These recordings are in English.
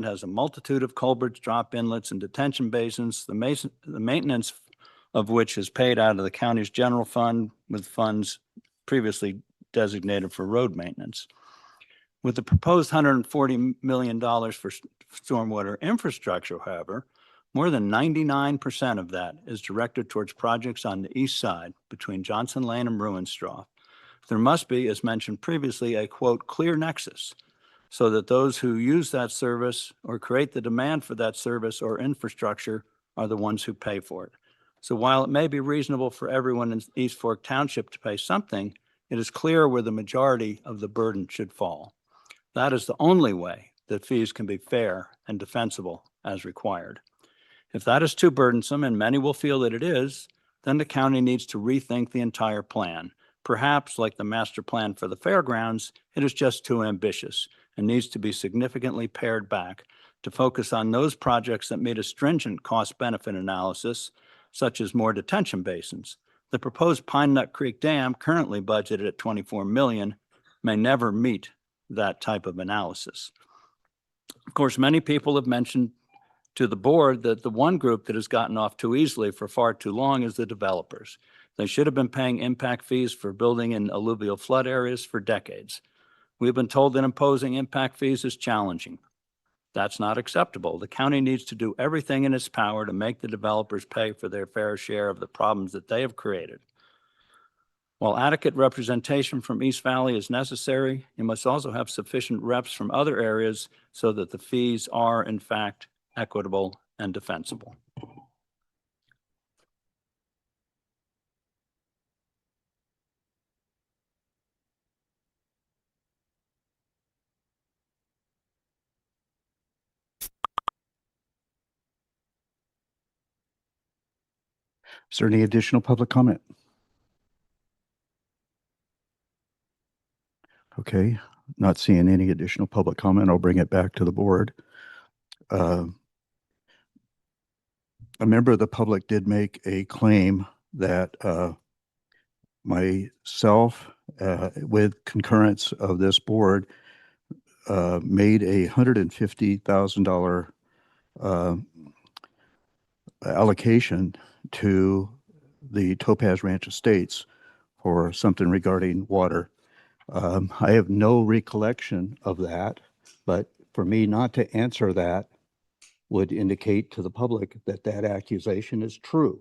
has a multitude of culverts, drop inlets, and detention basins, the maintenance of which is paid out of the county's general fund with funds previously designated for road maintenance. With the proposed $140 million for stormwater infrastructure, however, more than 99% of that is directed towards projects on the east side between Johnson Lane and Ruinstraw. There must be, as mentioned previously, a quote, clear nexus so that those who use that service or create the demand for that service or infrastructure are the ones who pay for it. So while it may be reasonable for everyone in East Fork Township to pay something, it is clear where the majority of the burden should fall. That is the only way that fees can be fair and defensible as required. If that is too burdensome, and many will feel that it is, then the county needs to rethink the entire plan. Perhaps, like the master plan for the fairgrounds, it is just too ambitious and needs to be significantly pared back to focus on those projects that meet a stringent cost-benefit analysis, such as more detention basins. The proposed Pine Nut Creek Dam, currently budgeted at $24 million, may never meet that type of analysis. Of course, many people have mentioned to the board that the one group that has gotten off too easily for far too long is the developers. They should have been paying impact fees for building in alluvial flood areas for decades. We've been told that imposing impact fees is challenging. That's not acceptable. The county needs to do everything in its power to make the developers pay for their fair share of the problems that they have created. While adequate representation from East Valley is necessary, you must also have sufficient reps from other areas so that the fees are, in fact, equitable and defensible. Is there any additional public comment? Okay, not seeing any additional public comment. I'll bring it back to the board. A member of the public did make a claim that myself, with concurrence of this board, made a $150,000 allocation to the Topaz Ranch Estates for something regarding water. I have no recollection of that, but for me not to answer that would indicate to the public that that accusation is true.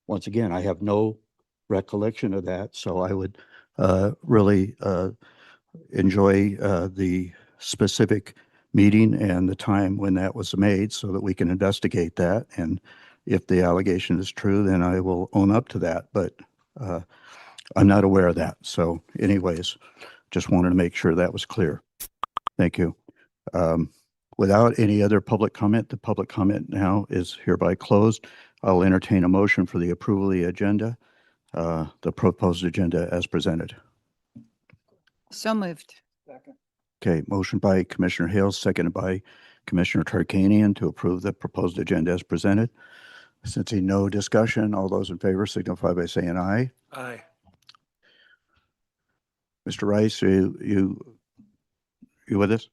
Once again, I have no recollection of that, so I would really enjoy the specific meeting and the time when that was made so that we can investigate that. And if the allegation is true, then I will own up to that. But I'm not aware of that. So anyways, just wanted to make sure that was clear. Thank you. Without any other public comment, the public comment now is hereby closed. I'll entertain a motion for the approval of the agenda, the proposed agenda as presented. So moved. Second. Okay, motion by Commissioner Hales, seconded by Commissioner Tarkanian to approve the proposed agenda as presented. Since no discussion, all those in favor signify by saying aye. Aye. Mr. Rice, you with us?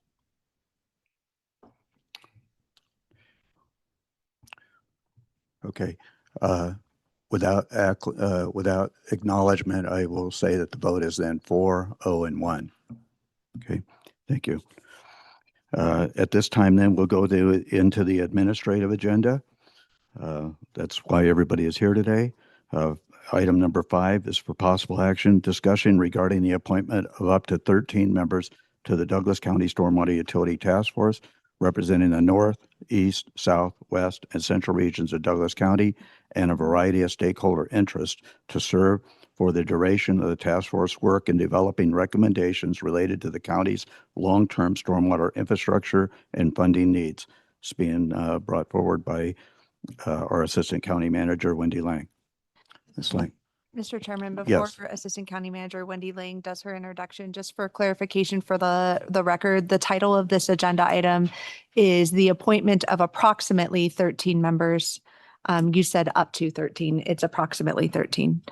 Okay. Without acknowledgement, I will say that the vote is then 4-0-1. Okay, thank you. At this time, then we'll go into the administrative agenda. That's why everybody is here today. Item number 5 is for possible action discussion regarding the appointment of up to 13 members to the Douglas County Stormwater Utility Task Force, representing the north, east, south, west, and central regions of Douglas County and a variety of stakeholder interests to serve for the duration of the task force work in developing recommendations related to the county's long-term stormwater infrastructure and funding needs. It's being brought forward by our Assistant County Manager, Wendy Lang. Ms. Lang. Mr. Chairman, before Yes. Assistant County Manager Wendy Lang does her introduction, just for clarification for the record, the title of this agenda item is the appointment of approximately 13 members. You said up to 13. It's approximately 13.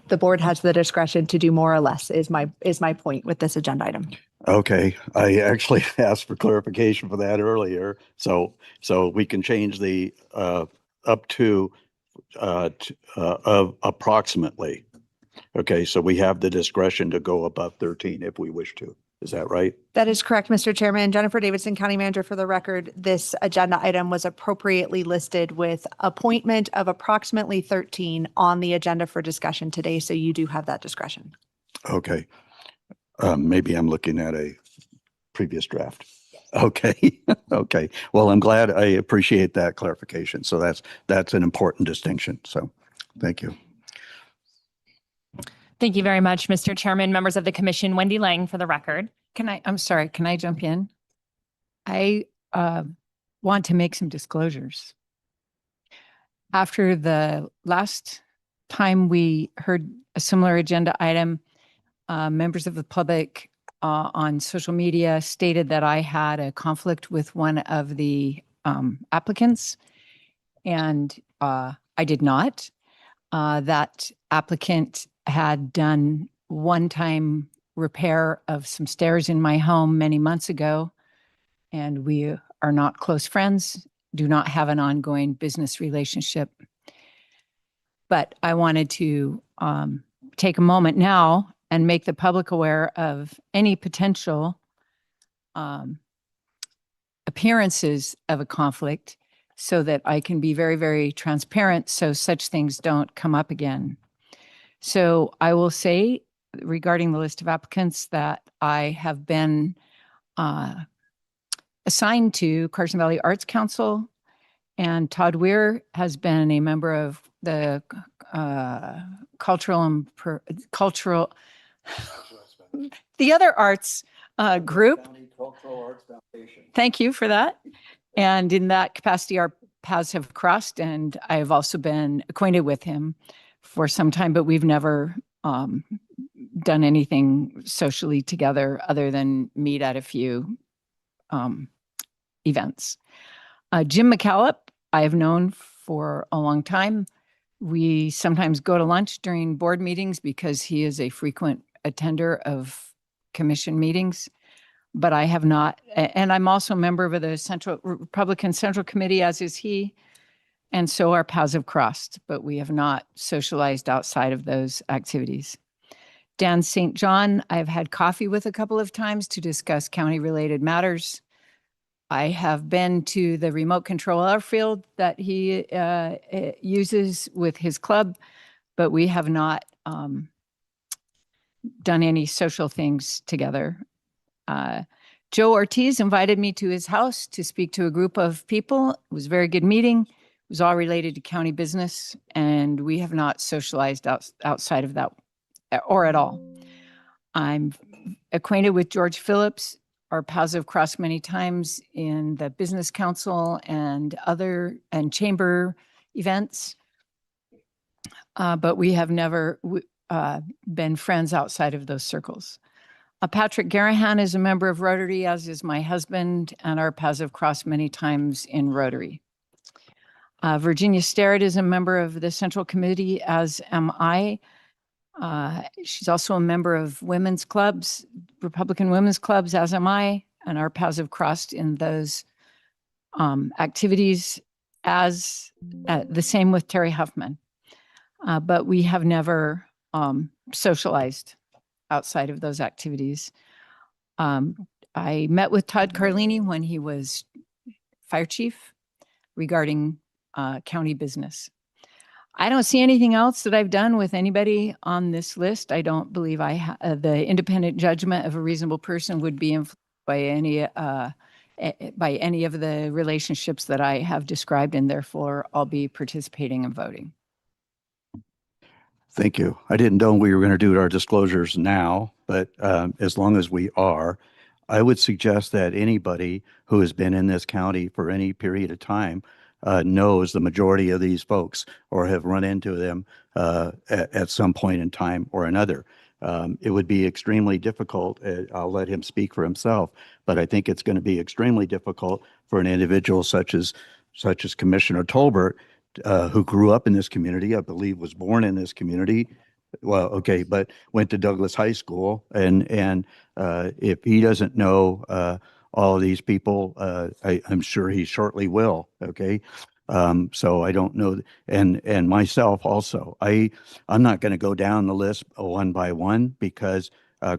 The board has the discretion to do more or less is my point with this agenda item. Okay, I actually asked for clarification for that earlier, so we can change the up to of approximately. Okay, so we have the discretion to go above 13 if we wish to. Is that right? That is correct, Mr. Chairman. Jennifer Davidson, County Manager. For the record, this agenda item was appropriately listed with appointment of approximately 13 on the agenda for discussion today, so you do have that discretion. Okay. Maybe I'm looking at a previous draft. Okay. Okay. Well, I'm glad. I appreciate that clarification. So that's an important distinction. So thank you. Thank you very much, Mr. Chairman, members of the commission. Wendy Lang for the record. I'm sorry, can I jump in? I want to make some disclosures. After the last time we heard a similar agenda item, members of the public on social media stated that I had a conflict with one of the applicants, and I did not. That applicant had done one-time repair of some stairs in my home many months ago, and we are not close friends, do not have an ongoing business relationship. But I wanted to take a moment now and make the public aware of any potential appearances of a conflict so that I can be very, very transparent so such things don't come up again. So I will say regarding the list of applicants that I have been assigned to Carson Valley Arts Council, and Todd Weir has been a member of the the other arts group. Thank you for that. And in that capacity, our paths have crossed, and I have also been acquainted with him for some time, but we've never done anything socially together other than meet at a few events. Jim McCallop, I have known for a long time. We sometimes go to lunch during board meetings because he is a frequent attender of commission meetings, but I have not, and I'm also a member of the Republican Central Committee, as is he. And so our paths have crossed, but we have not socialized outside of those activities. Dan St. John, I've had coffee with a couple of times to discuss county-related matters. I have been to the remote control airfield that he uses with his club, but we have not done any social things together. Joe Ortiz invited me to his house to speak to a group of people. It was a very good meeting. It was all related to county business, and we have not socialized outside of that or at all. I'm acquainted with George Phillips. Our paths have crossed many times in the business council and chamber events, but we have never been friends outside of those circles. Patrick Garahan is a member of Rotary, as is my husband, and our paths have crossed many times in Rotary. Virginia Sterrett is a member of the Central Committee, as am I. She's also a member of women's clubs, Republican women's clubs, as am I, and our paths have crossed in those activities, as the same with Terry Huffman. But we have never socialized outside of those activities. I met with Todd Carlini when he was fire chief regarding county business. I don't see anything else that I've done with anybody on this list. I don't believe the independent judgment of a reasonable person would be influenced by any of the relationships that I have described, and therefore I'll be participating and voting. Thank you. I didn't know we were going to do our disclosures now, but as long as we are, I would suggest that anybody who has been in this county for any period of time knows the majority of these folks or have run into them at some point in time or another. It would be extremely difficult. I'll let him speak for himself, but I think it's going to be extremely difficult for an individual such as Commissioner Tolbert, who grew up in this community, I believe was born in this community, well, okay, but went to Douglas High School, and if he doesn't know all of these people, I'm sure he shortly will. Okay, so I don't know, and myself also. I'm not going to go down the list one by one because,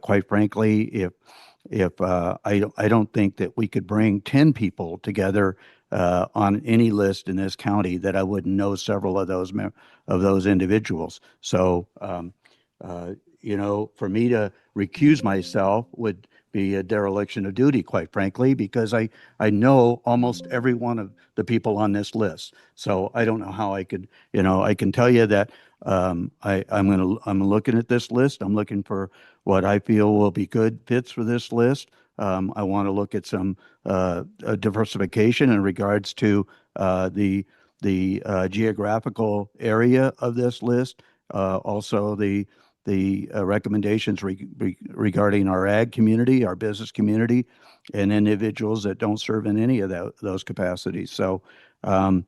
quite frankly, if I don't think that we could bring 10 people together on any list in this county that I wouldn't know several of those individuals. So, for me to recuse myself would be a dereliction of duty, quite frankly, because I know almost every one of the people on this list. So I don't know how I could, I can tell you that I'm looking at this list. I'm looking for what I feel will be good fits for this list. I want to look at some diversification in regards to the geographical area of this list. Also, the recommendations regarding our ag community, our business community, and individuals that don't serve in any of those capacities. So, I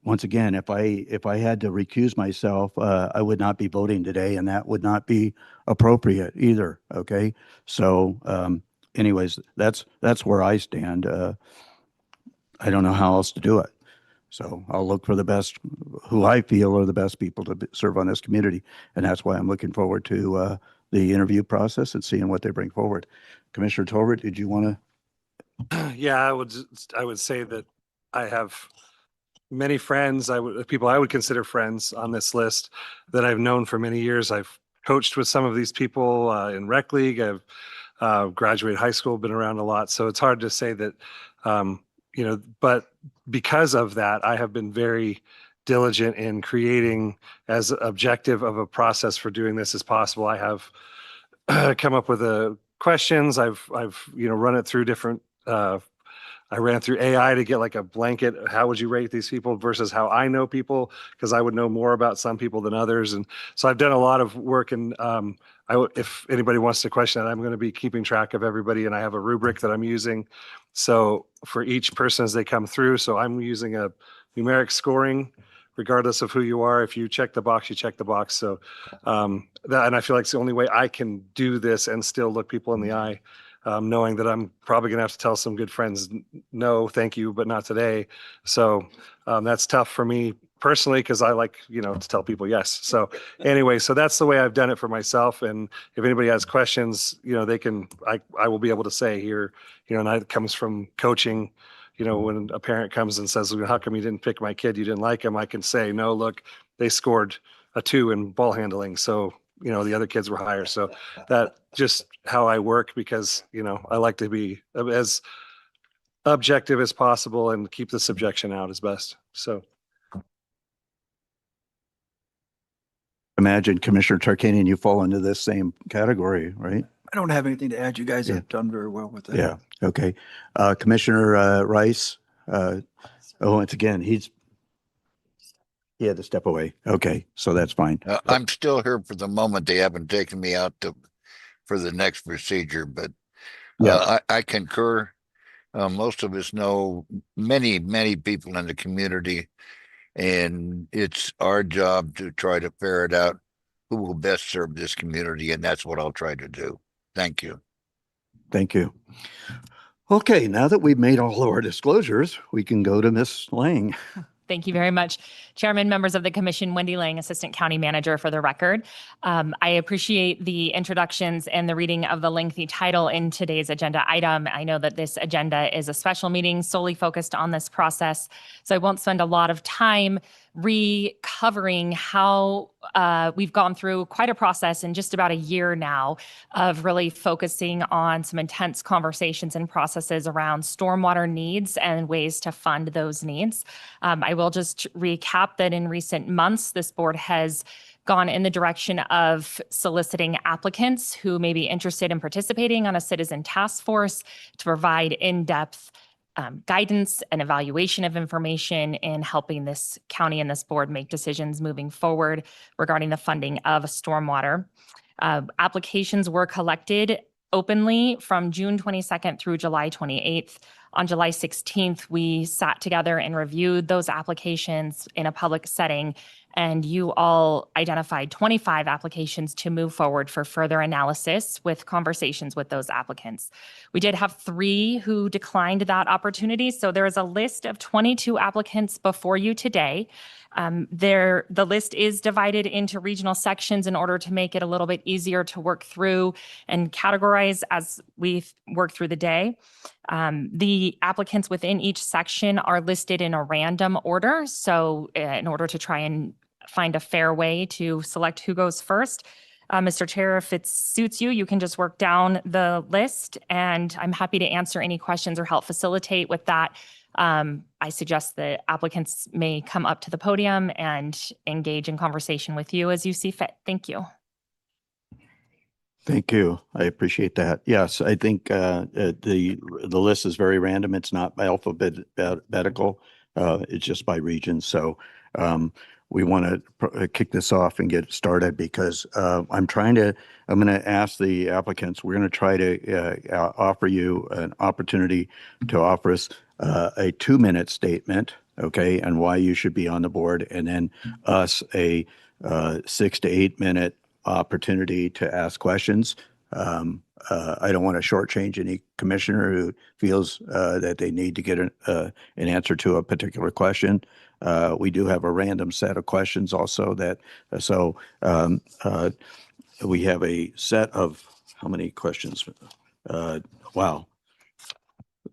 once again, if I had to recuse myself, I would not be voting today, and that would not be appropriate either. Okay, so anyways, that's where I stand. I don't know how else to do it. So I'll look for the best, who I feel are the best people to serve on this community. And that's why I'm looking forward to the interview process and seeing what they bring forward. Commissioner Tolbert, did you want to? Yeah, I would say that I have many friends, people I would consider friends on this list that I've known for many years. I've coached with some of these people in rec league. I've graduated high school, been around a lot. So it's hard to say that, but because of that, I have been very diligent in creating as objective of a process for doing this as possible. I have come up with questions. I've run it through different, I ran through AI to get like a blanket. How would you rate these people versus how I know people? Because I would know more about some people than others. And so I've done a lot of work. And if anybody wants to question that, I'm going to be keeping track of everybody. And I have a rubric that I'm using. So for each person as they come through, so I'm using a numeric scoring, regardless of who you are. If you check the box, you check the box. So and I feel like it's the only way I can do this and still look people in the eye. Knowing that I'm probably going to have to tell some good friends, no, thank you, but not today. So that's tough for me personally because I like, to tell people yes. So anyway, so that's the way I've done it for myself. And if anybody has questions, they can, I will be able to say here, and that comes from coaching. When a parent comes and says, how come you didn't pick my kid? You didn't like him. I can say, no, look, they scored a 2 in ball handling. So the other kids were higher. So that just how I work because, I like to be as objective as possible and keep the subjection out as best. So. Imagine Commissioner Tarkanian, you fall into this same category, right? I don't have anything to add. You guys Yeah. have done very well with that. Yeah. Okay. Commissioner Rice. Once again, he had to step away. Okay. So that's fine. I'm still here for the moment. They haven't taken me out for the next procedure, but Yeah. I concur. Most of us know many, many people in the community, and it's our job to try to ferret out who will best serve this community, and that's what I'll try to do. Thank you. Thank you. Okay. Now that we've made all of our disclosures, we can go to Ms. Lang. Thank you very much. Chairman, members of the commission, Wendy Lang, Assistant County Manager for the record. I appreciate the introductions and the reading of the lengthy title in today's agenda item. I know that this agenda is a special meeting solely focused on this process, so I won't spend a lot of time recovering how we've gone through quite a process in just about a year now of really focusing on some intense conversations and processes around stormwater needs and ways to fund those needs. I will just recap that in recent months, this board has gone in the direction of soliciting applicants who may be interested in participating on a citizen task force to provide in-depth guidance and evaluation of information in helping this county and this board make decisions moving forward regarding the funding of stormwater. Applications were collected openly from June 22nd through July 28th. On July 16th, we sat together and reviewed those applications in a public setting and you all identified 25 applications to move forward for further analysis with conversations with those applicants. We did have 3 who declined that opportunity. So there is a list of 22 applicants before you today. The list is divided into regional sections in order to make it a little bit easier to work through and categorize as we work through the day. The applicants within each section are listed in a random order. So in order to try and find a fair way to select who goes first, Mr. Chair, if it suits you, you can just work down the list, and I'm happy to answer any questions or help facilitate with that. I suggest that applicants may come up to the podium and engage in conversation with you as you see fit. Thank you. Thank you. I appreciate that. Yes, I think the list is very random. It's not alphabetical. It's just by region. So we want to kick this off and get started because I'm going to ask the applicants, we're going to try to offer you an opportunity to offer us a 2-minute statement, okay, and why you should be on the board, and then us a 6 to 8 minute opportunity to ask questions. I don't want to shortchange any commissioner who feels that they need to get an answer to a particular question. We do have a random set of questions also we have a set of, how many questions? Wow.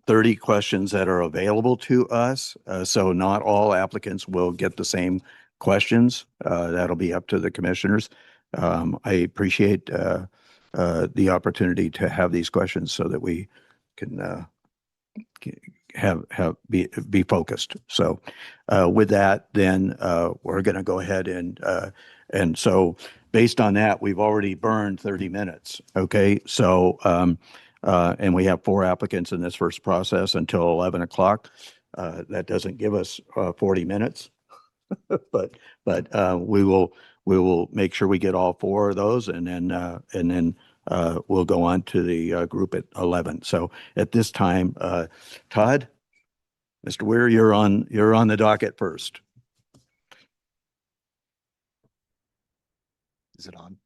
30 questions that are available to us. So not all applicants will get the same questions. That'll be up to the commissioners. I appreciate the opportunity to have these questions so that we can be focused. So with that, then we're going to go ahead and so based on that, we've already burned 30 minutes. Okay, so and we have 4 applicants in this first process until 11 o'clock. That doesn't give us 40 minutes, but we will make sure we get all 4 of those, and then we'll go on to the group at 11. So at this time, Todd, Mr. Weir, you're on the docket first. Is it on?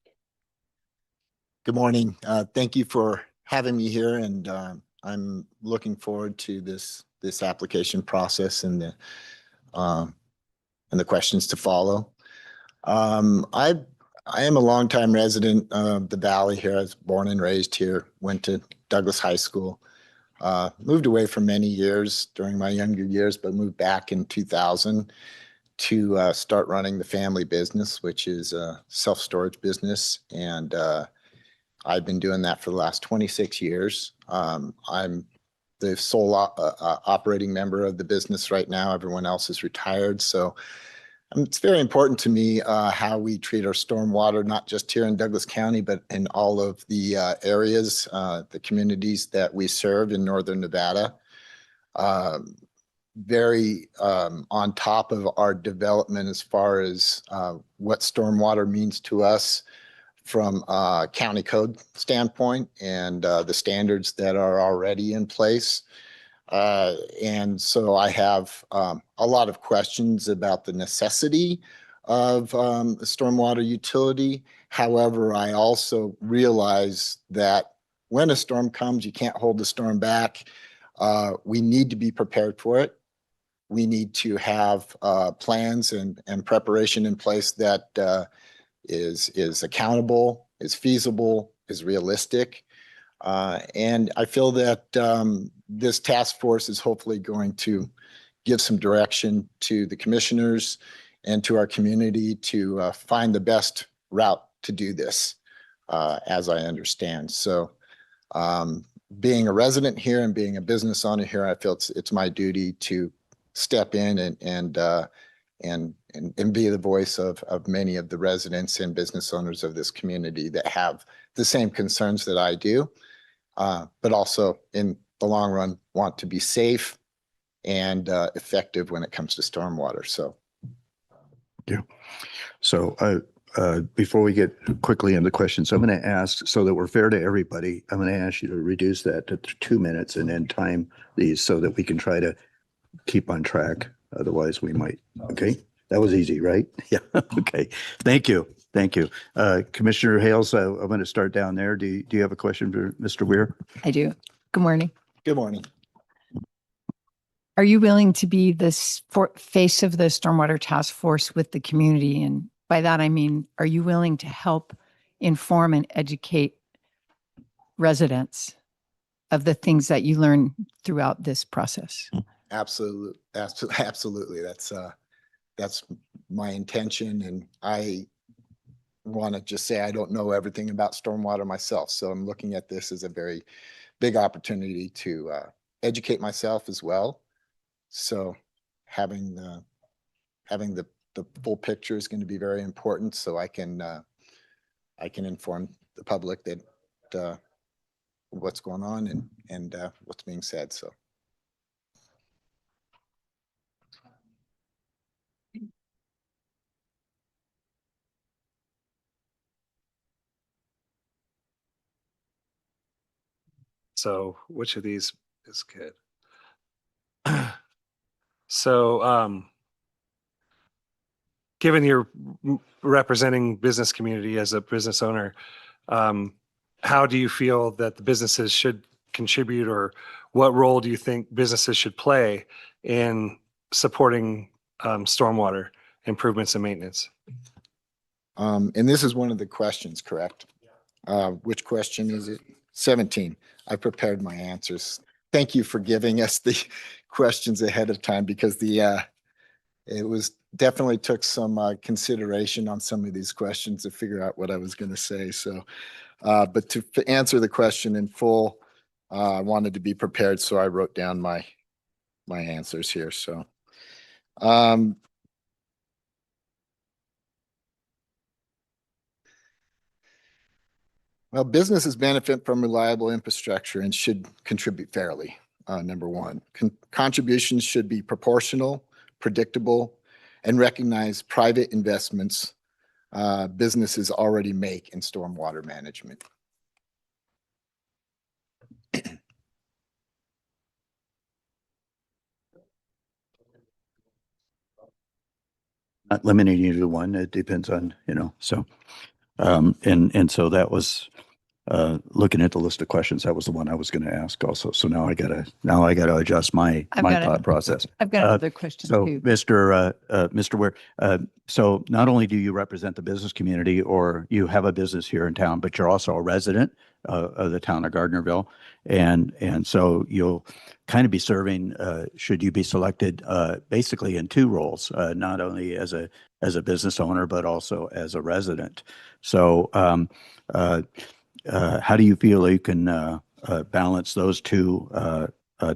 Good morning. Thank you for having me here, and I'm looking forward to this application process and the questions to follow. I am a longtime resident of the Valley here. I was born and raised here, went to Douglas High School, moved away for many years during my younger years, but moved back in 2000 to start running the family business, which is a self-storage business. And I've been doing that for the last 26 years. I'm the sole operating member of the business right now. Everyone else is retired. So it's very important to me how we treat our stormwater, not just here in Douglas County, but in all of the areas, the communities that we serve in Northern Nevada. Very on top of our development as far as what stormwater means to us from a county code standpoint and the standards that are already in place. And so I have a lot of questions about the necessity of the stormwater utility. However, I also realize that when a storm comes, you can't hold the storm back. We need to be prepared for it. We need to have plans and preparation in place that is accountable, is feasible, is realistic. And I feel that this task force is hopefully going to give some direction to the commissioners and to our community to find the best route to do this, as I understand. So being a resident here and being a business owner here, I feel it's my duty to step in and be the voice of many of the residents and business owners of this community that have the same concerns that I do, but also in the long run want to be safe and effective when it comes to stormwater. So, yeah. So before we get quickly into questions, I'm going to ask, so that we're fair to everybody, I'm going to ask you to reduce that to 2 minutes and then time these so that we can try to keep on track. Otherwise, we might. Okay. That was easy, right? Yeah, okay. Thank you. Thank you. Commissioner Hales, I'm going to start down there. Do you have a question for Mr. Weir? I do. Good morning. Good morning. Are you willing to be face of the Stormwater Task Force with the community? And by that, I mean, are you willing to help inform and educate residents of the things that you learn throughout this process? Absolutely. Absolutely. That's my intention. And I want to just say, I don't know everything about stormwater myself. So I'm looking at this as a very big opportunity to educate myself as well. So having the full picture is going to be very important, so I can inform the public that what's going on and what's being said. So So which of these is good? So, given you're representing business community as a business owner, how do you feel that the businesses should contribute, or what role do you think businesses should play in supporting stormwater improvements and maintenance? and this is one of the questions, correct? Which question is it? 17. I prepared my answers. Thank you for giving us the questions ahead of time, because it was definitely took some consideration on some of these questions to figure out what I was going to say. So, but to answer the question in full, I wanted to be prepared, so I wrote down my answers here. So, well, businesses benefit from reliable infrastructure and should contribute fairly. Number one, contributions should be proportional, predictable, and recognize private investments businesses already make in stormwater management. Not limiting you to one. It depends on, so, and so that was, looking at the list of questions, that was the one I was going to ask also. So now I gotta adjust my thought process. I've got another question So too. Mr. Ware, so not only do you represent the business community, or you have a business here in town, but you're also a resident of the town of Gardnerville. And so you'll kind of be serving, should you be selected, basically in two roles, not only as a business owner, but also as a resident. So, how do you feel you can balance those two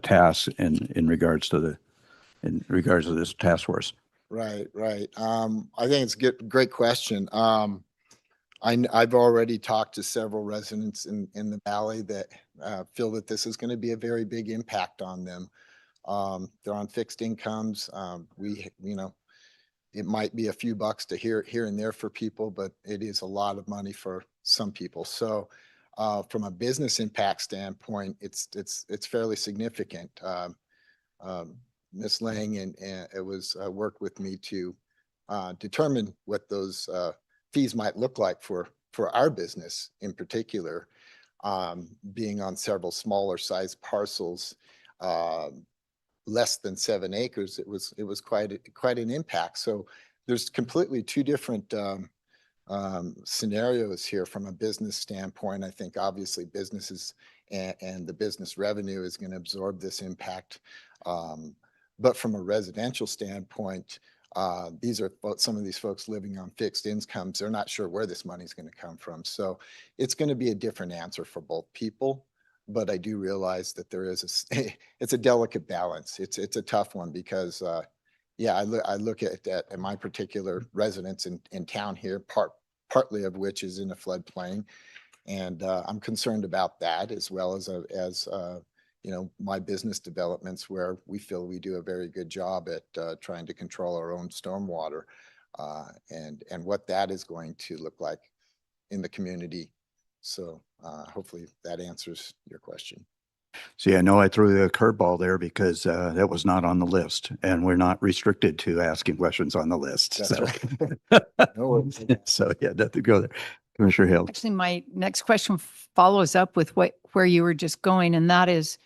tasks in regards to this task force? Right. I think it's a great question. I've already talked to several residents in the valley that feel that this is going to be a very big impact on them. They're on fixed incomes. It might be a few bucks to here and there for people, but it is a lot of money for some people. So from a business impact standpoint, it's fairly significant. Ms. Lang and it was worked with me to determine what those fees might look like for our business in particular, being on several smaller sized parcels, less than 7 acres. It was quite an impact. So there's completely two different scenarios here from a business standpoint. I think obviously businesses and the business revenue is going to absorb this impact. But from a residential standpoint, these are some of these folks living on fixed incomes. They're not sure where this money is going to come from. So it's going to be a different answer for both people. But I do realize that there is it's a delicate balance. It's a tough one because, I look at my particular residence in town here, partly of which is in a floodplain, and I'm concerned about that, as well as my business developments, where we feel we do a very good job at trying to control our own stormwater, and what that is going to look like in the community. So hopefully that answers your question. See, I know I threw the curveball there because that was not on the list, and we're not restricted to asking questions on the list. That's So, No worries. so yeah, nothing to go there. Commissioner Hill. Actually, my next question follows up with where you were just going, and that is,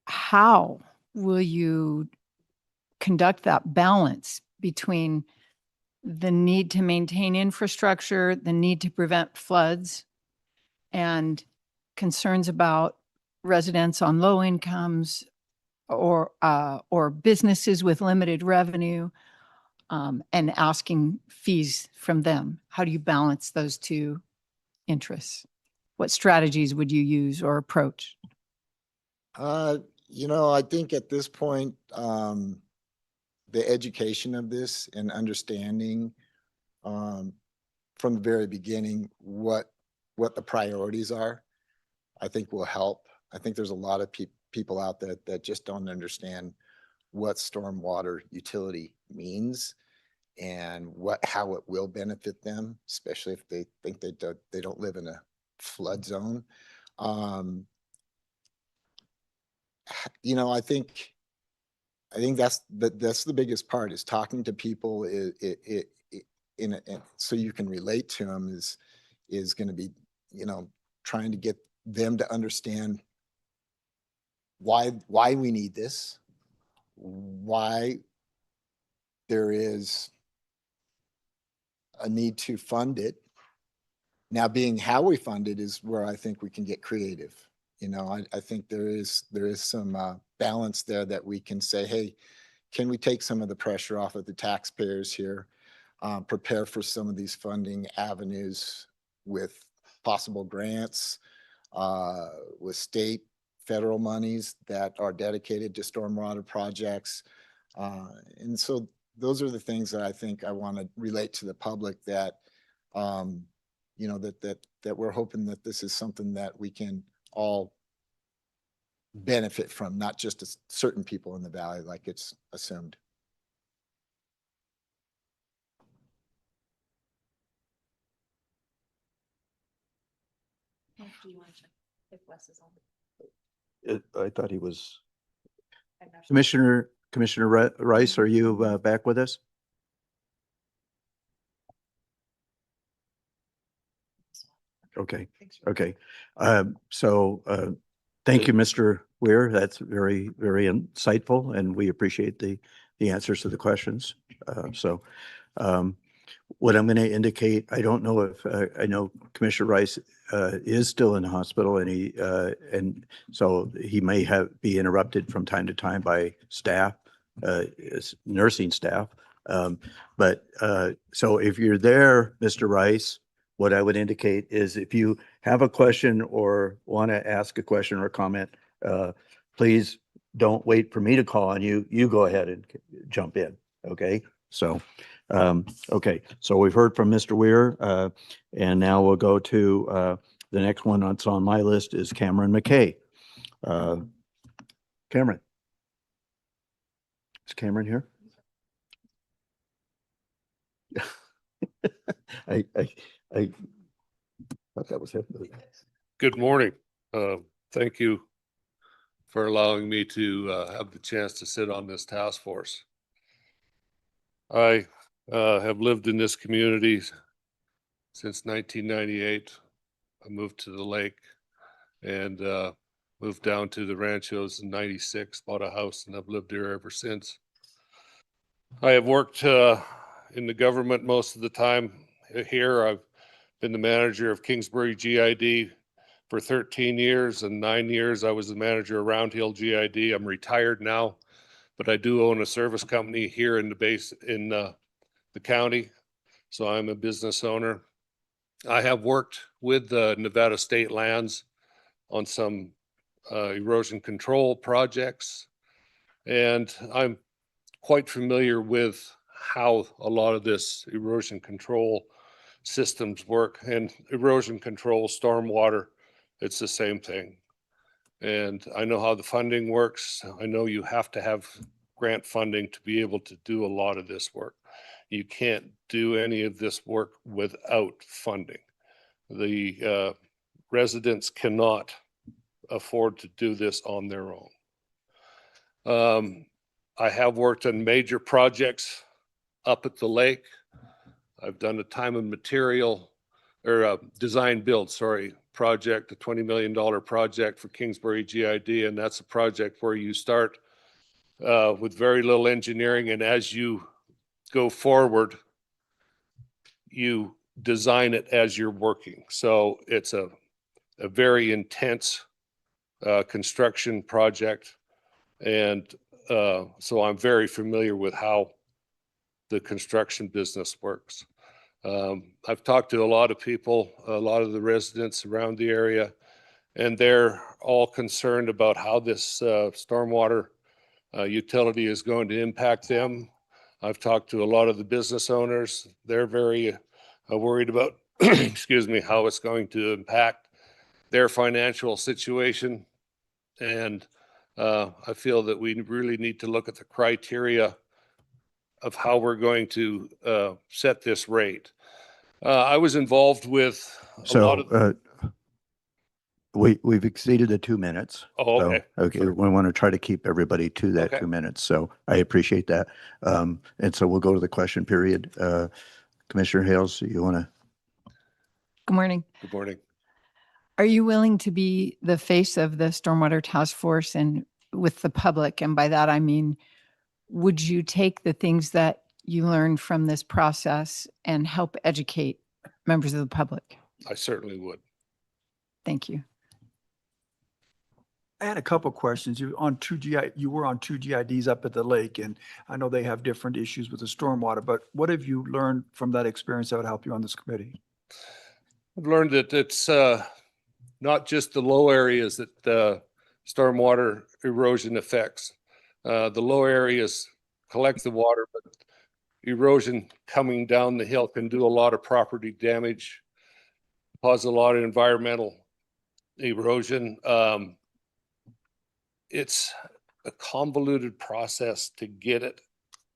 how will you conduct that balance between the need to maintain infrastructure, the need to prevent floods, and concerns about residents on low incomes or businesses with limited revenue, and asking fees from them? How do you balance those two interests? What strategies would you use or approach? I think at this point, the education of this and understanding from the very beginning what the priorities are, I think will help. I think there's a lot of people out there that just don't understand what stormwater utility means and how it will benefit them, especially if they think they don't live in a flood zone. I think that's the biggest part, is talking to people so you can relate to them is going to be, trying to get them to understand why we need this, why there is a need to fund it. Now, being how we fund it is where I think we can get creative. I think there is some balance there that we can say, hey, can we take some of the pressure off of the taxpayers here, prepare for some of these funding avenues with possible grants, with state, federal monies that are dedicated to stormwater projects. And so those are the things that I think I want to relate to the public, that, that we're hoping that this is something that we can all benefit from, not just certain people in the valley like it's assumed. I thought he was. Commissioner Rice, are you back with us? Okay, okay. Thank you, Mr. Weir. That's very, very insightful, and we appreciate the answers to the questions. What I'm going to indicate, I don't know if, I know Commissioner Rice is still in the hospital, and so he may be interrupted from time to time by staff, nursing staff. So if you're there, Mr. Rice, what I would indicate is, if you have a question or want to ask a question or comment, please don't wait for me to call on you. You go ahead and jump in. Okay. So, okay. So we've heard from Mr. Weir, and now we'll go to the next one that's on my list is Cameron McKay. Cameron. Is Cameron here? I thought that was him. Good morning. Thank you for allowing me to have the chance to sit on this task force. I have lived in this community since 1998. I moved to the lake and moved down to the ranchos in 96, bought a house, and I've lived here ever since. I have worked in the government most of the time here. I've been the manager of Kingsbury GID for 13 years, and 9 years I was the manager of Round Hill GID. I'm retired now, but I do own a service company here in the county, so I'm a business owner. I have worked with the Nevada State Lands on some erosion control projects, and I'm quite familiar with how a lot of this erosion control systems work. And erosion control, stormwater, it's the same thing. And I know how the funding works. I know you have to have grant funding to be able to do a lot of this work. You can't do any of this work without funding. The residents cannot afford to do this on their own. I have worked on major projects up at the lake. I've done a time and material or a design build, sorry, project, a $20 million project for Kingsbury GID. And that's a project where you start with very little engineering. And as you go forward, you design it as you're working. So it's a very intense construction project. And so I'm very familiar with how the construction business works. I've talked to a lot of people, a lot of the residents around the area, and they're all concerned about how this stormwater utility is going to impact them. I've talked to a lot of the business owners. They're very worried about, excuse me, how it's going to impact their financial situation. And I feel that we really need to look at the criteria of how we're going to set this rate. I was involved with a lot of. We've exceeded the 2 minutes. Oh, So, okay. okay, we want to try to keep everybody to that Okay. 2 minutes. So I appreciate that. And so we'll go to the question period. Commissioner Hales, you want to? Good morning. Good morning. Are you willing to be the face of the Stormwater Task Force and with the public? And by that, I mean, would you take the things that you learned from this process and help educate members of the public? I certainly would. Thank you. I had a couple questions. You were on two GIDs up at the lake, and I know they have different issues with the stormwater, but what have you learned from that experience that would help you on this committee? I've learned that it's not just the low areas that stormwater erosion affects. The low areas collect the water, but erosion coming down the hill can do a lot of property damage, cause a lot of environmental erosion. It's a convoluted process to get it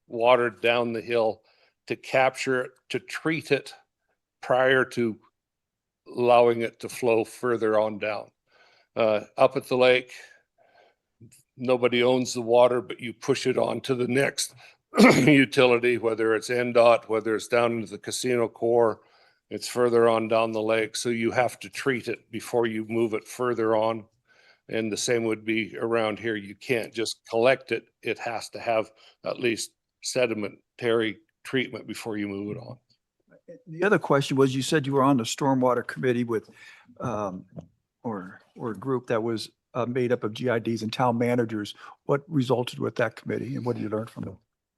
watered down the hill, to capture it, to treat it prior to allowing it to flow further on down. Up at the lake, nobody owns the water, but you push it on to the next utility, whether it's NDOT, whether it's down into the casino core, it's further on down the lake. So you have to treat it before you move it further on. And the same would be around here. You can't just collect it. It has to have at least sedimentary treatment before you move it on. The other question was, you said you were on the stormwater committee with, or a group that was made up of GIDs and town managers. What resulted with that committee and what did you learn from them?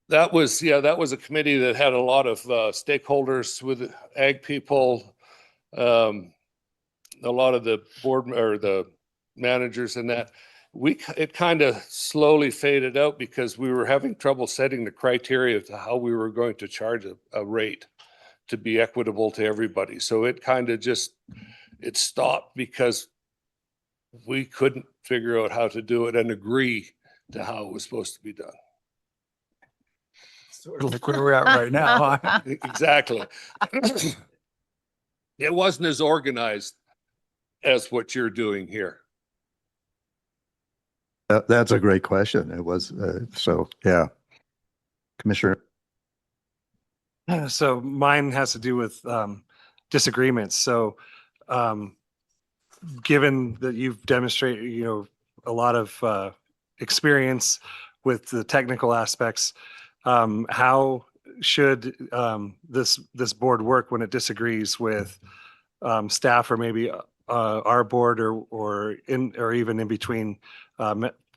That was a committee that had a lot of stakeholders with ag people, a lot of the board or the managers and that. It kind of slowly faded out because we were having trouble setting the criteria to how we were going to charge a rate to be equitable to everybody. So it kind of it stopped because we couldn't figure out how to do it and agree to how it was supposed to be done. Sort of like where we're at right now. Huh? Exactly. It wasn't as organized as what you're doing here. That's a great question. It was, so, yeah. Commissioner. So mine has to do with disagreements. So given that you've demonstrated, a lot of experience with the technical aspects, how should this board work when it disagrees with staff or maybe our board or even in between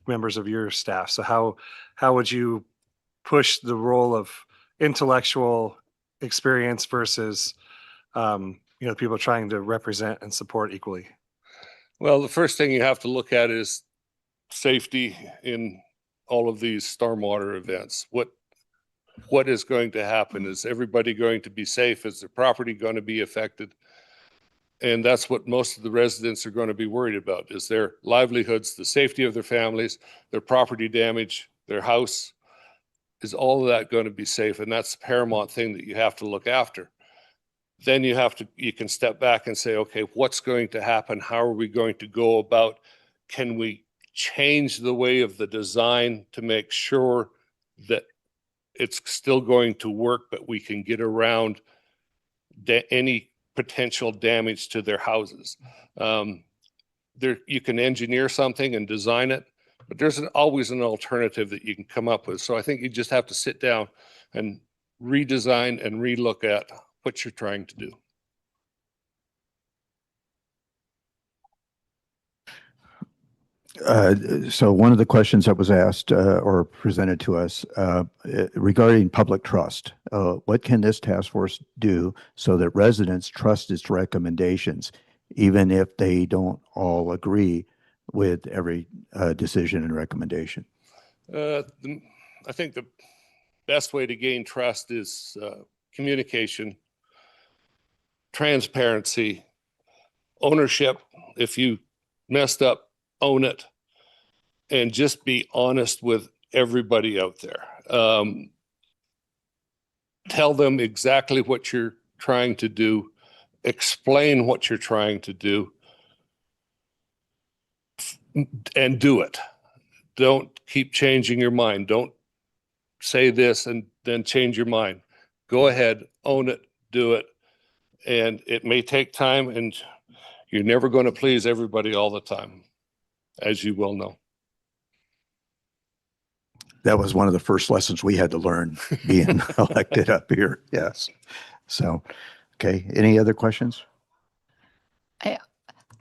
members of your staff? So how would you push the role of intellectual experience versus people trying to represent and support equally? Well, the first thing you have to look at is safety in all of these stormwater events. What is going to happen? Is everybody going to be safe? Is their property going to be affected? And that's what most of the residents are going to be worried about, is their livelihoods, the safety of their families, their property damage, their house. Is all of that going to be safe? And that's the paramount thing that you have to look after. Then you can step back and say, okay, what's going to happen? How are we going to go about can we change the way of the design to make sure that it's still going to work, but we can get around any potential damage to their houses. You can engineer something and design it, but there's always an alternative that you can come up with. So I think you just have to sit down and redesign and relook at what you're trying to do. So one of the questions that was asked or presented to us regarding public trust, what can this task force do so that residents trust its recommendations, even if they don't all agree with every decision and recommendation? I think the best way to gain trust is communication, transparency, ownership. If you messed up, own it, and just be honest with everybody out there. Tell them exactly what you're trying to do, explain what you're trying to do, and do it. Don't keep changing your mind. Don't say this and then change your mind. Go ahead, own it, do it. And it may take time, and you're never going to please everybody all the time, as you well know. That was one of the first lessons we had to learn being elected up here. Yes. So, okay. Any other questions?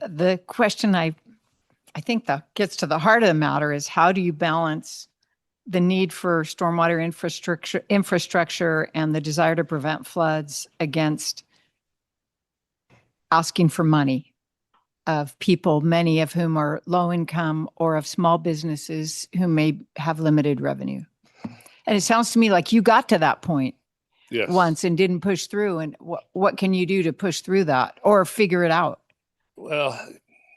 The question I think that gets to the heart of the matter is, how do you balance the need for stormwater infrastructure and the desire to prevent floods against asking for money of people, many of whom are low income, or of small businesses who may have limited revenue? And it sounds to me like you got to that point Yes. once and didn't push through. And what can you do to push through that or figure it out? Well,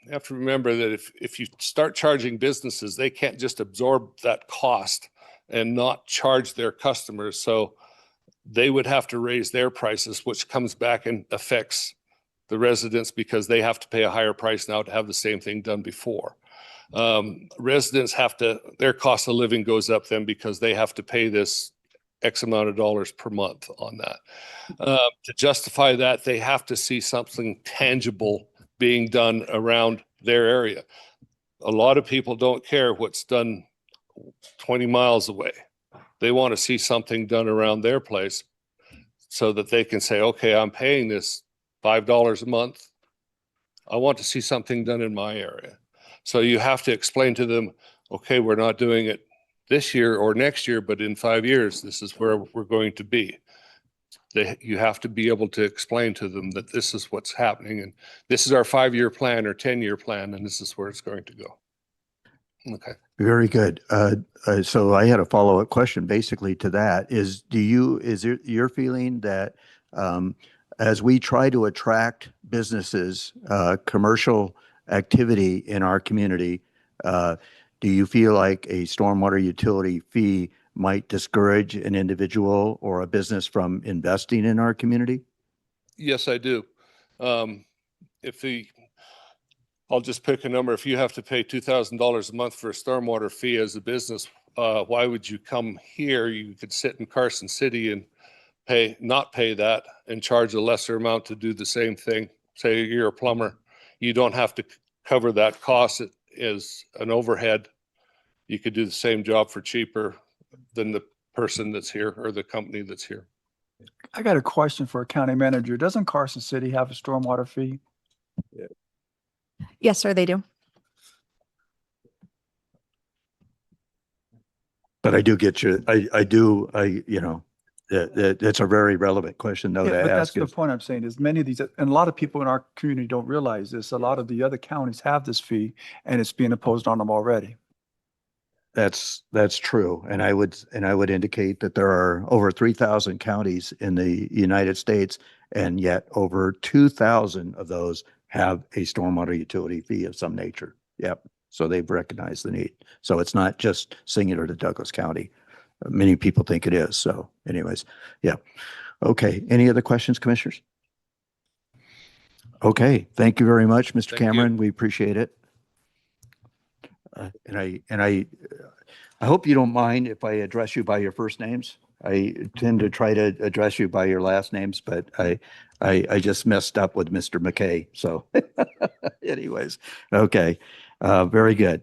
you have to remember that if you start charging businesses, they can't just absorb that cost and not charge their customers. So they would have to raise their prices, which comes back and affects the residents because they have to pay a higher price now to have the same thing done before. Residents their cost of living goes up then because they have to pay this X amount of dollars per month on that. To justify that, they have to see something tangible being done around their area. A lot of people don't care what's done 20 miles away. They want to see something done around their place so that they can say, okay, I'm paying this $5 a month. I want to see something done in my area. So you have to explain to them, okay, we're not doing it this year or next year, but in 5 years, this is where we're going to be. You have to be able to explain to them that this is what's happening, and this is our 5-year plan or 10-year plan, and this is where it's going to go. Okay. Very good. So I had a follow-up question basically to that. Is it your feeling that as we try to attract businesses, commercial activity in our community, do you feel like a stormwater utility fee might discourage an individual or a business from investing in our community? Yes, I do. I'll just pick a number. If you have to pay $2,000 a month for a stormwater fee as a business, why would you come here? You could sit in Carson City and not pay that and charge a lesser amount to do the same thing. Say you're a plumber, you don't have to cover that cost as an overhead. You could do the same job for cheaper than the person that's here or the company that's here. I got a question for a county manager. Doesn't Carson City have a stormwater fee? Yes, sir, they do. But I do get you. That's a very relevant question though Yeah, to but that's ask. the point I'm saying is many of these, and a lot of people in our community don't realize this. A lot of the other counties have this fee and it's being imposed on them already. That's true. And I would indicate that there are over 3,000 counties in the United States, and yet over 2,000 of those have a stormwater utility fee of some nature. Yep. So they've recognized the need. So it's not just singular to Douglas County. Many people think it is. So anyways, yeah. Okay. Any other questions, commissioners? Okay. Thank you very much, Mr. Thank you. Cameron. We appreciate it. I hope you don't mind if I address you by your first names. I tend to try to address you by your last names, but I just messed up with Mr. McKay. So anyways, okay. Very good.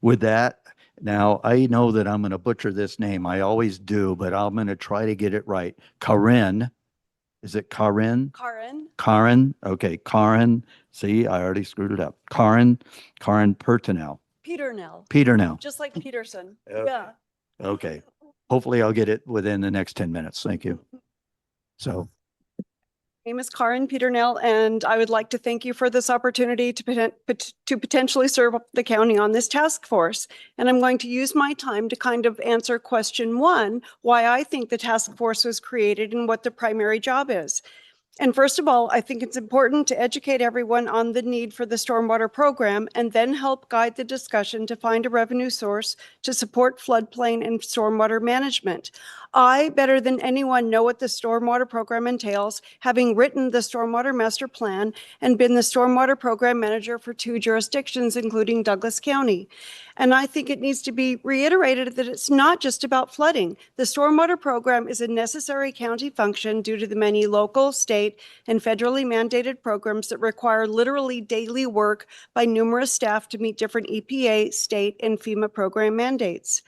With that, now I know that I'm going to butcher this name. I always do, but I'm going to try to get it right. Karen. Is it Karen? Karen, Karen. Okay. Karen. See, I already screwed it up. Karen Pertinel. Peternell, Peternel. just like Peterson. Okay. Yeah. Okay. Hopefully I'll get it within the next 10 minutes. Thank you. So, Name is Karen Peternell, and I would like to thank you for this opportunity to potentially serve the county on this task force. And I'm going to use my time to kind of answer question one, why I think the task force was created and what the primary job is. And first of all, I think it's important to educate everyone on the need for the stormwater program and then help guide the discussion to find a revenue source to support floodplain and stormwater management. I, better than anyone, know what the stormwater program entails, having written the Stormwater Master Plan and been the stormwater program manager for 2 jurisdictions, including Douglas County. And I think it needs to be reiterated that it's not just about flooding. The stormwater program is a necessary county function due to the many local, state, and federally mandated programs that require literally daily work by numerous staff to meet different EPA, state, and FEMA program mandates.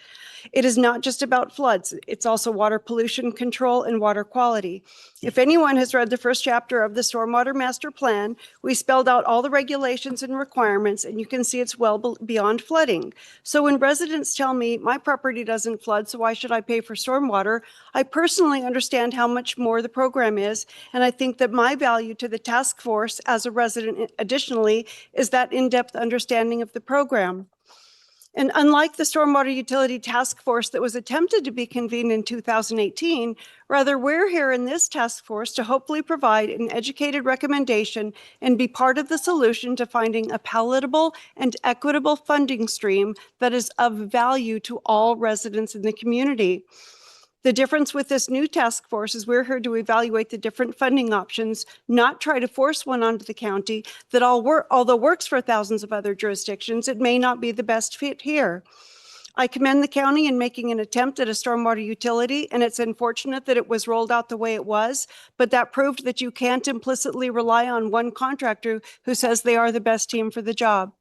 It is not just about floods. It's also water pollution control and water quality. If anyone has read the first chapter of the Stormwater Master Plan, we spelled out all the regulations and requirements, and you can see it's well beyond flooding. So when residents tell me, my property doesn't flood, so why should I pay for stormwater? I personally understand how much more the program is, and I think that my value to the task force as a resident additionally is that in-depth understanding of the program. And unlike the Stormwater Utility Task Force that was attempted to be convened in 2018, rather we're here in this task force to hopefully provide an educated recommendation and be part of the solution to finding a palatable and equitable funding stream that is of value to all residents in the community. The difference with this new task force is we're here to evaluate the different funding options, not try to force one onto the county that although works for thousands of other jurisdictions, it may not be the best fit here. I commend the county in making an attempt at a stormwater utility, and it's unfortunate that it was rolled out the way it was, but that proved that you can't implicitly rely on one contractor who says they are the best team for the job.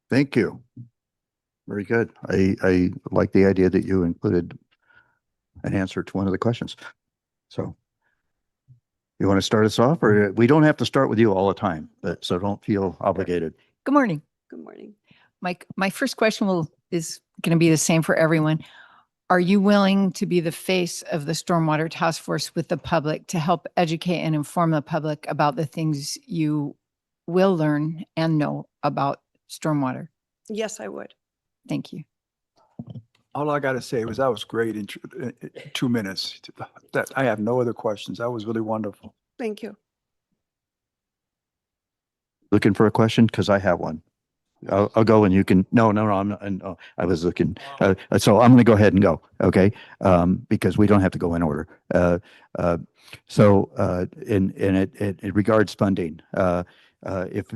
thank you. Very good. I like the idea that you included an answer to one of the questions. So you want to start us off, or we don't have to start with you all the time, but so don't feel obligated. Good morning. Good morning. My first question is going to be the same for everyone. Are you willing to be the face of the Stormwater Task Force with the public to help educate and inform the public about the things you will learn and know about stormwater? Yes, I would. Thank you. All I got to say was that was great in 2 minutes. That I have no other questions. That was really wonderful. Thank you. Looking for a question? Because I have one. I'll go and you can, no, I'm not, no, I was looking, so I'm going to go ahead and go, okay? Because we don't have to go in order. So in it regards funding, if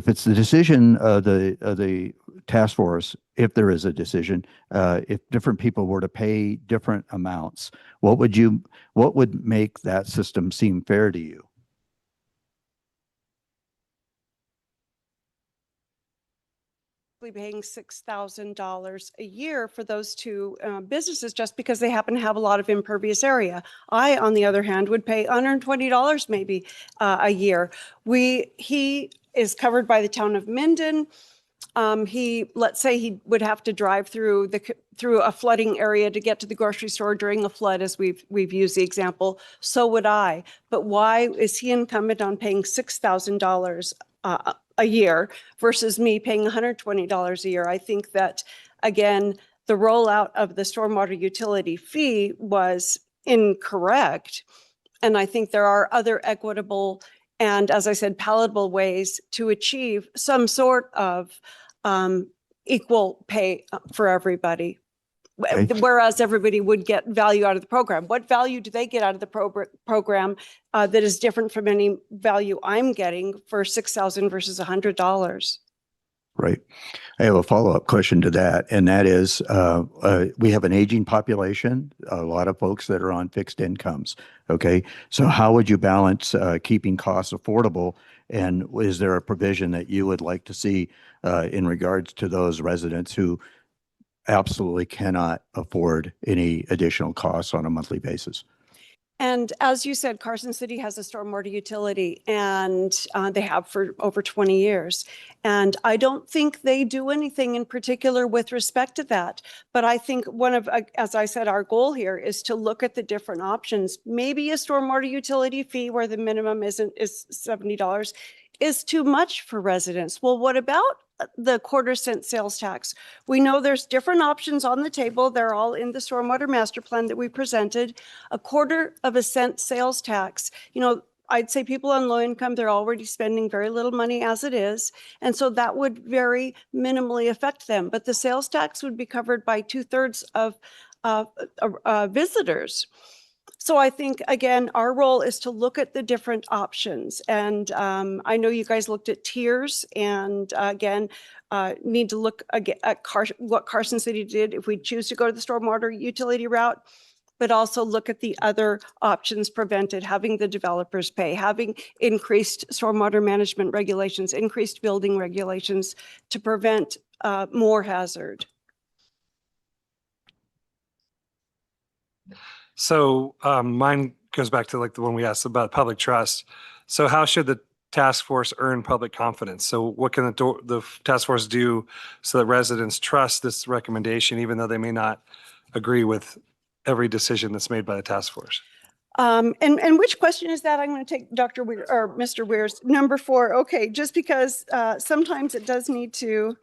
it's the decision of the task force, if there is a decision, if different people were to pay different amounts, what would make that system seem fair to you? Paying $6,000 a year for those two businesses just because they happen to have a lot of impervious area. I, on the other hand, would pay $120 maybe a year. He is covered by the town of Minden. Let's say he would have to drive through a flooding area to get to the grocery store during a flood, as we've used the example. So would I. But why is he incumbent on paying $6,000 a year versus me paying $120 a year? I think that, again, the rollout of the stormwater utility fee was incorrect. And I think there are other equitable and, as I said, palatable ways to achieve some sort of equal pay for everybody. Okay. Whereas everybody would get value out of the program. What value do they get out of the program that is different from any value I'm getting for $6,000 versus $100? right? I have a follow-up question to that, and that is, we have an aging population, a lot of folks that are on fixed incomes, okay? So how would you balance keeping costs affordable, and is there a provision that you would like to see in regards to those residents who absolutely cannot afford any additional costs on a monthly basis? And as you said, Carson City has a stormwater utility, and they have for over 20 years. And I don't think they do anything in particular with respect to that. But I think one of, as I said, our goal here is to look at the different options. Maybe a stormwater utility fee where the minimum is $70 is too much for residents. Well, what about the quarter-cent sales tax? We know there's different options on the table. They're all in the stormwater master plan that we presented. A quarter of a cent sales tax, you know, I'd say people on low income, they're already spending very little money as it is. And so that would very minimally affect them. But the sales tax would be covered by 2/3 of visitors. So I think, again, our role is to look at the different options. And I know you guys looked at tiers, and again, need to look at what Carson City did if we choose to go to the stormwater utility route, but also look at the other options prevented, having the developers pay, having increased stormwater management regulations, increased building regulations to prevent more hazard. So mine goes back to like the one we asked about public trust. So how should the task force earn public confidence? So what can the task force do so that residents trust this recommendation, even though they may not agree with every decision that's made by the task force? And which question is that? I'm going to take Dr. Weir or Mr. Weir's number 4. Okay, just because sometimes it does need to.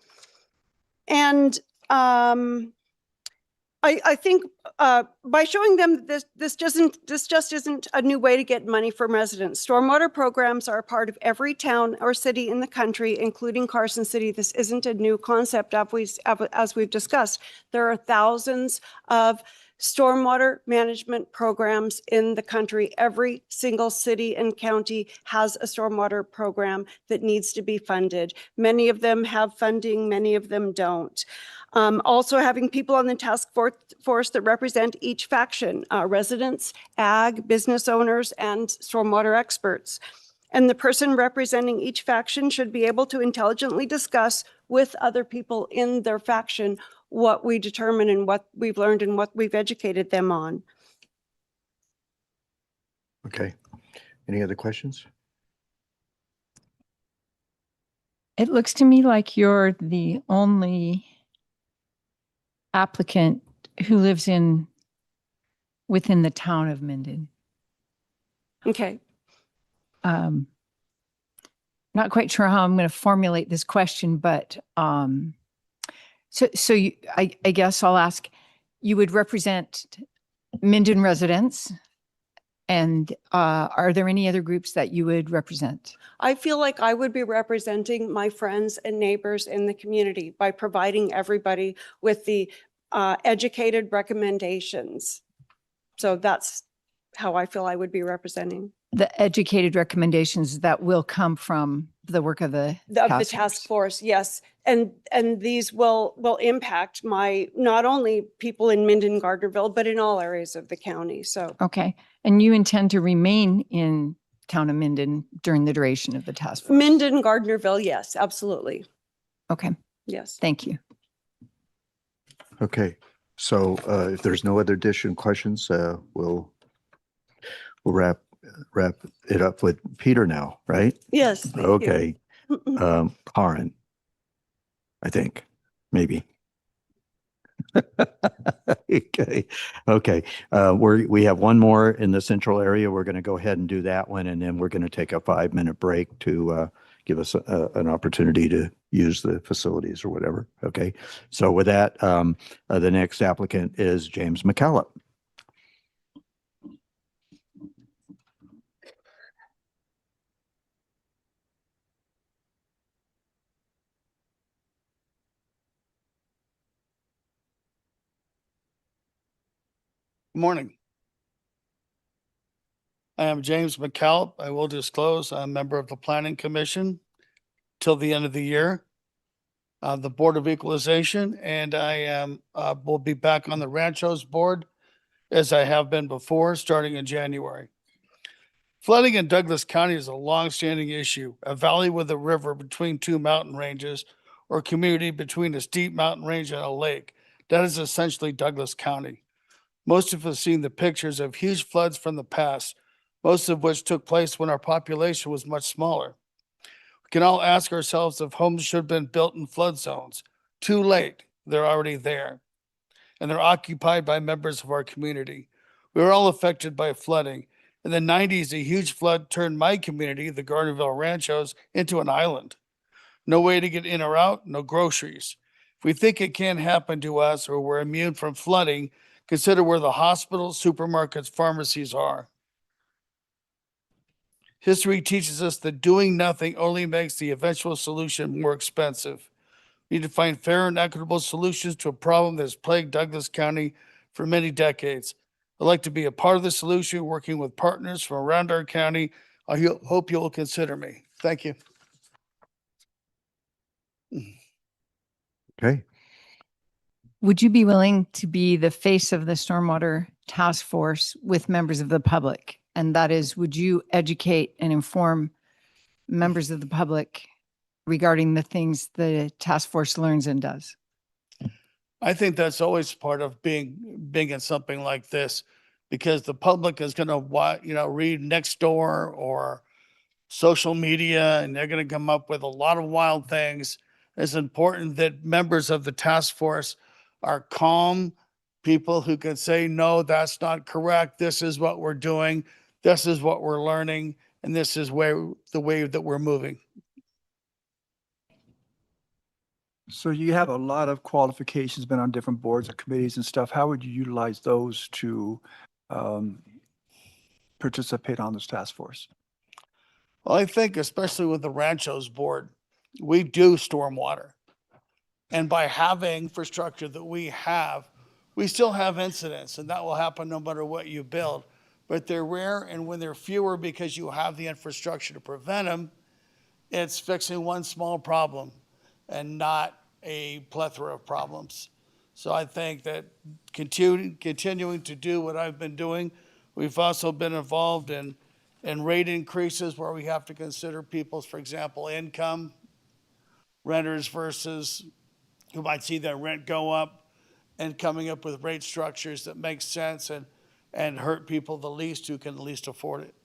And I think by showing them this just isn't a new way to get money from residents. Stormwater programs are a part of every town or city in the country, including Carson City. This isn't a new concept, as we've discussed. There are thousands of stormwater management programs in the country. Every single city and county has a stormwater program that needs to be funded. Many of them have funding, many of them don't. Also having people on the task force that represent each faction, residents, ag, business owners, and stormwater experts. And the person representing each faction should be able to intelligently discuss with other people in their faction what we determine and what we've learned and what we've educated them on. Okay. Any other questions? It looks to me like you're the only applicant who lives within the town of Minden. Okay. Not quite sure how I'm going to formulate this question, but so I guess I'll ask, you would represent Minden residents, and are there any other groups that you would represent? I feel like I would be representing my friends and neighbors in the community by providing everybody with the educated recommendations. So that's how I feel I would be representing. The educated recommendations that will come from the work of the task force, yes. And these will impact not only people in Minden, Gardnerville, but in all areas of the county. So okay. And you intend to remain in town of Minden during the duration of the task force? Minden, Gardnerville, yes, absolutely. Okay. Yes. Thank you. Okay. So if there's no other additional questions, we'll wrap it up with Peter now, right? Yes. Thank you. Okay. Karen, I think, maybe. Okay. We have one more in the central area. We're going to go ahead and do that one, and then we're going to take a 5-minute break to give us an opportunity to use the facilities or whatever. Okay. So with that, the next applicant is James McCallop. Morning. I am James McCallop. I will disclose I'm a member of the Planning Commission till the end of the year. the Board of Equalization, and I am, will be back on the Ranchos Board as I have been before, starting in January. Flooding in Douglas County is a longstanding issue, a valley with a river between two mountain ranges or community between a steep mountain range and a lake. That is essentially Douglas County. Most of us have seen the pictures of huge floods from the past, most of which took place when our population was much smaller. We can all ask ourselves if homes should have been built in flood zones. Too late, they're already there. And they're occupied by members of our community. We were all affected by flooding. In the 90s, a huge flood turned my community, the Gardnerville Ranchos, into an island. No way to get in or out, no groceries. If we think it can't happen to us or we're immune from flooding, consider where the hospitals, supermarkets, pharmacies are. History teaches us that doing nothing only makes the eventual solution more expensive. We need to find fair and equitable solutions to a problem that has plagued Douglas County for many decades. I'd like to be a part of the solution, working with partners from around our county. I hope you'll consider me. Thank you. Okay. Would you be willing to be the face of the Stormwater Task Force with members of the public? And that is, would you educate and inform members of the public regarding the things the task force learns and does? I think that's always part of being in something like this, because the public is going to, read Nextdoor or social media, and they're going to come up with a lot of wild things. It's important that members of the task force are calm people who can say, no, that's not correct. This is what we're doing. This is what we're learning. And this is the way that we're moving. So you have a lot of qualifications, been on different boards and committees and stuff. How would you utilize those to participate on this task force? Well, I think especially with the Ranchos Board, we do stormwater. And by having infrastructure that we have, we still have incidents, and that will happen no matter what you build. But they're rare, and when they're fewer because you have the infrastructure to prevent them, it's fixing one small problem and not a plethora of problems. So I think that continuing to do what I've been doing, we've also been involved in rate increases where we have to consider people's, for example, income, renters versus who might see their rent go up, and coming up with rate structures that make sense and hurt people the least who can least afford it.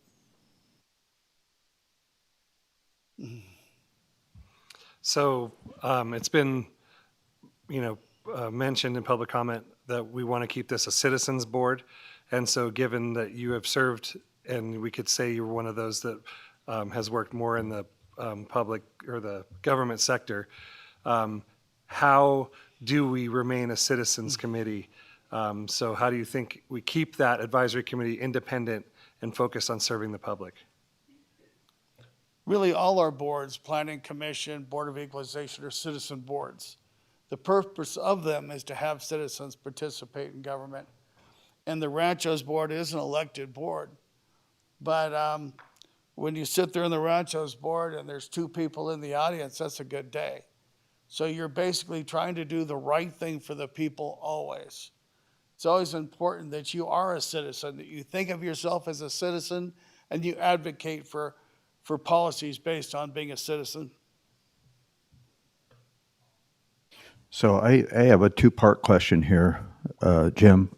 So it's been, mentioned in public comment that we want to keep this a citizens board. And so given that you have served, and we could say you're one of those that has worked more in the public or the government sector, how do we remain a citizens committee? So how do you think we keep that advisory committee independent and focused on serving the public? Really, all our boards, Planning Commission, Board of Equalization, are citizen boards. The purpose of them is to have citizens participate in government. And the Ranchos Board is an elected board. But when you sit there in the Ranchos Board and there's two people in the audience, that's a good day. So you're basically trying to do the right thing for the people always. It's always important that you are a citizen, that you think of yourself as a citizen and you advocate for policies based on being a citizen. So I have a two-part question here, Jim.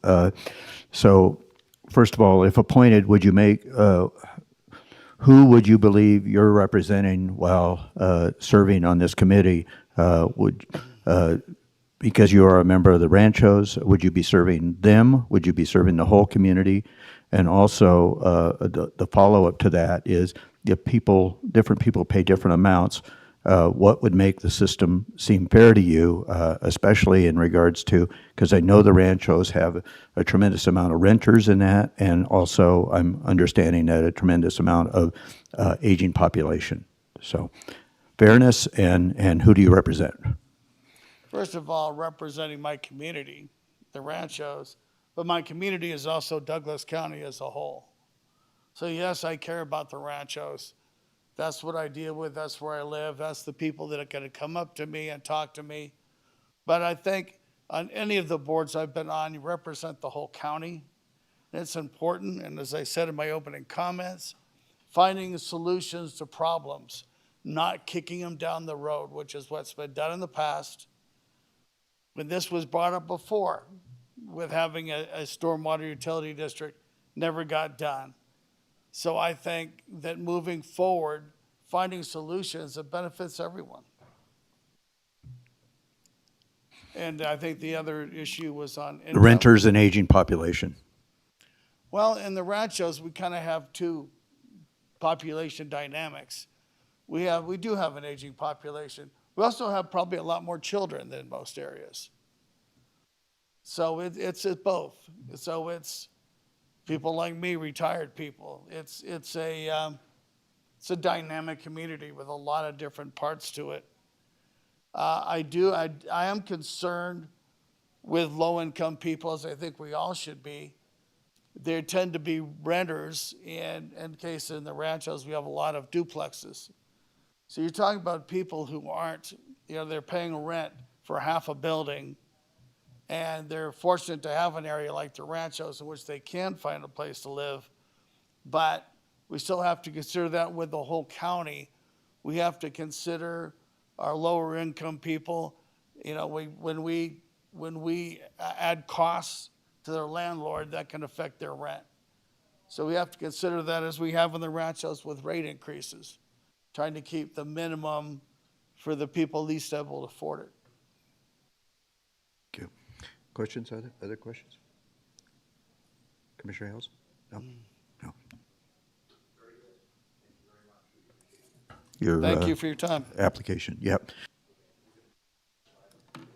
So first of all, if appointed, would you make, who would you believe you're representing while serving on this committee? Because you are a member of the Ranchos, would you be serving them? Would you be serving the whole community? And also, the follow-up to that is, if different people pay different amounts, what would make the system seem fair to you, especially in regards to, because I know the Ranchos have a tremendous amount of renters in that, and also I'm understanding that a tremendous amount of aging population. So fairness and who do you represent? First of all, representing my community, the Ranchos, but my community is also Douglas County as a whole. So yes, I care about the Ranchos, That's what I deal with. That's where I live. That's the people that are going to come up to me and talk to me. But I think on any of the boards I've been on, you represent the whole county. And it's important. And as I said in my opening comments, finding solutions to problems, not kicking them down the road, which is what's been done in the past. When this was brought up before, with having a stormwater utility district, never got done. So I think that moving forward, finding solutions that benefits everyone. And I think the other issue was on income. Renters and aging population. Well, in the ranchos, we kind of have two population dynamics. We do have an aging population. We also have probably a lot more children than most areas. So it's both. So it's people like me, retired people. It's a dynamic community with a lot of different parts to it. I am concerned with low-income people, as I think we all should be. They tend to be renters, and in case in the ranchos, we have a lot of duplexes. So you're talking about people who aren't, they're paying rent for half a building, and they're fortunate to have an area like the ranchos in which they can find a place to live. But we still have to consider that with the whole county. We have to consider our lower income people. When we add costs to their landlord, that can affect their rent. So we have to consider that, as we have in the ranchos with rate increases, trying to keep the minimum for the people least able to afford it. Thank you. Questions? Other questions? Commissioner Hales? No? No. Your, Thank you for your time. application. Yep.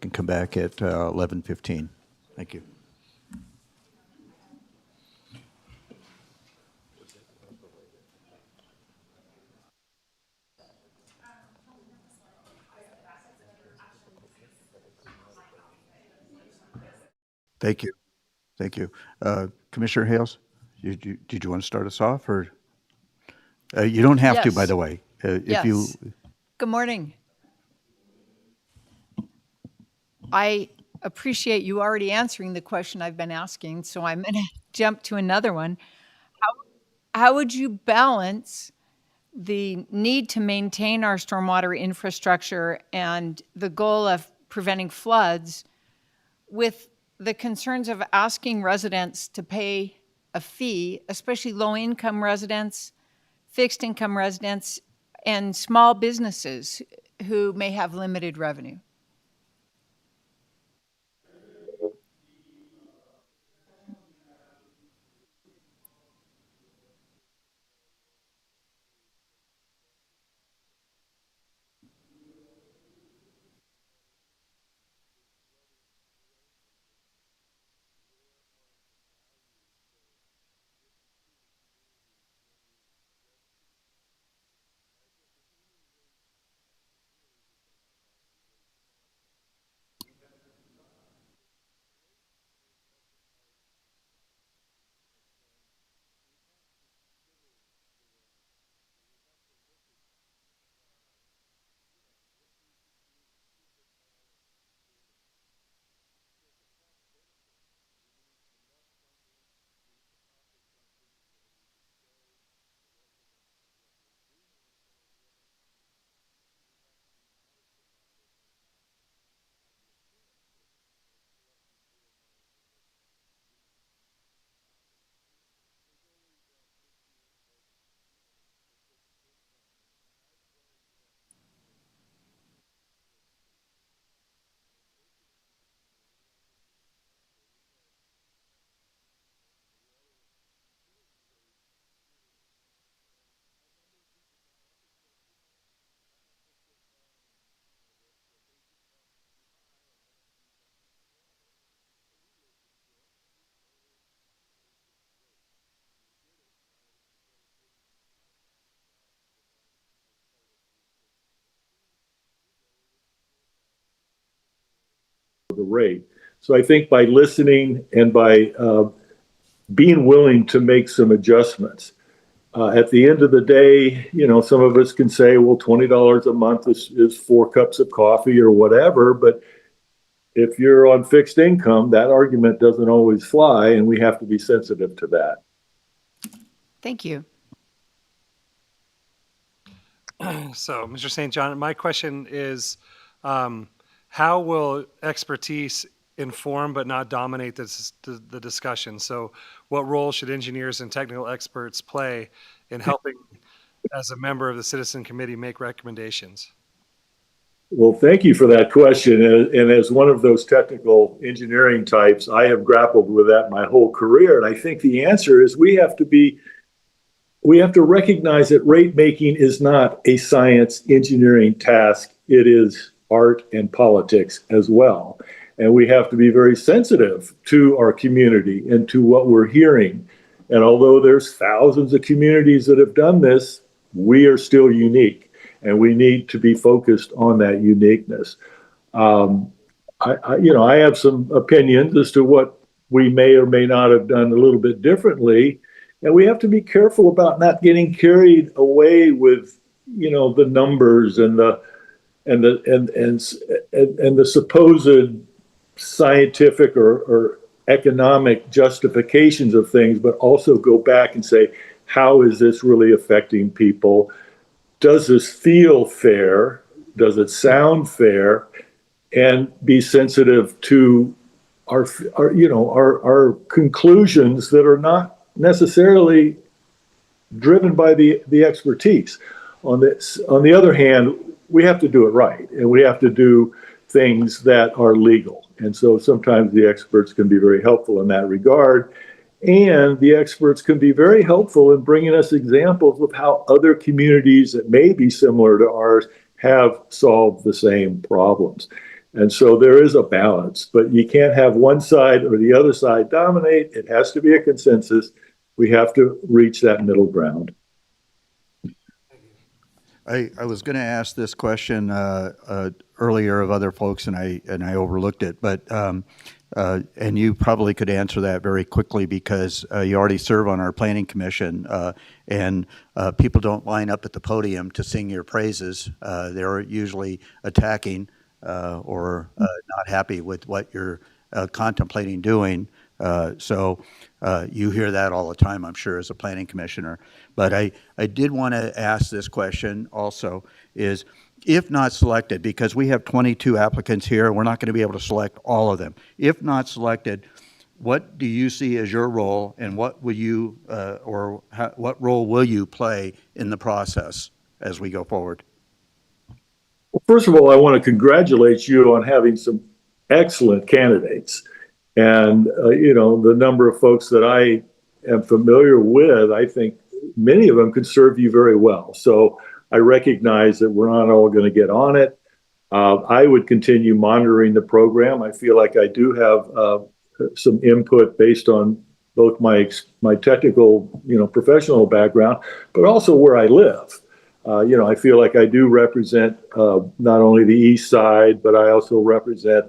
Can come back at 11:15. Thank you. Thank you. Thank you. Commissioner Hales, did you want to start us off, or? You don't have to, by Yes. the way. If you, Yes. Good morning. I appreciate you already answering the question I've been asking, so I'm going to jump to another one. How would you balance the need to maintain our stormwater infrastructure and the goal of preventing floods with the concerns of asking residents to pay a fee, especially low-income residents, fixed-income residents, and small businesses who may have limited revenue? The rate. So I think by listening and by being willing to make some adjustments, At the end of the day, you know, some of us can say, well, $20 a month is 4 cups of coffee or whatever. But if you're on fixed income, that argument doesn't always fly, and we have to be sensitive to that. Thank you. So, Mr. St. John, my question is, how will expertise inform but not dominate the discussion? So what role should engineers and technical experts play in helping, as a member of the Citizen Committee, make recommendations? Well, thank you for that question. And as one of those technical engineering types, I have grappled with that my whole career. And I think the answer is we have to recognize that rate making is not a science engineering task. It is art and politics as well. And we have to be very sensitive to our community and to what we're hearing. And although there's thousands of communities that have done this, we are still unique, and we need to be focused on that uniqueness. I have some opinions as to what we may or may not have done a little bit differently. And we have to be careful about not getting carried away with, you know, the numbers and the supposed scientific or economic justifications of things, but also go back and say, how is this really affecting people? Does this feel fair? Does it sound fair? And be sensitive to our conclusions that are not necessarily driven by the expertise. On the other hand, we have to do it right, and we have to do things that are legal. And so sometimes the experts can be very helpful in that regard. And the experts can be very helpful in bringing us examples of how other communities that may be similar to ours have solved the same problems. And so there is a balance, but you can't have one side or the other side dominate. It has to be a consensus. We have to reach that middle ground. I was going to ask this question earlier of other folks, and I overlooked it, but and you probably could answer that very quickly because you already serve on our planning commission, and people don't line up at the podium to sing your praises. They're usually attacking or not happy with what you're contemplating doing. So you hear that all the time, I'm sure, as a planning commissioner. But I did want to ask this question also is, if not selected, because we have 22 applicants here, and we're not going to be able to select all of them. If not selected, what do you see as your role, and what will you, what role will you play in the process as we go forward? Well, first of all, I want to congratulate you on having some excellent candidates. And, the number of folks that I am familiar with, I think many of them could serve you very well. So I recognize that we're not all going to get on it. I would continue monitoring the program. I feel like I do have some input based on both my technical, professional background, but also where I live. I feel like I do represent not only the east side, but I also represent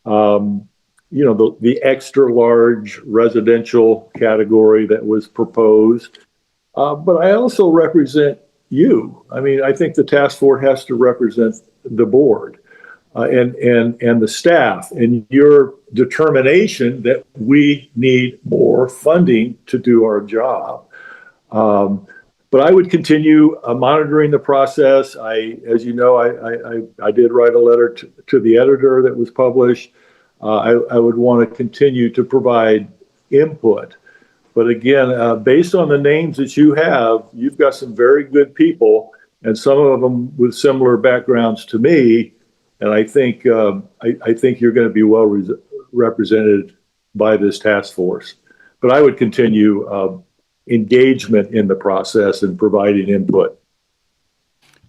the extra large residential category that was proposed. But I also represent you. I mean, I think the task force has to represent the board and the staff, and your determination that we need more funding to do our job. But I would continue monitoring the process. As you know, I did write a letter to the editor that was published. I would want to continue to provide input. But again, based on the names that you have, you've got some very good people, and some of them with similar backgrounds to me. And I think I think you're going to be well represented by this task force. But I would continue engagement in the process and providing input.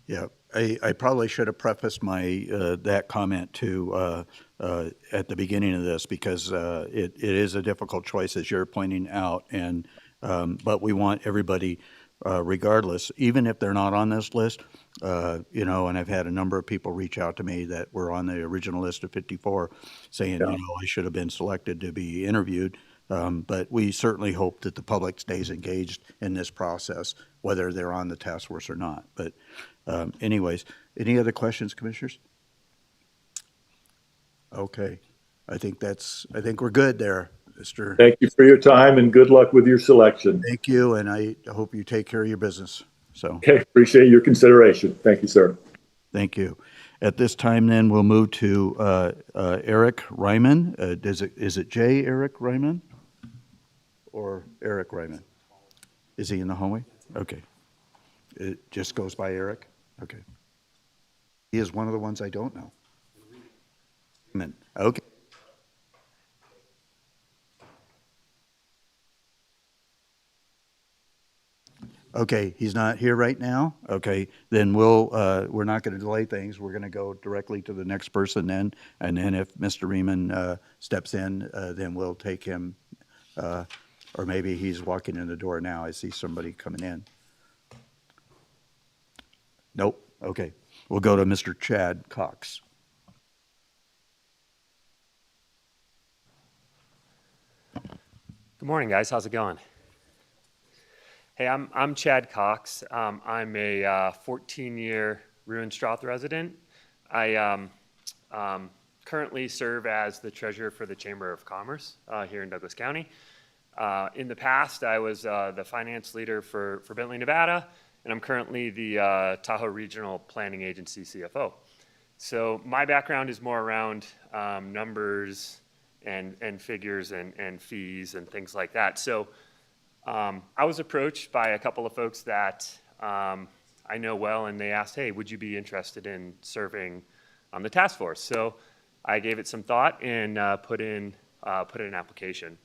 Yeah, I probably should have prefaced my that comment to at the beginning of this, because it is a difficult choice, as you're pointing out, and but we want everybody, regardless, even if they're not on this list, and I've had a number of people reach out to me that were on the original list of 54 saying, I should have been selected to be interviewed. But we certainly hope that the public stays engaged in this process, whether they're on the task force or not. But anyways, any other questions, commissioners? Okay, I think we're good there, Mr. Thank you for your time and good luck with your selection. Thank you, and I hope you take care of your business. So, Okay, appreciate your consideration. Thank you, sir. thank you. At this time, then, we'll move to Eric Ryman. Is it J. Eric Ryman? Or Eric Ryman? Is he in the hallway? Okay. It just goes by Eric? Okay. He is one of the ones I don't know. Ryman. Okay. Okay, he's not here right now? Okay, then we're not going to delay things. We're going to go directly to the next person then. And then if Mr. Riemann steps in, then we'll take him. Or maybe he's walking in the door now. I see somebody coming in. Nope, okay. We'll go to Mr. Chad Cox. Good morning, guys. How's it going? Hey, I'm Chad Cox. I'm a 14-year Ruhenstroth resident. I currently serve as the treasurer for the Chamber of Commerce here in Douglas County. In the past, I was the finance leader for Bentley, Nevada, and I'm currently the Tahoe Regional Planning Agency CFO. So my background is more around numbers and figures and fees and things like that. So I was approached by a couple of folks that I know well, and they asked, hey, would you be interested in serving on the task force? So I gave it some thought and put in an application.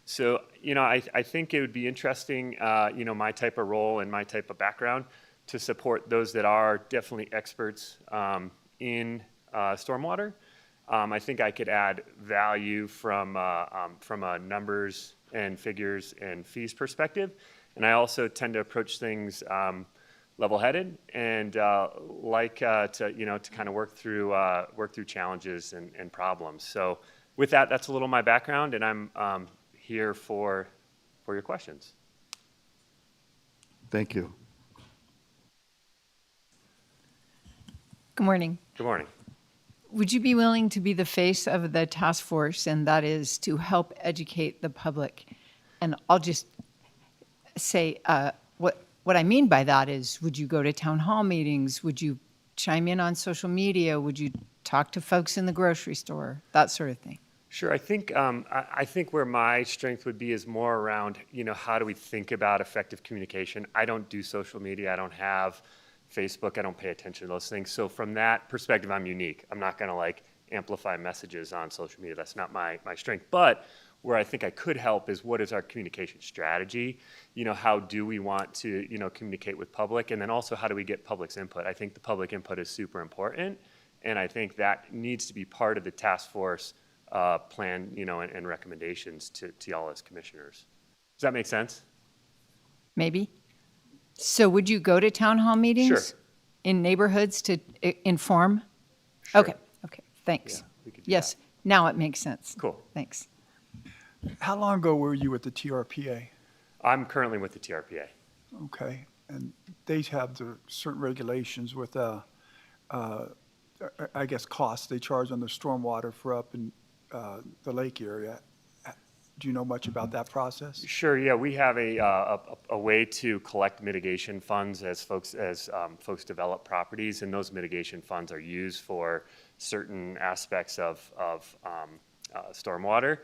So, I think it would be interesting, my type of role and my type of background to support those that are definitely experts in stormwater. I think I could add value from a numbers and figures and fees perspective. And I also tend to approach things level-headed and to kind of work through challenges and problems. So with that, that's a little my background, and I'm here for your questions. Thank you. Good morning. Good morning. Would you be willing to be the face of the task force, and that is to help educate the public? And I'll just say what I mean by that is, would you go to town hall meetings? Would you chime in on social media? Would you talk to folks in the grocery store? That sort of thing. Sure. I think where my strength would be is more around, how do we think about effective communication? I don't do social media. I don't have Facebook. I don't pay attention to those things. So from that perspective, I'm unique. I'm not going to amplify messages on social media. That's not my strength. But where I think I could help is, what is our communication strategy? How do we want to, communicate with public? And then also, how do we get public's input? I think the public input is super important. And I think that needs to be part of the task force plan, and recommendations to y'all as commissioners. Does that make sense? Maybe. So would you go to town hall meetings? Sure. In neighborhoods to inform? Sure. Okay, thanks. Yeah, we could do Yes, now it makes sense. Cool. Thanks. How long ago were you with the TRPA? I'm currently with the TRPA. Okay, and they have the certain regulations with, I guess, costs they charge on the stormwater for up in the lake area. Do you know much about that process? Sure. Yeah, we have a way to collect mitigation funds as folks develop properties, and those mitigation funds are used for certain aspects of stormwater.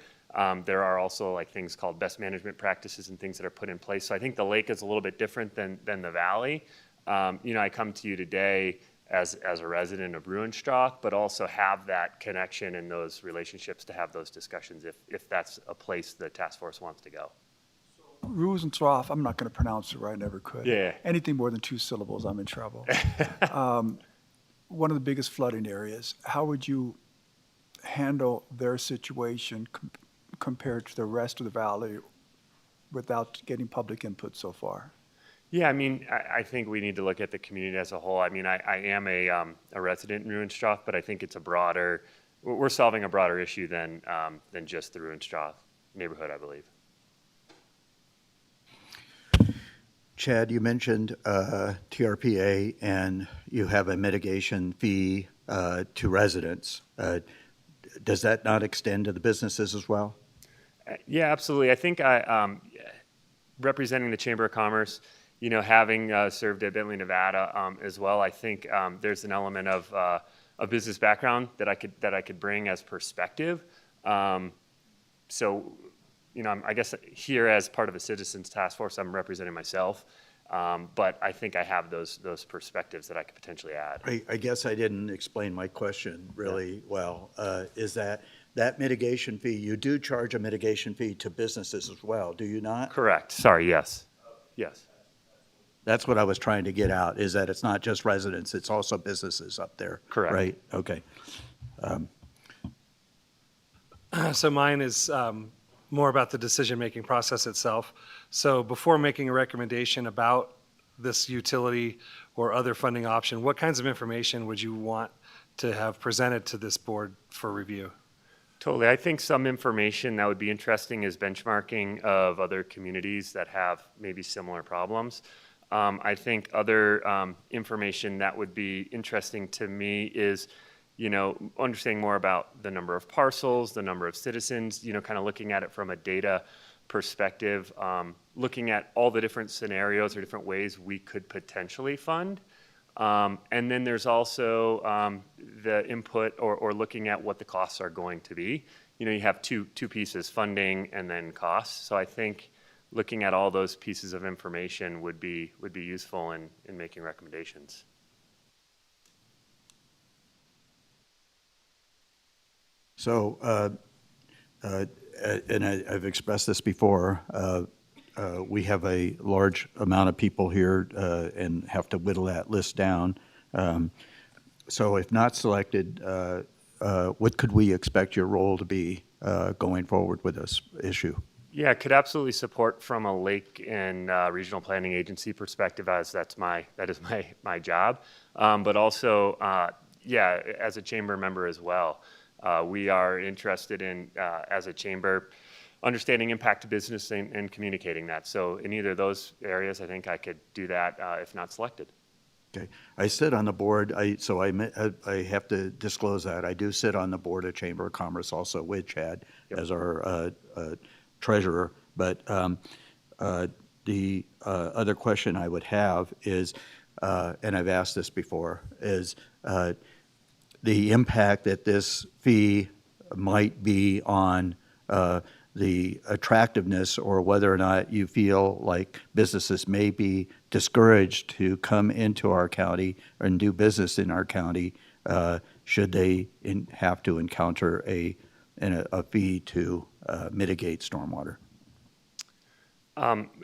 There are also things called best management practices and things that are put in place. So I think the lake is a little bit different than the valley. I come to you today as a resident of Ruhenstroth, but also have that connection and those relationships to have those discussions if that's a place the task force wants to go. Ruhenstroth, I'm not going to pronounce it right, I never could. Yeah. Anything more than 2 syllables, I'm in trouble. One of the biggest flooding areas. How would you handle their situation compared to the rest of the valley without getting public input so far? Yeah, I think we need to look at the community as a whole. I am a resident in Ruhenstroth, but I think it's we're solving a broader issue than just the Ruhenstroth neighborhood, I believe. Chad, you mentioned TRPA and you have a mitigation fee to residents. Does that not extend to the businesses as well? Yeah, absolutely. I think representing the Chamber of Commerce, you know, having served at Bentley, Nevada as well, I think there's an element of a business background that I could bring as perspective. So, you know, I guess here as part of a citizens task force, I'm representing myself, but I think I have those perspectives that I could potentially add. I guess I didn't explain my question really well. Is that mitigation fee, you do charge a mitigation fee to businesses as well, do you not? Correct. Sorry. Yes. Yes. That's what I was trying to get out, is that it's not just residents, it's also businesses up there. Correct. Right? Okay. So mine is more about the decision-making process itself. So before making a recommendation about this utility or other funding option, what kinds of information would you want to have presented to this board for review? Totally. I think some information that would be interesting is benchmarking of other communities that have maybe similar problems. I think other information that would be interesting to me is, you know, understanding more about the number of parcels, the number of citizens, you know, kind of looking at it from a data perspective, looking at all the different scenarios or different ways we could potentially fund. And then there's also the input or looking at what the costs are going to be. You know, you have two pieces, funding and then costs. So I think looking at all those pieces of information would be useful in making recommendations. So, and I've expressed this before, we have a large amount of people here and have to whittle that list down. So if not selected, what could we expect your role to be going forward with this issue? Yeah, could absolutely support from a lake and regional planning agency perspective, as that is my job. But also, yeah, as a chamber member as well. We are interested in, as a chamber, understanding impact to business and communicating that. So in either of those areas, I think I could do that if not selected. Okay, I sit on the board, so I have to disclose that. I do sit on the board of Chamber of Commerce also with Chad as our treasurer. But the other question I would have is, and I've asked this before, is the impact that this fee might be on the attractiveness, or whether or not you feel like businesses may be discouraged to come into our county and do business in our county should they have to encounter a fee to mitigate stormwater.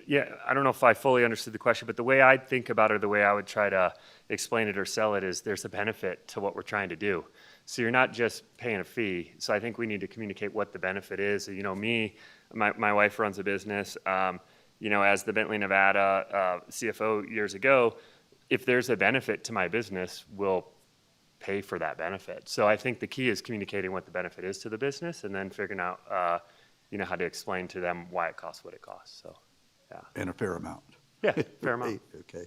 Yeah, I don't know if I fully understood the question, but the way I think about it, or the way I would try to explain it or sell it, is there's a benefit to what we're trying to do. So you're not just paying a fee. So I think we need to communicate what the benefit is. You know, my wife runs a business. You know, as the Bentley, Nevada CFO years ago, if there's a benefit to my business, we'll pay for that benefit. So I think the key is communicating what the benefit is to the business, and then figuring out, you know, how to explain to them why it costs what it costs. So, yeah. And a fair amount. Yeah, fair amount. Okay.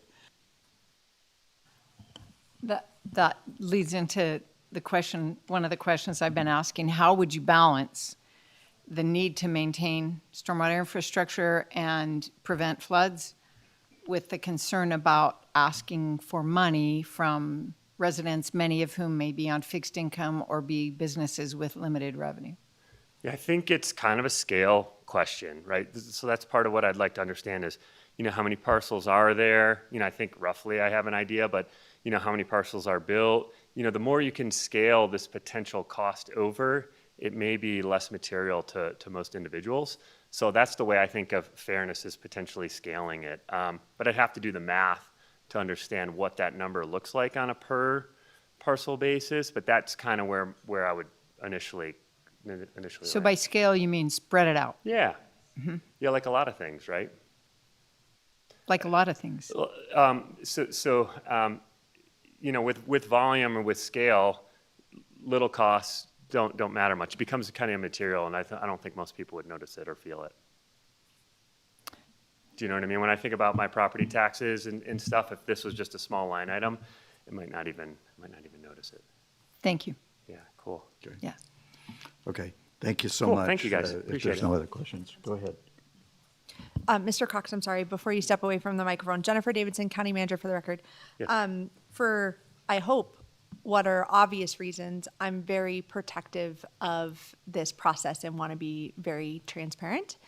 That leads into the question, one of the questions I've been asking: how would you balance the need to maintain stormwater infrastructure and prevent floods with the concern about asking for money from residents, many of whom may be on fixed income or be businesses with limited revenue? Yeah, I think it's kind of a scale question, right? So that's part of what I'd like to understand is, you know, how many parcels are there? You know, I think roughly I have an idea, but, you know, how many parcels are built? You know, the more you can scale this potential cost over, it may be less material to most individuals. So that's the way I think of fairness, is potentially scaling it. But I'd have to do the math to understand what that number looks like on a per parcel basis. But that's kind of where I would initially. So by scale, you mean spread it out? Yeah. Mm-hmm. Yeah, like a lot of things, right? Like a lot of things. You know, with volume or with scale, little costs don't matter much. It becomes kind of immaterial, and I don't think most people would notice it or feel it. Do you know what I mean? When I think about my property taxes and stuff, if this was just a small line item, it might not even notice it. Thank you. Yeah, cool. Yeah. Okay, thank you so Cool, much. thank you, guys. If Appreciate there's it. no other questions, go ahead. Mr. Cox, I'm sorry, before you step away from the microphone, Jennifer Davidson, County Manager for the record. Yes. For, I hope, what are obvious reasons, I'm very protective of this process and want to be very transparent.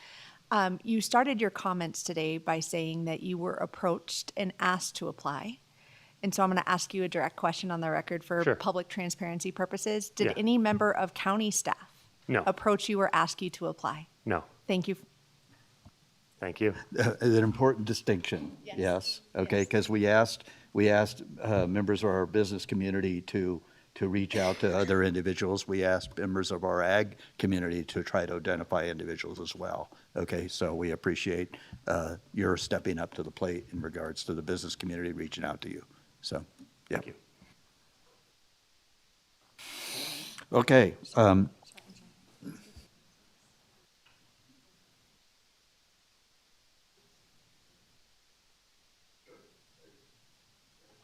You started your comments today by saying that you were approached and asked to apply. And so I'm going to ask you a direct question on the record for Sure. public transparency purposes. Did Yeah. any member of county staff No. approach you or ask you to apply? No. Thank you. Thank you. An important distinction, yes, okay, because we asked members of our business community to reach out to other individuals. We asked members of our ag community to try to identify individuals as well, okay? So we appreciate your stepping up to the plate in regards to the business community reaching out to you, so, yeah. Thank you. Okay,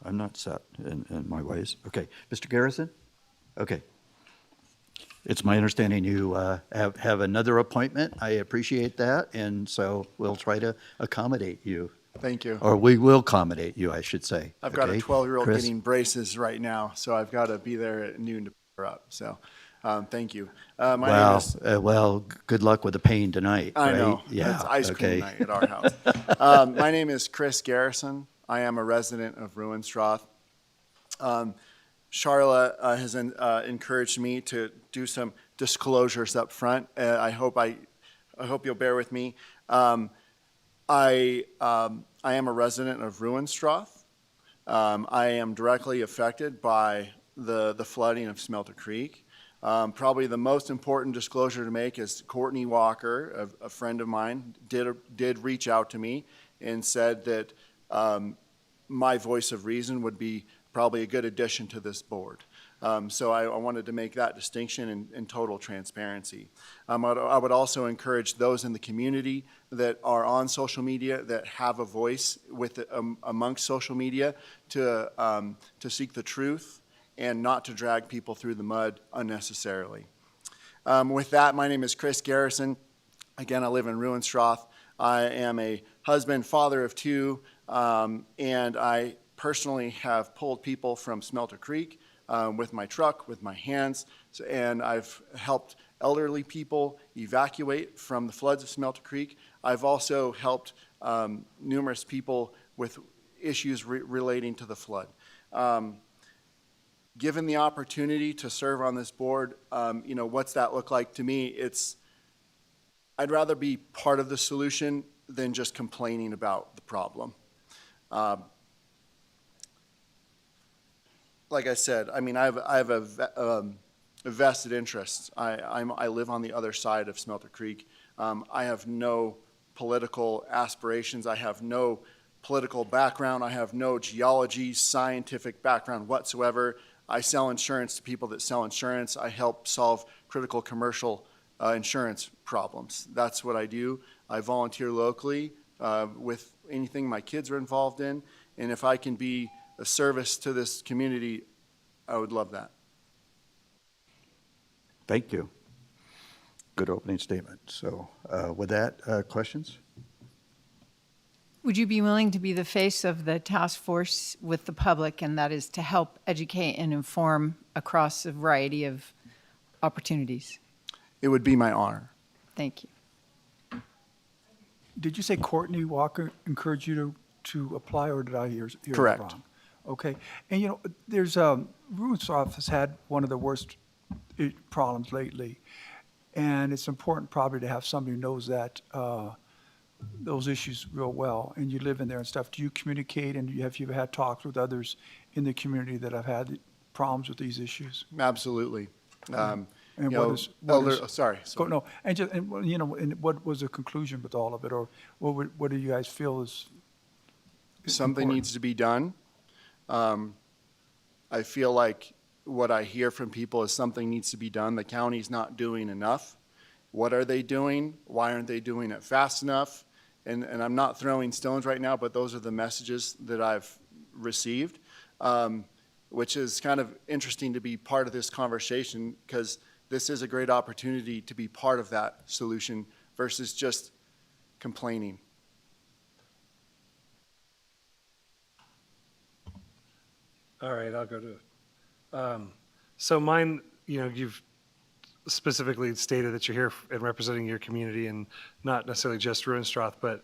I'm not set in my ways. Okay, Mr. Garrison? Okay. It's my understanding you have another appointment. I appreciate that, and so we'll try to accommodate you. Thank you. Or we will accommodate you, I should say. I've got a Okay? 12-year-old Chris? getting braces right now, so I've got to be there at noon to pick her up. So, thank you. My name Wow, is, well, good luck with the pain tonight, I right? know, Yeah, it's ice cream okay. night at our house. My name is Chris Garrison. I am a resident of Ruinstrath. Charlotte has encouraged me to do some disclosures up front. I hope you'll bear with me. I am a resident of Ruinstrath. I am directly affected by the flooding of Smelter Creek. Probably the most important disclosure to make is Courtney Walker, a friend of mine, did reach out to me and said that my voice of reason would be probably a good addition to this board. So I wanted to make that distinction in total transparency. I would also encourage those in the community that are on social media, that have a voice amongst social media, to seek the truth and not to drag people through the mud unnecessarily. With that, my name is Chris Garrison. Again, I live in Ruinstrath. I am a husband, father of two, and I personally have pulled people from Smelter Creek with my truck, with my hands, and I've helped elderly people evacuate from the floods of Smelter Creek. I've also helped numerous people with issues relating to the flood. Given the opportunity to serve on this board, what's that look like to me? I'd rather be part of the solution than just complaining about the problem. Like I said, I mean, I have a vested interest. I live on the other side of Smelter Creek. I have no political aspirations. I have no political background. I have no geology, scientific background whatsoever. I sell insurance to people that sell insurance. I help solve critical commercial insurance problems. That's what I do. I volunteer locally with anything my kids are involved in, and if I can be a service to this community, I would love that. Thank you. Good opening statement. So with that, questions? Would you be willing to be the face of the task force with the public, and that is to help educate and inform across a variety of opportunities? It would be my honor. Thank you. Did you say Courtney Walker encouraged you to apply, or did I hear it Correct. wrong? Okay. And, there's, Ruinstrath has had one of the worst problems lately. And it's important probably to have somebody who knows that, those issues real well, and you live in there and stuff. Do you communicate, and have you ever had talks with others in the community that have had problems with these issues? Absolutely. And Sorry. No, and what was the conclusion with all of it, or what do you guys feel is Something important? needs to be done. I feel like what I hear from people is something needs to be done. The county's not doing enough. What are they doing? Why aren't they doing it fast enough? And I'm not throwing stones right now, but those are the messages that I've received, which is kind of interesting to be part of this conversation, because this is a great opportunity to be part of that solution versus just complaining. All right, I'll go to it. So mine, you've specifically stated that you're here and representing your community and not necessarily just Ruinstrath, but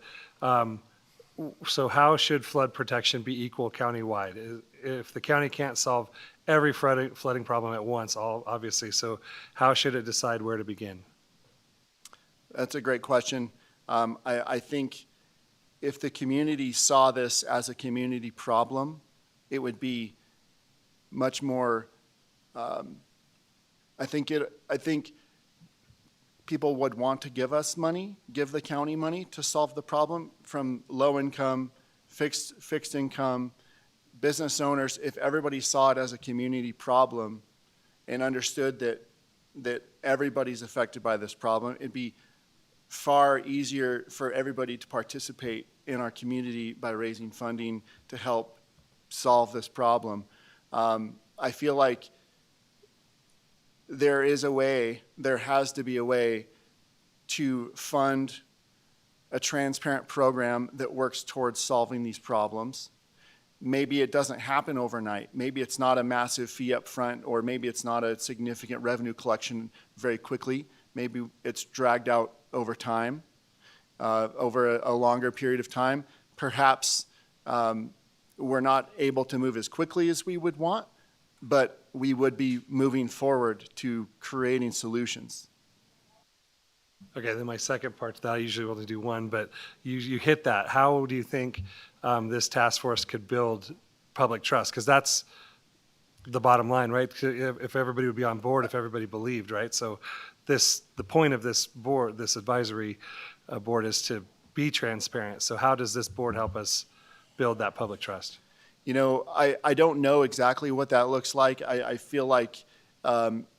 so how should flood protection be equal countywide? If the county can't solve every flooding problem at once, obviously, so how should it decide where to begin? That's a great question. I think if the community saw this as a community problem, it would be much more, I think people would want to give us money, give the county money to solve the problem, from low income, fixed income, business owners. If everybody saw it as a community problem and understood that everybody's affected by this problem, it'd be far easier for everybody to participate in our community by raising funding to help solve this problem. I feel like there has to be a way to fund a transparent program that works towards solving these problems. Maybe it doesn't happen overnight. Maybe it's not a massive fee up front, or maybe it's not a significant revenue collection very quickly. Maybe it's dragged out over time, over a longer period of time. Perhaps we're not able to move as quickly as we would want, but we would be moving forward to creating solutions. Okay, then my second part to that, I usually only do one, but you hit that. How do you think this task force could build public trust? Because that's the bottom line, right? If everybody would be on board, if everybody believed, right? So the point of this board, this advisory board, is to be transparent. So how does this board help us build that public trust? I don't know exactly what that looks like. I feel like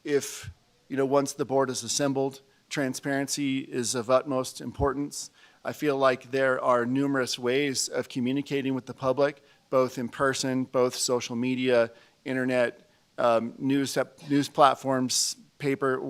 if, once the board is assembled, transparency is of utmost importance. I feel like there are numerous ways of communicating with the public, both in person, both social media, internet, news platforms, paper.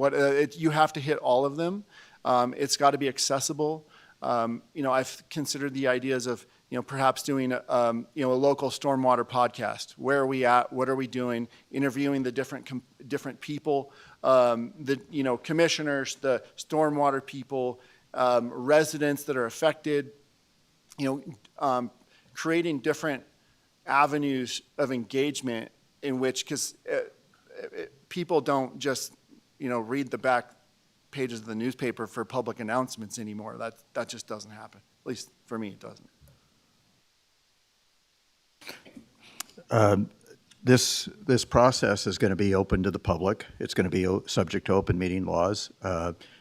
You have to hit all of them. It's got to be accessible. I've considered the ideas of perhaps doing a local stormwater podcast. Where are we at? What are we doing? Interviewing the different people, the commissioners, the stormwater people, residents that are affected. Creating different avenues of engagement in which, because people don't just read the back pages of the newspaper for public announcements anymore. That just doesn't happen. At least for me, it doesn't. This process is going to be open to the public. It's going to be subject to open meeting laws.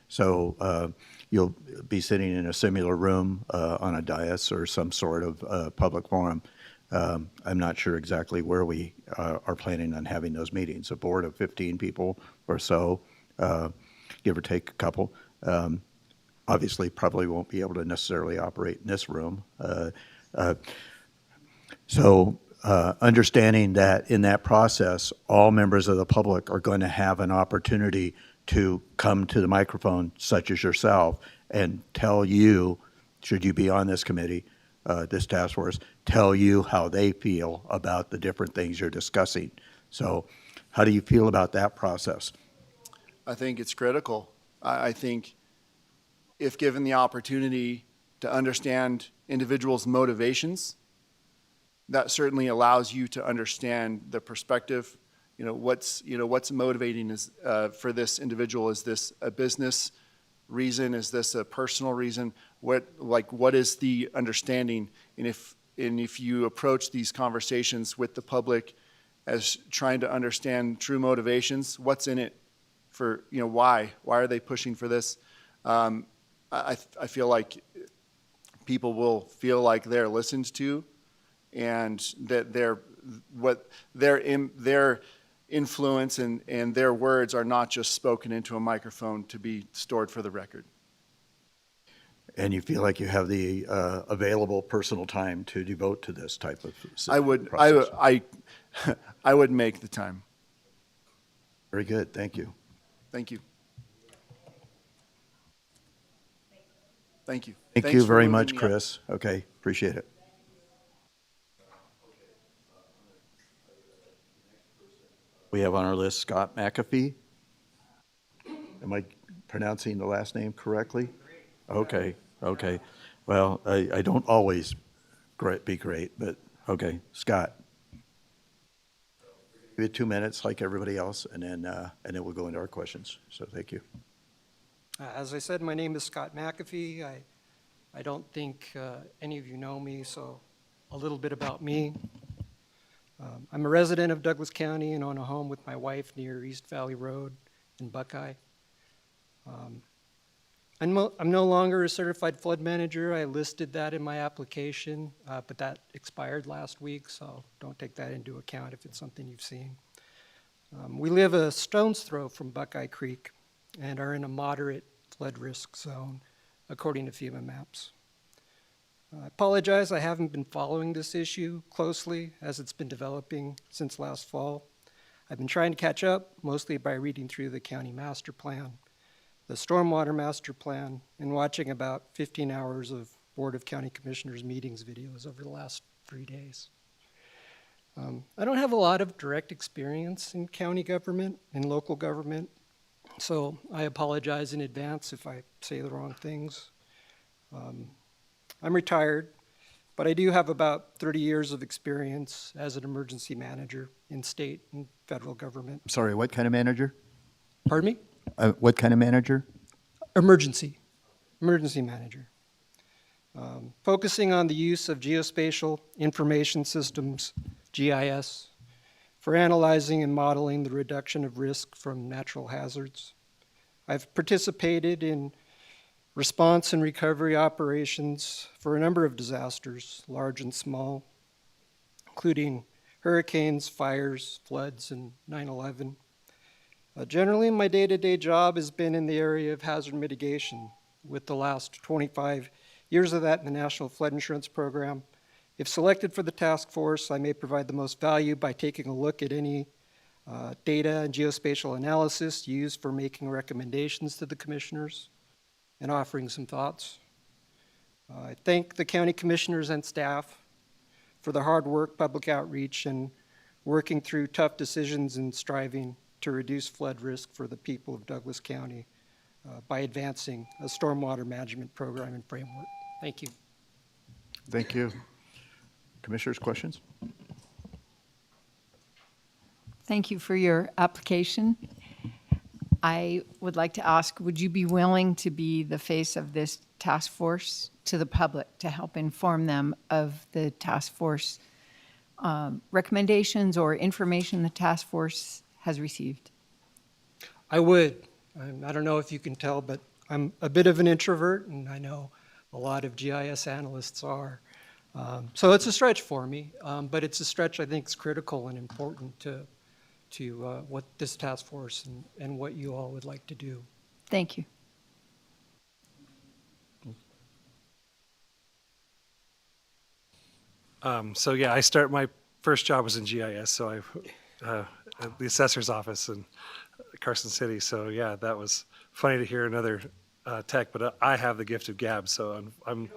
So you'll be sitting in a similar room on a dais or some sort of public forum. I'm not sure exactly where we are planning on having those meetings. A board of 15 people or so, give or take a couple. Obviously, probably won't be able to necessarily operate in this room. Understanding that in that process, all members of the public are going to have an opportunity to come to the microphone, such as yourself, and tell you, should you be on this committee, this task force, tell you how they feel about the different things you're discussing. So how do you feel about that process? I think it's critical. I think if given the opportunity to understand individuals' motivations, that certainly allows you to understand the perspective. What's motivating is for this individual. Is this a business reason? Is this a personal reason? What is the understanding? And if you approach these conversations with the public as trying to understand true motivations, what's in it for, why are they pushing for this? I feel like people will feel like they're listened to, and that their influence and their words are not just spoken into a microphone to be stored for the record. And you feel like you have the available personal time to devote to this type of I would process? I would make the time. Very good. Thank you. Thank you. Thank you. Thank Thanks you for very moving much, me up. Chris. Okay, appreciate it. We have on our list Scott McAfee. Am I pronouncing the last name correctly? Okay, okay. Well, I don't always be great, but okay, Scott. Give it 2 minutes like everybody else, and then we'll go into our questions. So thank you. As I said, my name is Scott McAfee. I don't think any of you know me, so a little bit about me. I'm a resident of Douglas County and own a home with my wife near East Valley Road in Buckeye. I'm no longer a certified flood manager. I listed that in my application, but that expired last week, so don't take that into account if it's something you've seen. We live a stone's throw from Buckeye Creek and are in a moderate flood risk zone, according to FEMA maps. I apologize, I haven't been following this issue closely as it's been developing since last fall. I've been trying to catch up, mostly by reading through the county master plan, the stormwater master plan, and watching about 15 hours of Board of County Commissioners meetings videos over the last 3 days. I don't have a lot of direct experience in county government and local government, so I apologize in advance if I say the wrong things. I'm retired, but I do have about 30 years of experience as an emergency manager in state and federal government. I'm sorry, what kind of manager? Pardon me? What kind of manager? Emergency manager. Focusing on the use of geospatial information systems, GIS, for analyzing and modeling the reduction of risk from natural hazards. I've participated in response and recovery operations for a number of disasters, large and small, including hurricanes, fires, floods, and 9/11. Generally, my day-to-day job has been in the area of hazard mitigation, with the last 25 years of that in the National Flood Insurance Program. If selected for the task force, I may provide the most value by taking a look at any data and geospatial analysis used for making recommendations to the commissioners and offering some thoughts. I thank the county commissioners and staff for the hard work, public outreach, and working through tough decisions and striving to reduce flood risk for the people of Douglas County by advancing a stormwater management program and framework. Thank you. Thank you. Commissioners, questions? Thank you for your application. I would like to ask, would you be willing to be the face of this task force to the public to help inform them of the task force recommendations or information the task force has received? I would. I don't know if you can tell, but I'm a bit of an introvert, and I know a lot of GIS analysts are. So it's a stretch for me, but it's a stretch I think is critical and important to what this task force and what you all would like to do. Thank you. So yeah, my first job was in GIS, so I at the assessor's office in Carson City. So yeah, that was funny to hear another tech, but I have the gift of gab, so I'm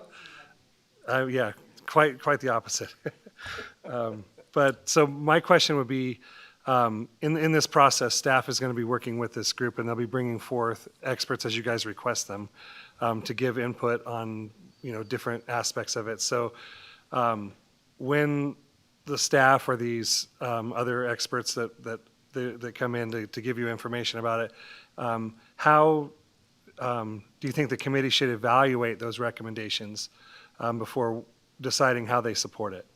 yeah, quite the opposite. But so my question would be, in this process, staff is going to be working with this group, and they'll be bringing forth experts as you guys request them to give input on different aspects of it. So when the staff or these other experts that come in to give you information about it, how do you think the committee should evaluate those recommendations before deciding how they support it?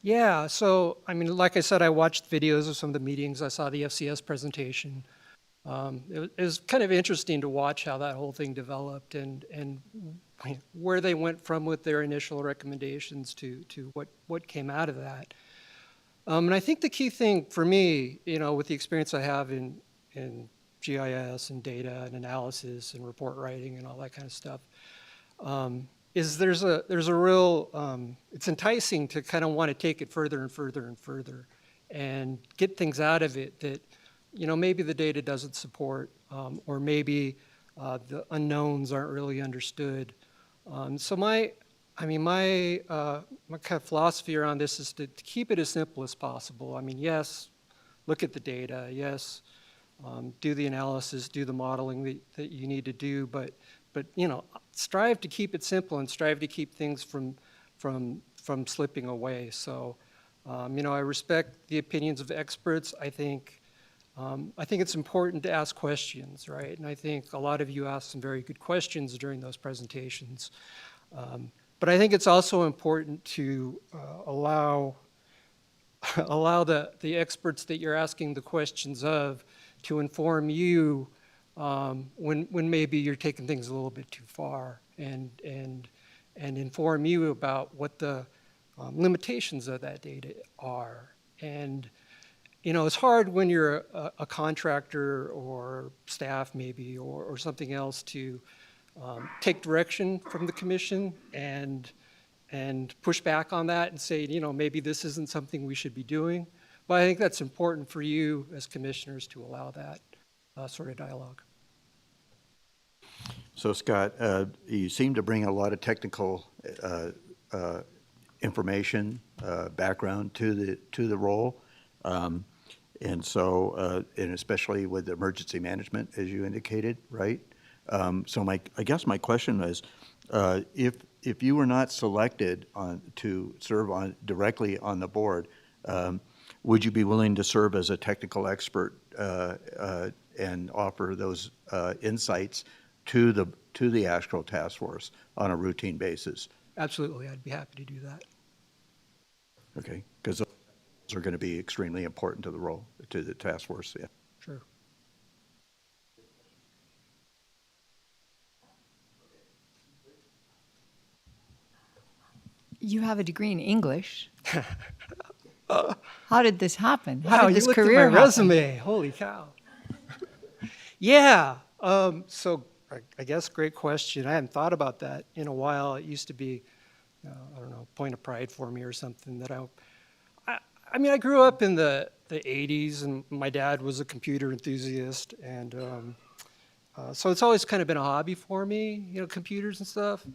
Yeah, so I mean, like I said, I watched videos of some of the meetings. I saw the FCS presentation. It was kind of interesting to watch how that whole thing developed and where they went from with their initial recommendations to what came out of that. And I think the key thing for me, with the experience I have in GIS and data and analysis and report writing and all that kind of stuff, is there's a real, it's enticing to kind of want to take it further and further and further and get things out of it that, maybe the data doesn't support, or maybe the unknowns aren't really understood. So my kind of philosophy around this is to keep it as simple as possible. I mean, yes, look at the data. Yes, do the analysis, do the modeling that you need to do. But strive to keep it simple and strive to keep things from slipping away. So, I respect the opinions of experts. I think it's important to ask questions, right? And I think a lot of you asked some very good questions during those presentations. But I think it's also important to allow the experts that you're asking the questions of to inform you when maybe you're taking things a little bit too far, and inform you about what the limitations of that data are. And it's hard when you're a contractor or staff maybe or something else to take direction from the commission and push back on that and say, maybe this isn't something we should be doing. But I think that's important for you as commissioners to allow that sort of dialogue. So Scott, you seem to bring a lot of technical information, background to the role. And so, and especially with emergency management, as you indicated, right? So I guess my question is, if you were not selected to serve directly on the board, would you be willing to serve as a technical expert and offer those insights to the ASHTO task force on a routine basis? Absolutely, I'd be happy to do that. Okay, because those are going to be extremely important to the role, to the task force. Yeah. Sure. You have a degree in English. How did this happen? Wow, How did this you looked career at my happen? resume. Holy cow. Yeah. So I guess great question. I hadn't thought about that in a while. It used to be, I don't know, point of pride for me or something that I mean, I grew up in the 80s, and my dad was a computer enthusiast, and so it's always kind of been a hobby for me, computers and stuff.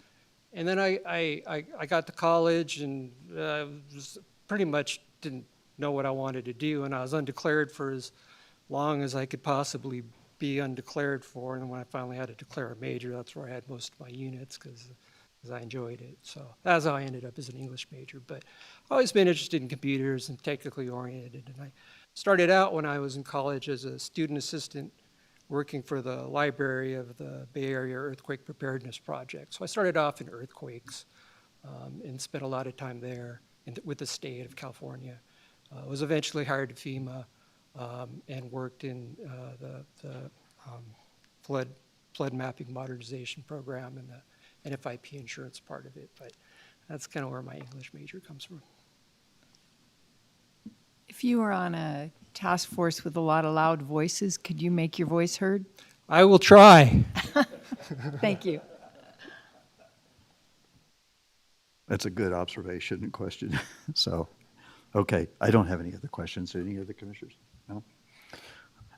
And then I got to college and pretty much didn't know what I wanted to do, and I was undeclared for as long as I could possibly be undeclared for. And then when I finally had to declare a major, that's where I had most of my units because I enjoyed it. So that's how I ended up as an English major. But I've always been interested in computers and technically oriented. And I started out when I was in college as a student assistant working for the library of the Bay Area Earthquake Preparedness Project. So I started off in earthquakes and spent a lot of time there with the state of California. Was eventually hired to FEMA and worked in the flood mapping modernization program and the NFIP insurance part of it. But that's kind of where my English major comes from. If you were on a task force with a lot of loud voices, could you make your voice heard? I will try. Thank you. That's a good observation and question. So, okay, I don't have any other questions. Any other commissioners? No?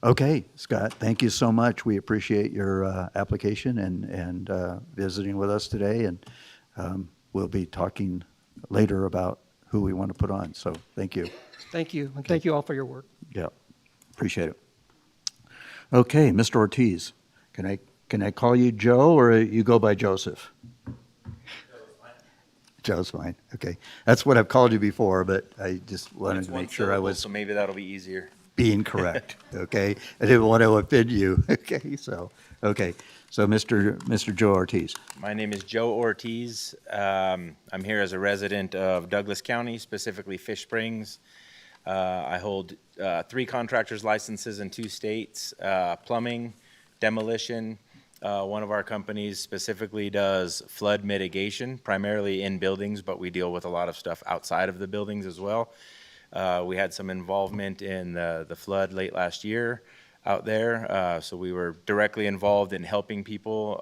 Okay, Scott, thank you so much. We appreciate your application and visiting with us today, and we'll be talking later about who we want to put on. So thank you. Thank you, and thank you all for your work. Yeah, appreciate it. Okay, Mr. Ortiz, can I call you Joe, or you go by Joseph? Joe's fine. Okay, that's what I've called you before, but I just wanted to make sure I was. So maybe that'll be easier. Being correct. Okay, I didn't want to offend you. Okay, so Mr. Joe Ortiz. My name is Joe Ortiz. I'm here as a resident of Douglas County, specifically Fish Springs. I hold 3 contractors' licenses in 2 states, plumbing, demolition. One of our companies specifically does flood mitigation, primarily in buildings, but we deal with a lot of stuff outside of the buildings as well. We had some involvement in the flood late last year out there. So we were directly involved in helping people,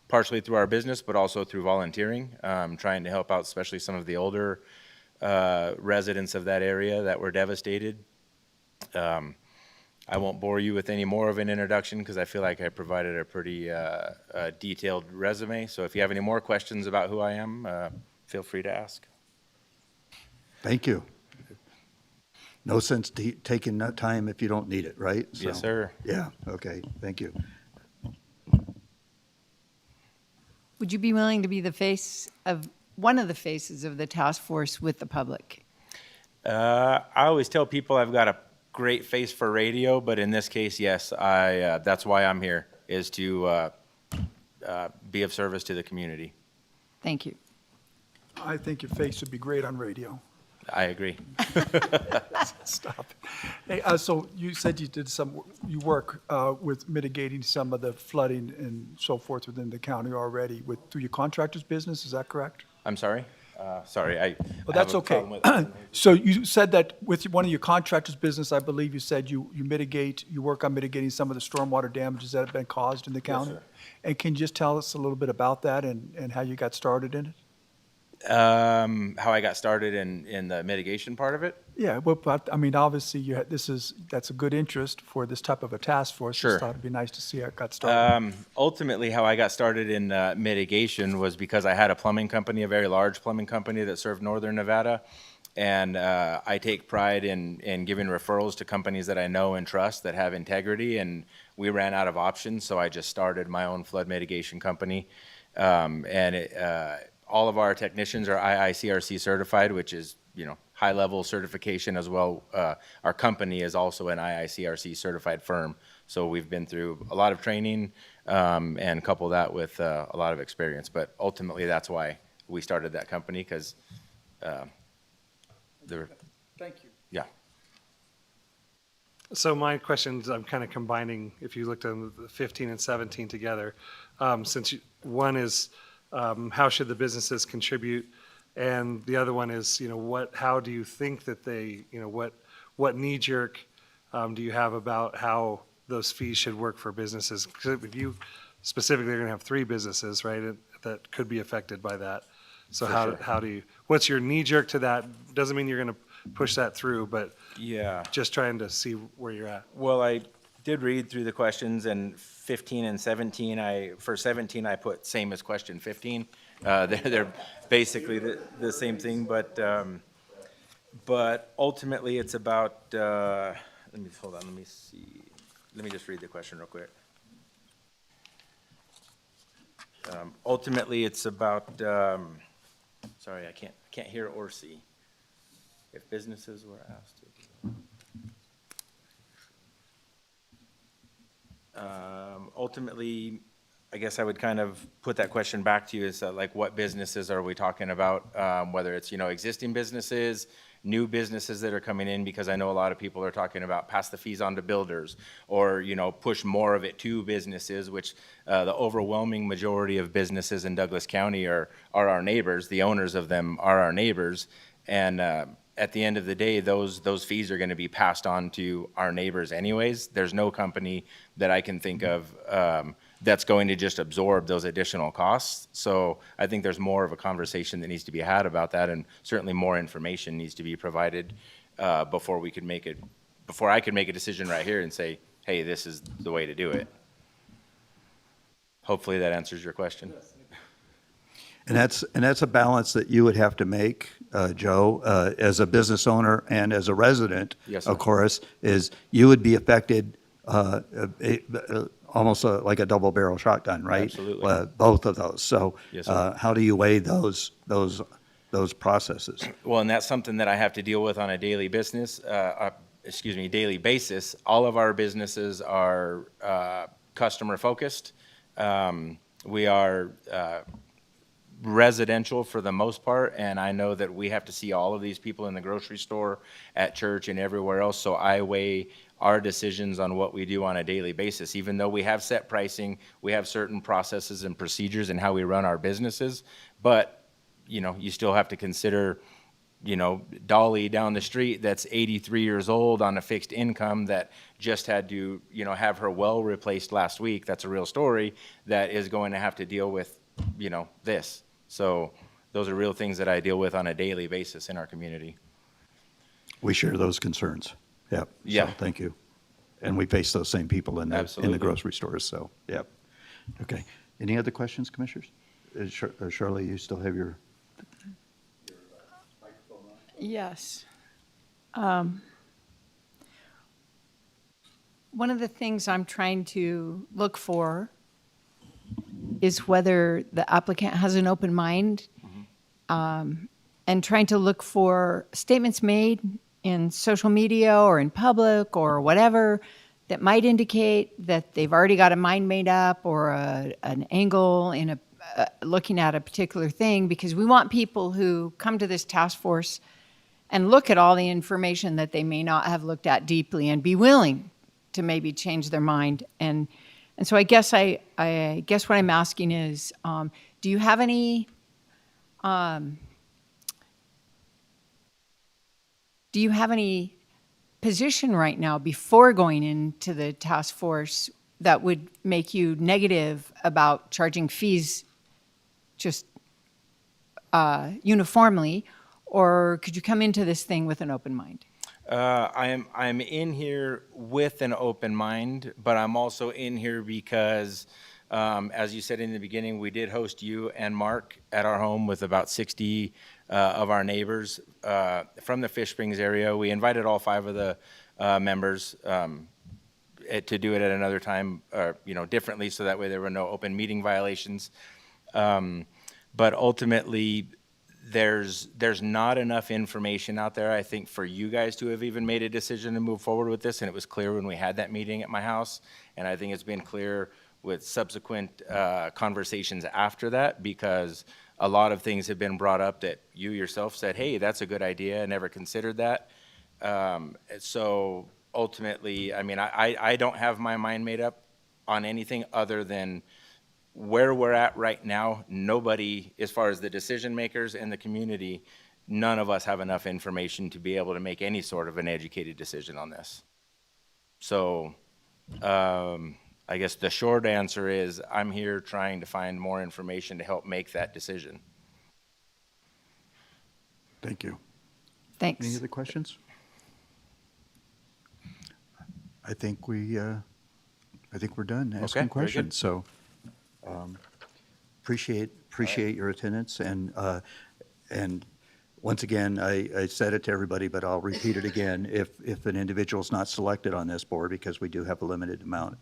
partially through our business, but also through volunteering, trying to help out, especially some of the older residents of that area that were devastated. I won't bore you with any more of an introduction because I feel like I provided a pretty detailed resume. So if you have any more questions about who I am, feel free to ask. Thank you. No sense taking that time if you don't need it, right? Yes, So, sir. Yeah, okay, thank you. Would you be willing to be the face of, one of the faces of the task force with the public? I always tell people I've got a great face for radio, but in this case, yes, that's why I'm here, is to be of service to the community. Thank you. I think your face would be great on radio. I agree. Stop. Hey, so you said you did you work with mitigating some of the flooding and so forth within the county already through your contractor's business, is that correct? I'm sorry? Sorry, I Well, that's have a okay. problem with- So you said that with one of your contractor's business, I believe you said you work on mitigating some of the stormwater damages that have been caused in the county? sir. And can you just tell us a little bit about that and how you got started in it? How I got started in the mitigation part of it? Yeah, well, but, I mean, obviously, that's a good interest for this type of a task force. Sure. Just thought it'd be nice to see how it got started. Ultimately, how I got started in mitigation was because I had a plumbing company, a very large plumbing company that served northern Nevada. And I take pride in giving referrals to companies that I know and trust that have integrity. And we ran out of options, so I just started my own flood mitigation company. All of our technicians are IICRC certified, which is, high-level certification as well. Our company is also an IICRC certified firm. So we've been through a lot of training and couple that with a lot of experience. But ultimately, that's why we started that company, because Thank you. yeah. So my questions, I'm kind of combining, if you looked at the 15 and 17 together, one is, how should the businesses contribute? And the other one is, how do you think that they, what knee-jerk do you have about how those fees should work for businesses? Because if you specifically are going to have 3 businesses, right, that could be affected by that. So how do you, what's your knee-jerk to that? Doesn't mean you're going to push that through, but Yeah. just trying to see where you're at. Well, I did read through the questions, and 15 and 17, for 17, I put same as question 15. They're basically the same thing, but ultimately it's about, hold on, let me see. Let me just read the question real quick. Ultimately, it's about, sorry, I can't hear or see. If businesses were asked to. Ultimately, I guess I would kind of put that question back to you is like, what businesses are we talking about? Whether it's, existing businesses, new businesses that are coming in, because I know a lot of people are talking about pass the fees on to builders or, push more of it to businesses, which the overwhelming majority of businesses in Douglas County are our neighbors. The owners of them are our neighbors. And at the end of the day, those fees are going to be passed on to our neighbors anyways. There's no company that I can think of that's going to just absorb those additional costs. So I think there's more of a conversation that needs to be had about that, and certainly more information needs to be provided before I could make a decision right here and say, hey, this is the way to do it. Hopefully that answers your question. And that's a balance that you would have to make, Joe, as a business owner and as a resident. Yes, sir. Of course, is you would be affected almost like a double barrel shotgun, right? Absolutely. Both of those. So Yes, sir. how do you weigh those processes? Well, and that's something that I have to deal with on a daily basis. All of our businesses are customer focused. We are residential for the most part, and I know that we have to see all of these people in the grocery store, at church, and everywhere else. So I weigh our decisions on what we do on a daily basis. Even though we have set pricing, we have certain processes and procedures in how we run our businesses, but you still have to consider Dolly down the street that's 83 years old on a fixed income that just had to, have her well replaced last week. That's a real story that is going to have to deal with, this. So those are real things that I deal with on a daily basis in our community. We share those concerns. Yep. Yeah. So, thank you. And we face those same people in the Absolutely. grocery stores. So, yep. Okay. Any other questions, commissioners? Charlie, you still have your. Yes. One of the things I'm trying to look for is whether the applicant has an open mind, and trying to look for statements made in social media or in public or whatever that might indicate that they've already got a mind made up or an angle in looking at a particular thing, because we want people who come to this task force and look at all the information that they may not have looked at deeply and be willing to maybe change their mind. And so I guess what I'm asking is, do you have any position right now before going into the task force that would make you negative about charging fees just uniformly, or could you come into this thing with an open mind? I'm in here with an open mind, but I'm also in here because, as you said in the beginning, we did host you and Mark at our home with about 60 of our neighbors from the Fish Springs area. We invited all 5 of the members to do it at another time, differently, so that way there were no open meeting violations. But ultimately, there's not enough information out there, I think, for you guys to have even made a decision to move forward with this. And it was clear when we had that meeting at my house. And I think it's been clear with subsequent conversations after that, because a lot of things have been brought up that you yourself said, hey, that's a good idea. I never considered that. So ultimately, I mean, I don't have my mind made up on anything other than where we're at right now. Nobody, as far as the decision makers and the community, none of us have enough information to be able to make any sort of an educated decision on this. So I guess the short answer is I'm here trying to find more information to help make that decision. Thank you. Thanks. Any other questions? I think we're done asking Okay, very questions. good. So appreciate your attendance, and once again, I said it to everybody, but I'll repeat it again. If an individual is not selected on this board, because we do have a limited amount,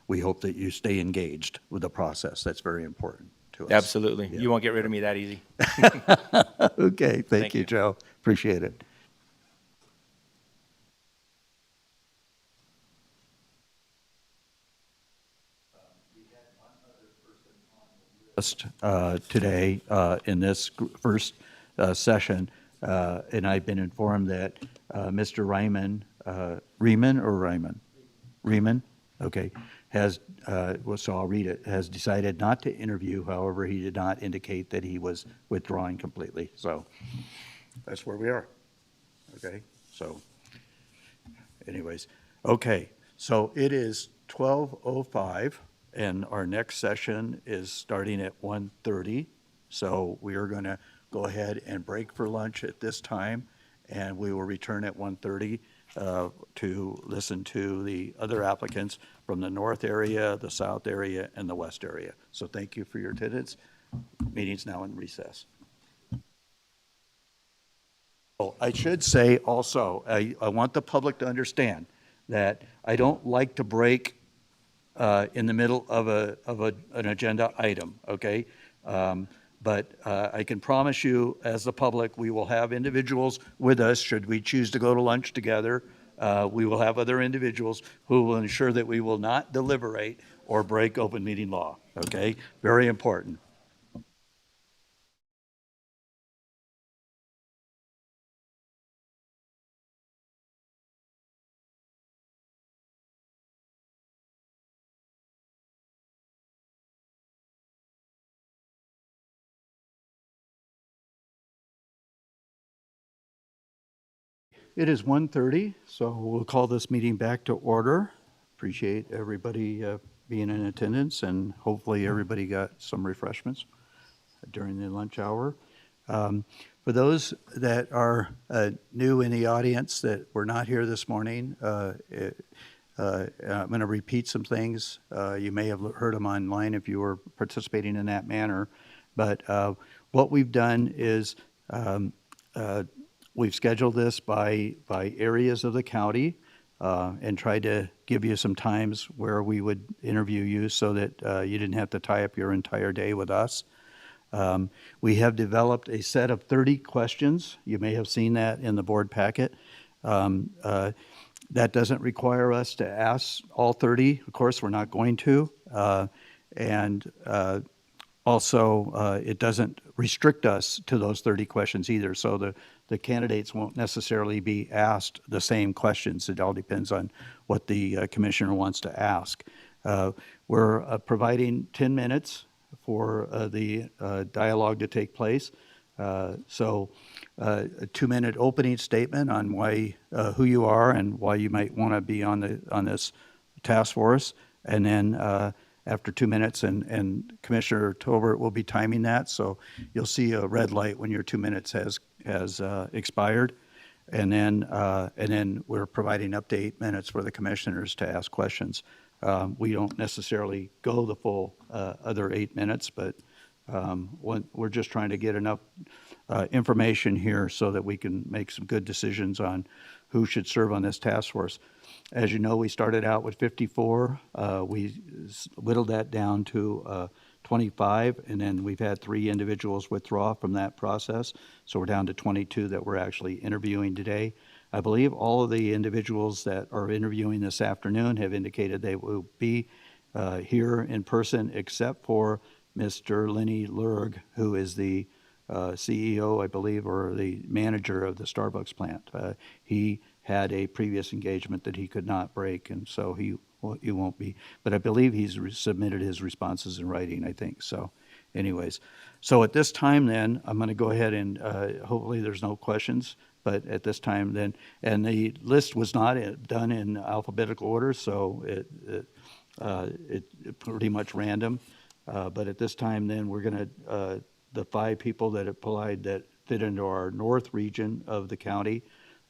we hope that you stay engaged with the process. That's very important to us. Absolutely. Yeah. You won't get rid of me that easy. Okay, thank you, you. Joe. Appreciate it. Today in this first session, and I've been informed that Mr. Riemann, okay, has, so I'll read it, has decided not to interview. However, he did not indicate that he was withdrawing completely. So that's where we are. Okay, so anyways, okay, so it is 12:05. And our next session is starting at 1:30. So we are going to go ahead and break for lunch at this time, and we will return at 1:30 to listen to the other applicants from the north area, the south area, and the west area. So thank you for your attendance. Meeting's now in recess. Oh, I should say also, I want the public to understand that I don't like to break in the middle of an agenda item, okay? But I can promise you, as the public, we will have individuals with us should we choose to go to lunch together. We will have other individuals who will ensure that we will not deliberate or break open meeting law, okay? Very important. It is 1:30, so we'll call this meeting back to order. Appreciate everybody being in attendance, and hopefully everybody got some refreshments during the lunch hour. For those that are new in the audience that were not here this morning, I'm going to repeat some things. You may have heard them online if you were participating in that manner. But what we've done is we've scheduled this by areas of the county and tried to give you some times where we would interview you so that you didn't have to tie up your entire day with us. We have developed a set of 30 questions. You may have seen that in the board packet. That doesn't require us to ask all 30. Of course, we're not going to. Also, it doesn't restrict us to those 30 questions either. So the candidates won't necessarily be asked the same questions. It all depends on what the commissioner wants to ask. We're providing 10 minutes for the dialogue to take place. So a 2-minute opening statement on why, who you are and why you might want to be on this task force. And then after 2 minutes, and Commissioner Tolbert will be timing that, so you'll see a red light when your 2 minutes has expired. And then we're providing update minutes for the commissioners to ask questions. We don't necessarily go the full other 8 minutes, but we're just trying to get enough information here so that we can make some good decisions on who should serve on this task force. As you know, we started out with 54. We whittled that down to 25, and then we've had 3 individuals withdraw from that process. So we're down to 22 that we're actually interviewing today. I believe all of the individuals that are interviewing this afternoon have indicated they will be here in person, except for Mr. Lenny Lurg, who is the CEO, I believe, or the manager of the Starbucks plant. He had a previous engagement that he could not break, and so he won't be. But I believe he's submitted his responses in writing, I think. So anyways, so at this time then, I'm going to go ahead and hopefully there's no questions. But at this time then, and the list was not done in alphabetical order, so it pretty much random. But at this time then, we're going to, the 5 people that applied that fit into our north region of the county.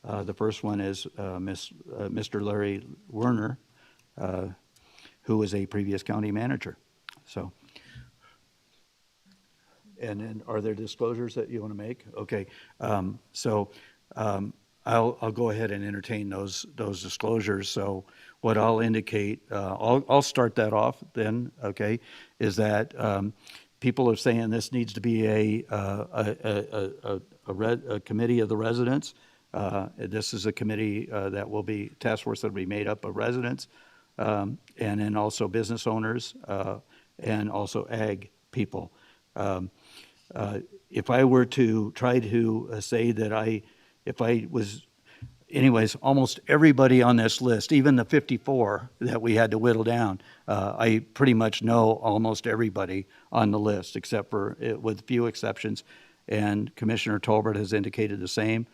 The first one is Mr. Larry Werner, who was a previous county manager. So, and then are there disclosures that you want to make? Okay, I'll go ahead and entertain those disclosures. So what I'll indicate, I'll start that off then, okay, is that people are saying this needs to be a committee of the residents. This is a committee that will be, task force that will be made up of residents, and then also business owners, and also ag people. If I were to try to say that if I was, anyways, almost everybody on this list, even the 54 that we had to whittle down, I pretty much know almost everybody on the list, except for, with few exceptions, and Commissioner Tolbert has indicated the same.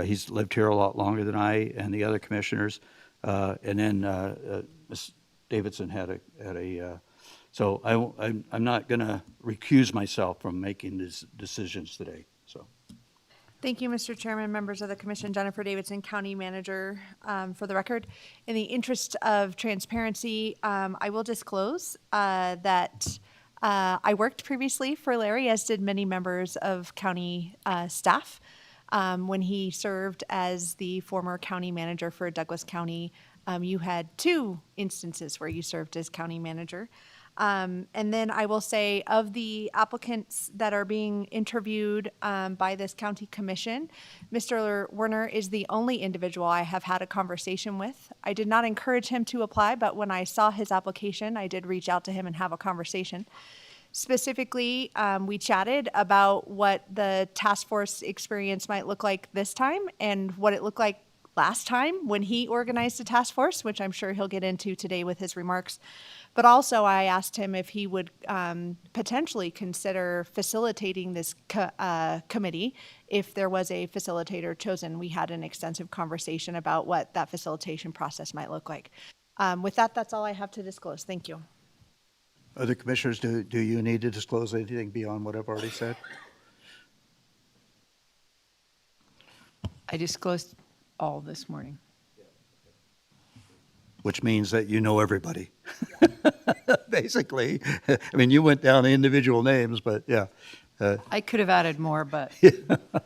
He's lived here a lot longer than I and the other commissioners. And then Ms. Davidson had a so I'm not going to recuse myself from making these decisions today. So. Thank you, Mr. Chairman, members of the commission. Jennifer Davidson, County Manager. For the record, in the interest of transparency, I will disclose that I worked previously for Larry, as did many members of county staff. When he served as the former county manager for Douglas County, you had 2 instances where you served as county manager. And then I will say, of the applicants that are being interviewed by this county commission, Mr. Werner is the only individual I have had a conversation with. I did not encourage him to apply, but when I saw his application, I did reach out to him and have a conversation. Specifically, we chatted about what the task force experience might look like this time and what it looked like last time when he organized a task force, which I'm sure he'll get into today with his remarks. But also I asked him if he would potentially consider facilitating this committee if there was a facilitator chosen. We had an extensive conversation about what that facilitation process might look like. With that, that's all I have to disclose. Thank you. Other commissioners, do you need to disclose anything beyond what I've already said? I disclosed all this morning. Which means that you know everybody. Basically. I mean, you went down individual names, but yeah. I could have added more, but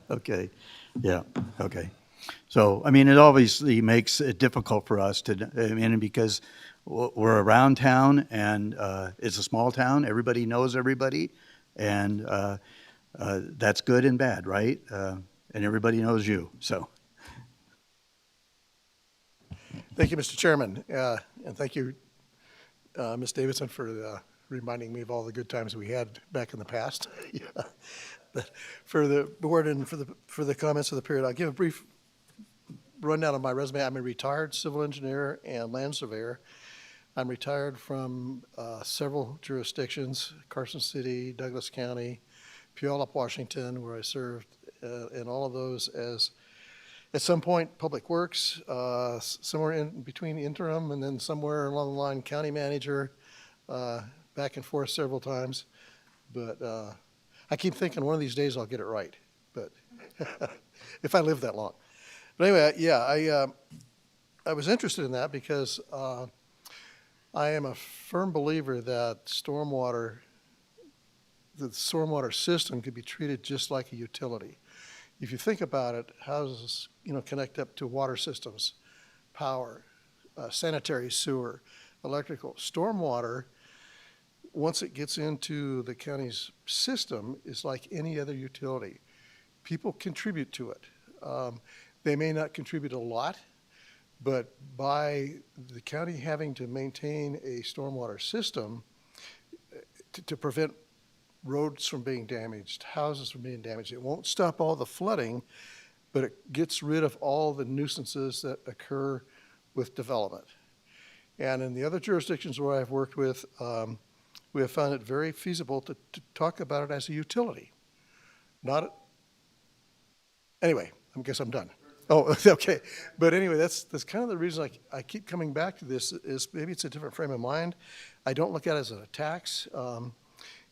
Okay. Yeah. Okay. So, I mean, it obviously makes it difficult for us to, I mean, because we're around town and it's a small town. Everybody knows everybody. And that's good and bad, right? And everybody knows you. So. Thank you, Mr. Chairman. And thank you, Ms. Davidson, for reminding me of all the good times we had back in the past. Yeah. But for the board and for the comments of the period, I'll give a brief rundown of my resume. I'm a retired civil engineer and land surveyor. I'm retired from several jurisdictions, Carson City, Douglas County, Puyallup, Washington, where I served in all of those as, at some point, Public Works, somewhere in between interim, and then somewhere along the line, county manager, back and forth several times. But I keep thinking one of these days I'll get it right, but if I live that long. But anyway, yeah, I was interested in that because I am a firm believer that the stormwater system could be treated just like a utility. If you think about it, houses, connect up to water systems, power, sanitary sewer, electrical. Stormwater, once it gets into the county's system, is like any other utility. People contribute to it. They may not contribute a lot, but by the county having to maintain a stormwater system to prevent roads from being damaged, houses from being damaged, it won't stop all the flooding, but it gets rid of all the nuisances that occur with development. And in the other jurisdictions where I've worked with, we have found it very feasible to talk about it as a utility. Anyway, I guess I'm done. Oh, okay. But anyway, that's kind of the reason I keep coming back to this is maybe it's a different frame of mind. I don't look at it as a tax.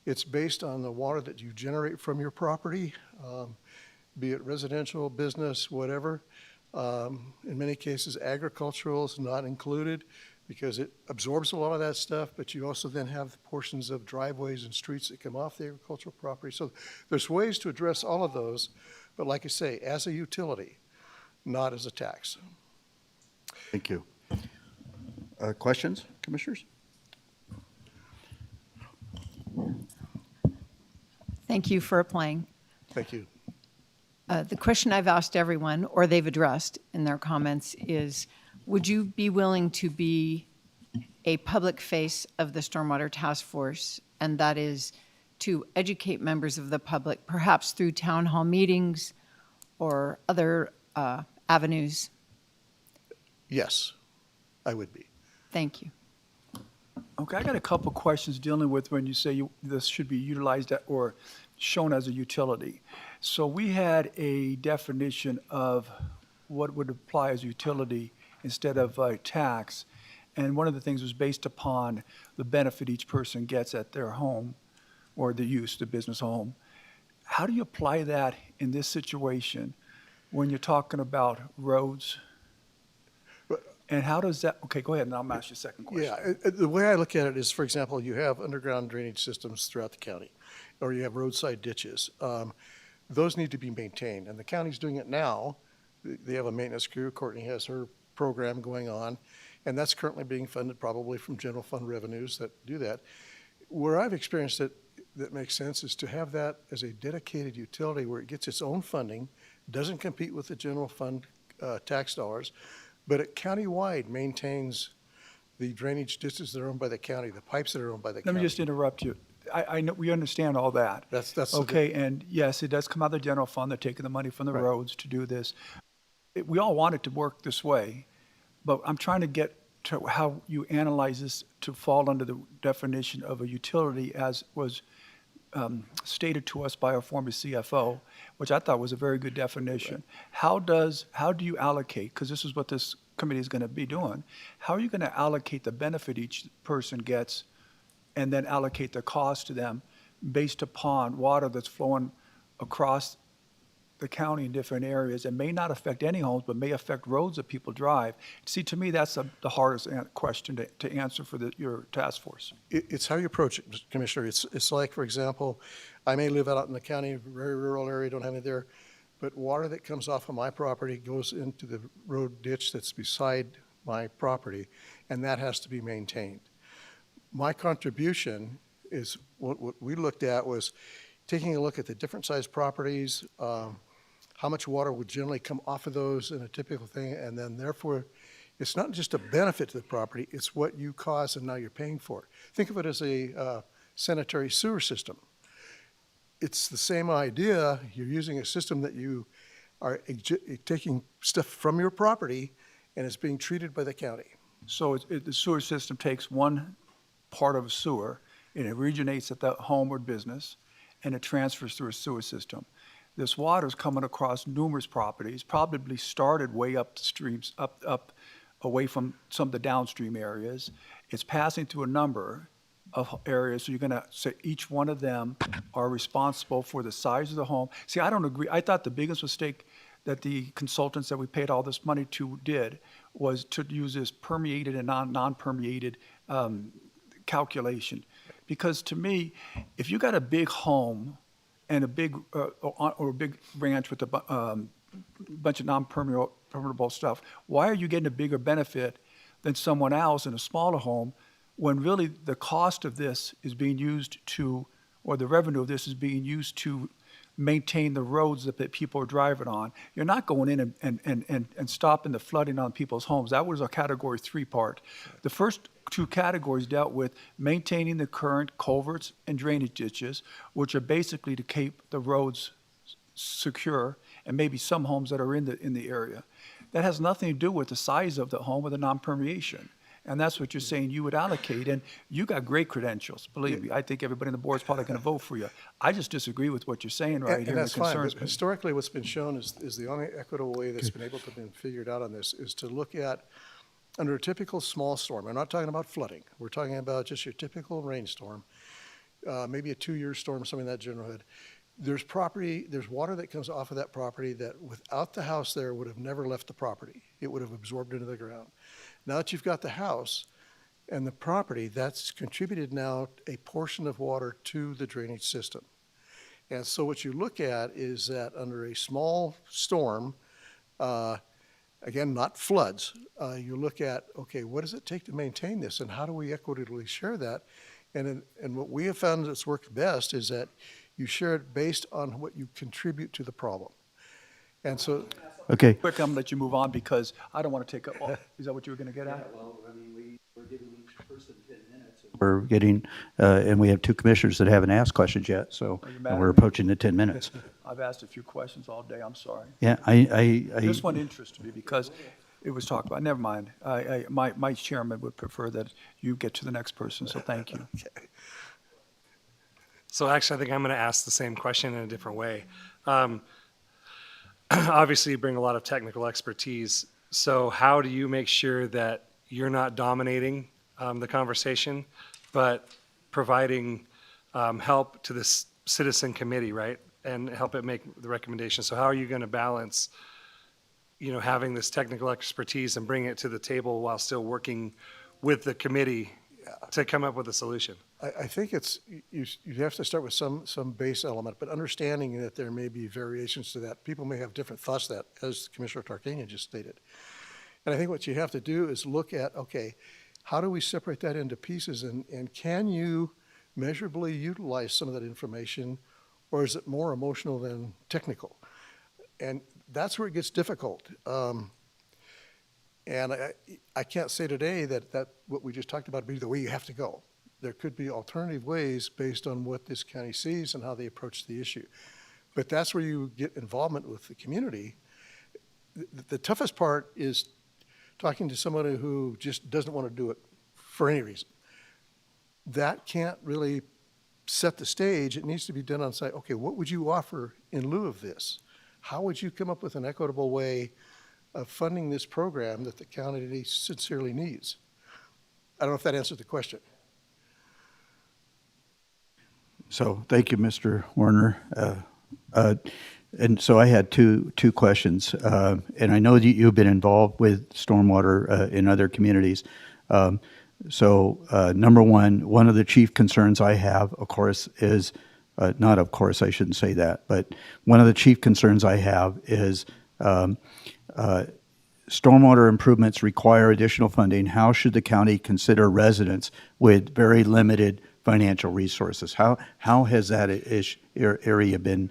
It's based on the water that you generate from your property, be it residential, business, whatever. In many cases, agricultural is not included because it absorbs a lot of that stuff, but you also then have portions of driveways and streets that come off the agricultural property. So there's ways to address all of those, but like I say, as a utility, not as a tax. Thank you. Questions, commissioners? thank you for applying. Thank you. The question I've asked everyone, or they've addressed in their comments, is would you be willing to be a public face of the Stormwater Task Force? And that is to educate members of the public, perhaps through town hall meetings or other avenues? Yes, I would be. Thank you. Okay, I got a couple questions dealing with when you say this should be utilized or shown as a utility. So we had a definition of what would apply as utility instead of a tax. And one of the things was based upon the benefit each person gets at their home or the use, the business home. How do you apply that in this situation when you're talking about roads? And how does that, okay, go ahead and I'll ask you a second question. Yeah, the way I look at it is, for example, you have underground drainage systems throughout the county, or you have roadside ditches. Those need to be maintained, and the county's doing it now. They have a maintenance crew. Courtney has her program going on, and that's currently being funded probably from general fund revenues that do that. Where I've experienced it that makes sense is to have that as a dedicated utility where it gets its own funding, doesn't compete with the general fund tax dollars, but it countywide maintains the drainage ditches that are owned by the county, the pipes that are owned by the county. Let me just interrupt you. I know, we understand all that. That's okay, and yes, it does come out of the general fund. They're taking the money from the roads to do this. we all want it to work this way, but I'm trying to get to how you analyze this to fall under the definition of a utility as was stated to us by our former CFO, which I thought was a very good definition. How do you allocate, because this is what this committee is going to be doing, how are you going to allocate the benefit each person gets and then allocate the cost to them based upon water that's flowing across the county in different areas and may not affect any homes, but may affect roads that people drive? See, to me, that's the hardest question to answer for your task force. It's how you approach it, Mr. Commissioner. It's like, for example, I may live out in the county, very rural area, don't have any there, but water that comes off of my property goes into the road ditch that's beside my property, and that has to be maintained. My contribution is what we looked at was taking a look at the different sized properties, how much water would generally come off of those in a typical thing, and then therefore, it's not just a benefit to the property, it's what you caused and now you're paying for it. Think of it as a sanitary sewer system. It's the same idea. You're using a system that you are taking stuff from your property and it's being treated by the county. So the sewer system takes one part of a sewer and it originates at the home or business and it transfers through a sewer system. This water is coming across numerous properties, probably started way up the streams, up away from some of the downstream areas. It's passing through a number of areas, so you're going to say each one of them are responsible for the size of the home. See, I don't agree. I thought the biggest mistake that the consultants that we paid all this money to did was to use this permeated and non-permeated calculation. Because to me, if you got a big home and a big or a big ranch with a bunch of non-permeable stuff, why are you getting a bigger benefit than someone else in a smaller home when really the cost of this is being used to, or the revenue of this is being used to maintain the roads that people are driving on? You're not going in and stopping the flooding on people's homes. That was a category 3 part. The first 2 categories dealt with maintaining the current culverts and drainage ditches, which are basically to keep the roads secure, and maybe some homes that are in the area. That has nothing to do with the size of the home or the non-permeation. And that's what you're saying you would allocate. And you got great credentials, believe me. I think everybody on the board is probably going to vote for you. I just disagree with what you're saying right here. And that's fine, concerns but me. historically, what's been shown is the only equitable way that's been able to be figured out on this is to look at, under a typical small storm, I'm not talking about flooding, we're talking about just your typical rainstorm, maybe a 2-year storm, something in that generalhood. There's water that comes off of that property that without the house there would have never left the property. It would have absorbed into the ground. Now that you've got the house and the property, that's contributed now a portion of water to the drainage system. And so what you look at is that under a small storm, again, not floods, you look at, okay, what does it take to maintain this and how do we equitably share that? And what we have found that's worked best is that you share it based on what you contribute to the problem. And so. Okay. Quick, I'm going to let you move on because I don't want to take up all. Is that what you were going to get at? Well, I mean, we're giving each person 10 minutes. We're getting, and we have 2 commissioners that haven't asked questions yet, so Are you mad and at we're me? approaching the 10 minutes. I've asked a few questions all day. I'm sorry. Yeah, This one interested me because it was talked about. Never mind. My chairman would prefer that you get to the next person, so thank you. Okay. So actually, I think I'm going to ask the same question in a different way. Obviously, you bring a lot of technical expertise. So how do you make sure that you're not dominating the conversation, but providing help to this citizen committee, right? And help it make the recommendation. So how are you going to balance, having this technical expertise and bring it to the table while still working with the committee to come up with a solution? I think you have to start with some base element, but understanding that there may be variations to that. People may have different thoughts that, as Commissioner Tarkanian just stated. And I think what you have to do is look at, okay, how do we separate that into pieces and can you measurably utilize some of that information, or is it more emotional than technical? And that's where it gets difficult. And I can't say today that what we just talked about be the way you have to go. There could be alternative ways based on what this county sees and how they approach the issue. But that's where you get involvement with the community. the toughest part is talking to somebody who just doesn't want to do it for any reason. That can't really set the stage. It needs to be done on site. Okay, what would you offer in lieu of this? How would you come up with an equitable way of funding this program that the county sincerely needs? I don't know if that answers the question. So thank you, Mr. Warner. And so I had two questions. And I know that you've been involved with stormwater in other communities. Number one of the chief concerns I have, of course, is not of course, I shouldn't say that, but one of the chief concerns I have is stormwater improvements require additional funding. How should the county consider residents with very limited financial resources? How has that area been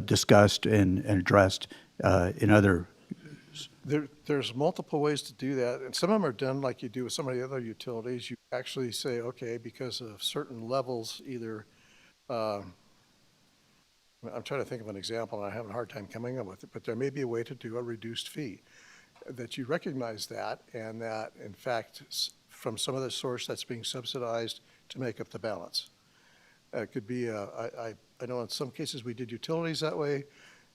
discussed and addressed in other? There's multiple ways to do that, and some of them are done like you do with some of the other utilities. You actually say, okay, because of certain levels, either, I'm trying to think of an example, and I'm having a hard time coming up with it, but there may be a way to do a reduced fee, that you recognize that, and that, in fact, from some of the source that's being subsidized to make up the balance. It could be, I know in some cases we did utilities that way.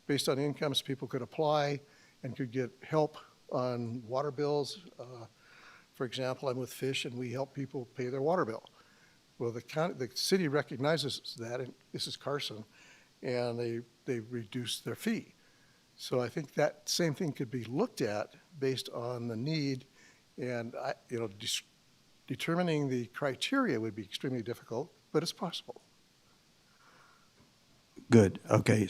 Based on incomes, people could apply and could get help on water bills. For example, I'm with Fish, and we help people pay their water bill. Well, the city recognizes that, and this is Carson, and they reduce their fee. So I think that same thing could be looked at based on the need, and determining the criteria would be extremely difficult, but it's possible. Good. Okay.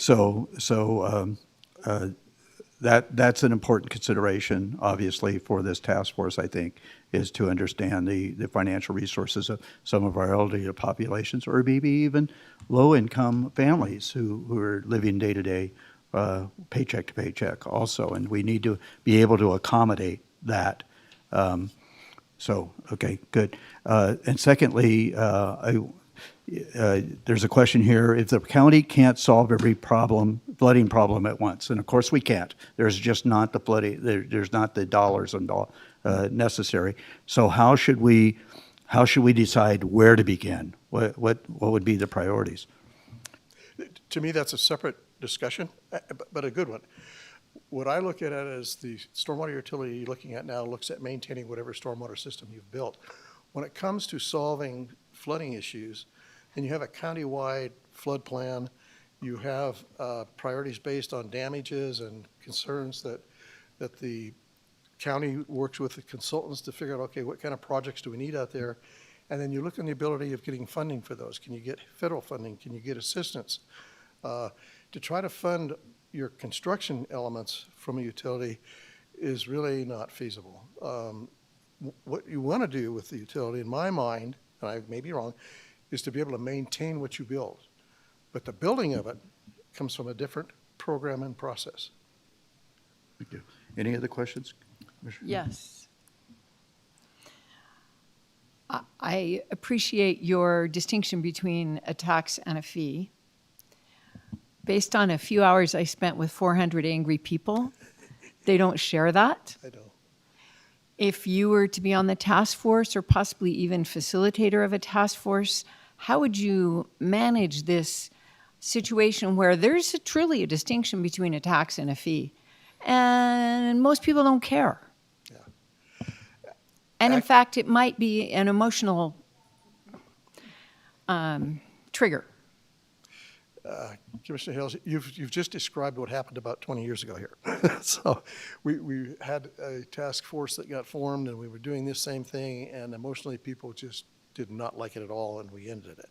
That's an important consideration, obviously, for this task force, I think, is to understand the financial resources of some of our elderly populations, or maybe even low-income families who are living day-to-day, paycheck to paycheck also, and we need to be able to accommodate that. Okay, good. And secondly, there's a question here. If the county can't solve every flooding problem at once, and of course we can't, there's just not the flooding, there's not the dollars necessary. So how should we decide where to begin? What would be the priorities? To me, that's a separate discussion, but a good one. What I look at it as the stormwater utility you're looking at now looks at maintaining whatever stormwater system you've built. When it comes to solving flooding issues, then you have a countywide flood plan. You have priorities based on damages and concerns that the county works with the consultants to figure out, okay, what kind of projects do we need out there? And then you look on the ability of getting funding for those. Can you get federal funding? Can you get assistance? To try to fund your construction elements from a utility is really not feasible. What you want to do with the utility, in my mind, and I may be wrong, is to be able to maintain what you build. But the building of it comes from a different program and process. Thank you. Any other questions? Yes. I appreciate your distinction between a tax and a fee. Based on a few hours I spent with 400 angry people, they don't share that. I know. If you were to be on the task force or possibly even facilitator of a task force, how would you manage this situation where there's truly a distinction between a tax and a fee? And most people don't care. Yeah. And in fact, it might be an emotional trigger. Commissioner Hales, you've just described what happened about 20 years ago here. So we had a task force that got formed, and we were doing this same thing, and emotionally people just did not like it at all, and we ended it.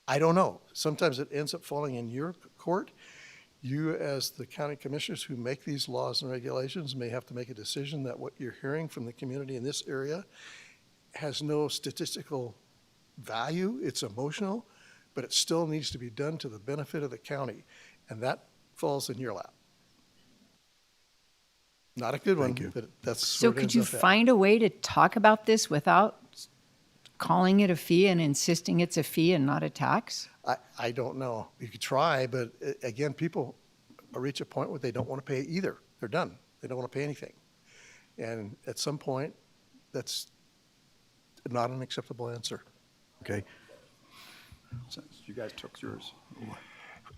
I don't know. Sometimes it ends up falling in your court. You, as the county commissioners who make these laws and regulations, may have to make a decision that what you're hearing from the community in this area has no statistical value. It's emotional, but it still needs to be done to the benefit of the county, and that falls in your lap. Not a good one, but that's So could you find a way to talk about this without calling it a fee and insisting it's a fee and not a tax? I don't know. You could try, but again, people reach a point where they don't want to pay either. They're done. They don't want to pay anything. And at some point, that's not an acceptable answer. Okay. Since you guys took yours.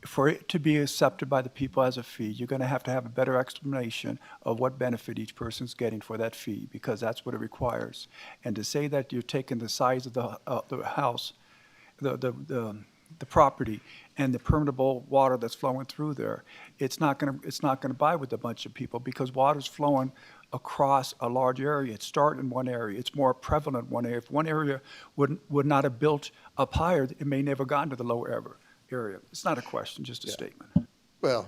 For it to be accepted by the people as a fee, you're going to have a better explanation of what benefit each person's getting for that fee, because that's what it requires. And to say that you're taking the size of the house, the property, and the permeable water that's flowing through there, it's not going to buy with a bunch of people, because water's flowing across a large area. It started in one area. It's more prevalent in one area. If one area would not have built up higher, it may never gotten to the lower area. It's not a question, just a statement. Well,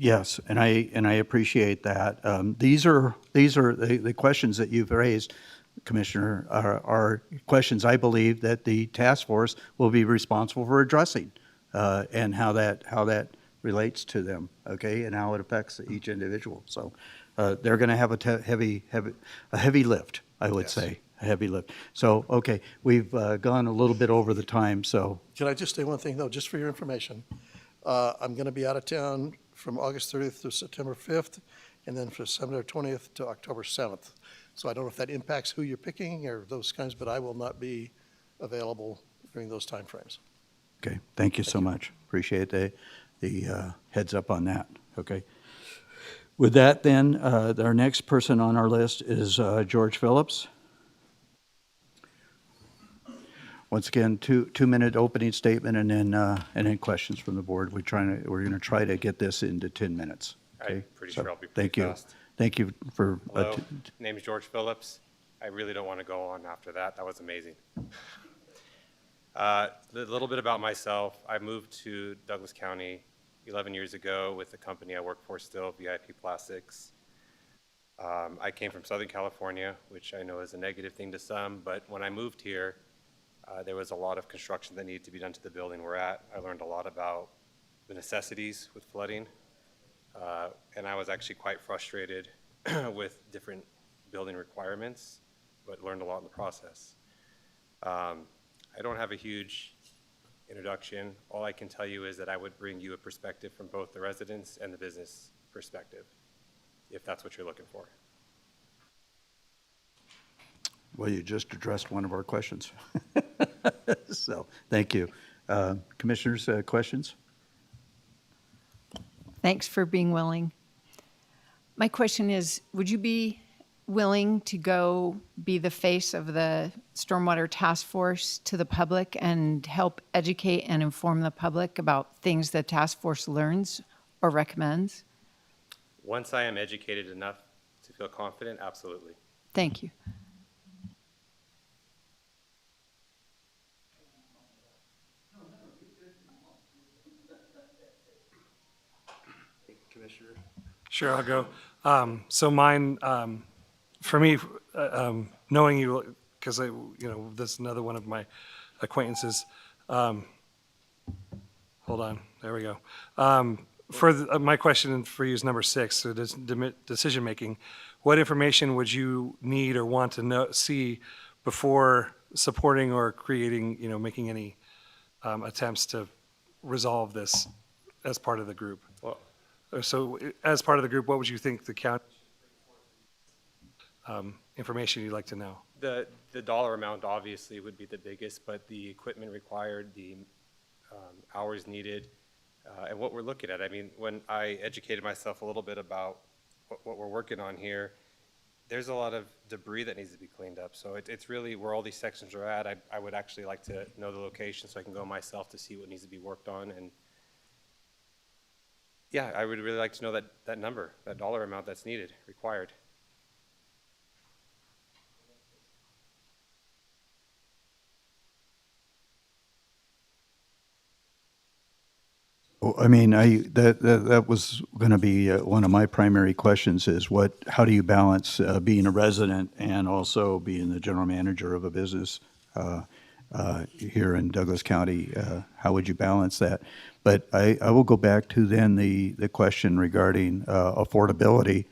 Yes, and I appreciate that. These are the questions that you've raised, Commissioner, are questions I believe that the task force will be responsible for addressing, and how that relates to them, okay, and how it affects each individual. So they're going to have a heavy lift, I would say, a heavy lift. So, okay, we've gone a little bit over the time, so. can I just say one thing, though, just for your information? I'm going to be out of town from August 30th to September 5th, and then from September 20th to October 7th. So I don't know if that impacts who you're picking or those kinds, but I will not be available during those timeframes. Okay, thank you so much. Appreciate the heads up on that, okay? With that then, our next person on our list is George Phillips. Once again, two-minute opening statement and then questions from the board. We're going to try to get this into 10 minutes. Okay? I'm pretty sure I'll be Thank pretty you. fast. Thank you for. Hello, name's George Phillips. I really don't want to go on after that. That was amazing. A little bit about myself. I moved to Douglas County 11 years ago with the company I work for still, VIP Plastics. I came from Southern California, which I know is a negative thing to some, but when I moved here, there was a lot of construction that needed to be done to the building we're at. I learned a lot about the necessities with flooding, and I was actually quite frustrated with different building requirements, but learned a lot in the process. I don't have a huge introduction. All I can tell you is that I would bring you a perspective from both the residents and the business perspective, if that's what you're looking for. Well, you just addressed one of our questions. So, thank you. Commissioners, questions? Thanks for being willing. My question is, would you be willing to go be the face of the Stormwater Task Force to the public and help educate and inform the public about things the task force learns or recommends? Once I am educated enough to feel confident, absolutely. Thank you. Commissioner? Sure, I'll go. So mine, for me, knowing you, because this is another one of my acquaintances. Hold on, there we go. My question for you is number 6, so decision making. What information would you need or want to see before supporting or creating, making any attempts to resolve this as part of the group? So as part of the group, what would you think the county information you'd like to know? The dollar amount obviously would be the biggest, but the equipment required, the hours needed, and what we're looking at. I mean, when I educated myself a little bit about what we're working on here, there's a lot of debris that needs to be cleaned up. So it's really where all these sections are at. I would actually like to know the location so I can go myself to see what needs to be worked on. And yeah, I would really like to know that number, that dollar amount that's needed, required. Well, I mean, that was going to be one of my primary questions is how do you balance being a resident and also being the general manager of a business here in Douglas County? How would you balance that? But I will go back to then the question regarding affordability,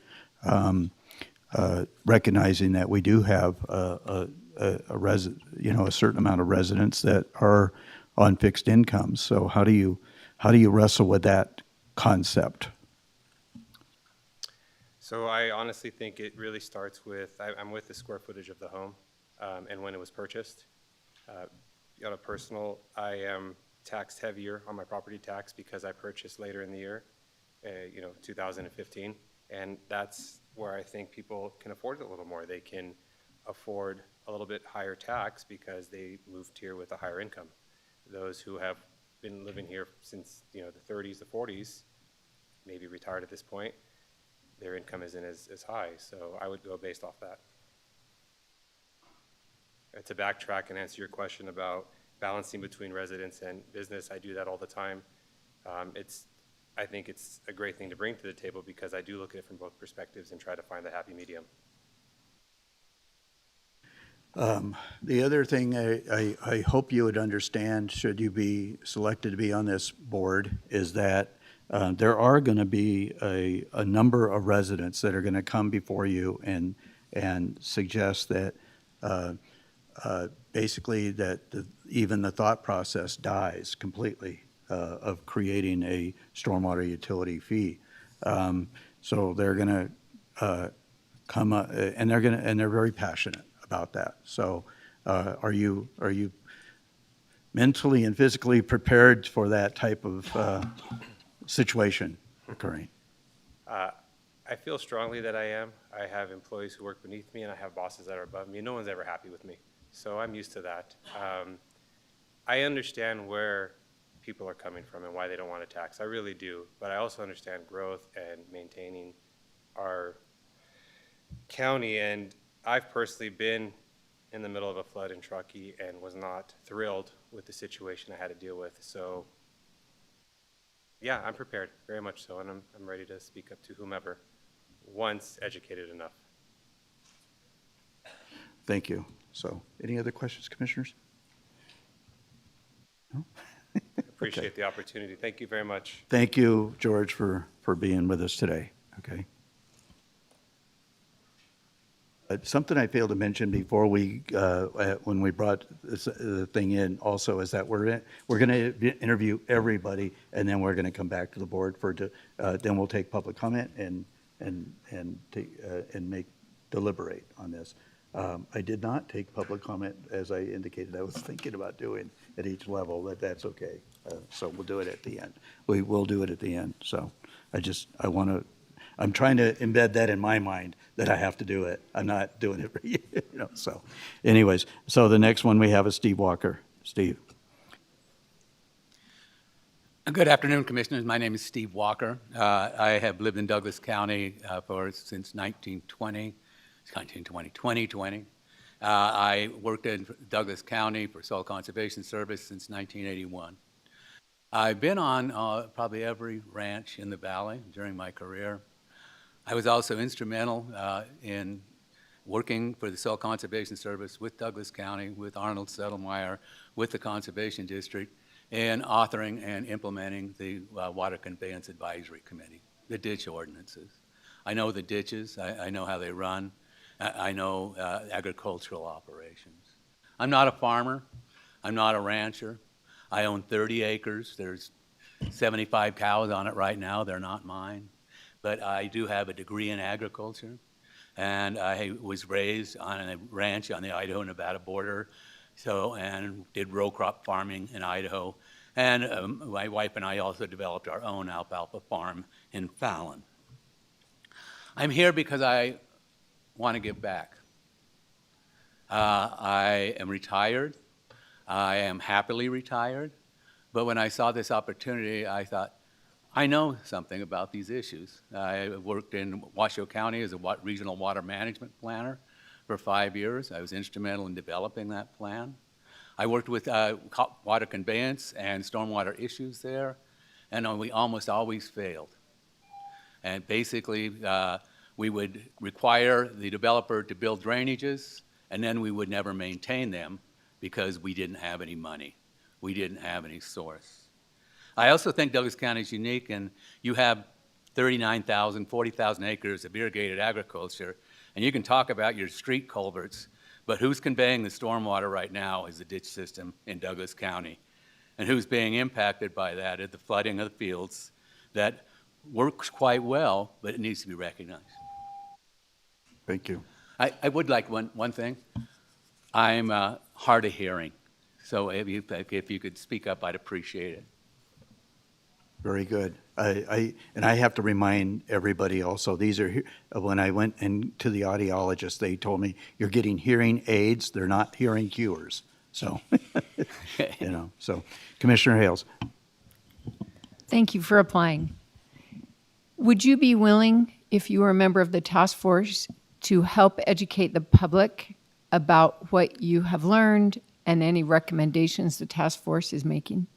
recognizing that we do have a certain amount of residents that are on fixed incomes. So how do you wrestle with that concept? So I honestly think it really starts with, I'm with the square footage of the home and when it was purchased. On a personal, I am taxed heavier on my property tax because I purchased later in the year, 2015. And that's where I think people can afford it a little more. They can afford a little bit higher tax because they moved here with a higher income. Those who have been living here since the 30s, the 40s, maybe retired at this point, their income isn't as high. So I would go based off that. To backtrack and answer your question about balancing between residents and business, I do that all the time. I think it's a great thing to bring to the table because I do look at it from both perspectives and try to find the happy medium. The other thing I hope you would understand, should you be selected to be on this board, is that there are going to be a number of residents that are going to come before you and suggest that basically that even the thought process dies completely of creating a stormwater utility fee. So they're going to come and they're very passionate about that. So are you mentally and physically prepared for that type of situation occurring? I feel strongly that I am. I have employees who work beneath me and I have bosses that are above me. No one's ever happy with me. So I'm used to that. I understand where people are coming from and why they don't want to tax. I really do. But I also understand growth and maintaining our county. And I've personally been in the middle of a flood in Truckee and was not thrilled with the situation I had to deal with. So yeah, I'm prepared, very much so. And I'm ready to speak up to whomever, once educated enough. Thank you. So any other questions, commissioners? No? Appreciate the opportunity. Thank you very much. Thank you, George, for being with us today. Okay. Something I failed to mention before when we brought the thing in also is that we're going to interview everybody and then we're going to come back to the board then we'll take public comment and deliberate on this. I did not take public comment, as I indicated I was thinking about doing at each level, but that's okay. So we'll do it at the end. We will do it at the end. So I'm trying to embed that in my mind that I have to do it. I'm not doing it for you. So anyways, so the next one we have is Steve Walker. Steve. Good afternoon, Commissioners. My name is Steve Walker. I have lived in Douglas County since 2020. I worked in Douglas County for Soil Conservation Service since 1981. I've been on probably every ranch in the valley during my career. I was also instrumental in working for the Soil Conservation Service with Douglas County, with Arnold Settlemyre, with the Conservation District, and authoring and implementing the Water Conveyance Advisory Committee, the ditch ordinances. I know the ditches, I know how they run, I know agricultural operations. I'm not a farmer, I'm not a rancher. I own 30 acres, there's 75 cows on it right now, they're not mine. But I do have a degree in agriculture, and I was raised on a ranch on the Idaho-Nevada border, and did row crop farming in Idaho. And my wife and I also developed our own alfalfa farm in Fallon. I'm here because I want to give back. I am retired. I am happily retired. But when I saw this opportunity, I thought, I know something about these issues. I worked in Washoe County as a regional water management planner for 5 years. I was instrumental in developing that plan. I worked with water conveyance and stormwater issues there, and we almost always failed. And basically, we would require the developer to build drainages, and then we would never maintain them because we didn't have any money. We didn't have any source. I also think Douglas County is unique, and you have 39,000, 40,000 acres of irrigated agriculture, and you can talk about your street culverts, but who's conveying the stormwater right now is the ditch system in Douglas County. And who's being impacted by that is the flooding of the fields that works quite well, but it needs to be recognized. Thank you. I would like one thing. I'm hard of hearing, so if you could speak up, I'd appreciate it. Very good. I have to remind everybody also, these are, when I went into the audiologist, they told me, you're getting hearing aids, they're not hearing cures. So, so Commissioner Hales. Thank you for applying. Would you be willing, if you were a member of the task force, to help educate the public about what you have learned and any recommendations the task force is making?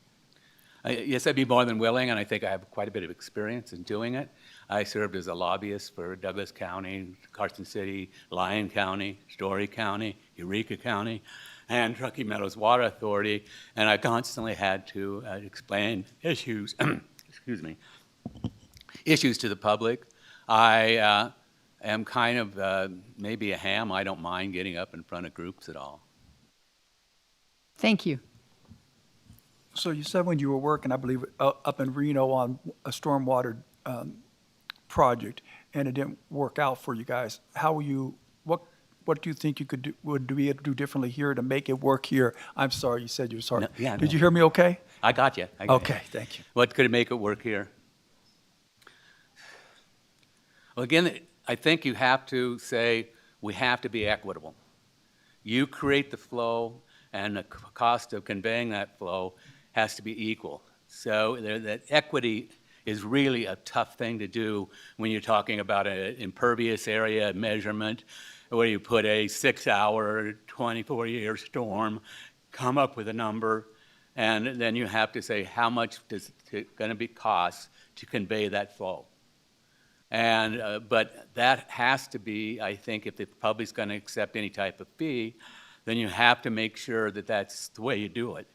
Yes, I'd be more than willing, and I think I have quite a bit of experience in doing it. I served as a lobbyist for Douglas County, Carson City, Lyon County, Story County, Eureka County, and Truckee Meadows Water Authority, and I constantly had to explain issues, issues to the public. I am kind of maybe a ham. I don't mind getting up in front of groups at all. Thank you. So you said when you were working, I believe, up in Reno on a stormwater project, and it didn't work out for you guys. How were you? What do you think you would be able to do differently here to make it work here? I'm sorry, you said you were sorry. No, Did you hear me okay? I got you. Okay, thank you. What could make it work here? Well, again, I think you have to say we have to be equitable. You create the flow, and the cost of conveying that flow has to be equal. So that equity is really a tough thing to do when you're talking about an impervious area measurement, where you put a 6-hour, 24-year storm, come up with a number, and then you have to say how much is it going to be cost to convey that flow. And but that has to be, I think, if the public's going to accept any type of fee, then you have to make sure that that's the way you do it.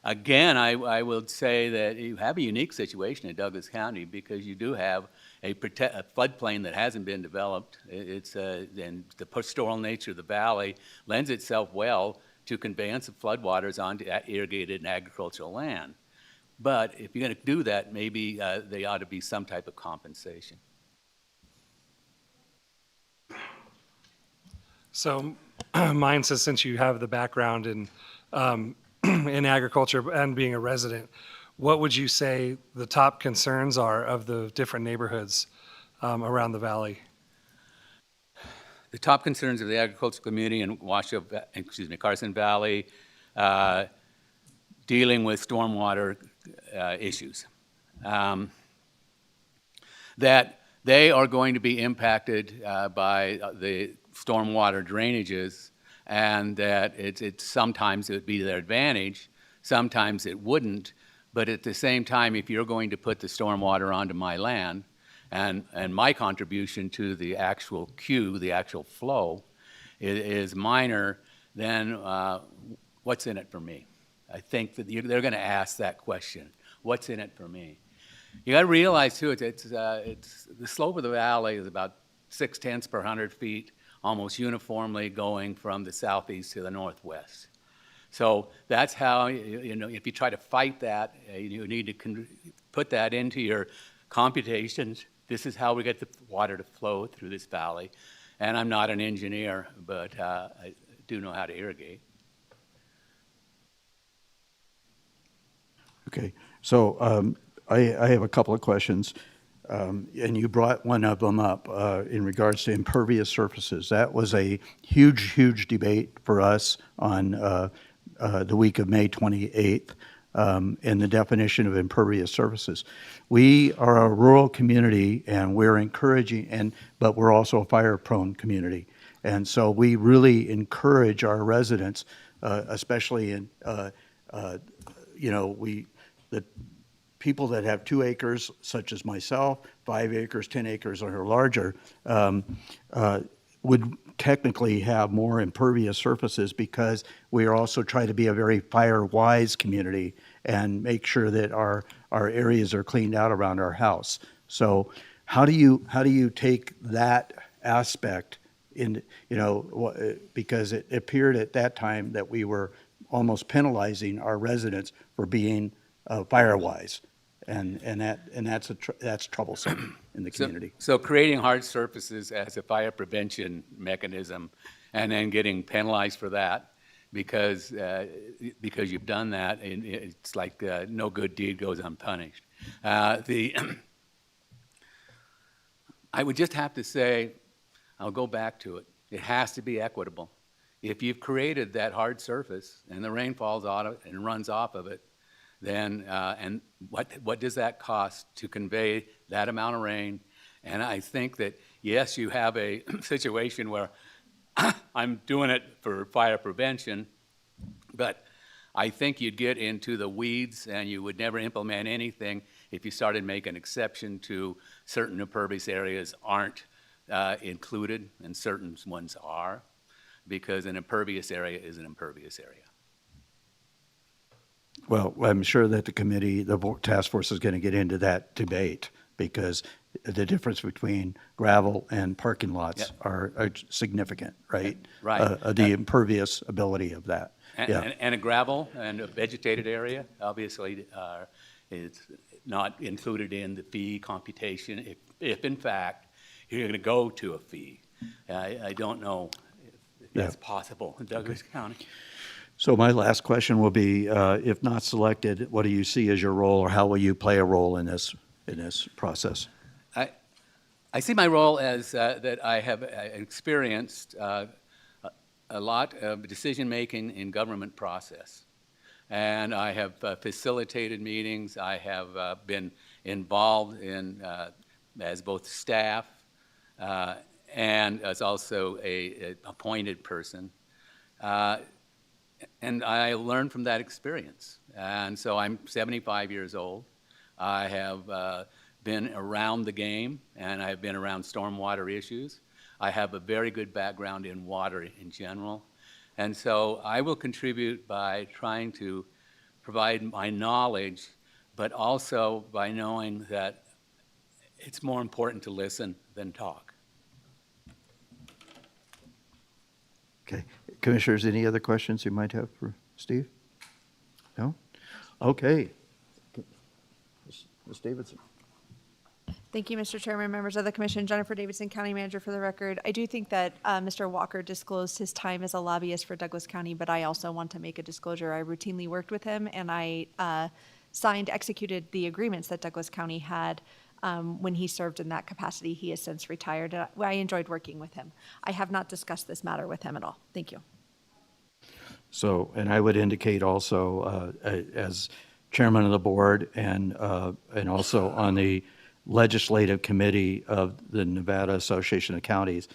Again, I will say that you have a unique situation in Douglas County because you do have a floodplain that hasn't been developed. It's and the pastoral nature of the valley lends itself well to conveyance of floodwaters onto irrigated and agricultural land. But if you're going to do that, maybe there ought to be some type of compensation. So mine says, since you have the background in in agriculture and being a resident, what would you say the top concerns are of the different neighborhoods around the valley? The top concerns of the agricultural community in Carson Valley, dealing with stormwater issues. That they are going to be impacted by the stormwater drainages, and that it's sometimes it would be their advantage, sometimes it wouldn't, but at the same time, if you're going to put the stormwater onto my land, and my contribution to the actual queue, the actual flow, is minor, then what's in it for me? I think that they're going to ask that question. What's in it for me? You got to realize too, it's the slope of the valley is about 0.6 per 100 feet, almost uniformly going from the southeast to the northwest. So that's how, if you try to fight that, you need to put that into your computations. This is how we get the water to flow through this valley. And I'm not an engineer, but I do know how to irrigate. Okay, so I have a couple of questions, and you brought one of them up in regards to impervious surfaces. That was a huge debate for us on the week of May 28th, and the definition of impervious surfaces. We are a rural community, and we're encouraging, but we're also a fire-prone community. And so we really encourage our residents, especially in, the people that have 2 acres, such as myself, 5 acres, 10 acres or larger, would technically have more impervious surfaces because we are also trying to be a very fire-wise community and make sure that our areas are cleaned out around our house. So how do you take that aspect in, because it appeared at that time that we were almost penalizing our residents for being fire-wise. And that's troublesome in the community. So creating hard surfaces as a fire prevention mechanism and then getting penalized for that because you've done that, and it's like no good deed goes unpunished. I would just have to say, I'll go back to it. It has to be equitable. If you've created that hard surface and the rain falls on it and runs off of it, then and what does that cost to convey that amount of rain? And I think that, yes, you have a situation where I'm doing it for fire prevention, but I think you'd get into the weeds and you would never implement anything if you started making exception to certain impervious areas aren't included and certain ones are, because an impervious area is an impervious area. Well, I'm sure that the committee, the task force is going to get into that debate because the difference between gravel and parking lots are significant, right? Right. The impervious ability of that. And a gravel and a vegetated area, obviously, is not included in the fee computation if in fact you're going to go to a fee. I don't know if that's possible in Douglas County. So my last question will be, if not selected, what do you see as your role, or how will you play a role in this process? I see my role as that I have experienced a lot of decision-making in government process. And I have facilitated meetings. I have been involved in as both staff and as also a appointed person. And I learned from that experience. And so I'm 75 years old. I have been around the game, and I've been around stormwater issues. I have a very good background in water in general. And so I will contribute by trying to provide my knowledge, but also by knowing that it's more important to listen than talk. Okay. Commissioners, any other questions you might have for Steve? No? Okay. Ms. Davidson. Thank you, Mr. Chairman, members of the commission. Jennifer Davidson, County Manager, for the record. I do think that Mr. Walker disclosed his time as a lobbyist for Douglas County, but I also want to make a disclosure. I routinely worked with him, and I executed the agreements that Douglas County had when he served in that capacity. He has since retired. I enjoyed working with him. I have not discussed this matter with him at all. Thank you. So, and I would indicate also as chairman of the board and also on the legislative committee of the Nevada Association of Counties,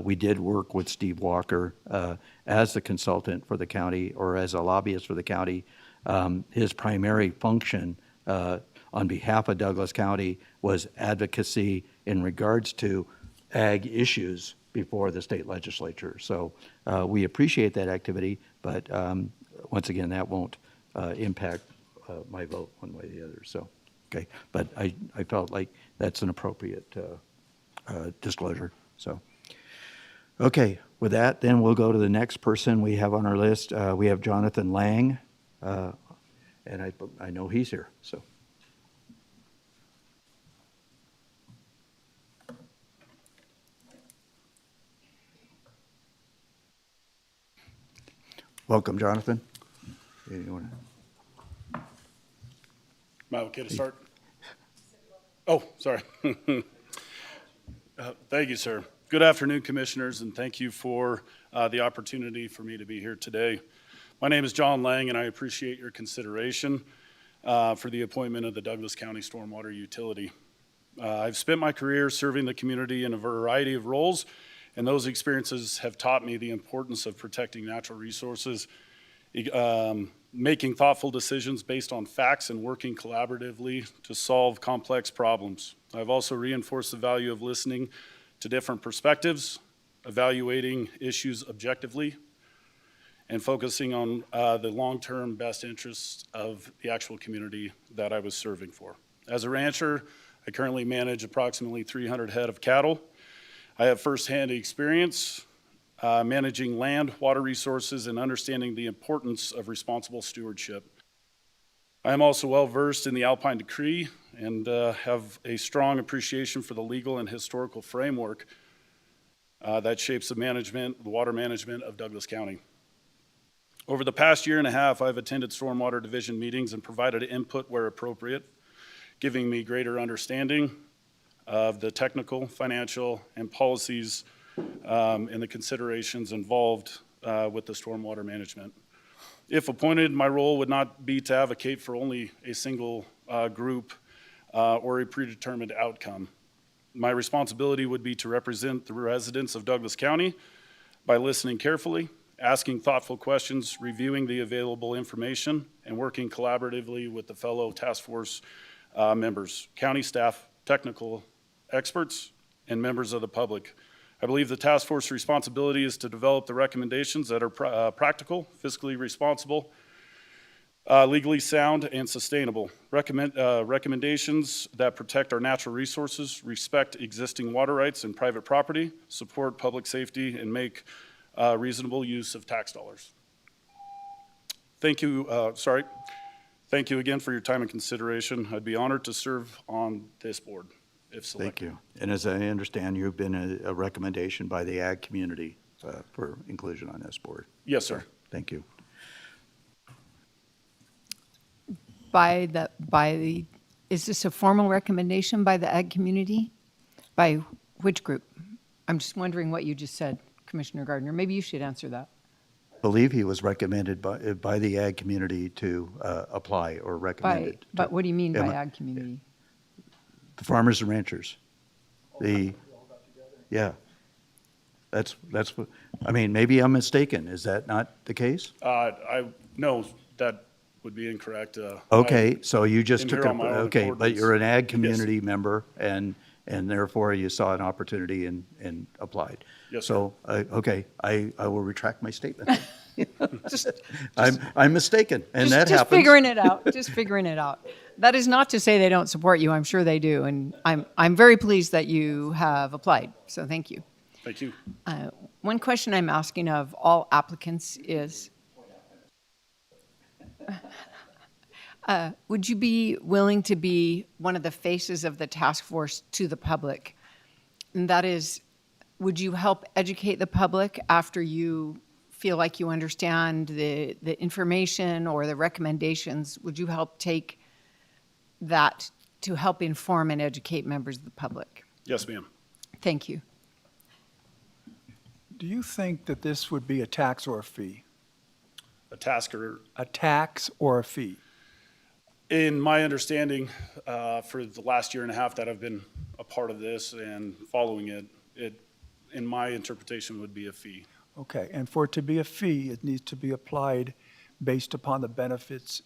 we did work with Steve Walker as the consultant for the county or as a lobbyist for the county. His primary function on behalf of Douglas County was advocacy in regards to ag issues before the state legislature. So we appreciate that activity, but once again, that won't impact my vote one way or the other. So, okay, but I felt like that's an appropriate disclosure. So, okay, with that, then we'll go to the next person we have on our list. We have Jonathan Lang, and I know he's here, so. Welcome, Jonathan. Am I okay to start? Oh, sorry. Thank you, sir. Good afternoon, commissioners, and thank you for the opportunity for me to be here today. My name is John Lang, and I appreciate your consideration for the appointment of the Douglas County Stormwater Utility. I've spent my career serving the community in a variety of roles, and those experiences have taught me the importance of protecting natural resources, making thoughtful decisions based on facts, and working collaboratively to solve complex problems. I've also reinforced the value of listening to different perspectives, evaluating issues objectively, and focusing on the long-term best interests of the actual community that I was serving for. As a rancher, I currently manage approximately 300 head of cattle. I have firsthand experience managing land, water resources, and understanding the importance of responsible stewardship. I am also well versed in the Alpine Decree and have a strong appreciation for the legal and historical framework that shapes the water management of Douglas County. Over the past year and a half, I've attended Stormwater Division meetings and provided input where appropriate, giving me greater understanding of the technical, financial, and policies and the considerations involved with the stormwater management. If appointed, my role would not be to advocate for only a single group or a predetermined outcome. My responsibility would be to represent the residents of Douglas County by listening carefully, asking thoughtful questions, reviewing the available information, and working collaboratively with the fellow task force members, county staff, technical experts, and members of the public. I believe the task force responsibility is to develop the recommendations that are practical, fiscally responsible, legally sound, and sustainable. Recommendations that protect our natural resources, respect existing water rights and private property, support public safety, and make reasonable use of tax dollars. Thank you, Thank you again for your time and consideration. I'd be honored to serve on this board if selected. Thank you. And as I understand, you've been a recommendation by the ag community for inclusion on this board. Yes, sir. Thank you. Is this a formal recommendation by the ag community? By which group? I'm just wondering what you just said, Commissioner Gardner. Maybe you should answer that. I believe he was recommended by the ag community to apply or recommended. But what do you mean by ag community? The farmers and ranchers. Yeah. That's what, I mean, maybe I'm mistaken. Is that not the case? No, that would be incorrect. Okay, so you just am took, here on my own okay, accord. but you're an ag Yes. community member and therefore you saw an opportunity and applied. Yes, So, okay, I will retract my statement. I'm mistaken, and that happens. Just figuring it out, just figuring it out. That is not to say they don't support you. I'm sure they do. And I'm very pleased that you have applied. So thank you. Thank you. One question I'm asking of all applicants is, would you be willing to be one of the faces of the task force to the public? And that is, would you help educate the public after you feel like you understand the information or the recommendations? Would you help take that to help inform and educate members of the public? Yes, ma'am. Thank you. Do you think that this would be a tax or a fee? A task or? A tax or a fee? In my understanding, for the last year and a half that I've been a part of this and following it, in my interpretation, would be a fee. Okay, and for it to be a fee, it needs to be applied based upon the benefits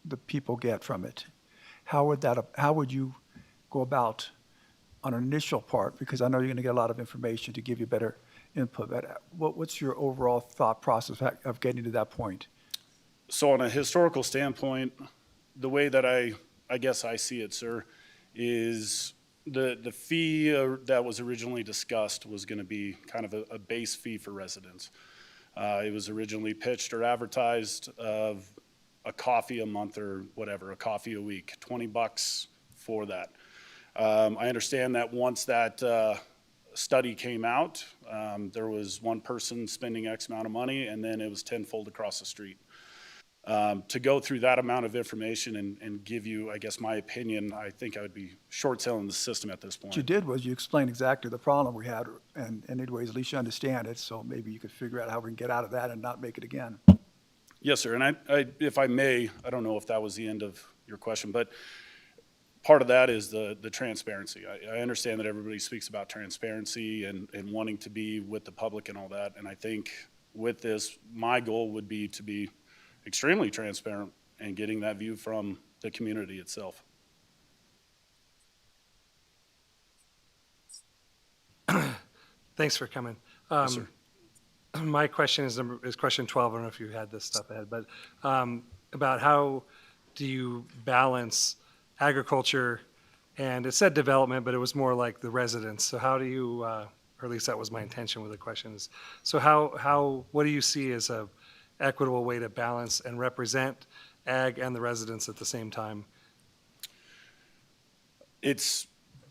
the people get from it. How would you go about on an initial part? Because I know you're going to get a lot of information to give you better input. But what's your overall thought process of getting to that point? So on a historical standpoint, the way that I guess I see it, sir, is the fee that was originally discussed was going to be kind of a base fee for residents. It was originally pitched or advertised of a coffee a month or whatever, a coffee a week, $20 for that. I understand that once that study came out, there was one person spending X amount of money, and then it was tenfold across the street. To go through that amount of information and give you, I guess, my opinion, I think I would be short-selling the system at this point. What you did was you explained exactly the problem we had, and anyways, at least you understand it, so maybe you could figure out how we can get out of that and not make it again. Yes, sir, and I if I may, I don't know if that was the end of your question, but part of that is the transparency. I understand that everybody speaks about transparency and wanting to be with the public and all that, and I think with this, my goal would be to be extremely transparent and getting that view from the community itself. Thanks for coming. Yes, sir. My question is question 12. I don't know if you had this stuff ahead, but about how do you balance agriculture, and it said development, but it was more like the residents. So how do you, or at least that was my intention with the questions. So what do you see as a equitable way to balance and represent ag and the residents at the same time? It's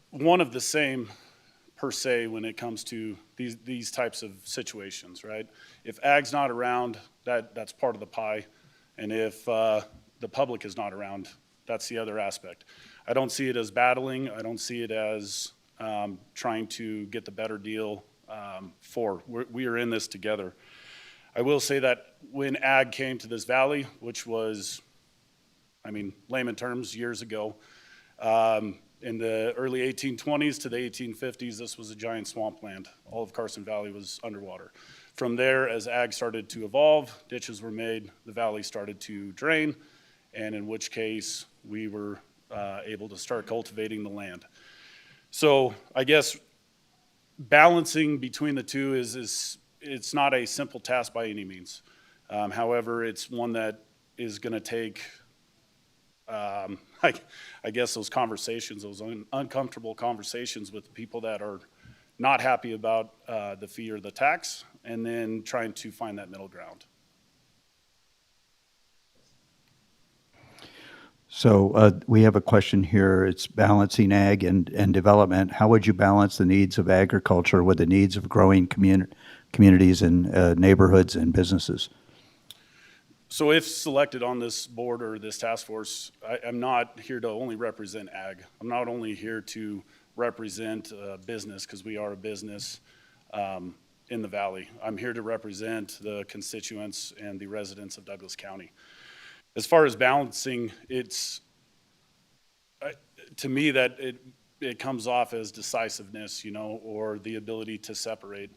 one of the same per se when it comes to these types of situations, right? If ag's not around, that's part of the pie. And if the public is not around, that's the other aspect. I don't see it as battling. I don't see it as trying to get the better deal we are in this together. I will say that when ag came to this valley, which was, I mean, layman terms, years ago, in the early 1820s to the 1850s, this was a giant swampland. All of Carson Valley was underwater. From there, as ag started to evolve, ditches were made, the valley started to drain, and in which case we were able to start cultivating the land. So I guess balancing between the two it's not a simple task by any means. However, it's one that is going to take I guess those conversations, those uncomfortable conversations with people that are not happy about the fee or the tax, and then trying to find that middle ground. So we have a question here. It's balancing ag and development. How would you balance the needs of agriculture with the needs of growing communities and neighborhoods and businesses? So if selected on this board or this task force, I'm not here to only represent ag. I'm not only here to represent business, because we are a business in the valley. I'm here to represent the constituents and the residents of Douglas County. As far as balancing, it's to me that it comes off as decisiveness, or the ability to separate.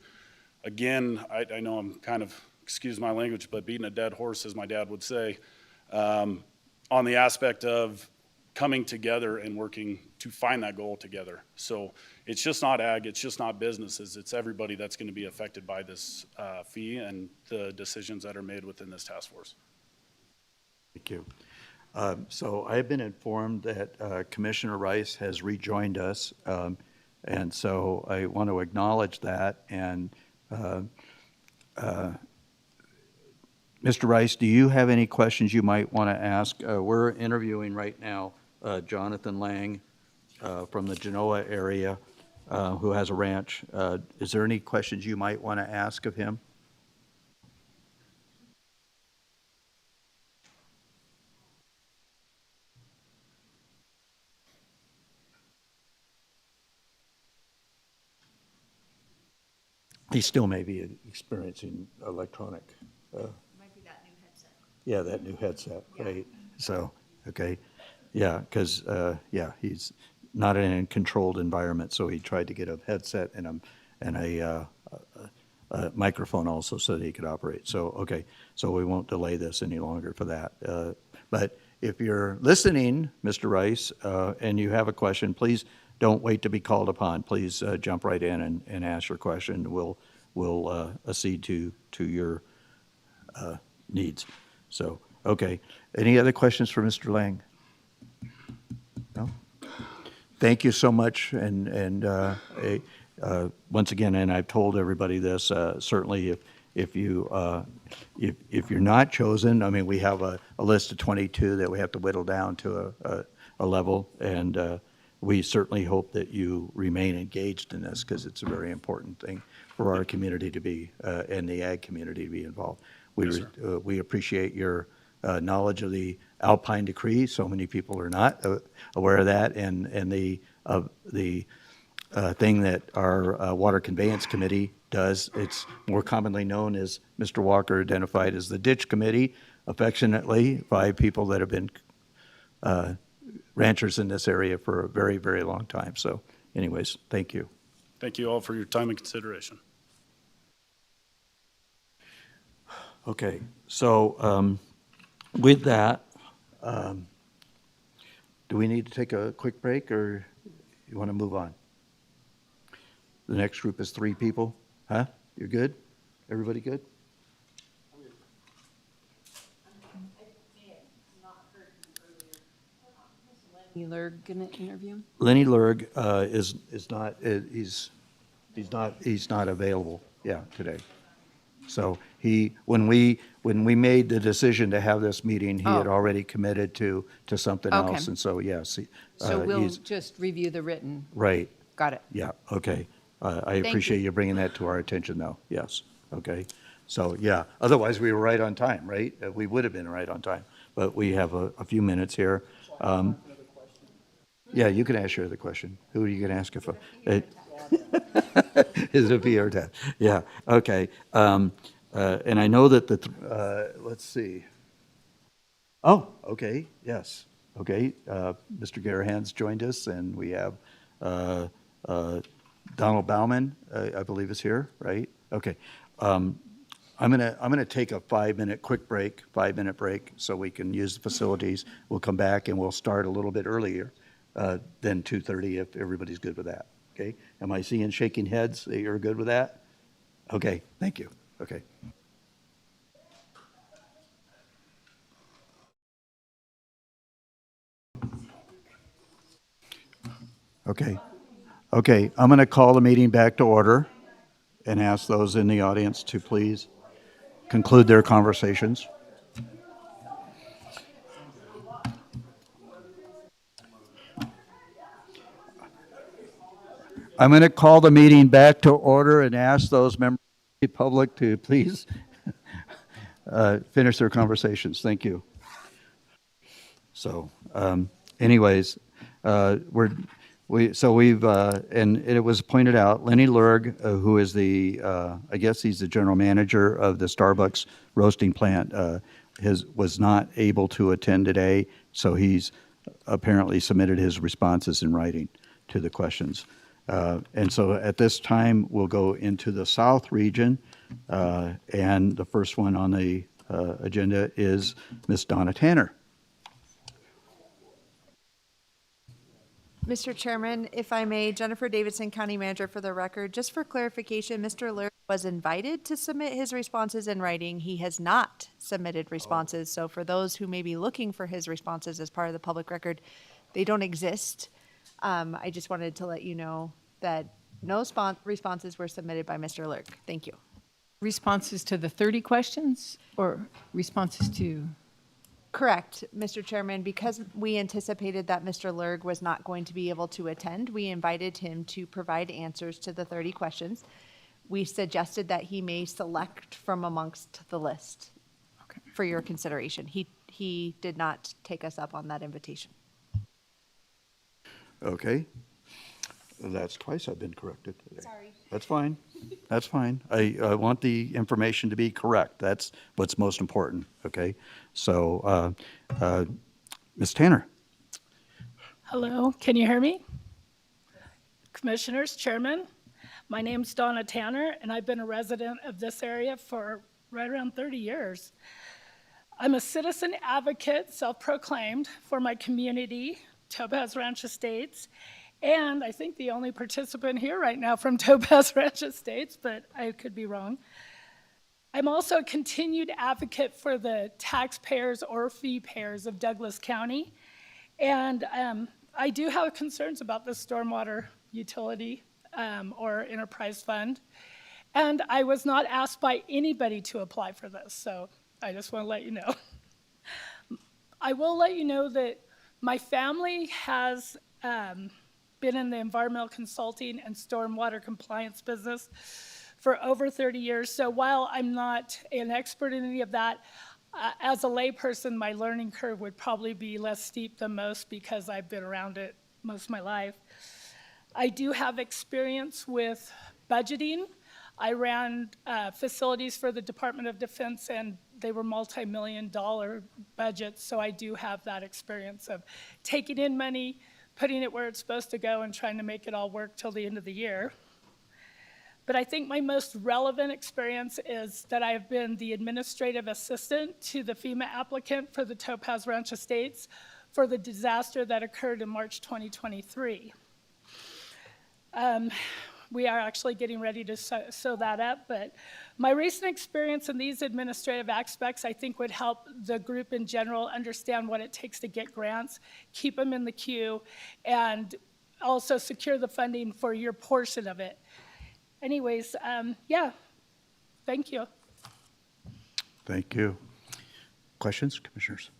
Again, I know I'm kind of, excuse my language, but beating a dead horse, as my dad would say, on the aspect of coming together and working to find that goal together. So it's just not ag, it's just not businesses, it's everybody that's going to be affected by this fee and the decisions that are made within this task force. Thank you. So I've been informed that Commissioner Rice has rejoined us, and so I want to acknowledge that. And Mr. Rice, do you have any questions you might want to ask? We're interviewing right now Jonathan Lang from the Genoa area who has a ranch. Is there any questions you might want to ask of him? He still may be experiencing electronic. Might be that new headset. Yeah, that new headset, right? So, okay, yeah, because he's not in a controlled environment, so he tried to get a headset and a microphone also so that he could operate. So, okay, so we won't delay this any longer for that. But if you're listening, Mr. Rice, and you have a question, please don't wait to be called upon. Please jump right in and ask your question. We'll accede to your needs. So, okay. Any other questions for Mr. Lang? No? Thank you so much. And once again, and I've told everybody this, certainly if you're not chosen, I mean, we have a list of 22 that we have to whittle down to a level, and we certainly hope that you remain engaged in this, because it's a very important thing for our community to be, and the ag community to be involved. We appreciate your knowledge of the Alpine Decree. So many people are not aware of that, and the thing that our Water Conveyance Committee does. It's more commonly known as Mr. Walker identified as the Ditch Committee, affectionately, 5 people that have been ranchers in this area for a very, very long time. So anyways, thank you. Thank you all for your time and consideration. Okay, so with that, do we need to take a quick break, or you want to move on? The next group is 3 people. Huh? You're good? Everybody good? Lenny Lurg going to interview him? Lenny Lurg is not, he's not available, yeah, today. So when we made the decision to have this meeting, he had Oh. already committed to something Okay. else. And so, yes. So we'll he's- just review the written. Right. Got it. Yeah, okay. I Thank appreciate you. you bringing that to our attention, though. Yes, okay. So, yeah, otherwise we were right on time, right? We would have been right on time, but we have a few minutes here. Yeah, you can ask your other question. Who are you going to ask it for? Is it P or Ted? Yeah, okay. And I know that let's see. Oh, okay, yes, okay. Mr. Garahan's joined us, and we have Donald Bauman, I believe is here, right? Okay. I'm gonna take a 5-minute quick break, 5-minute break, so we can use the facilities. We'll come back and we'll start a little bit earlier than 2:30 if everybody's good with that. Okay? Am I seeing shaking heads that you're good with that? Okay, thank you. Okay. Okay. Okay, I'm going to call the meeting back to order and ask those in the audience to please conclude their conversations. I'm going to call the meeting back to order and ask those members of the public to please finish their conversations. Thank you. So, anyways, we've and it was pointed out, Lenny Lurg, who is I guess he's the general manager of the Starbucks roasting plant, was not able to attend today, so he's apparently submitted his responses in writing to the questions. And so at this time, we'll go into the South region, and the first one on the agenda is Ms. Donna Tanner. Mr. Chairman, if I may, Jennifer Davidson, County Manager, for the record, just for clarification, Mr. Lurk was invited to submit his responses in writing. He has not submitted responses. So for those who may be looking for his responses as part of the public record, they don't exist. I just wanted to let you know that no responses were submitted by Mr. Lurk. Thank you. Responses to the 30 questions or responses to? Correct, Mr. Chairman. Because we anticipated that Mr. Lurg was not going to be able to attend, we invited him to provide answers to the 30 questions. We suggested that he may select from amongst the list for your consideration. He did not take us up on that invitation. Okay. That's twice I've been corrected today. Sorry. That's fine. That's fine. I want the information to be correct. That's what's most important, okay? So, Ms. Tanner. Hello, can you hear me? Commissioners, Chairman, my name's Donna Tanner, and I've been a resident of this area for right around 30 years. I'm a citizen advocate, self-proclaimed, for my community, Topaz Ranch Estates, and I think the only participant here right now from Topaz Ranch Estates, but I could be wrong. I'm also a continued advocate for the taxpayers or fee payers of Douglas County. And I do have concerns about the stormwater utility or enterprise fund. And I was not asked by anybody to apply for this, so I just want to let you know. I will let you know that my family has been in the environmental consulting and stormwater compliance business for over 30 years. So while I'm not an expert in any of that, as a layperson, my learning curve would probably be less steep than most because I've been around it most of my life. I do have experience with budgeting. I ran facilities for the Department of Defense, and they were multi-million-dollar budgets, so I do have that experience of taking in money, putting it where it's supposed to go, and trying to make it all work till the end of the year. But I think my most relevant experience is that I have been the administrative assistant to the FEMA applicant for the Topaz Ranch Estates for the disaster that occurred in March 2023. We are actually getting ready to sew that up, but my recent experience in these administrative aspects I think would help the group in general understand what it takes to get grants, keep them in the queue, and also secure the funding for your portion of it. Anyways, yeah, thank you. Thank you. Questions, commissioners?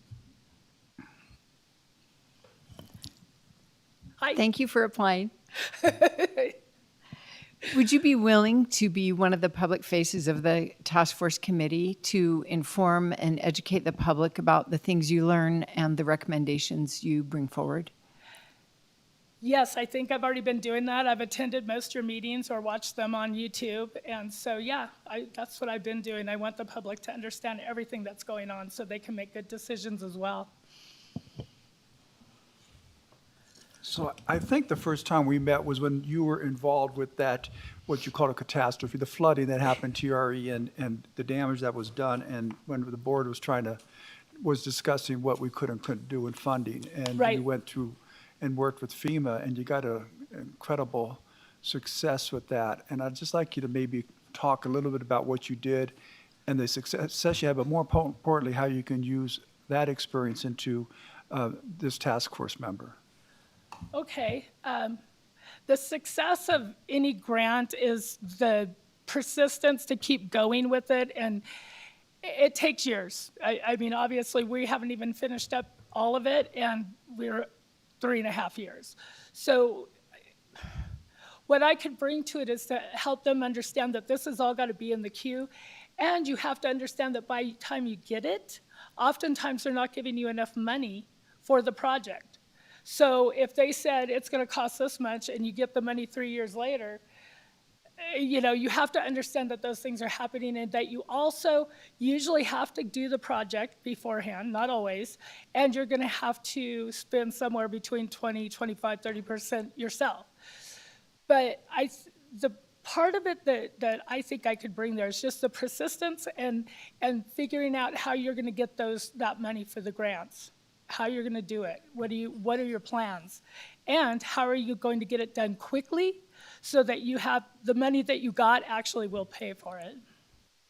Hi. Thank you for applying. Would you be willing to be one of the public faces of the task force committee to inform and educate the public about the things you learn and the recommendations you bring forward? Yes, I think I've already been doing that. I've attended most of your meetings or watched them on YouTube. And so, yeah, that's what I've been doing. I want the public to understand everything that's going on so they can make good decisions as well. So I think the first time we met was when you were involved with that, what you call a catastrophe, the flooding that happened to TRE and the damage that was done. And when the board was discussing what we could and couldn't do in funding. And Right. you went through and worked with FEMA, and you got an incredible success with that. And I'd just like you to maybe talk a little bit about what you did and the success you had, but more importantly, how you can use that experience into this task force member. Okay. The success of any grant is the persistence to keep going with it, and it takes years. I mean, obviously, we haven't even finished up all of it, and we're 3.5 years. So what I could bring to it is to help them understand that this has all got to be in the queue, and you have to understand that by the time you get it, oftentimes they're not giving you enough money for the project. So if they said it's going to cost this much and you get the money 3 years later, you know, you have to understand that those things are happening and that you also usually have to do the project beforehand, not always, and you're going to have to spend somewhere between 20, 25, 30% yourself. But the part of it that I think I could bring there is just the persistence and figuring out how you're going to get that money for the grants, how you're going to do it, what are your plans, and how are you going to get it done quickly so that you have the money that you got actually will pay for it.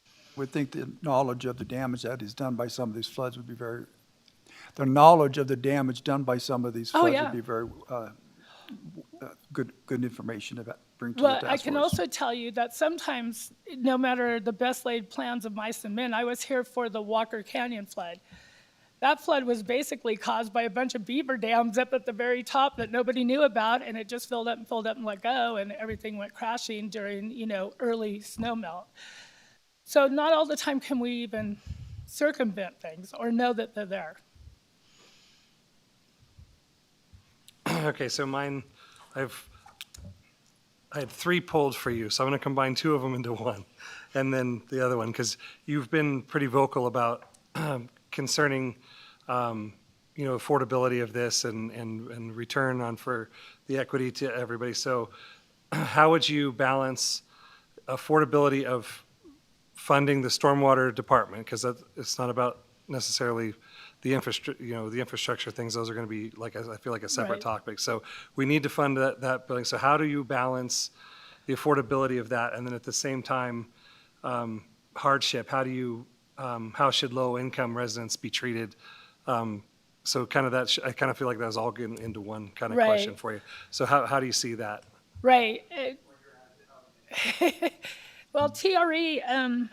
I would think the knowledge of the damage that is done by some of these floods would be the knowledge of the damage done by some of these floods would be very good information to bring to the task force. I can also tell you that sometimes, no matter the best laid plans of mice and men, I was here for the Walker Canyon flood. That flood was basically caused by a bunch of beaver dams up at the very top that nobody knew about, and it just filled up and let go, and everything went crashing during, early snow melt. So not all the time can we even circumvent things or know that they're there. Okay, so mine, I had 3 pulled for you, so I'm going to combine 2 of them into one, and then the other one, because you've been pretty vocal about concerning, affordability of this and return on for the equity to everybody. So how would you balance affordability of funding the stormwater department? Because it's not about necessarily the infrastructure things. Those are going to be, I feel like a separate topic. So we need to fund that building. So how do you balance the affordability of that? And then at the same time, hardship, how should low-income residents be treated? So kind of that, I kind of feel like that was all getting into one kind of question for you. So how do you see that? Right. Well, TRE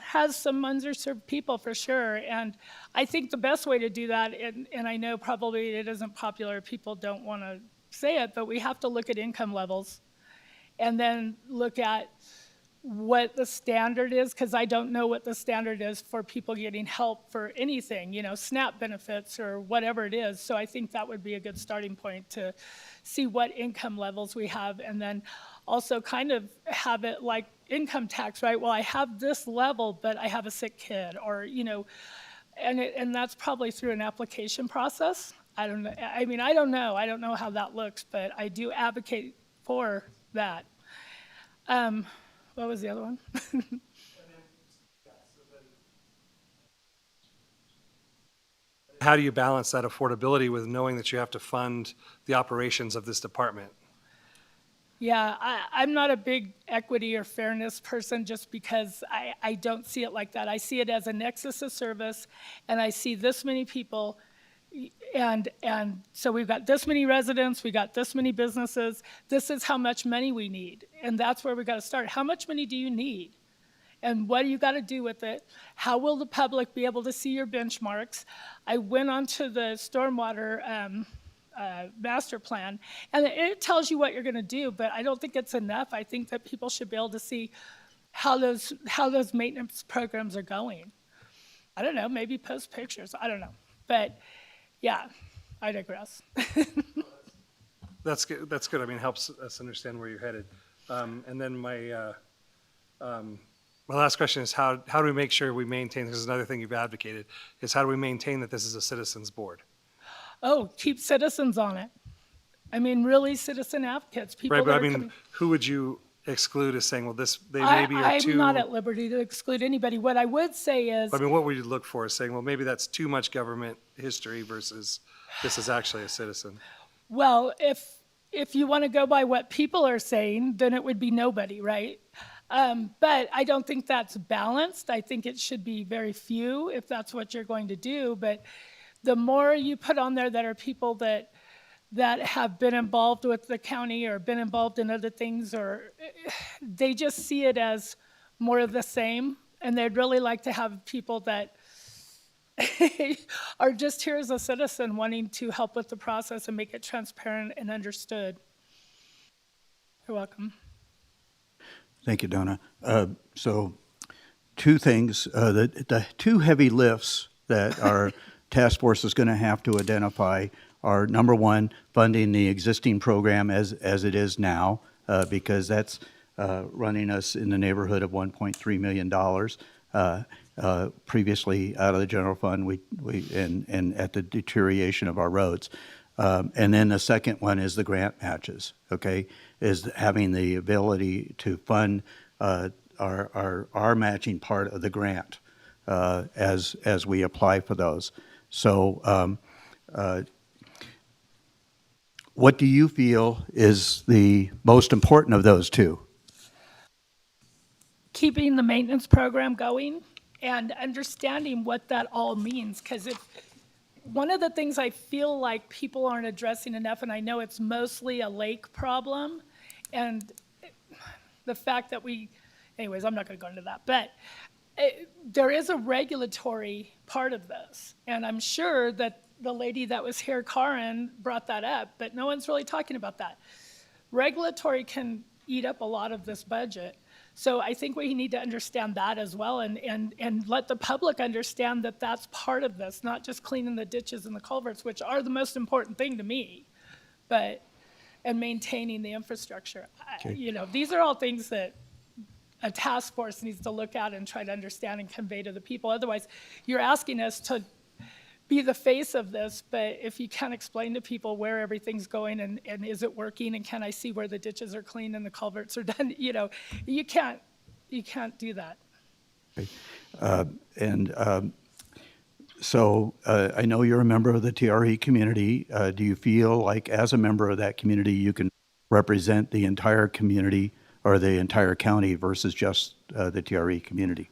has some underserved people for sure, and I think the best way to do that, and I know probably it isn't popular, people don't want to say it, but we have to look at income levels and then look at what the standard is, because I don't know what the standard is for people getting help for anything, SNAP benefits or whatever it is. So I think that would be a good starting point to see what income levels we have, and then also kind of have it like income tax, right? Well, I have this level, but I have a sick kid, or, and that's probably through an application process. I don't know. I mean, I don't know. I don't know how that looks, but I do advocate for that. What was the other one? How do you balance that affordability with knowing that you have to fund the operations of this department? Yeah, I'm not a big equity or fairness person just because I don't see it like that. I see it as a nexus of service, and I see this many people, and so we've got this many residents, we got this many businesses. This is how much money we need, and that's where we got to start. How much money do you need? And what do you got to do with it? How will the public be able to see your benchmarks? I went onto the stormwater master plan, and it tells you what you're going to do, but I don't think it's enough. I think that people should be able to see how those maintenance programs are going. I don't know, maybe post pictures. I don't know. But yeah, I digress. That's good. That's good. I mean, helps us understand where you're headed. And then my last question is how do we make sure we maintain, this is another thing you've advocated, is how do we maintain that this is a citizens board? Oh, keep citizens on it. I mean, really citizen advocates, people Right, that but I are mean, coming. who would you exclude as saying, well, they maybe are too... I'm not at liberty to exclude anybody. What I would say is, I mean, what would you look for is saying, well, maybe that's too much government history versus this is actually a citizen? well, if you want to go by what people are saying, then it would be nobody, right? But I don't think that's balanced. I think it should be very few if that's what you're going to do. But the more you put on there that are people that have been involved with the county or been involved in other things, or they just see it as more of the same. And they'd really like to have people that are just here as a citizen wanting to help with the process and make it transparent and understood. You're welcome. Thank you, Donna. So two things, the two heavy lifts that our task force is going to have to identify are, number one, funding the existing program as it is now, because that's running us in the neighborhood of $1.3 million. Previously out of the general fund, and at the deterioration of our roads. And then the second one is the grant matches, okay? Is having the ability to fund our matching part of the grant as we apply for those. So what do you feel is the most important of those two? Keeping the maintenance program going and understanding what that all means. Because one of the things I feel like people aren't addressing enough, and I know it's mostly a lake problem, and the fact that anyways, I'm not going to go into that, but there is a regulatory part of this. And I'm sure that the lady that was here, Karen, brought that up, but no one's really talking about that. Regulatory can eat up a lot of this budget. So I think we need to understand that as well, and let the public understand that that's part of this, not just cleaning the ditches and the culverts, which are the most important thing to me, and maintaining the infrastructure. Okay. These are all things that a task force needs to look at and try to understand and convey to the people. Otherwise, you're asking us to be the face of this, but if you can't explain to people where everything's going and is it working, and can I see where the ditches are clean and the culverts are done, you can't do that. Okay. So I know you're a member of the TRE community. Do you feel like as a member of that community, you can represent the entire community or the entire county versus just the TRE community?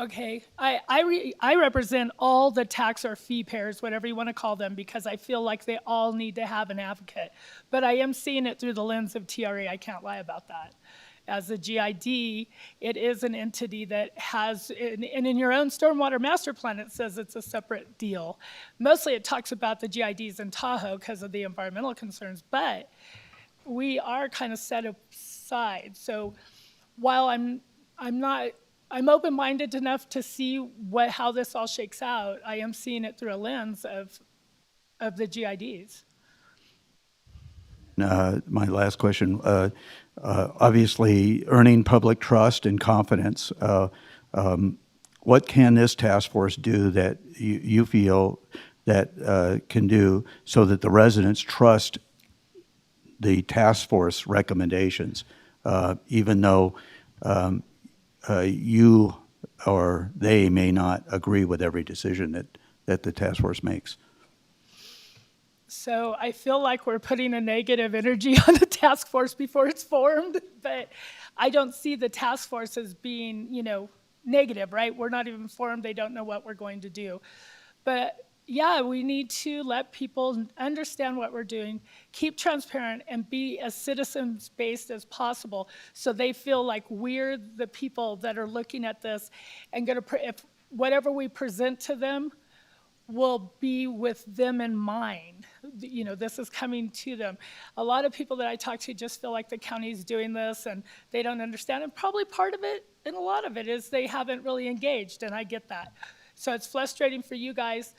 Okay, I represent all the tax or fee payers, whatever you want to call them, because I feel like they all need to have an advocate. But I am seeing it through the lens of TRE. I can't lie about that. As a GID, it is an entity that has, and in your own stormwater master plan, it says it's a separate deal. Mostly it talks about the GIDs in Tahoe because of the environmental concerns, but we are kind of set aside. So while I'm open-minded enough to see how this all shakes out, I am seeing it through a lens of the GIDs. My last question, obviously earning public trust and confidence, what can this task force do that you feel that can do so that the residents trust the task force recommendations, even though you or they may not agree with every decision that the task force makes? So I feel like we're putting a negative energy on the task force before it's formed, but I don't see the task force as being, negative, right? We're not even formed. They don't know what we're going to do. But yeah, we need to let people understand what we're doing, keep transparent, and be as citizens-based as possible so they feel like we're the people that are looking at this and if whatever we present to them will be with them in mind. You know, this is coming to them. A lot of people that I talk to just feel like the county's doing this and they don't understand. And probably part of it, and a lot of it, is they haven't really engaged, and I get that. So it's frustrating for you guys,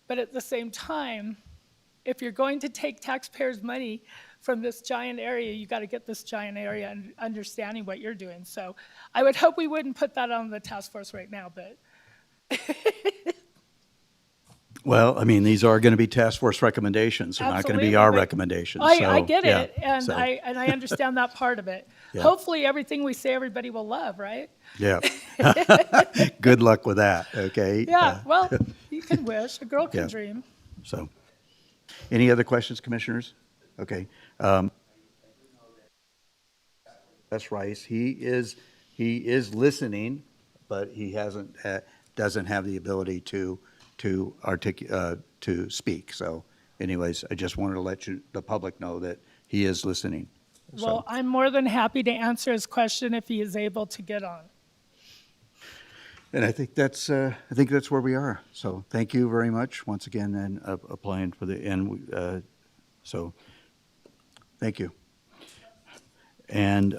but at the same time, if you're going to take taxpayers' money from this giant area, you got to get this giant area and understanding what you're doing. So I would hope we wouldn't put that on the task force right now, but Well, I mean, these are going to be task force recommendations. They're not going to be Absolutely, our but recommendations. I So, get yeah, it, and so, I understand that part of it. Yeah. Hopefully, everything we say, everybody will love, right? Yeah. Good luck with that, okay? Yeah, well, you can wish. A girl can yeah. dream. So, any other questions, commissioners? Okay. That's Rice. He is listening, but he doesn't have the ability to speak. So anyways, I just wanted to let the public know that he is listening. Well, I'm more than happy to answer his question if he is able to get on. And I think that's where we are. So thank you very much once again, and applying for the end. So thank you. And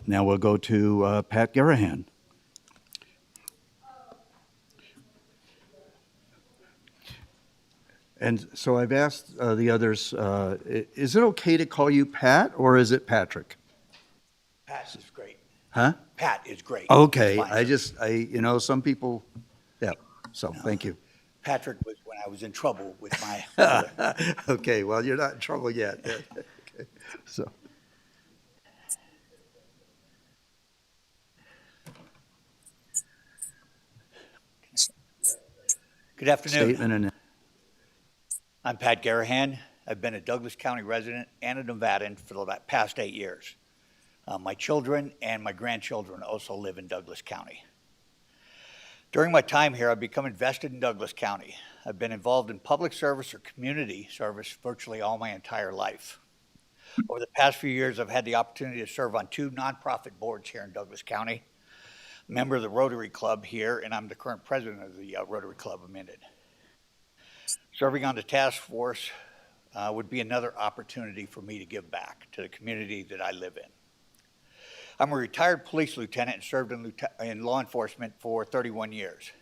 now we'll go to Pat Garahan. And so I've asked the others, is it okay to call you Pat, or is it Patrick? Pat is great. Huh? Pat is great. Okay, It's fine. some people, yeah, so thank you. Patrick was when I was in trouble with my mother. Okay, well, you're not in trouble yet. Okay, so. Good afternoon. Statement and I'm Pat Garahan. I've been a Douglas County resident and a Nevadan for the past 8 years. My children and my grandchildren also live in Douglas County. During my time here, I've become invested in Douglas County. I've been involved in public service or community service virtually all my entire life. Over the past few years, I've had the opportunity to serve on 2 nonprofit boards here in Douglas County, a member of the Rotary Club here, and I'm the current president of the Rotary Club of Minden. Serving on the task force would be another opportunity for me to give back to the community that I live in. I'm a retired police lieutenant and served in law enforcement for 31 years.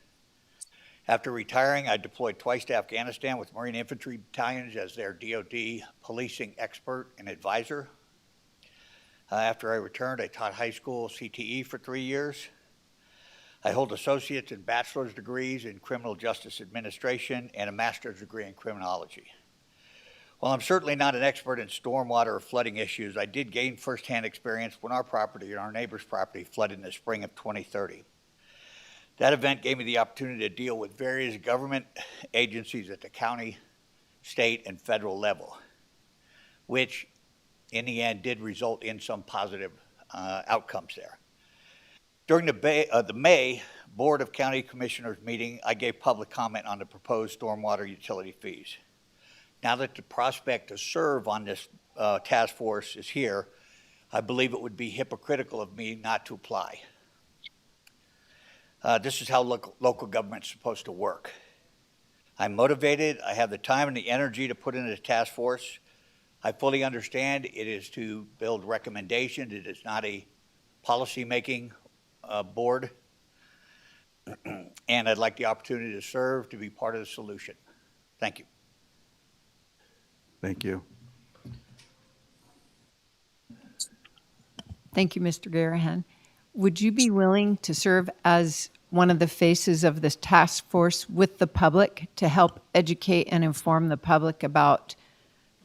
After retiring, I deployed twice to Afghanistan with Marine Infantry battalions as their DOD policing expert and advisor. After I returned, I taught high school CTE for 3 years. I hold associate's and bachelor's degrees in criminal justice administration and a master's degree in criminology. While I'm certainly not an expert in stormwater or flooding issues, I did gain firsthand experience when our property and our neighbor's property flooded in the spring of 2030. That event gave me the opportunity to deal with various government agencies at the county, state, and federal level, which in the end did result in some positive outcomes there. During the May Board of County Commissioners meeting, I gave public comment on the proposed stormwater utility fees. Now that the prospect to serve on this task force is here, I believe it would be hypocritical of me not to apply. This is how local government's supposed to work. I'm motivated. I have the time and the energy to put into the task force. I fully understand it is to build recommendations. It is not a policy-making board. And I'd like the opportunity to serve, to be part of the solution. Thank you. Thank you. Thank you, Mr. Garahan. Would you be willing to serve as one of the faces of this task force with the public to help educate and inform the public about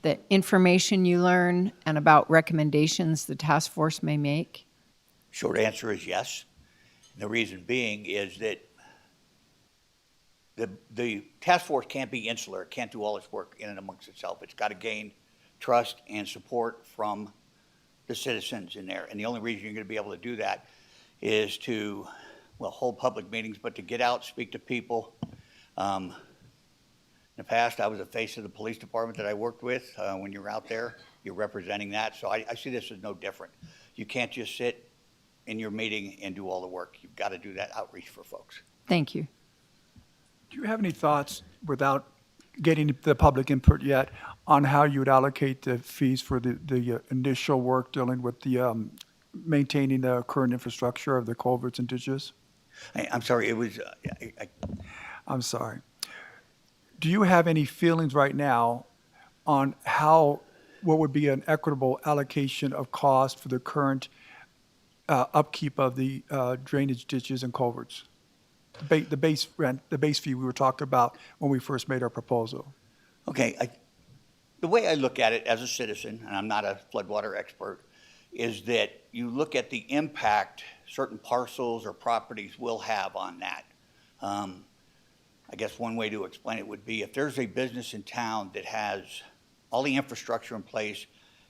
the information you learn and about recommendations the task force may make? Short answer is yes. And the reason being is that the task force can't be insular. It can't do all its work in and amongst itself. It's got to gain trust and support from the citizens in there. And the only reason you're going to be able to do that is to, well, hold public meetings, but to get out, speak to people, In the past, I was the face of the police department that I worked with. When you're out there, you're representing that. So I see this as no different. You can't just sit in your meeting and do all the work. You've got to do that outreach for folks. Thank you. Do you have any thoughts, without getting the public input yet, on how you would allocate the fees for the initial work dealing with the maintaining the current infrastructure of the culverts and ditches? I'm sorry, it was, I'm sorry. Do you have any feelings right now on what would be an equitable allocation of cost for the current upkeep of the drainage ditches and culverts? The base rent, the base fee we were talking about when we first made our proposal. okay, the way I look at it as a citizen, and I'm not a floodwater expert, is that you look at the impact certain parcels or properties will have on that. I guess one way to explain it would be if there's a business in town that has all the infrastructure in place,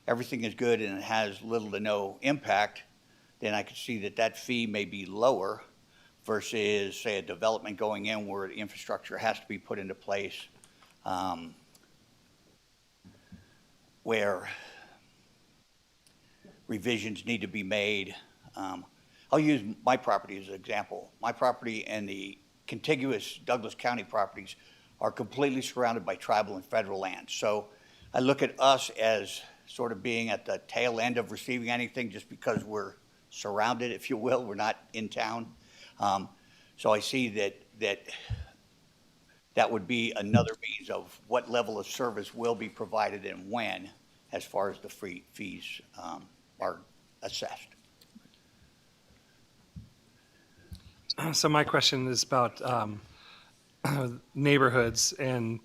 everything is good and it has little to no impact, then I could see that that fee may be lower versus, say, a development going in where the infrastructure has to be put into place, where revisions need to be made. I'll use my property as an example. My property and the contiguous Douglas County properties are completely surrounded by tribal and federal land. So I look at us as sort of being at the tail end of receiving anything just because we're surrounded, if you will. We're not in town. So I see that would be another means of what level of service will be provided and when, as far as the fees are assessed. So my question is about neighborhoods, and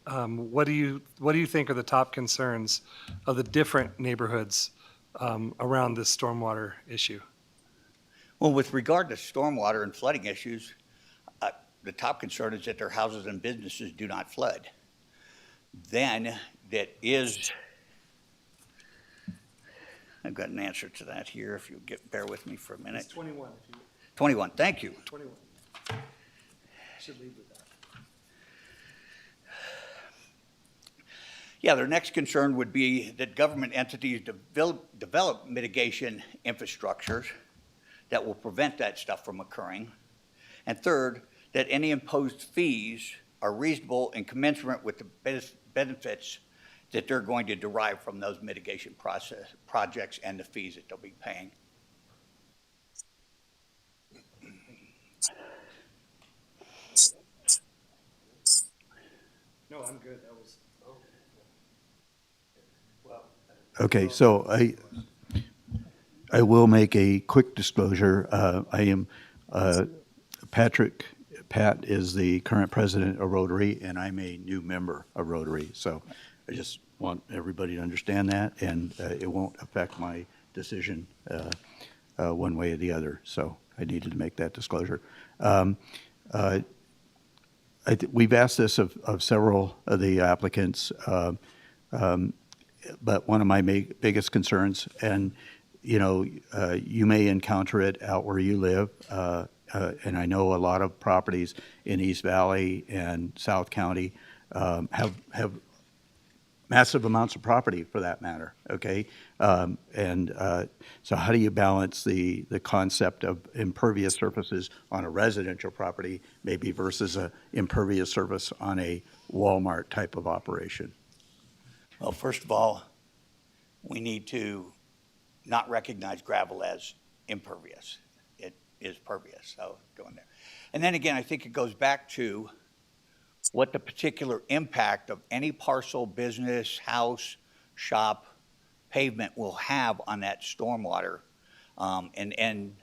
what do you think are the top concerns of the different neighborhoods around this stormwater issue? Well, with regard to stormwater and flooding issues, the top concern is that their houses and businesses do not flood. Then I've got an answer to that here, if you bear with me for a minute. It's 21. 21, thank you. 21. Should lead with that. Yeah, their next concern would be that government entities develop mitigation infrastructures that will prevent that stuff from occurring. And third, that any imposed fees are reasonable and commensurate with the benefits that they're going to derive from those mitigation projects and the fees that they'll be paying. No, I'm good. That was. Okay, so I will make a quick disclosure. I am Pat is the current president of Rotary, and I'm a new member of Rotary. So I just want everybody to understand that, and it won't affect my decision one way or the other. So I needed to make that disclosure. We've asked this of several of the applicants, but one of my biggest concerns, and you may encounter it out where you live, and I know a lot of properties in East Valley and South County have massive amounts of property, for that matter. Okay, so how do you balance the concept of impervious surfaces on a residential property, maybe versus a impervious surface on a Walmart type of operation? Well, first of all, we need to not recognize gravel as impervious. It is pervious, so going there. And then again, I think it goes back to what the particular impact of any parcel, business, house, shop, pavement will have on that stormwater, and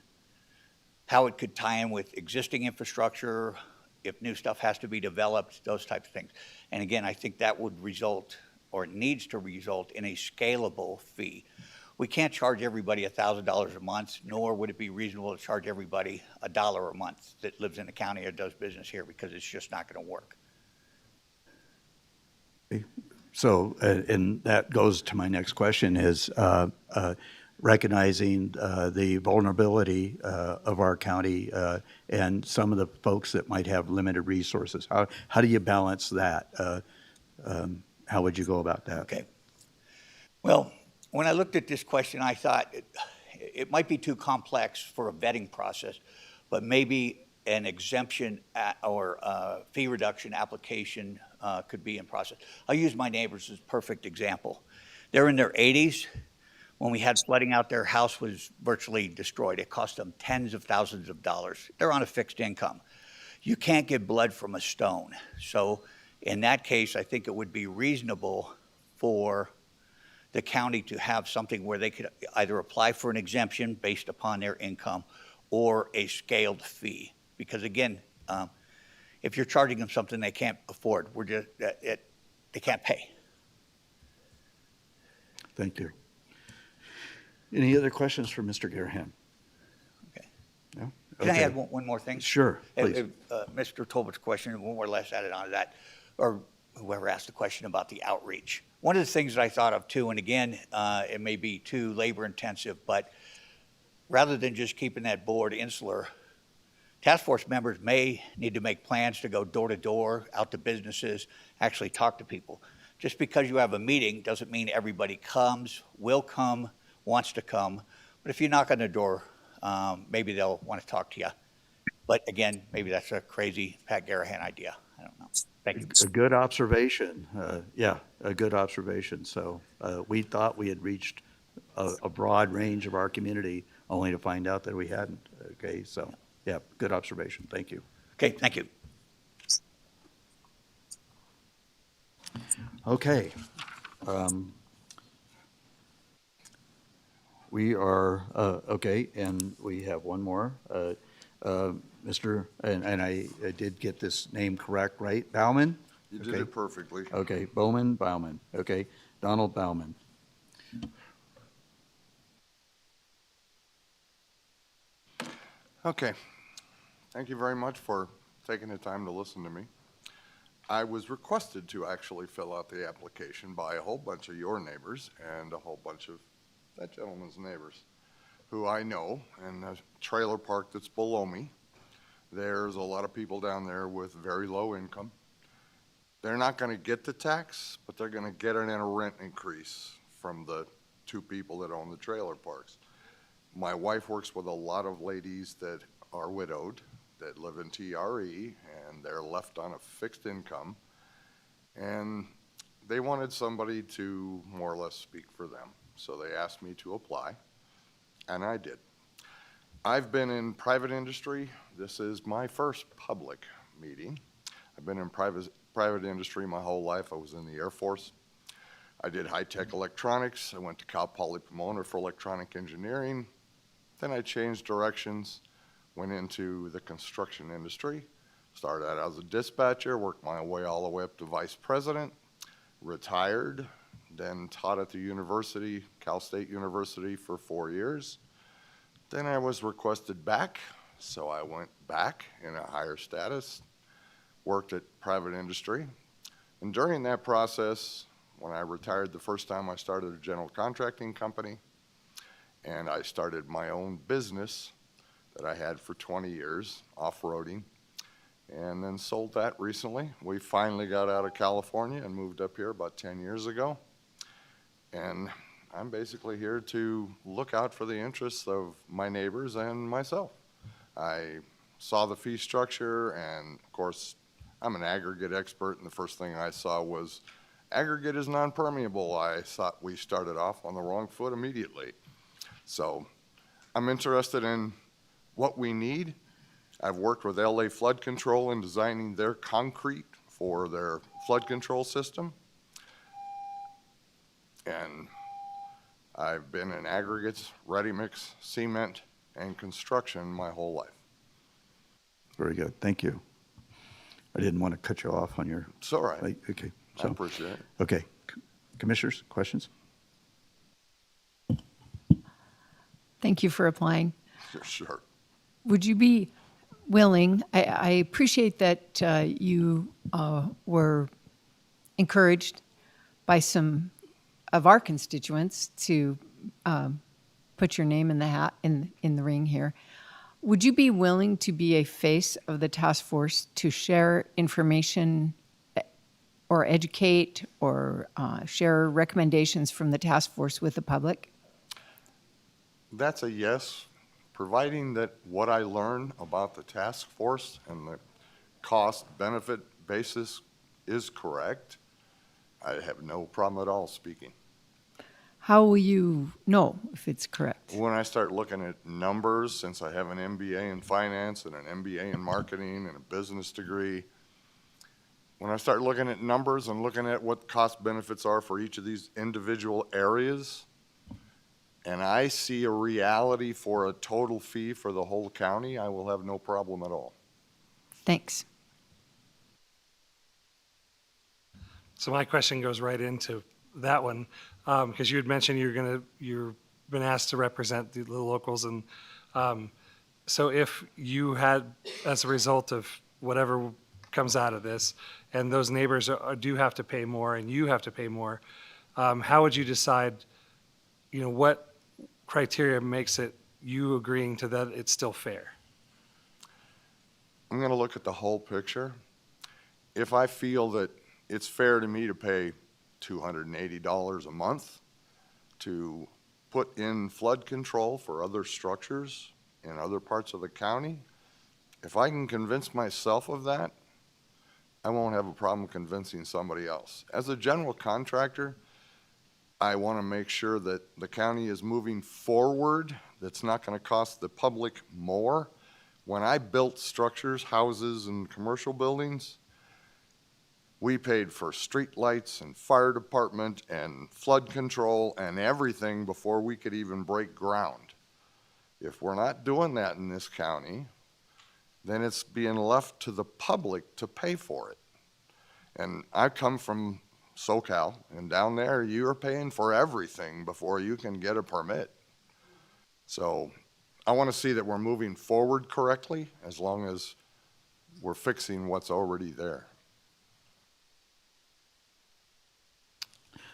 how it could tie in with existing infrastructure, if new stuff has to be developed, those types of things. And again, I think that would result, or needs to result, in a scalable fee. We can't charge everybody $1,000 a month, nor would it be reasonable to charge everybody $1 a month that lives in the county or does business here, because it's just not going to work. So, and that goes to my next question is, recognizing the vulnerability of our county and some of the folks that might have limited resources. How do you balance that? How would you go about that? Okay. Well, when I looked at this question, I thought it might be too complex for a vetting process, but maybe an exemption or fee reduction application could be in process. I'll use my neighbors as a perfect example. They're in their 80s. When we had flooding out, their house was virtually destroyed. It cost them tens of thousands of dollars. They're on a fixed income. You can't get blood from a stone. So in that case, I think it would be reasonable for the county to have something where they could either apply for an exemption based upon their income or a scaled fee. Because again, if you're charging them something they can't afford, they can't pay. Thank you. Any other questions for Mr. Garahan? Okay. No? Can I Okay. add one more thing? Sure, please. Mr. Tolbert's question, one more or less added on to that, or whoever asked the question about the outreach. One of the things that I thought of too, and again, it may be too labor intensive, but rather than just keeping that board insular, task force members may need to make plans to go door to door, out to businesses, actually talk to people. Just because you have a meeting doesn't mean everybody comes, will come, wants to come. But if you knock on the door, maybe they'll want to talk to you. But again, maybe that's a crazy Pat Garahan idea. I don't know. Thank you. A good observation. Yeah, a good observation. So we thought we had reached a broad range of our community, only to find out that we hadn't. Okay, so yeah, good observation. Thank you. Okay, thank you. Okay. We are, okay, and we have one more. Mr., and I did get this name correct, right? Bauman? You did it perfectly. Okay, Bauman. Okay, Donald Bauman. Okay. Thank you very much for taking the time to listen to me. I was requested to actually fill out the application by a whole bunch of your neighbors and a whole bunch of that gentleman's neighbors who I know, and a trailer park that's below me. There's a lot of people down there with very low income. They're not going to get the tax, but they're going to get it in a rent increase from the two people that own the trailer parks. My wife works with a lot of ladies that are widowed, that live in TRE, and they're left on a fixed income. And they wanted somebody to more or less speak for them. So they asked me to apply, and I did. I've been in private industry. This is my first public meeting. I've been in private industry my whole life. I was in the Air Force. I did high-tech electronics. I went to Cal Poly Pomona for electronic engineering. Then I changed directions, went into the construction industry, started out as a dispatcher, worked my way all the way up to vice president, retired, then taught at the university, Cal State University, for 4 years. Then I was requested back, so I went back in a higher status, worked at private industry. And during that process, when I retired the first time, I started a general contracting company, and I started my own business that I had for 20 years, off-roading, and then sold that recently. We finally got out of California and moved up here about 10 years ago. And I'm basically here to look out for the interests of my neighbors and myself. I saw the fee structure, and of course, I'm an aggregate expert, and the first thing I saw was aggregate is non-permeable. I thought we started off on the wrong foot immediately. So I'm interested in what we need. I've worked with LA Flood Control in designing their concrete for their flood control system. And I've been in aggregates, ready mix, cement, and construction my whole life. Very good. Thank you. I didn't want to cut you off on your. It's all right. Okay. I appreciate it. Okay. Commissioners, questions? Thank you for applying. Sure. Would you be willing, I appreciate that you were encouraged by some of our constituents to put your name in the hat, in the ring here. Would you be willing to be a face of the task force to share information or educate or share recommendations from the task force with the public? That's a yes, providing that what I learn about the task force and the cost-benefit basis is correct. I have no problem at all speaking. How will you know if it's correct? When I start looking at numbers, since I have an MBA in finance and an MBA in marketing and a business degree, when I start looking at numbers and looking at what cost benefits are for each of these individual areas, and I see a reality for a total fee for the whole county, I will have no problem at all. Thanks. So my question goes right into that one, because you had mentioned you've been asked to represent the locals, and so if you had, as a result of whatever comes out of this, and those neighbors do have to pay more, and you have to pay more, how would you decide? What criteria makes it you agreeing to that it's still fair? I'm going to look at the whole picture. If I feel that it's fair to me to pay $280 a month to put in flood control for other structures in other parts of the county, if I can convince myself of that, I won't have a problem convincing somebody else. As a general contractor, I want to make sure that the county is moving forward, that's not going to cost the public more. When I built structures, houses, and commercial buildings, we paid for street lights and fire department and flood control and everything before we could even break ground. If we're not doing that in this county, then it's being left to the public to pay for it. And I come from SoCal, and down there you're paying for everything before you can get a permit. So I want to see that we're moving forward correctly as long as we're fixing what's already there.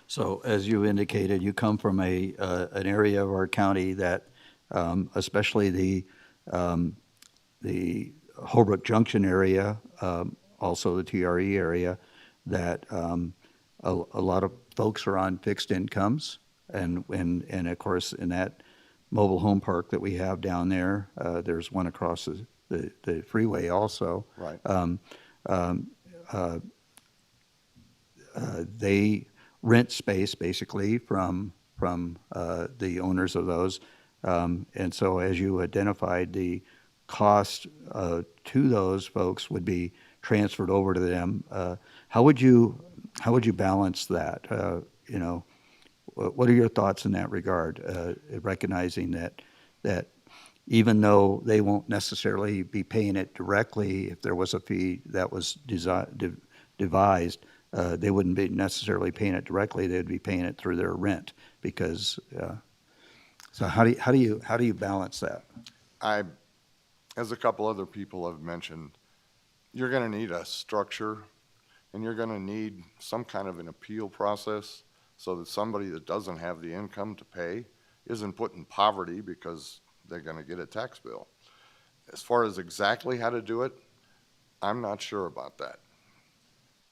So as you indicated, you come from an area of our county that, especially the Holbrook Junction area, also the TRE area, that a lot of folks are on fixed incomes, and of course in that mobile home park that we have down there, there's one across the freeway also. Right. They rent space basically from the owners of those, and so as you identified, the cost to those folks would be transferred over to them. How would you balance that? What are your thoughts in that regard? Recognizing that even though they won't necessarily be paying it directly, if there was a fee that was devised, they wouldn't be necessarily paying it directly. They'd be paying it through their rent because. So how do you balance that? As a couple other people have mentioned, you're going to need a structure, and you're going to need some kind of an appeal process so that somebody that doesn't have the income to pay isn't put in poverty because they're going to get a tax bill. As far as exactly how to do it, I'm not sure about that.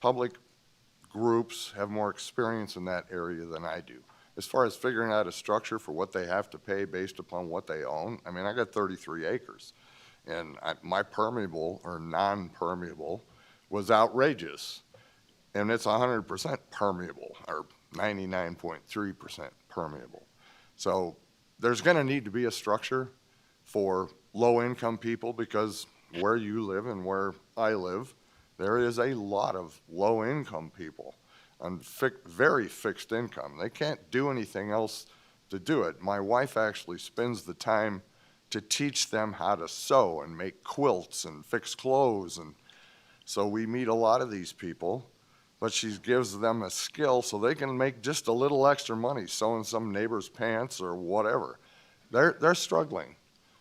Public groups have more experience in that area than I do. As far as figuring out a structure for what they have to pay based upon what they own, I mean, I got 33 acres, and my permeable or non-permeable was outrageous, and it's 100% permeable or 99.3% permeable. So there's going to need to be a structure for low-income people, because where you live and where I live, there is a lot of low-income people on very fixed income. They can't do anything else to do it. My wife actually spends the time to teach them how to sew and make quilts and fix clothes. And so we meet a lot of these people, but she gives them a skill so they can make just a little extra money sewing some neighbor's pants or whatever. They're struggling.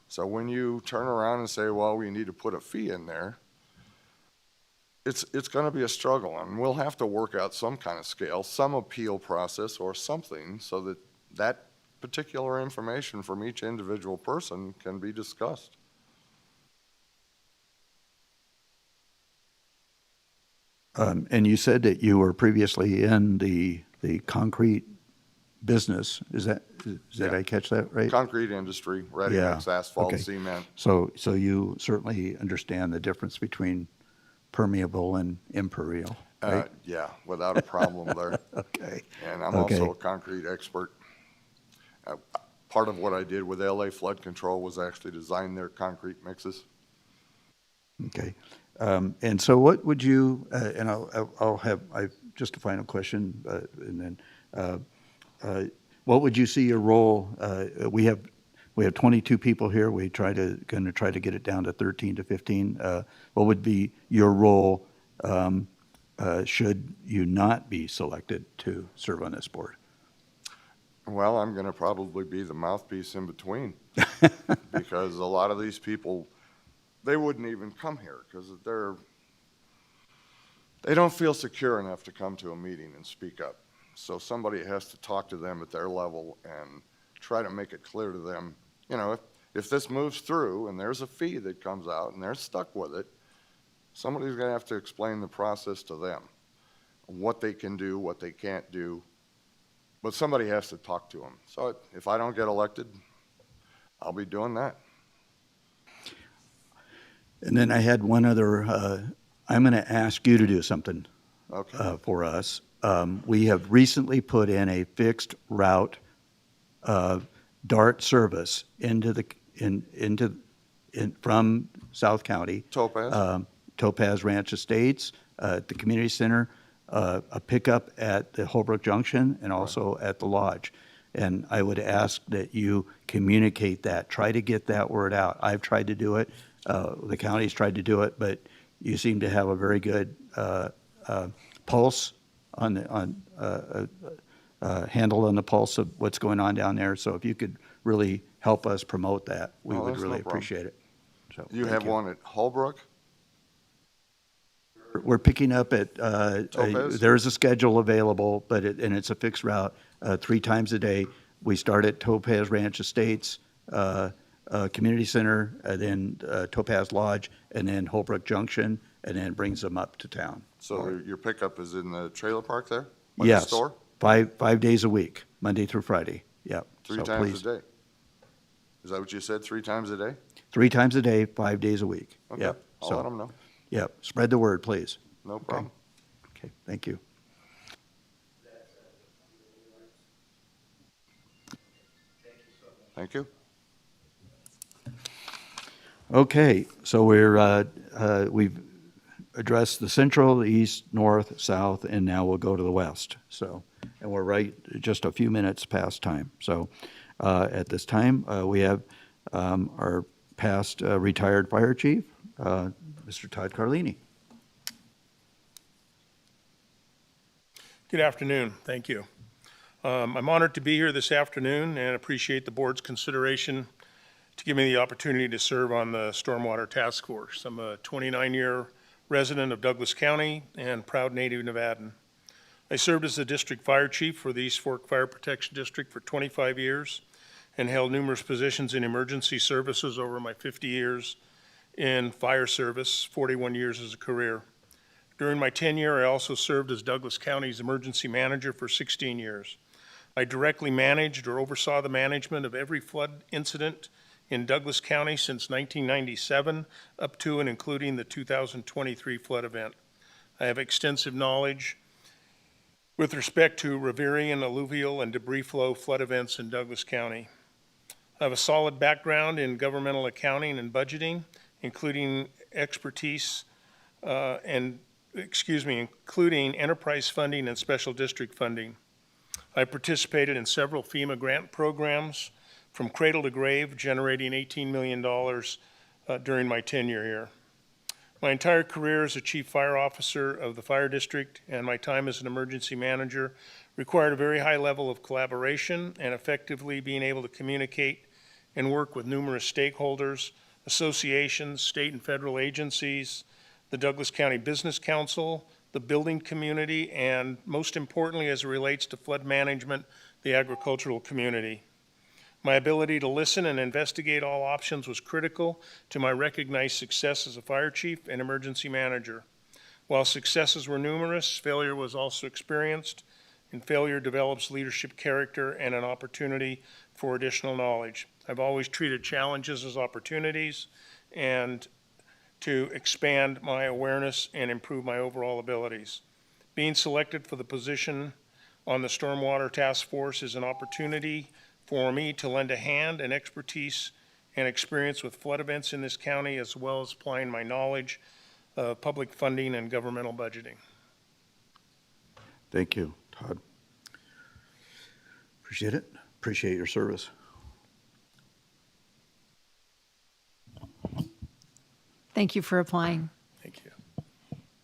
So when you turn around and say, well, we need to put a fee in there, it's going to be a struggle, and we'll have to work out some kind of scale, some appeal process or something so that particular information from each individual person can be discussed. And you said that you were previously in the concrete business. Did I catch that right? Concrete industry, ready mix, asphalt, okay. cement. So you certainly understand the difference between permeable and impermeable, right? Yeah, without a problem there. Okay. And I'm Okay. also a concrete expert. Part of what I did with LA Flood Control was actually design their concrete mixes. Okay. And so what would you, and I'll have just a final question, and then what would you see your role? We have 22 people here. We going to try to get it down to 13 to 15. What would be your role should you not be selected to serve on this board? Well, I'm going to probably be the mouthpiece in between because a lot of these people, they wouldn't even come here because they don't feel secure enough to come to a meeting and speak up. So somebody has to talk to them at their level and try to make it clear to them, you know, if this moves through and there's a fee that comes out and they're stuck with it, somebody's going to have to explain the process to them, what they can do, what they can't do. But somebody has to talk to them. So if I don't get elected, I'll be doing that. And then I had one other, I'm going to ask you to do something for us. We have recently put in a fixed route DART service from South County. Topaz Ranch Estates, the community center, a pickup at the Holbrook Junction and also at the lodge. And I would ask that you communicate that, try to get that word out. I've tried to do it. The county's tried to do it, but you seem to have a very good pulse handle on the pulse of what's going on down there. So if you could really help us promote that, we would really appreciate it. So You have one at Holbrook? We're picking up at, Topaz? there's a schedule available, but and it's a fixed route, 3 times a day. We start at Topaz Ranch Estates, Community Center, then Topaz Lodge, and then Holbrook Junction, and then brings them up to town. So your pickup is in the trailer park there? By the Yes, store? 5 days a week, Monday through Friday. Yep. Three So times please. a day? Is that what you said, 3 times a day? 3 times a day, 5 days a week. Okay, Yep. I'll So, let them know. Yep, spread the word, please. No problem. Okay, thank you. Thank you. Okay, so we've addressed the central, the east, north, south, and now we'll go to the west. So, and we're right just a few minutes past time. So, at this time, we have our past retired fire chief, Mr. Todd Carlini. Good afternoon. Thank you. I'm honored to be here this afternoon and appreciate the board's consideration to give me the opportunity to serve on the Stormwater Task Force. I'm a 29-year resident of Douglas County and proud native Nevadan. I served as the district fire chief for the East Fork Fire Protection District for 25 years and held numerous positions in emergency services over my 50 years in fire service, 41 years as a career. During my tenure, I also served as Douglas County's emergency manager for 16 years. I directly managed or oversaw the management of every flood incident in Douglas County since 1997, up to and including the 2023 flood event. I have extensive knowledge with respect to riverian, alluvial, and debris flow flood events in Douglas County. I have a solid background in governmental accounting and budgeting, including expertise including enterprise funding and special district funding. I participated in several FEMA grant programs from cradle to grave, generating $18 million during my tenure here. My entire career as a chief fire officer of the fire district and my time as an emergency manager required a very high level of collaboration and effectively being able to communicate and work with numerous stakeholders, associations, state and federal agencies, the Douglas County Business Council, the building community, and most importantly, as it relates to flood management, the agricultural community. My ability to listen and investigate all options was critical to my recognized success as a fire chief and emergency manager. While successes were numerous, failure was also experienced, and failure develops leadership character and an opportunity for additional knowledge. I've always treated challenges as opportunities and to expand my awareness and improve my overall abilities. Being selected for the position on the Stormwater Task Force is an opportunity for me to lend a hand and expertise and experience with flood events in this county, as well as applying my knowledge of public funding and governmental budgeting. Thank you, Todd. Appreciate it. Appreciate your service. Thank you for applying. Thank you.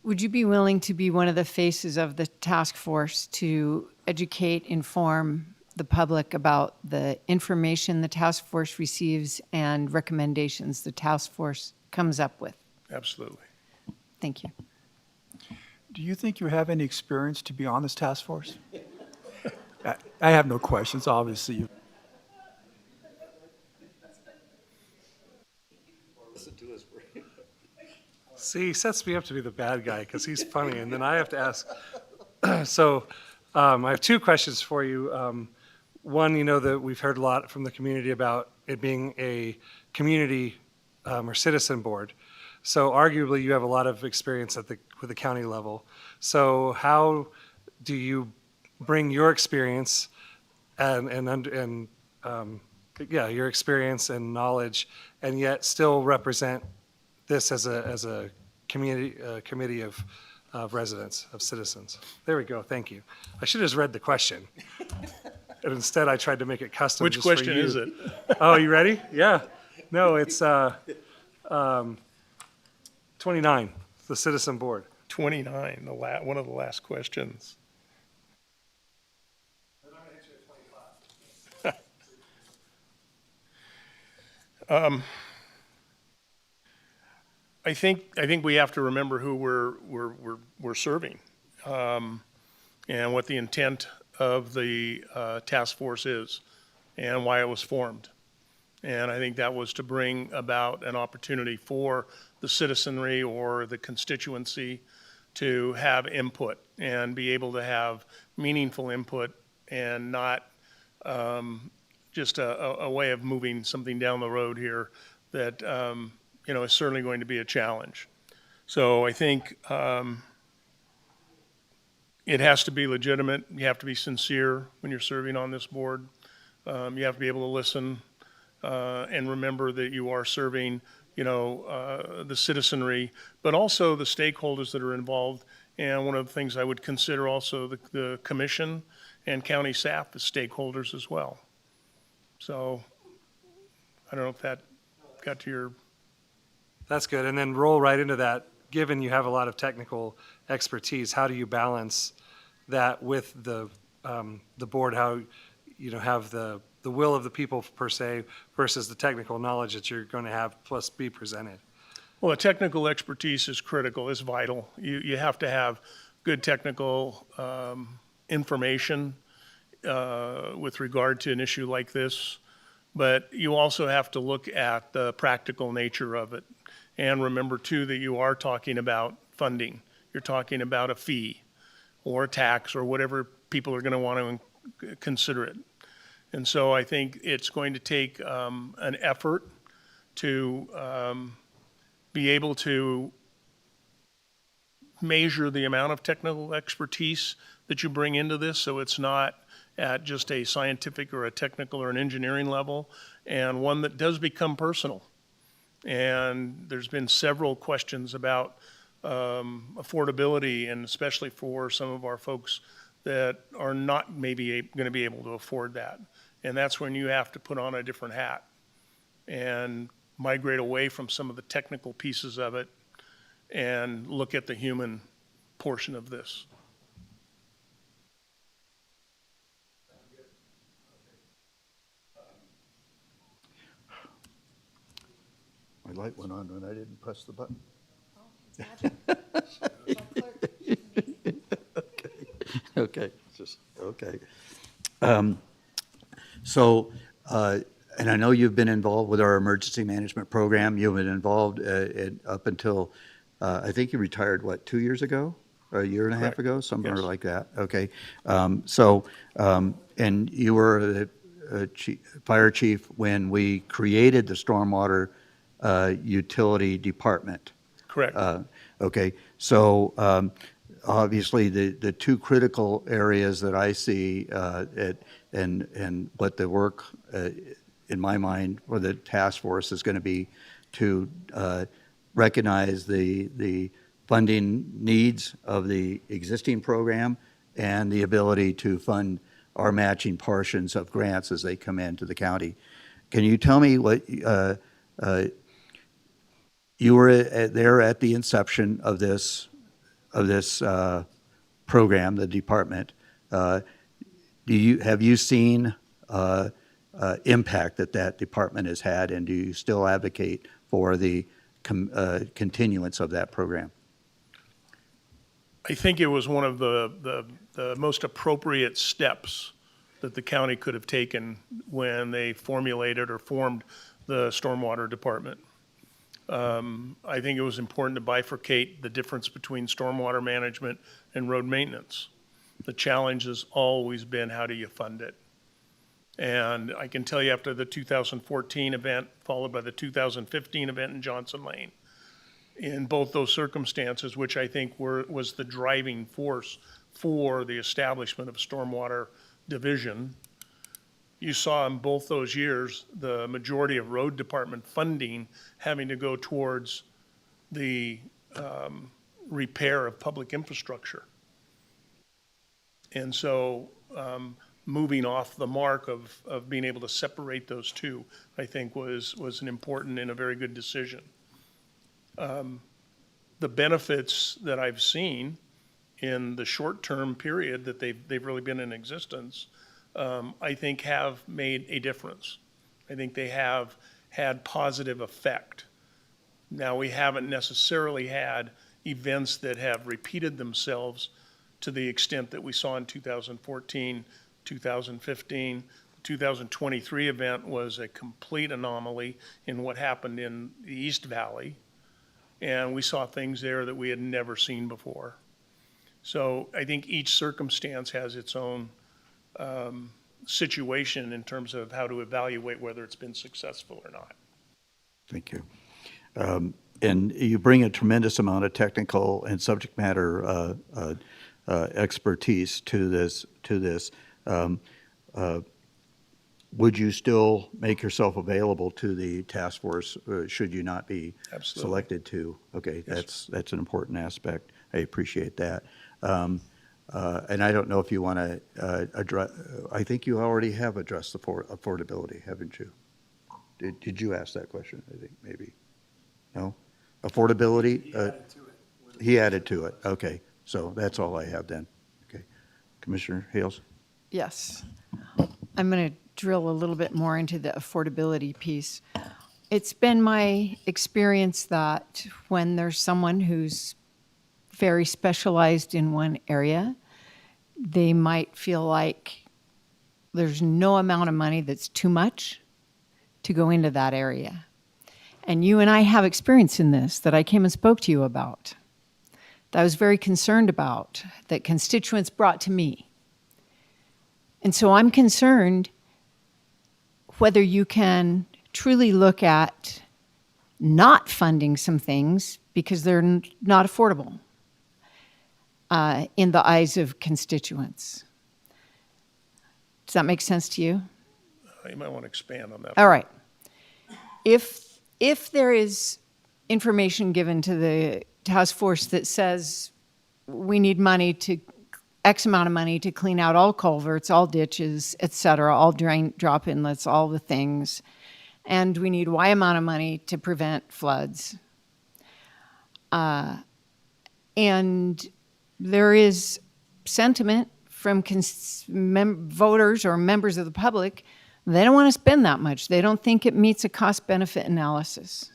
Would you be willing to be one of the faces of the task force to educate, inform the public about the information the task force receives and recommendations the task force comes up with? Absolutely. Thank you. Do you think you have any experience to be on this task force? I have no questions, obviously. See, he sets me up to be the bad guy because he's funny, and then I have to ask. So I have two questions for you. One, you know that we've heard a lot from the community about it being a community or citizen board. So arguably, you have a lot of experience with the county level. So how do you bring your experience and your experience and knowledge, and yet still represent this as a committee of residents, of citizens? There we go. Thank you. I should have just read the question. And instead, I tried to make it custom. Which just for question you. is it? Oh, you ready? Yeah. No, it's 29, the citizen board. 29, one of the last questions. I think we have to remember who we're serving, and what the intent of the task force is, and why it was formed. And I think that was to bring about an opportunity for the citizenry or the constituency to have input and be able to have meaningful input, and not just a way of moving something down the road here that is certainly going to be a challenge. So I think it has to be legitimate. You have to be sincere when you're serving on this board. You have to be able to listen and remember that you are serving, the citizenry, but also the stakeholders that are involved. And one of the things I would consider also the commission and county staff as stakeholders as well. So I don't know if that got to your... That's good. And then roll right into that. Given you have a lot of technical expertise, how do you balance that with the board? How have the will of the people per se versus the technical knowledge that you're going to have plus be presented? Well, the technical expertise is critical, is vital. You have to have good technical information with regard to an issue like this, but you also have to look at the practical nature of it. And remember too that you are talking about funding. You're talking about a fee or a tax or whatever people are going to want to consider it. And so I think it's going to take an effort to be able to measure the amount of technical expertise that you bring into this, so it's not at just a scientific or a technical or an engineering level, and one that does become personal. And there's been several questions about affordability, and especially for some of our folks that are not maybe going to be able to afford that. And that's when you have to put on a different hat and migrate away from some of the technical pieces of it and look at the human portion of this. My light went on when I didn't press the button. Okay. So And I know you've been involved with our emergency management program. You've been involved up until, I think you retired, what, 2 years ago? Or a year and a half Correct. ago, somewhere Yes. like that? Okay. And you were the fire chief when we created the stormwater utility department. Correct. Okay, so obviously the two critical areas that I see and what the work in my mind for the task force is going to be to recognize the funding needs of the existing program and the ability to fund our matching portions of grants as they come into the county. Can you tell me what you were there at the inception of this program, the department? Have you seen impact that department has had, and do you still advocate for the continuance of that program? I think it was one of the most appropriate steps that the county could have taken when they formulated or formed the stormwater department. I think it was important to bifurcate the difference between stormwater management and road maintenance. The challenge has always been, how do you fund it? And I can tell you, after the 2014 event, followed by the 2015 event in Johnson Lane, in both those circumstances, which I think was the driving force for the establishment of stormwater division, you saw in both those years the majority of road department funding having to go towards the repair of public infrastructure. And so moving off the mark of being able to separate those two, I think was an important and a very good decision. The benefits that I've seen in the short-term period that they've really been in existence, I think have made a difference. I think they have had positive effect. Now, we haven't necessarily had events that have repeated themselves to the extent that we saw in 2014, 2015. The 2023 event was a complete anomaly in what happened in the East Valley. And we saw things there that we had never seen before. So I think each circumstance has its own situation in terms of how to evaluate whether it's been successful or not. Thank you. And you bring a tremendous amount of technical and subject matter expertise to this. Would you still make yourself available to the task force should you not be Absolutely. selected to? Okay, Yes. that's an important aspect. I appreciate that. And I don't know if you want to address, I think you already have addressed the affordability, haven't you? Did you ask that question? I think maybe. No? Affordability? He added to it. Okay, so that's all I have then. Okay. Commissioner Hales? Yes. I'm going to drill a little bit more into the affordability piece. It's been my experience that when there's someone who's very specialized in one area, they might feel like there's no amount of money that's too much to go into that area. And you and I have experience in this that I came and spoke to you about, that I was very concerned about, that constituents brought to me. And so I'm concerned whether you can truly look at not funding some things because they're not affordable in the eyes of constituents. Does that make sense to you? You might want to expand on that. All right. If there is information given to the task force that says we need money to X amount of money to clean out all culverts, all ditches, et cetera, all drop inlets, all the things, and we need Y amount of money to prevent floods. And there is sentiment from voters or members of the public, they don't want to spend that much. They don't think it meets a cost-benefit analysis.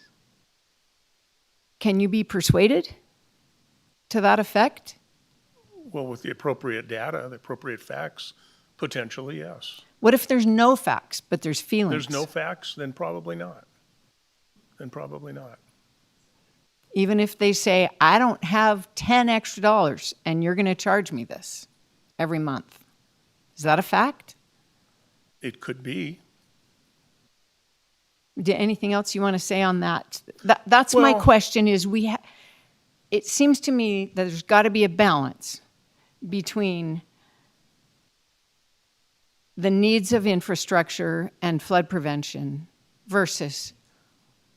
Can you be persuaded to that effect? Well, with the appropriate data, the appropriate facts, potentially, yes. What if there's no facts, but there's feelings? There's no facts, then probably not. Then probably not. Even if they say, I don't have 10 extra dollars and you're going to charge me this every month. Is that a fact? It could be. Anything else you want to say on that? That's my Well- question is it seems to me that there's got to be a balance between the needs of infrastructure and flood prevention versus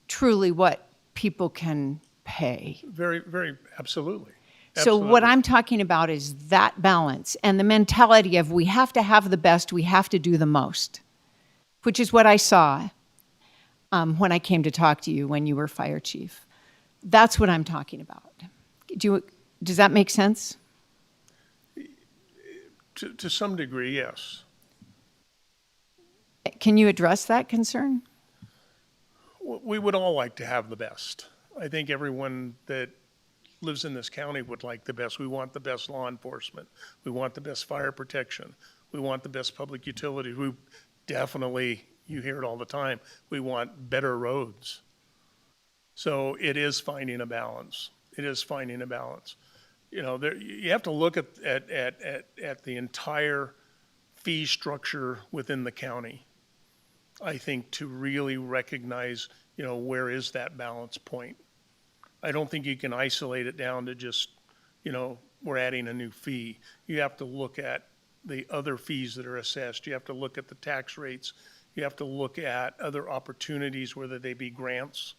truly what people can pay. Very, very, absolutely. So what Absolutely. I'm talking about is that balance and the mentality of we have to have the best, we have to do the most, which is what I saw when I came to talk to you when you were fire chief. That's what I'm talking about. Does that make sense? To some degree, yes. Can you address that concern? We would all like to have the best. I think everyone that lives in this county would like the best. We want the best law enforcement. We want the best fire protection. We want the best public utilities. We definitely, you hear it all the time, we want better roads. So it is finding a balance. It is finding a balance. You know, you have to look at the entire fee structure within the county, I think, to really recognize, you know, where is that balance point. I don't think you can isolate it down to just, you know, we're adding a new fee. You have to look at the other fees that are assessed. You have to look at the tax rates. You have to look at other opportunities, whether they be grants,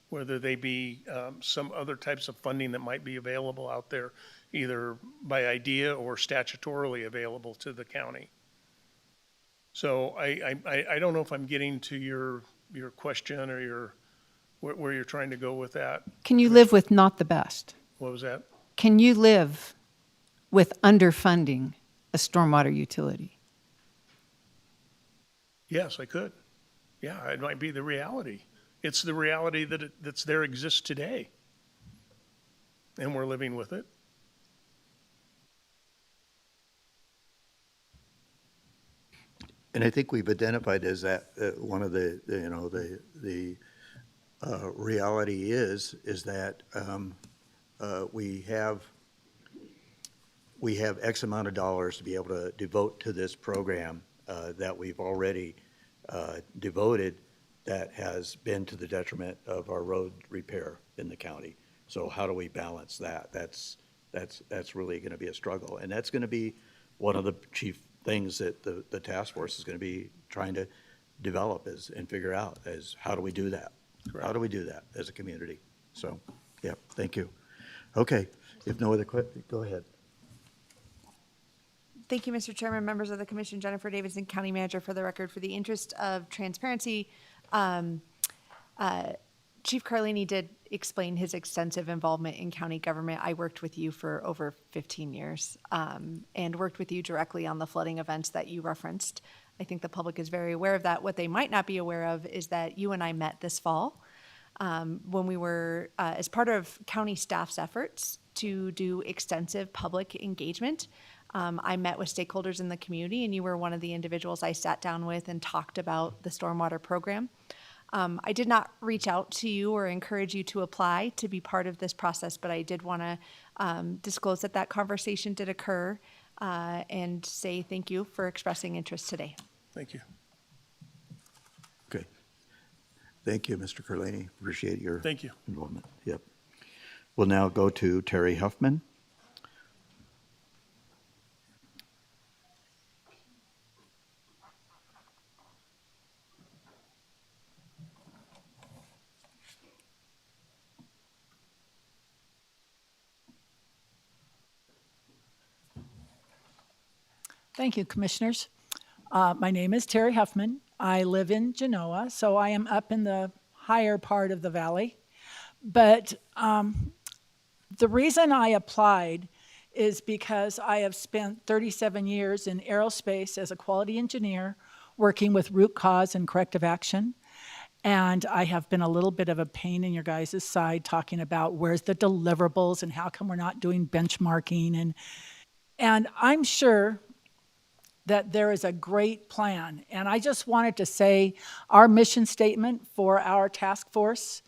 whether they be some other types of funding that might be available out there, either by idea or statutorily available to the county. So I don't know if I'm getting to your question or where you're trying to go with that. Can you live with not the best? What was that? Can you live with underfunding a stormwater utility? Yes, I could. Yeah, it might be the reality. It's the reality that's there exists today. And we're living with it. And I think we've identified as that one of the reality is that we have X amount of dollars to be able to devote to this program that we've already devoted that has been to the detriment of our road repair in the county. So how do we balance that? That's really going to be a struggle, and that's going to be one of the chief things that the task force is going to be trying to develop and figure out is how do we do that? How do we do that as a community? So, yeah, thank you. Okay, if no other questions, go ahead. Thank you, Mr. Chairman, members of the commission, Jennifer Davidson, County Manager. For the record, for the interest of transparency, Chief Carlini did explain his extensive involvement in county government. I worked with you for over 15 years and worked with you directly on the flooding events that you referenced. I think the public is very aware of that. What they might not be aware of is that you and I met this fall when we were, as part of county staff's efforts to do extensive public engagement. I met with stakeholders in the community, and you were one of the individuals I sat down with and talked about the stormwater program. I did not reach out to you or encourage you to apply to be part of this process, but I did want to disclose that conversation did occur and say thank you for expressing interest today. Thank you. Okay. Thank you, Mr. Carlini. Appreciate your Thank you. involvement. Yep. We'll now go to Terry Huffman. Thank you, Commissioners. My name is Terry Huffman. I live in Genoa, so I am up in the higher part of the valley. But the reason I applied is because I have spent 37 years in aerospace as a quality engineer, working with root cause and corrective action. And I have been a little bit of a pain in your guys' side talking about where's the deliverables and how come we're not doing benchmarking. And I'm sure that there is a great plan. And I just wanted to say our mission statement for our task force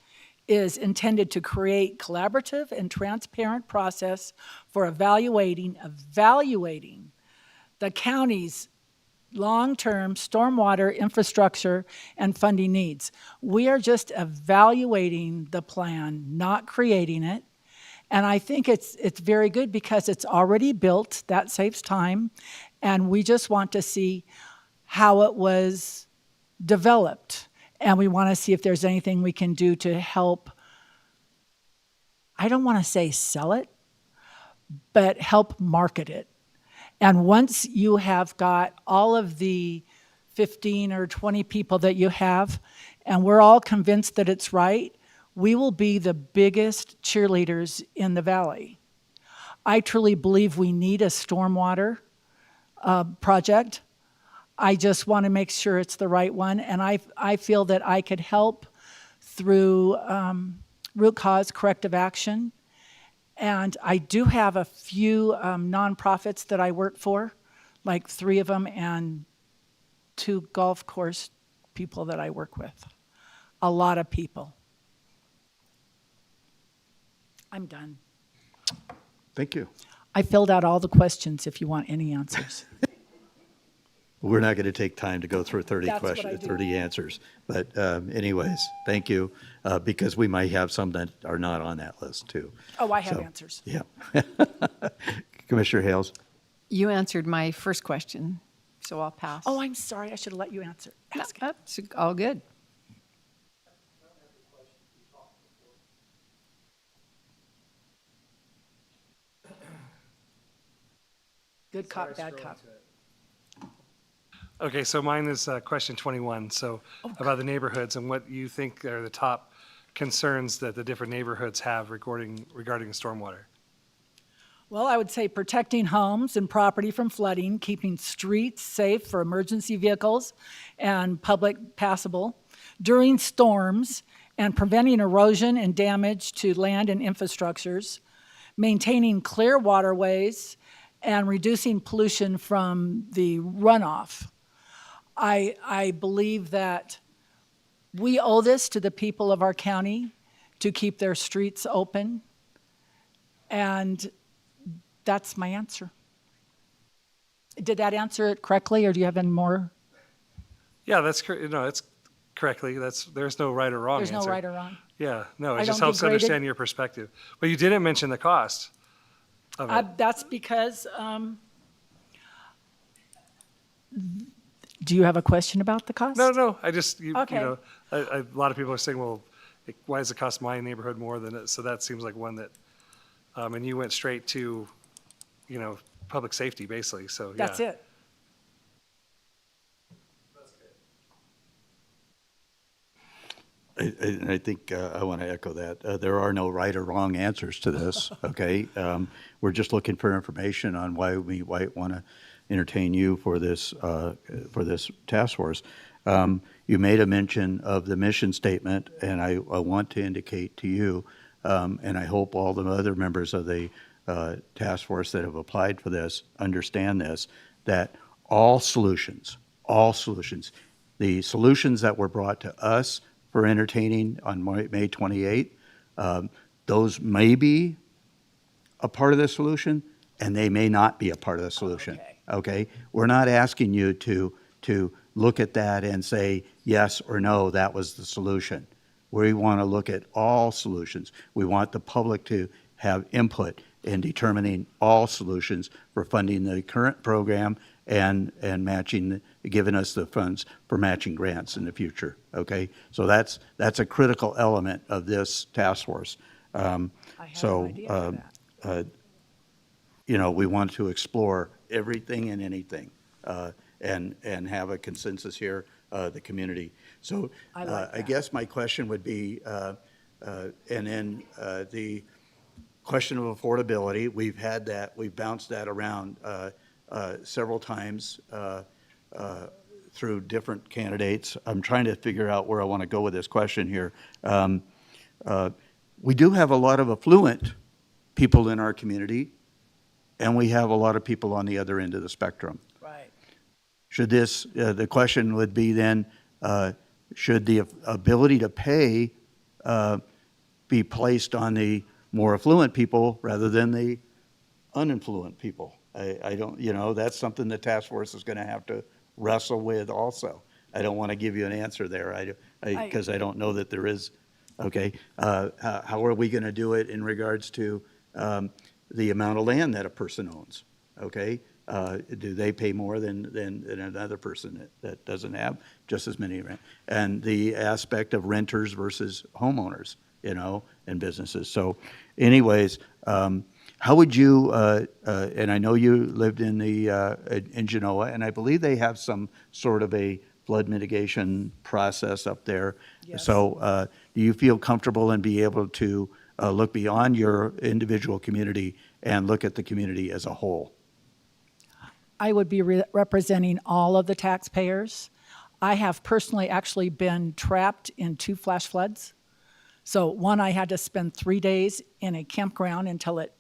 is intended to create collaborative and transparent process for evaluating the county's long-term stormwater infrastructure and funding needs. We are just evaluating the plan, not creating it. And I think it's very good because it's already built. That saves time. And we just want to see how it was developed. And we want to see if there's anything we can do to help, I don't want to say sell it, but help market it. And once you have got all of the 15 or 20 people that you have, and we're all convinced that it's right, we will be the biggest cheerleaders in the valley. I truly believe we need a stormwater project. I just want to make sure it's the right one, and I feel that I could help through root cause corrective action. And I do have a few nonprofits that I work for, like 3 of them, and 2 golf course people that I work with. A lot of people. I'm done. Thank you. I filled out all the questions if you want any answers. We're not going to take time to go through 30 That's what I questions, do. 30 answers. But anyways, thank you, because we might have some that are not on that list too. Oh, I have So, answers. Yeah. Commissioner Hales? You answered my first question, so I'll pass. Oh, I'm sorry. I should have let you answer. Ask it. That's all good. Good cop, bad cop. Okay, so mine is question 21. So about the neighborhoods and what you think are the top concerns that the different neighborhoods have regarding stormwater. Well, I would say protecting homes and property from flooding, keeping streets safe for emergency vehicles and public passable during storms, and preventing erosion and damage to land and infrastructures, maintaining clear waterways, and reducing pollution from the runoff. I believe that we owe this to the people of our county to keep their streets open, and that's my answer. Did that answer it correctly, or do you have any more? Yeah, that's no, it's correctly. There's no right or wrong There's answer. no right or wrong. Yeah, no, I it just don't helps get graded. understand your perspective. But you didn't mention the cost of it. That's because, do you have a question about the cost? No, I just, Okay. a lot of people are saying, well, why does it cost my neighborhood more than it? So that seems like one that, and you went straight to, public safety basically, so yeah. That's it. I think I want to echo that. There are no right or wrong answers to this, okay? We're just looking for information on why we might want to entertain you for this task force. You made a mention of the mission statement, and I want to indicate to you, and I hope all the other members of the task force that have applied for this understand this, that all solutions, the solutions that were brought to us for entertaining on May 28th, those may be a part of the solution, and they may not be a part of the solution. Okay? We're not asking you to look at that and say yes or no, that was the solution. We want to look at all solutions. We want the public to have input in determining all solutions for funding the current program and matching, giving us the funds for matching grants in the future, okay? So that's a critical element of this task force. We want to explore everything and anything and have a consensus here, the community. So I guess my question would be, and then the question of affordability, we've bounced that around several times through different candidates. I'm trying to figure out where I want to go with this question here. We do have a lot of affluent people in our community, and we have a lot of people on the other end of the spectrum. Right. should this, the question would be then, should the ability to pay be placed on the more affluent people rather than the uninfluent people? I don't, that's something the task force is going to have to wrestle with also. I don't want to give you an answer there, because I don't know that there is. Okay, how are we going to do it in regards to the amount of land that a person owns? Okay, do they pay more than another person that doesn't have just as many rent? And the aspect of renters versus homeowners, and businesses. So anyways, how would you, and I know you lived in in Genoa, and I believe they have some sort of a flood mitigation process up there. Yes. So do you feel comfortable and be able to look beyond your individual community and look at the community as a whole? I would be representing all of the taxpayers. I have personally actually been trapped in 2 flash floods. So one, I had to spend 3 days in a campground until it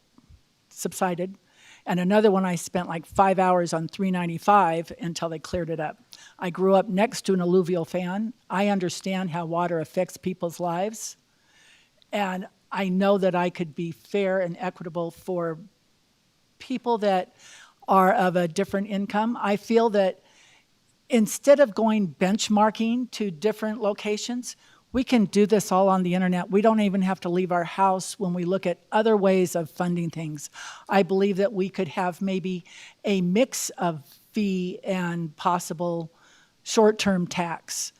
subsided. And another one, I spent like 5 hours on 395 until they cleared it up. I grew up next to an alluvial fan. I understand how water affects people's lives. And I know that I could be fair and equitable for people that are of a different income. I feel that instead of going benchmarking to different locations, we can do this all on the internet. We don't even have to leave our house when we look at other ways of funding things. I believe that we could have maybe a mix of fee and possible short-term tax.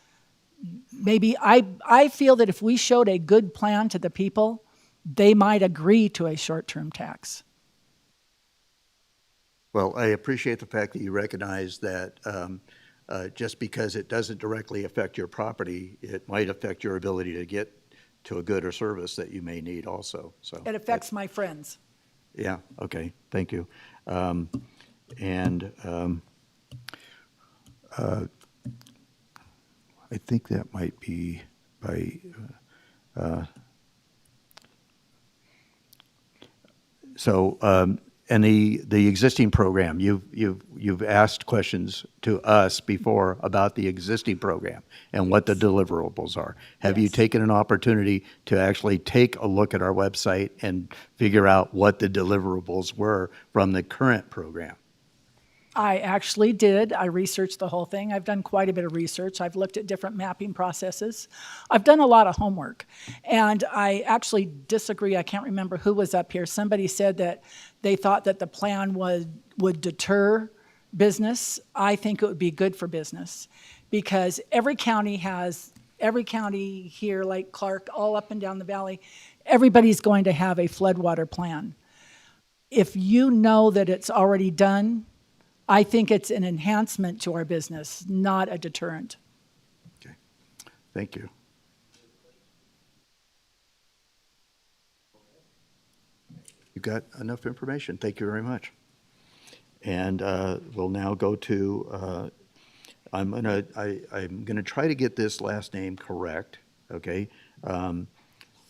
Maybe I feel that if we showed a good plan to the people, they might agree to a short-term tax. Well, I appreciate the fact that you recognize that just because it doesn't directly affect your property, it might affect your ability to get to a good or service that you may need also. So It affects my friends. yeah, okay, thank you. I think that might be by. And the existing program, you've asked questions to us before about the existing program and what the deliverables are. Have you taken an opportunity to actually take a look at our website and figure out what the deliverables were from the current program? I actually did. I researched the whole thing. I've done quite a bit of research. I've looked at different mapping processes. I've done a lot of homework. And I actually disagree. I can't remember who was up here. Somebody said that they thought that the plan would deter business. I think it would be good for business because every county here, like Clark, all up and down the valley, everybody's going to have a floodwater plan. If you know that it's already done, I think it's an enhancement to our business, not a deterrent. Okay, thank you. You got enough information. Thank you very much. And we'll now go to, I'm gonna try to get this last name correct, okay?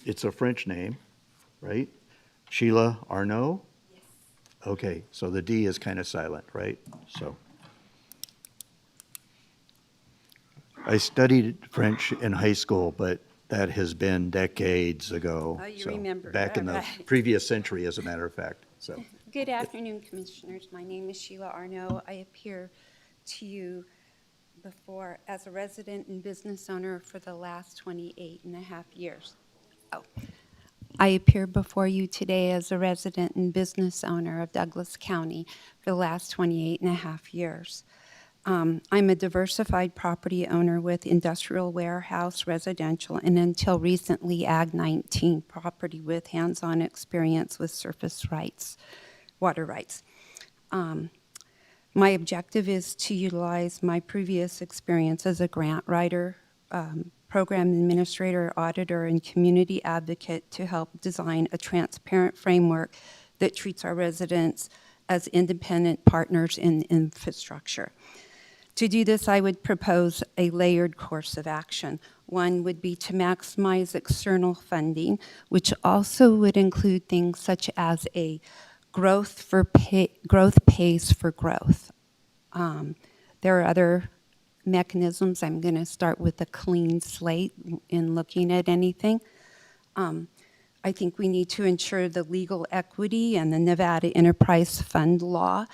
It's a French name, right? Sheila Arnaud? Okay, so the D is kind of silent, right? So I studied French in high school, but that has been decades ago. Oh, you So remember. back in the All right. previous century, as a matter of fact, so. Good afternoon, Commissioners. My name is Sheila Arnaud. I appear to you before as a resident and business owner for the last 28 and a half years. I appear before you today as a resident and business owner of Douglas County for the last 28 and a half years. I'm a diversified property owner with industrial warehouse, residential, and until recently, Ag 19 property with hands-on experience with surface rights, water rights. My objective is to utilize my previous experience as a grant writer, program administrator, auditor, and community advocate to help design a transparent framework that treats our residents as independent partners in infrastructure. To do this, I would propose a layered course of action. One would be to maximize external funding, which also would include things such as a growth pays for growth. There are other mechanisms. I'm going to start with a clean slate in looking at anything. I think we need to ensure the legal equity and the Nevada Enterprise Fund law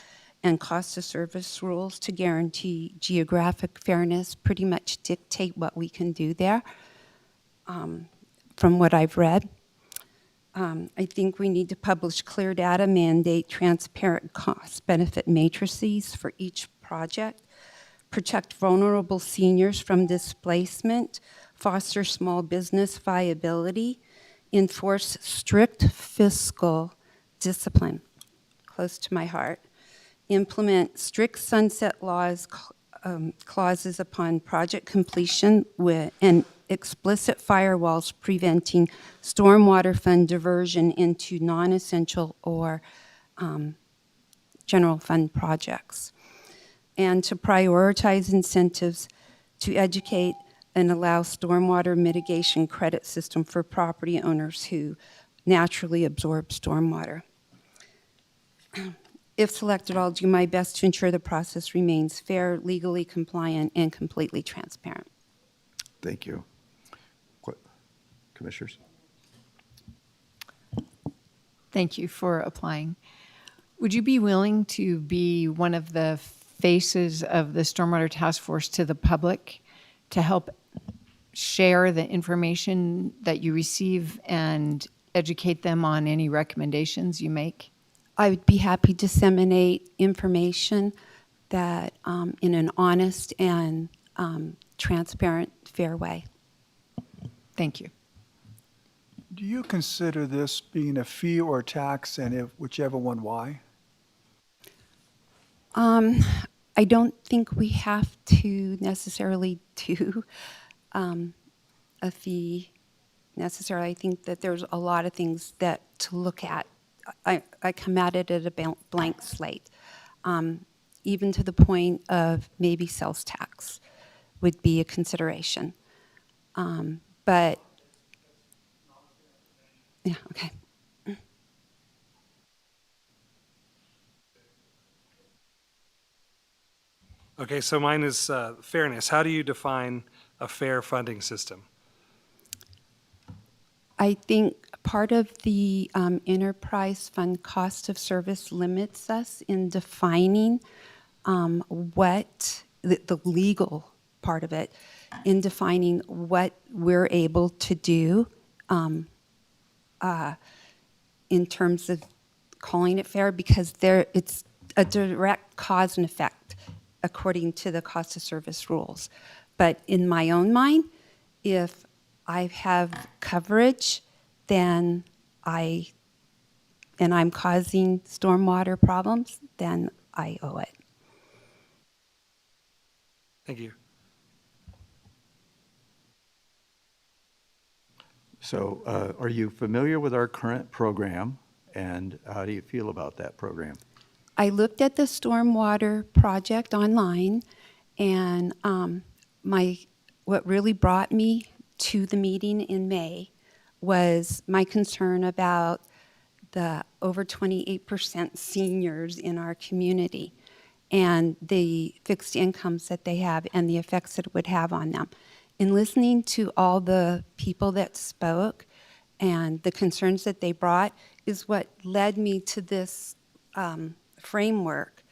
and cost of service rules to guarantee geographic fairness pretty much dictate what we can do there, from what I've read. I think we need to publish clear data, mandate transparent cost-benefit matrices for each project, protect vulnerable seniors from displacement, foster small business viability, enforce strict fiscal discipline, close to my heart, implement strict sunset laws, clauses upon project completion and explicit firewalls preventing stormwater fund diversion into non-essential or general fund projects, and to prioritize incentives to educate and allow stormwater mitigation credit system for property owners who naturally absorb stormwater. If selected, I'll do my best to ensure the process remains fair, legally compliant, and completely transparent. Thank you. Commissioners? Thank you for applying. Would you be willing to be one of the faces of the Stormwater Task Force to the public to help share the information that you receive and educate them on any recommendations you make? I would be happy to disseminate information that in an honest and transparent, fair way. Thank you. Do you consider this being a fee or a tax, and if whichever one, why? I don't think we have to necessarily do a fee necessarily. I think that there's a lot of things that to look at. I come at it at a blank slate, even to the point of maybe sales tax would be a consideration. But, yeah, okay. Okay, so mine is fairness. How do you define a fair funding system? I think part of the enterprise fund cost of service limits us in defining what the legal part of it, in defining what we're able to do in terms of calling it fair, because it's a direct cause and effect according to the cost of service rules. But in my own mind, if I have coverage, then I'm causing stormwater problems, then I owe it. Thank you. So are you familiar with our current program, and how do you feel about that program? I looked at the stormwater project online, and what really brought me to the meeting in May was my concern about the over 28% seniors in our community and the fixed incomes that they have and the effects that it would have on them. In listening to all the people that spoke and the concerns that they brought is what led me to this framework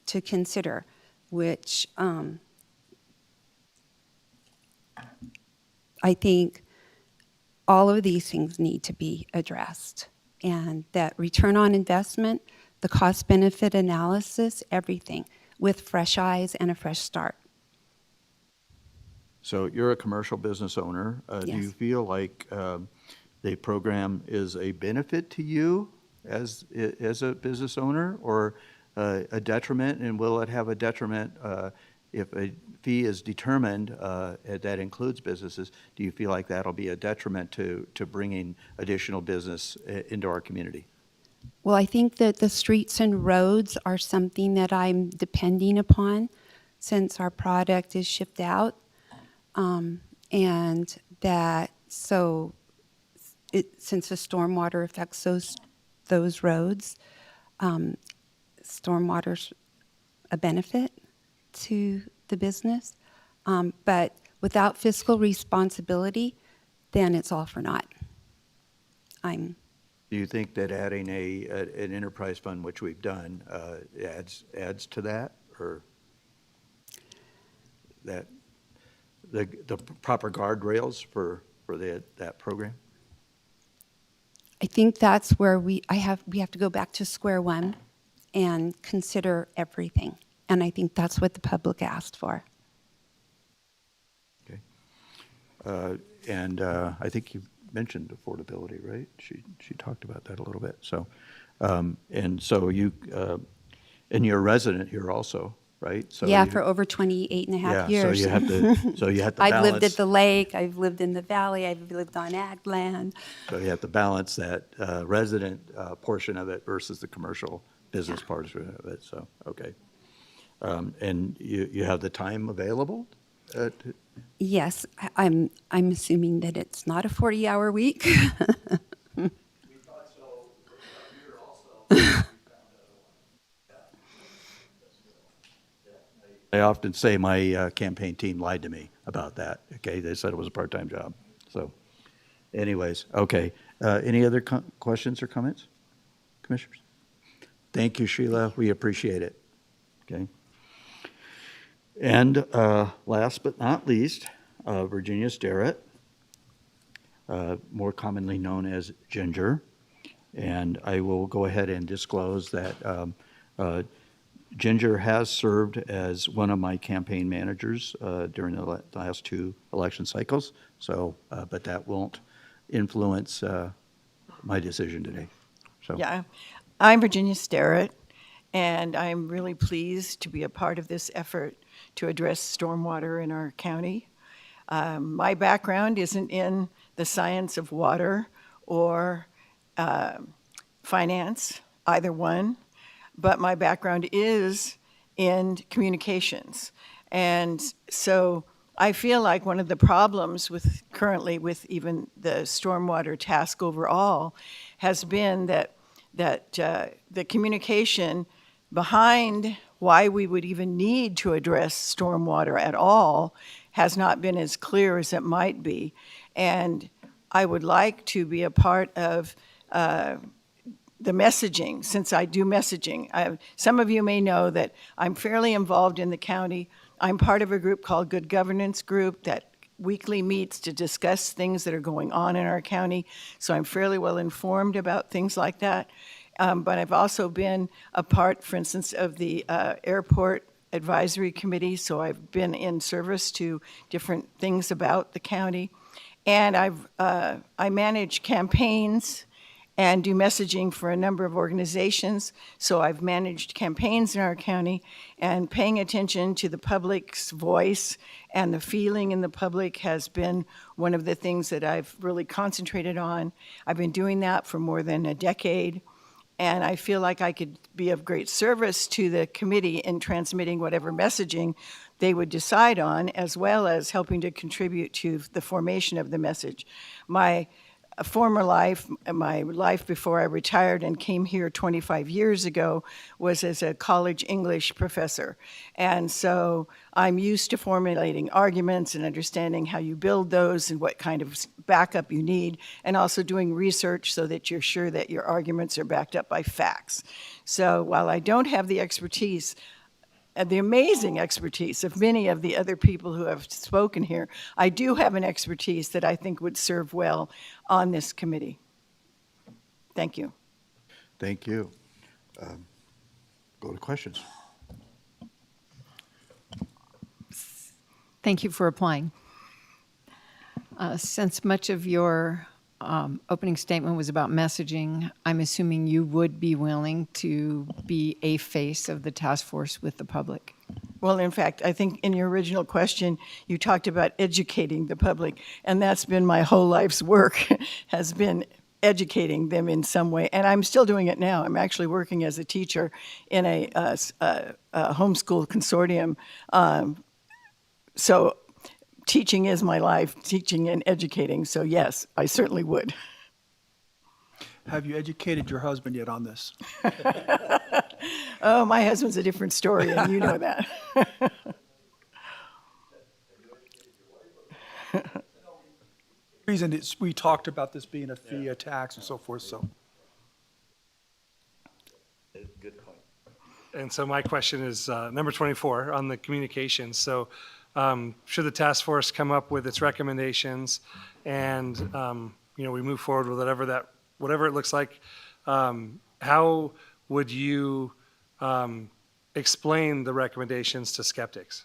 to consider, which I think all of these things need to be addressed, and that return on investment, the cost benefit analysis, everything with fresh eyes and a fresh start. So you're a commercial business owner. Do you feel like the program is a benefit to you as a business owner, or a detriment? And will it have a detriment if a fee is determined that includes businesses? Do you feel like that'll be a detriment to bringing additional business into our community? Well, I think that the streets and roads are something that I'm depending upon since our product is shipped out. And that, so since the stormwater affects those roads, stormwater's a benefit. to the business. But without fiscal responsibility, then it's all for naught. Do you think that adding an enterprise fund, which we've done, adds to that, or that the proper guardrails for that program? I think that's where we have to go back to square one and consider everything. And I think that's what the public asked for. Okay. And I think you mentioned affordability, right? She talked about that a little bit. So, and so you, and you're a resident here also, right? So Yeah, you- for over 28 and a half Yeah, so years. you have to- so you have to I've lived balance- at the lake, I've lived in the valley, I've lived on ag land. So you have to balance that resident portion of it versus the commercial business portion of it, so, okay. And you have the time available? Yes, I'm assuming that it's not a 40-hour week. I often say my campaign team lied to me about that, okay? They said it was a part-time job, so anyways, okay. Any other questions or comments, commissioners? Thank you, Sheila, we appreciate it, okay? And last but not least, Virginia Sterrett, more commonly known as Ginger. And I will go ahead and disclose that Ginger has served as one of my campaign managers during the last two election cycles. So, but that won't influence my decision today. So. Yeah, I'm Virginia Sterrett, and I'm really pleased to be a part of this effort to address stormwater in our county. My background isn't in the science of water or finance, either one, but my background is in communications. And so I feel like one of the problems currently with even the stormwater task overall has been that the communication behind why we would even need to address stormwater at all has not been as clear as it might be. And I would like to be a part of the messaging, since I do messaging. Some of you may know that I'm fairly involved in the county. I'm part of a group called Good Governance Group that weekly meets to discuss things that are going on in our county. So I'm fairly well informed about things like that. But I've also been a part, for instance, of the Airport Advisory Committee, so I've been in service to different things about the county. And I manage campaigns and do messaging for a number of organizations. So I've managed campaigns in our county, and paying attention to the public's voice and the feeling in the public has been one of the things that I've really concentrated on. I've been doing that for more than a decade. And I feel like I could be of great service to the committee in transmitting whatever messaging they would decide on, as well as helping to contribute to the formation of the message. My former life, my life before I retired and came here 25 years ago, was as a college English professor. And so I'm used to formulating arguments and understanding how you build those and what kind of backup you need, and also doing research so that you're sure that your arguments are backed up by facts. So while I don't have the expertise, the amazing expertise of many of the other people who have spoken here, I do have an expertise that I think would serve well on this committee. Thank you. Thank you. Go to questions. Thank you for applying. Since much of your opening statement was about messaging, I'm assuming you would be willing to be a face of the task force with the public. Well, in fact, I think in your original question, you talked about educating the public, and that's been my whole life's work, has been educating them in some way, and I'm still doing it now. I'm actually working as a teacher in a homeschool consortium. So teaching is my life, teaching and educating, so yes, I certainly would. Have you educated your husband yet on this? Oh, my husband's a different story, and you know that. Reason is, we talked about this being a fee, a tax and so forth, so. Good point. And so my question is, number 24 on the communications. So should the task force come up with its recommendations and, we move forward with whatever it looks like, how would you explain the recommendations to skeptics?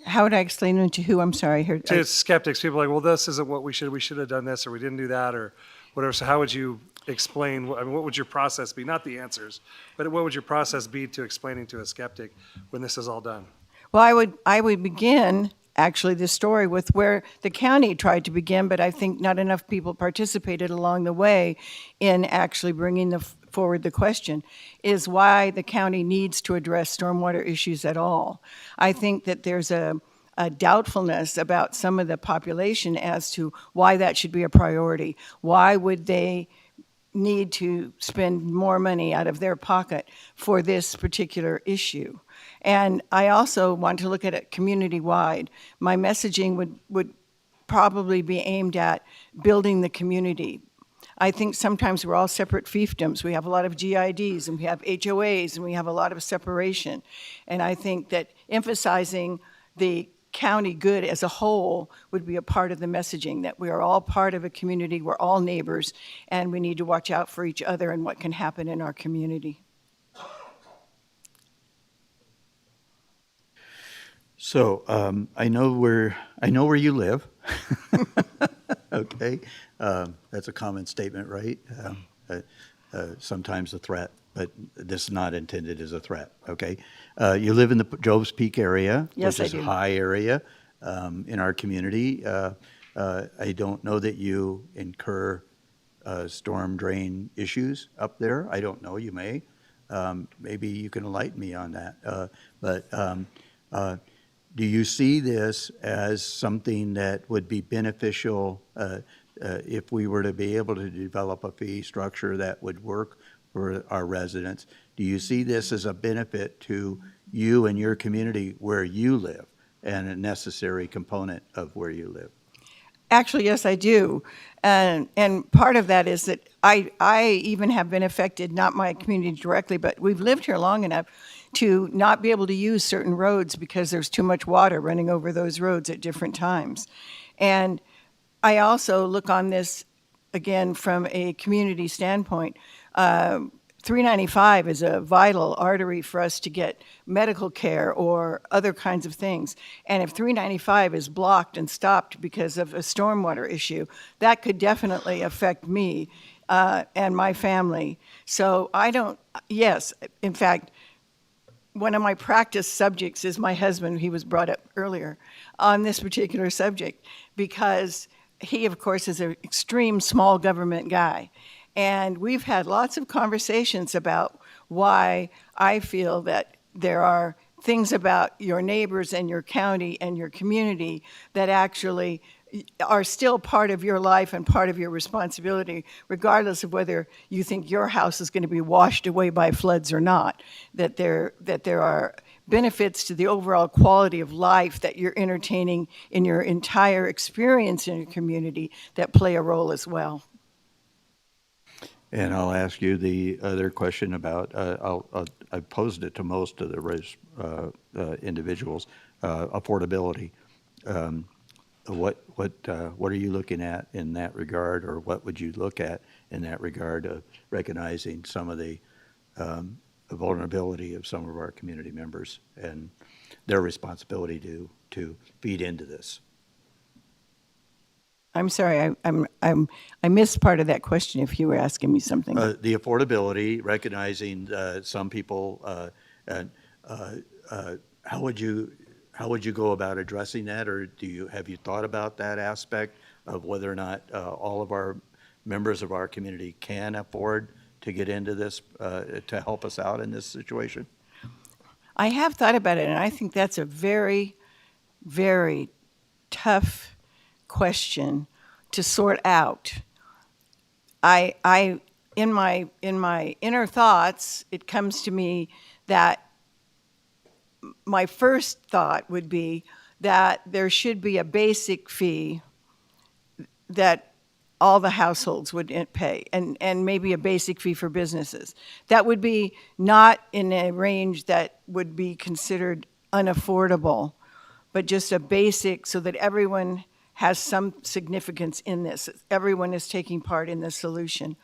How would I explain them to who? I'm sorry. To skeptics, people are like, well, this isn't what we should have done this, or we didn't do that, or whatever. So how would you explain, what would your process be? Not the answers, but what would your process be to explaining to a skeptic when this is all done? Well, I would begin actually the story with where the county tried to begin, but I think not enough people participated along the way in actually bringing forward the question, is why the county needs to address stormwater issues at all. I think that there's a doubtfulness about some of the population as to why that should be a priority. Why would they need to spend more money out of their pocket for this particular issue? And I also want to look at it community-wide. My messaging would probably be aimed at building the community. I think sometimes we're all separate fiefdoms. We have a lot of GIDs and we have HOAs and we have a lot of separation. And I think that emphasizing the county good as a whole would be a part of the messaging, that we are all part of a community, we're all neighbors, and we need to watch out for each other and what can happen in our community. So I know where you live. Okay, that's a common statement, right? Sometimes a threat, but this is not intended as a threat. Okay, you live in the Jobs Peak area, Yes, which is I do. a high area in our community. I don't know that you incur storm drain issues up there. I don't know. You may. Maybe you can enlighten me on that. But do you see this as something that would be beneficial if we were to be able to develop a fee structure that would work for our residents? Do you see this as a benefit to you and your community where you live and a necessary component of where you live? Actually, yes, I do. And part of that is that I even have been affected, not my community directly, but we've lived here long enough to not be able to use certain roads because there's too much water running over those roads at different times. And I also look on this, again, from a community standpoint. 395 is a vital artery for us to get medical care or other kinds of things. And if 395 is blocked and stopped because of a stormwater issue, that could definitely affect me and my family. So yes, in fact, one of my practice subjects is my husband. He was brought up earlier on this particular subject because he, of course, is an extreme small government guy. And we've had lots of conversations about why I feel that there are things about your neighbors and your county and your community that actually are still part of your life and part of your responsibility, regardless of whether you think your house is going to be washed away by floods or not, that there are benefits to the overall quality of life that you're entertaining in your entire experience in your community that play a role as well. And I'll ask you the other question about, I posed it to most of the individuals, affordability. What are you looking at in that regard, or what would you look at in that regard of recognizing some of the vulnerability of some of our community members and their responsibility to feed into this? I'm sorry, I missed part of that question if you were asking me something. The affordability, recognizing some people, how would you go about addressing that, or have you thought about that aspect of whether or not all of our members of our community can afford to get into this to help us out in this situation? I have thought about it, and I think that's a very, very tough question to sort out. I in my inner thoughts, it comes to me that my first thought would be that there should be a basic fee that all the households would pay, and maybe a basic fee for businesses. That would be not in a range that would be considered unaffordable, but just a basic so that everyone has some significance in this. Everyone is taking part in the solution.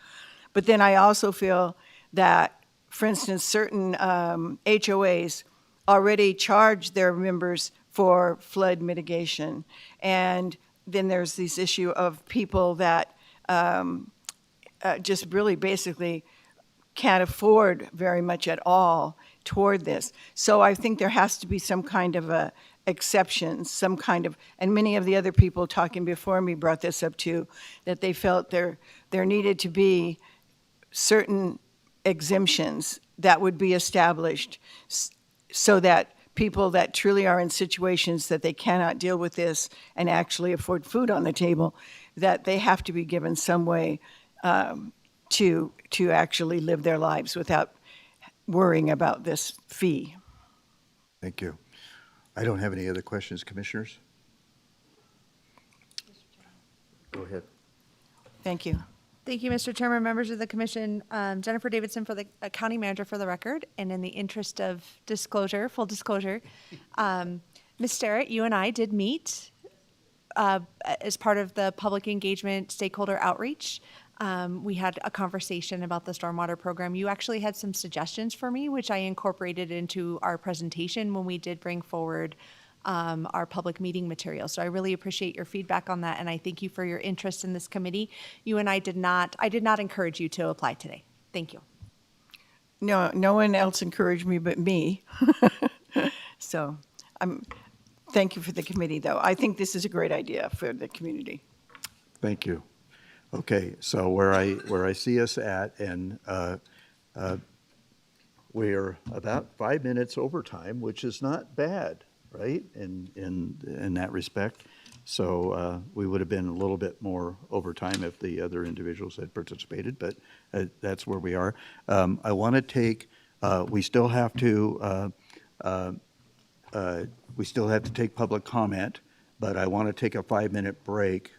But then I also feel that, for instance, certain HOAs already charge their members for flood mitigation. And then there's this issue of people that just really basically can't afford very much at all toward this. So I think there has to be some kind of a exception, some kind of, and many of the other people talking before me brought this up too, that they felt there needed to be certain exemptions that would be established so that people that truly are in situations that they cannot deal with this and actually afford food on the table, that they have to be given some way to actually live their lives without worrying about this fee. Thank you. I don't have any other questions, commissioners. Go ahead. Thank you. Thank you, Mr. Chairman, members of the commission. Jennifer Davidson for the county manager for the record. And in the interest of disclosure, full disclosure, Ms. Starrett, you and I did meet as part of the public engagement stakeholder outreach. We had a conversation about the stormwater program. You actually had some suggestions for me, which I incorporated into our presentation when we did bring forward our public meeting material. So I really appreciate your feedback on that, and I thank you for your interest in this committee. You and I did not encourage you to apply today. Thank you. No one else encouraged me but me. So thank you for the committee, though. I think this is a great idea for the community. Thank you. Okay, so where I see us at, and we're about 5 minutes overtime, which is not bad, right? In that respect. So we would have been a little bit more overtime if the other individuals had participated, but that's where we are. I want to take. We still have to take public comment, but I want to take a 5-minute break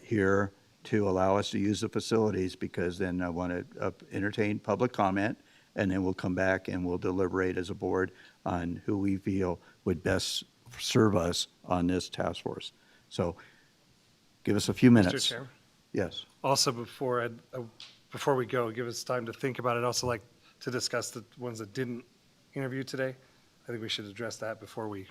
here to allow us to use the facilities, because then I want to entertain public comment, and then we'll come back and we'll deliberate as a board on who we feel would best serve us on this task force. So give us a few minutes. Mr. Chairman? Yes. Also, before we go, give us time to think about it. Also like to discuss the ones that didn't interview today. I think we should address that before we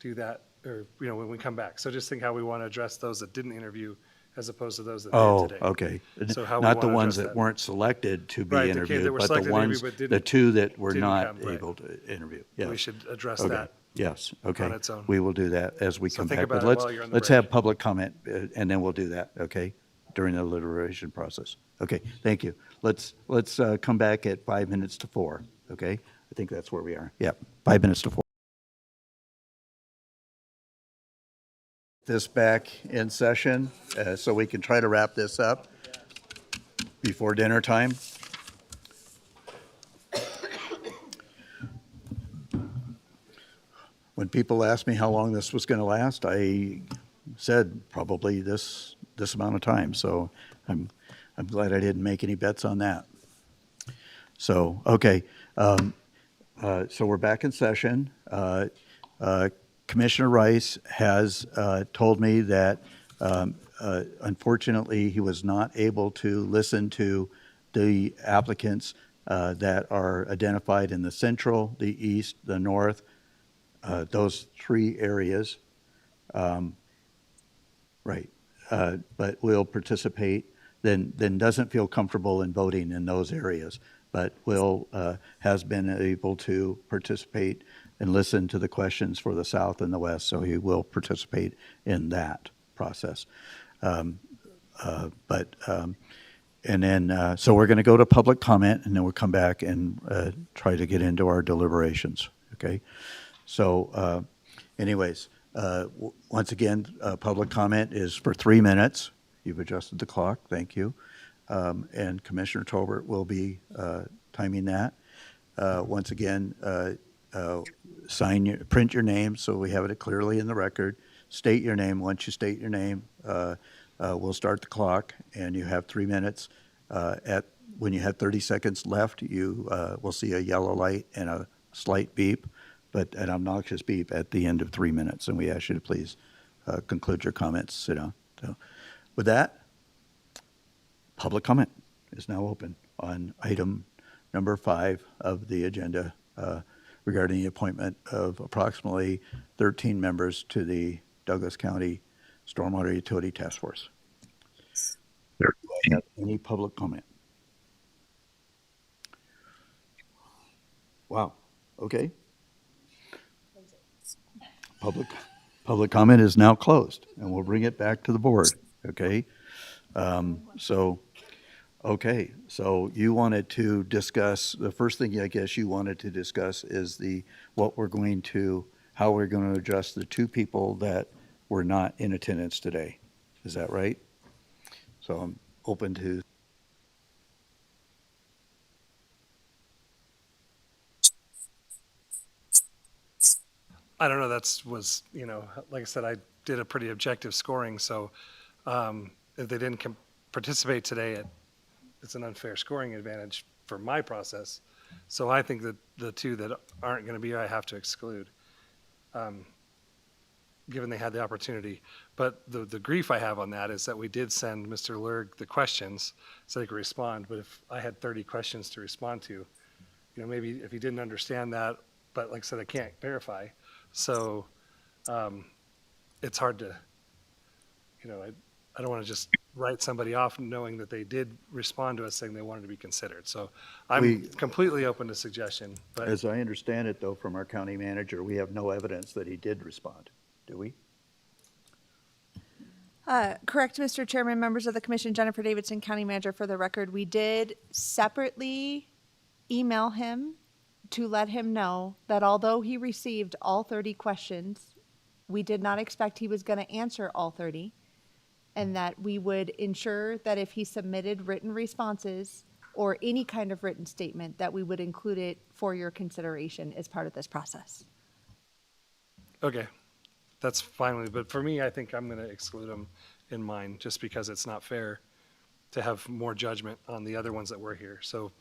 do that, or, when we come back. So just think how we want to address those that didn't interview as opposed to those that did today. Okay. So how we Not the wanna ones address that weren't selected to be Right, that interviewed, were but the selected to interview ones, but the didn't- two that were didn't not come, right. able to interview. Yes. We should address Okay. that. Yes, okay. on its own. We will do that as we So come think back. about But it let's, while you're on the let's break. have public comment, and then we'll do that, okay? During the deliberation process. Okay, thank you. Let's come back at 5 minutes to 4, okay? I think that's where we are. Yeah, 5 minutes to 4. This back in session, so we can try to wrap this up before dinner time. When people asked me how long this was going to last, I said probably this amount of time. So I'm glad I didn't make any bets on that. So, okay. So we're back in session. Commissioner Rice has told me that unfortunately he was not able to listen to the applicants that are identified in the central, the east, the north, those 3 areas. Right. But will participate, then doesn't feel comfortable in voting in those areas, but has been able to participate and listen to the questions for the south and the west, so he will participate in that process. And then, so we're going to go to public comment, and then we'll come back and try to get into our deliberations, okay? So anyways, once again, public comment is for 3 minutes. You've adjusted the clock, thank you. and Commissioner Tolbert will be timing that. Once again, print your name so we have it clearly in the record. State your name. Once you state your name, we'll start the clock, and you have 3 minutes. When you have 30 seconds left, you will see a yellow light and a slight beep, but an obnoxious beep at the end of 3 minutes. And we ask you to please conclude your comments. Sit down. So, with that, public comment is now open on item number 5 of the agenda regarding the appointment of approximately 13 members to the Douglas County Stormwater Utility Task Force. Do I have any public comment? Wow. Okay. Public comment is now closed, and we'll bring it back to the board. Okay. Okay, so you wanted to discuss, the first thing I guess you wanted to discuss is how we're going to address the 2 people that were not in attendance today. Is that right? So I'm open to. I don't know, like I said, I did a pretty objective scoring, so if they didn't participate today, it's an unfair scoring advantage for my process. So I think that the 2 that aren't going to be here, I have to exclude, given they had the opportunity. But the grief I have on that is that we did send Mr. Lurg the questions so they could respond, but if I had 30 questions to respond to, maybe if he didn't understand that, but like I said, I can't verify. So it's hard to, I don't want to just write somebody off knowing that they did respond to us saying they wanted to be considered. So I'm completely open to suggestion. But As I understand it, though, from our county manager, we have no evidence that he did respond. Do we? Correct, Mr. Chairman, members of the commission, Jennifer Davidson, County Manager. For the record, we did separately email him to let him know that although he received all 30 questions, we did not expect he was going to answer all 30, and that we would ensure that if he submitted written responses or any kind of written statement, that we would include it for your consideration as part of this process. okay, that's fine with me. But for me, I think I'm going to exclude them in mine just because it's not fair to have more judgment on the other ones that were here. So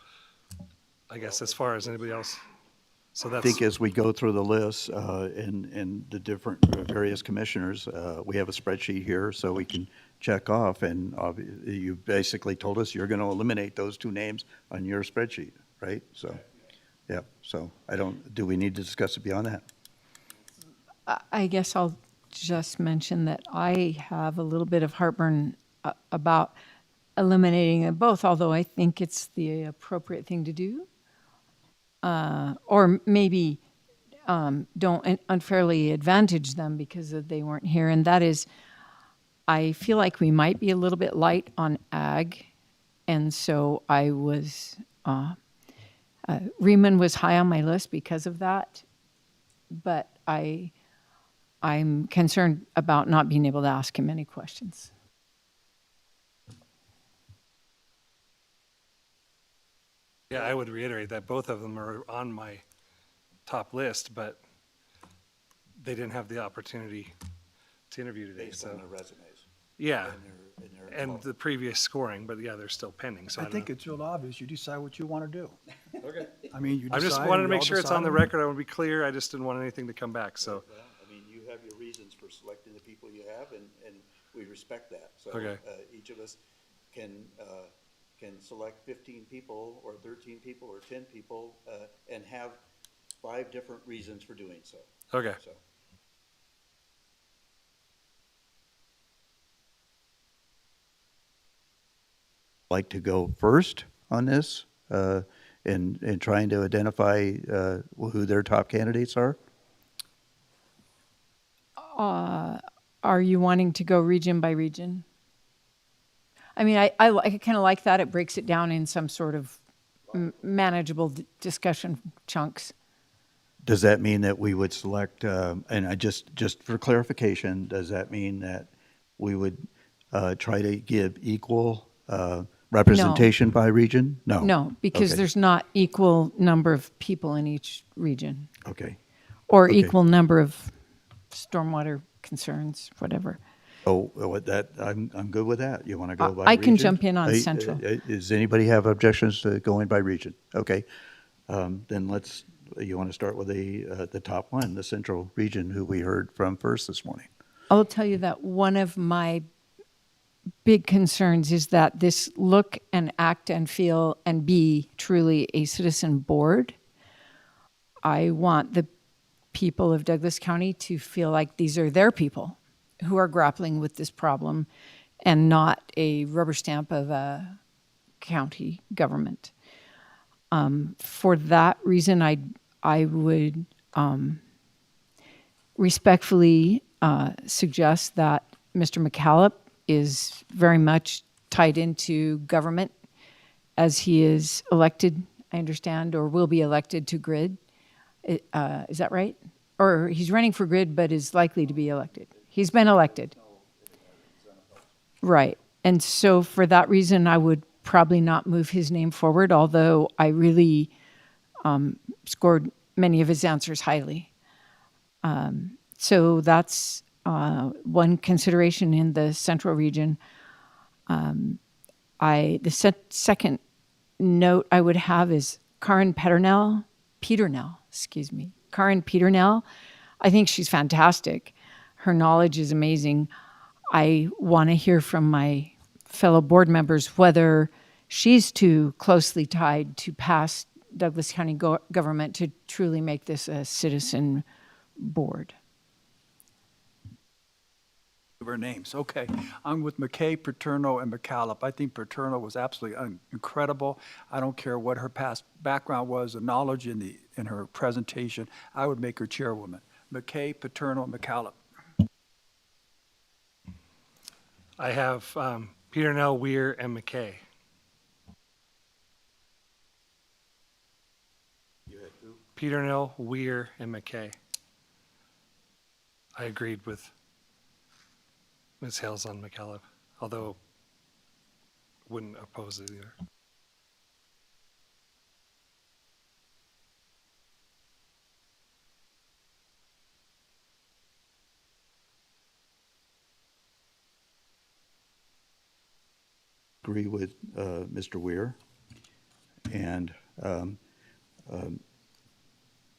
I guess as far as anybody else, so I that's. think as we go through the list and the different various commissioners, we have a spreadsheet here so we can check off. And you basically told us you're going to eliminate those 2 names on your spreadsheet, right? So, yeah. So do we need to discuss it beyond that? I guess I'll just mention that I have a little bit of heartburn about eliminating them both, although I think it's the appropriate thing to do. Or maybe don't unfairly advantage them because they weren't here. And that is, I feel like we might be a little bit light on ag. And so I was, Riemann was high on my list because of that. But I'm concerned about not being able to ask him any questions. Yeah, I would reiterate that both of them are on my top list, but they didn't have the opportunity to interview today. Based on their resumes. Yeah, and their and the previous scoring, but yeah, they're still pending. So I think it's real obvious. You decide what you want to do. Okay. I mean, you I just decide, wanted to we make all sure it's on the decide. record. I want to be clear. I just didn't want anything to come back. So. I mean, you have your reasons for selecting the people you have, and we respect that. So Okay. Each of us can select 15 people or 13 people or 10 people and have 5 different reasons for doing so. Okay. So. Like to go first on this in trying to identify who their top candidates are? Are you wanting to go region by region? I mean, I kind of like that. It breaks it down in some sort of manageable discussion chunks. Does that mean that we would select, and I just for clarification, does that mean that we would try to give equal Representation by region? No. No, because Okay. there's not equal number of people in each region. Okay. Or Okay. equal number of stormwater concerns, whatever. Oh, what that, I'm good with that. You want to go by I can region? jump in on Central. Does anybody have objections to going by region? Okay. Then you want to start with the top one, the Central region, who we heard from first this morning. I'll tell you that one of my big concerns is that this look and act and feel and be truly a citizen board. I want the people of Douglas County to feel like these are their people who are grappling with this problem and not a rubber stamp of a county government. For that reason, I would respectfully suggest that Mr. McCallop is very much tied into government as he is elected, I understand, or will be elected to GRID. Is that right? Or he's running for GRID but is likely to be elected. He's been elected. Right. And so for that reason, I would probably not move his name forward, although I really scored many of his answers highly. So that's one consideration in the Central region. Second note I would have is Karen Peternell, Karen Peternell. I think she's fantastic. Her knowledge is amazing. I want to hear from my fellow board members whether she's too closely tied to past Douglas County government to truly make this a citizen board. Our names. Okay. I'm with McKay, Paterno, and McCallop. I think Paterno was absolutely incredible. I don't care what her past background was, the knowledge in her presentation. I would make her chairwoman. McKay, Paterno, and McCallop. I have Peternell, Weir, and McKay. Peternell, Weir, and McKay. I agreed with Ms. Hales on McCallop, although wouldn't oppose it either. Agree with Mr. Weir. And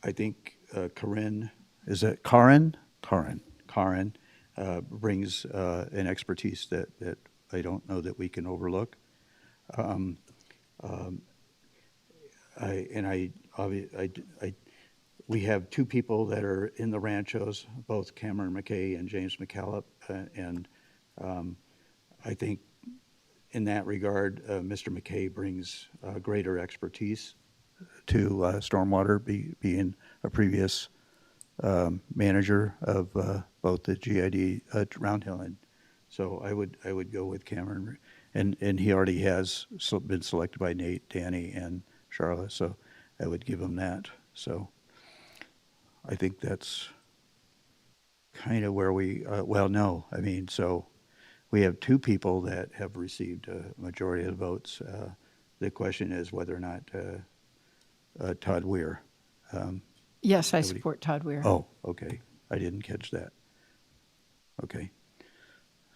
I think Karen brings an expertise that I don't know that we can overlook. We have two people that are in the ranchos, both Cameron McKay and James McCallop, and I think in that regard, Mr. McKay brings greater expertise to stormwater, being a previous manager of both the GID Round Hill, and so I would go with Cameron, and he already has been selected by Nate, Danny, and Charlotte, so I would give him that. So I think that's kind of where we so we have two people that have received a majority of the votes. The question is whether or not Todd Weir. Yes, I support Todd Weir. Oh, okay. I didn't catch that. Okay.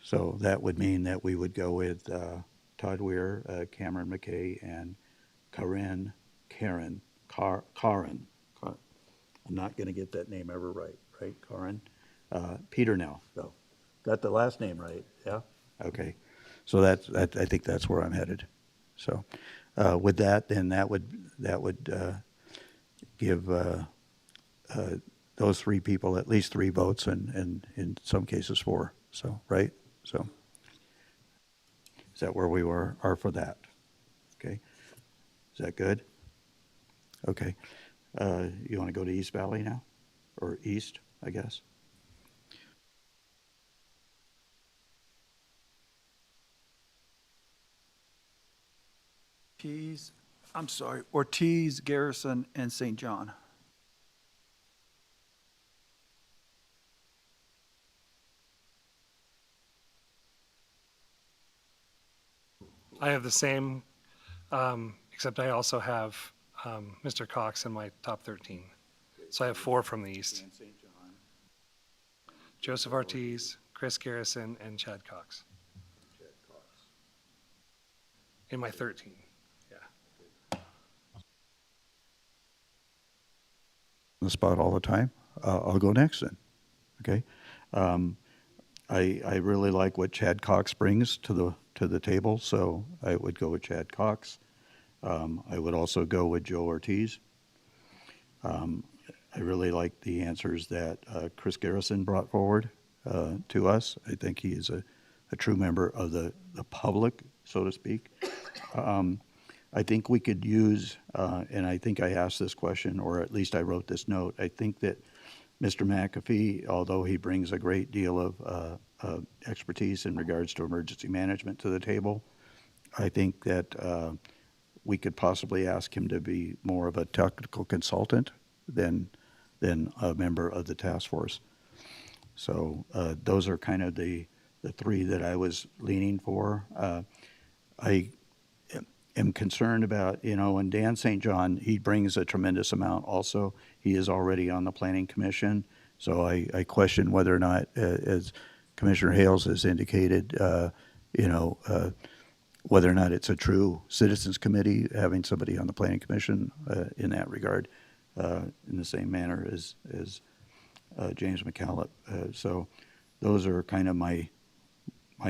So that would mean that we would go with Todd Weir, Cameron McKay, and Karen. I'm not going to get that name ever right? Karen? Peternell, though. Got the last name right, yeah? Okay. So I think that's where I'm headed. So with that, then that would give those three people at least 3 votes, and in some cases 4. So, right? So is that where we are for that? Okay. Is that good? Okay. You want to go to East Valley now? Or East, I guess? Ortiz, Garrison, and St. John. I have the same, except I also have Mr. Cox in my top 13. So I have 4 from the East. Joseph Ortiz, Chris Garrison, and Chad Cox. In my 13, yeah. The spot all the time. I'll go next then. Okay. I really like what Chad Cox brings to the table, so I would go with Chad Cox. I would also go with Joe Ortiz. I really like the answers that Chris Garrison brought forward to us. I think he is a true member of the public, so to speak. I think we could use, and I think I asked this question, or at least I wrote this note, I think that Mr. McAfee, although he brings a great deal of expertise in regards to emergency management to the table, I think that we could possibly ask him to be more of a technical consultant than a member of the task force. So those are kind of the 3 that I was leaning for. I am concerned about, and Dan St. John, he brings a tremendous amount also. He is already on the Planning Commission, so I question whether or not, as Commissioner Hales has indicated, whether or not it's a true citizens committee, having somebody on the Planning Commission in that regard, in the same manner as James McCallum. So those are kind of my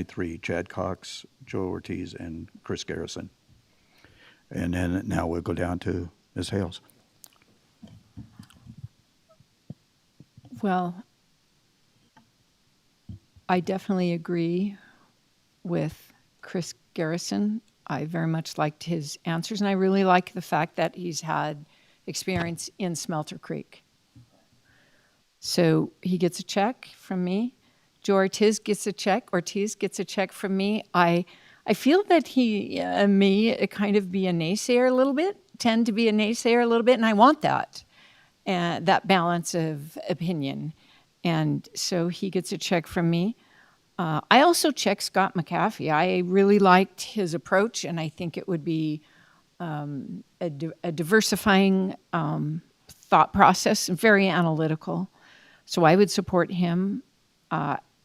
3, Chad Cox, Joe Ortiz, and Chris Garrison. And then now we'll go down to Ms. Hales. Well, I definitely agree with Chris Garrison. I very much liked his answers, and I really like the fact that he's had experience in Smelter Creek. So he gets a check from me. Joe Ortiz gets a check. From me. I feel that he may kind of be a naysayer a little bit, tend to be a naysayer a little bit, and I want that, that balance of opinion. And so he gets a check from me. I also checked Scott McAfee. I really liked his approach, and I think it would be a diversifying thought process, very analytical. So I would support him.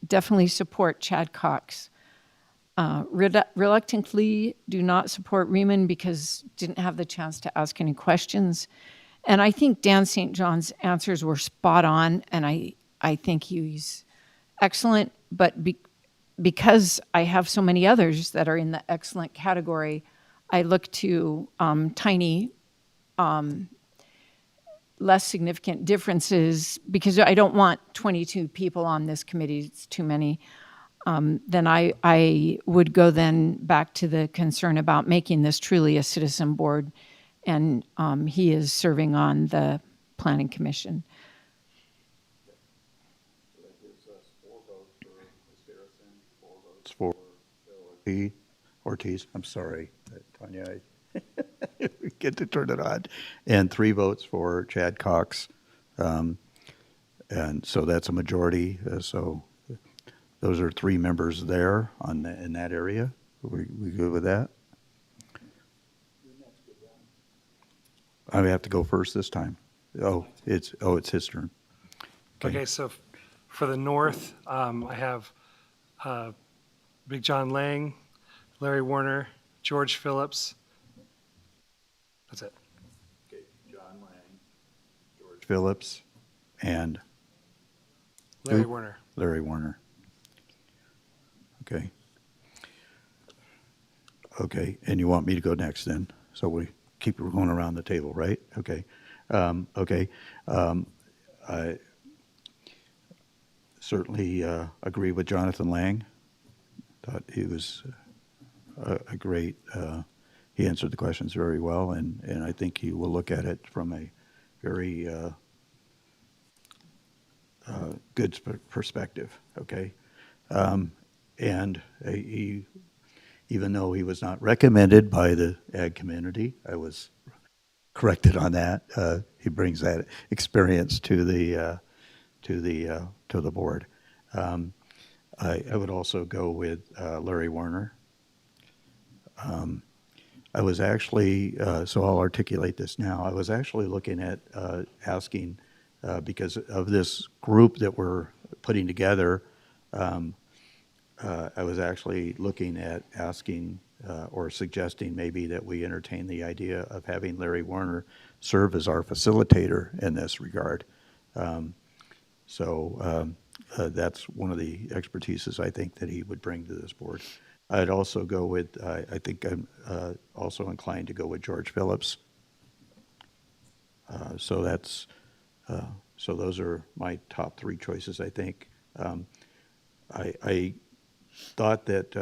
Definitely support Chad Cox. Reluctantly do not support Riemann because didn't have the chance to ask any questions. And I think Dan St. John's answers were spot on, and I think he's excellent, but because I have so many others that are in the excellent category, I look to tiny, less significant differences because I don't want 22 people on this committee. It's too many. Then I would go then back to the concern about making this truly a citizen board, and he is serving on the Planning Commission. For Ortiz, I'm sorry, Tanya, we get to turn it on, and 3 votes for Chad Cox, and so that's a majority. So those are 3 members there in that area. We good with that? I have to go first this time. It's his turn. Okay, so for the North, I have Big John Lang, Larry Warner, George Phillips. That's it. Okay, John Lang, George Phillips, and Larry Warner. Larry Warner. Okay. Okay, and you want me to go next then? So we keep going around the table, right? Okay. I certainly agree with Jonathan Lang. Thought he was a great, he answered the questions very well, and I think he will look at it from a very good perspective, okay? And he, even though he was not recommended by the ag community, I was corrected on that. He brings that experience to the board. I would also go with Larry Warner. I was actually, so I'll articulate this now. I was actually looking at asking, because of this group that we're putting together, I was actually looking at asking or suggesting maybe that we entertain the idea of having Larry Warner serve as our facilitator in this regard. That's one of the expertises I think that he would bring to this board. I'd also go with, I think I'm also inclined to go with George Phillips. So those are my top three choices, I think. I thought that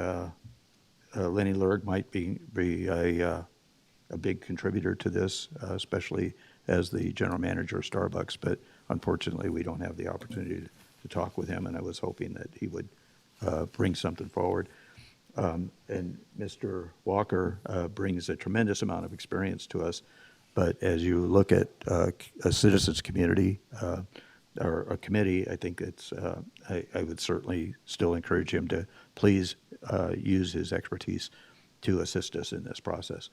Lenny Lurg might be a big contributor to this, especially as the general manager of Starbucks, but unfortunately we don't have the opportunity to talk with him, and I was hoping that he would bring something forward. And Mr. Walker brings a tremendous amount of experience to us, but as you look at a citizens community or a committee, I think it's, I would certainly still encourage him to please use his expertise to assist us in this process.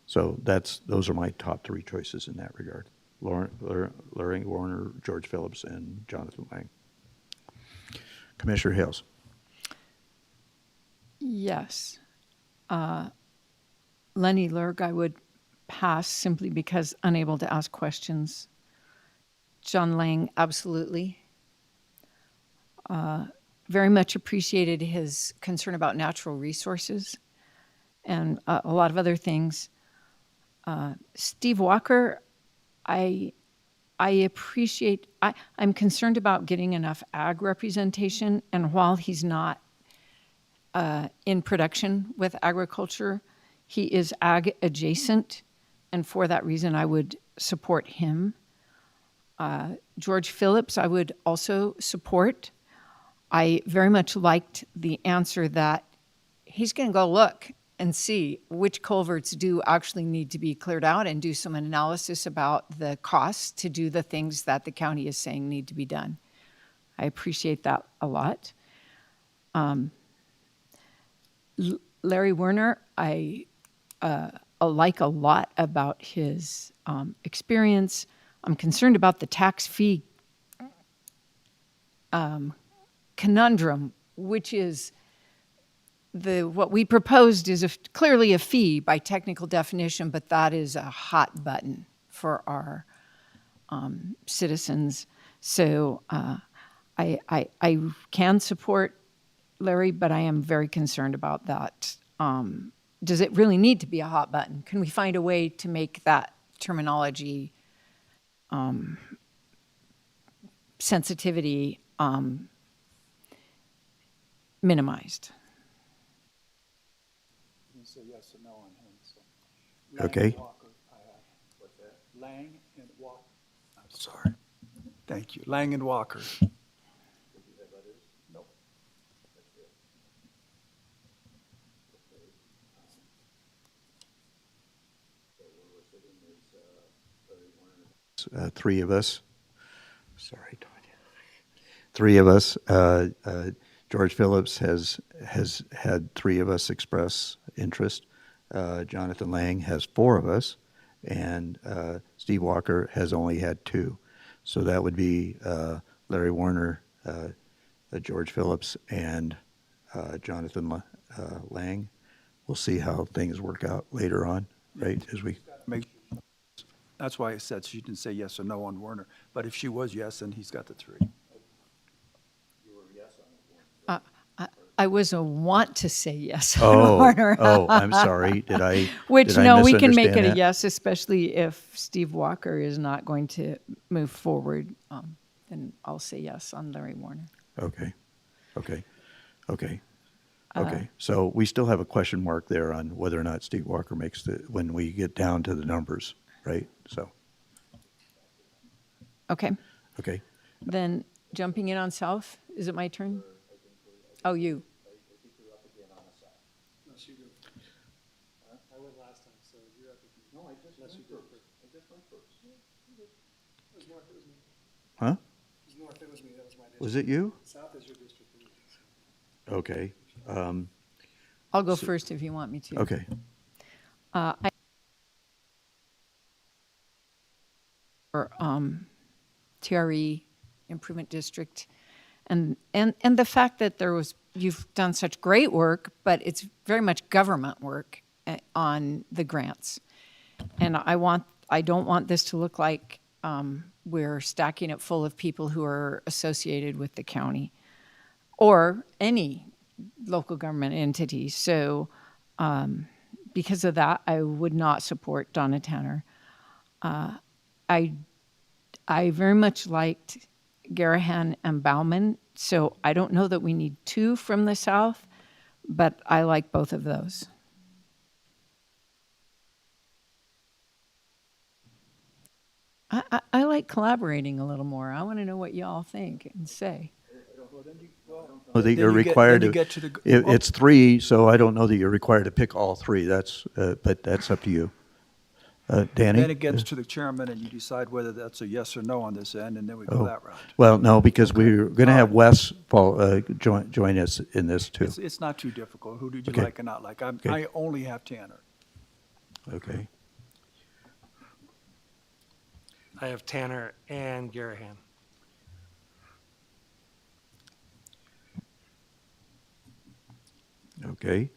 So those are my top three choices in that regard. Larry Warner, George Phillips, and Jonathan Lang. Commissioner Hales. Yes. Lenny Lurg, I would pass simply because unable to ask questions. John Lang, absolutely. Very much appreciated his concern about natural resources and a lot of other things. Steve Walker, I'm concerned about getting enough ag representation, and while he's not in production with agriculture, he is ag adjacent, and for that reason I would support him. George Phillips, I would also support. I very much liked the answer that he's going to go look and see which culverts do actually need to be cleared out and do some analysis about the costs to do the things that the county is saying need to be done. I appreciate that a lot. Larry Werner, I like a lot about his experience. I'm concerned about the tax fee conundrum, which is what we proposed is clearly a fee by technical definition, but that is a hot button for our citizens. So I can support Larry, but I am very concerned about that. Does it really need to be a hot button? Can we find a way to make that terminology sensitivity minimized? Say yes or no on him. So. Okay. Lang and Walker. I'm sorry. Thank you. Lang and Walker. Nope. Three of us. Sorry, Tanya. Three of us. George Phillips has had three of us express interest. Jonathan Lang has four of us, and Steve Walker has only had two. So that would be Larry Warner, George Phillips, and Jonathan Lang. We'll see how things work out later on, right? As we That's why I said she didn't say yes or no on Werner. But if she was yes, then he's got the three. I was a want to say yes. I'm sorry. Did I? Which, did I no, we can make it misunderstand a that? yes, especially if Steve Walker is not going to move forward. Then I'll say yes on Larry Warner. Okay. So we still have a question mark there on whether or not Steve Walker makes when we get down to the numbers, right? So. Okay. Okay. Then jumping in on South, is it my turn? Oh, you. No, she did. I went last time, so you're up again. No, I just went first. It was north, it was me. Huh? It was north, it was me, that was my district. Was it you? South is your district. Okay. I'll go first if you want me to. Okay. I for TRE Improvement District, and the fact that you've done such great work, but it's very much government work on the grants, and I don't want this to look like we're stacking it full of people who are associated with the county or any local government entity. So because of that, I would not support Donna Tanner. I very much liked Garahan and Bauman, so I don't know that we need two from the South, but I like both of those. I like collaborating a little more. I want to know what y'all think and say. Well, that you're required then you to, get to the- it's three, so I don't know that you're required to pick all three. That's, but that's up to you. Danny? Then it gets to the chairman and you decide whether that's a yes or no on this end, and then we go Oh, that route. well, no, because we're going to have Wes join us in this too. It's not too difficult. Who did you Okay. like and not like? Okay. I only have Tanner. Okay. I have Tanner and Garahan. Okay.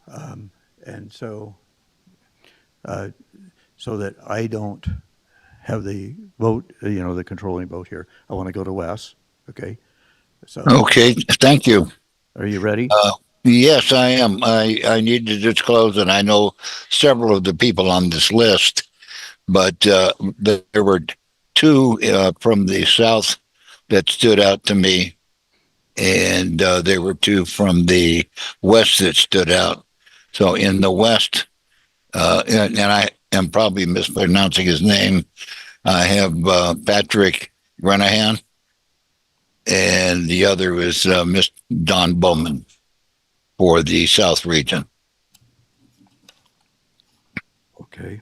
And so, so that I don't have the vote, the controlling vote here, I want to go to Wes. Okay. So. Okay, thank you. Are you ready? Yes, I am. I need to disclose that I know several of the people on this list, but there were two from the South that stood out to me, and there were two from the West that stood out. So in the West, and I am probably mispronouncing his name, I have Patrick Renahan, and the other was Miss Don Bowman for the South region. Okay.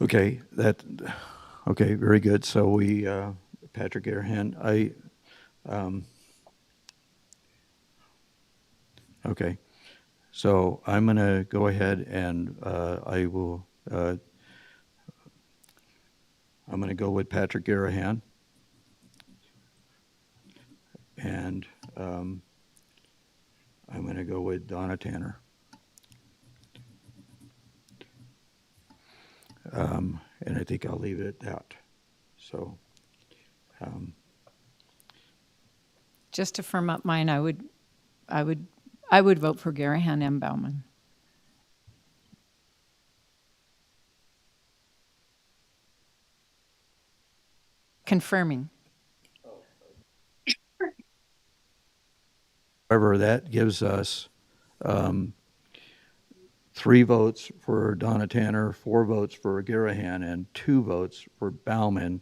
Okay, okay, very good. So we, Patrick Garahan, okay. So I'm going to go ahead and I will, I'm going to go with Patrick Garahan. And I'm going to go with Donna Tanner. And I think I'll leave it at that. So, Just to firm up mine, I would vote for Garahan and Bauman. Confirming. however, that gives us 3 votes for Donna Tanner, 4 votes for Garahan, and 2 votes for Bauman.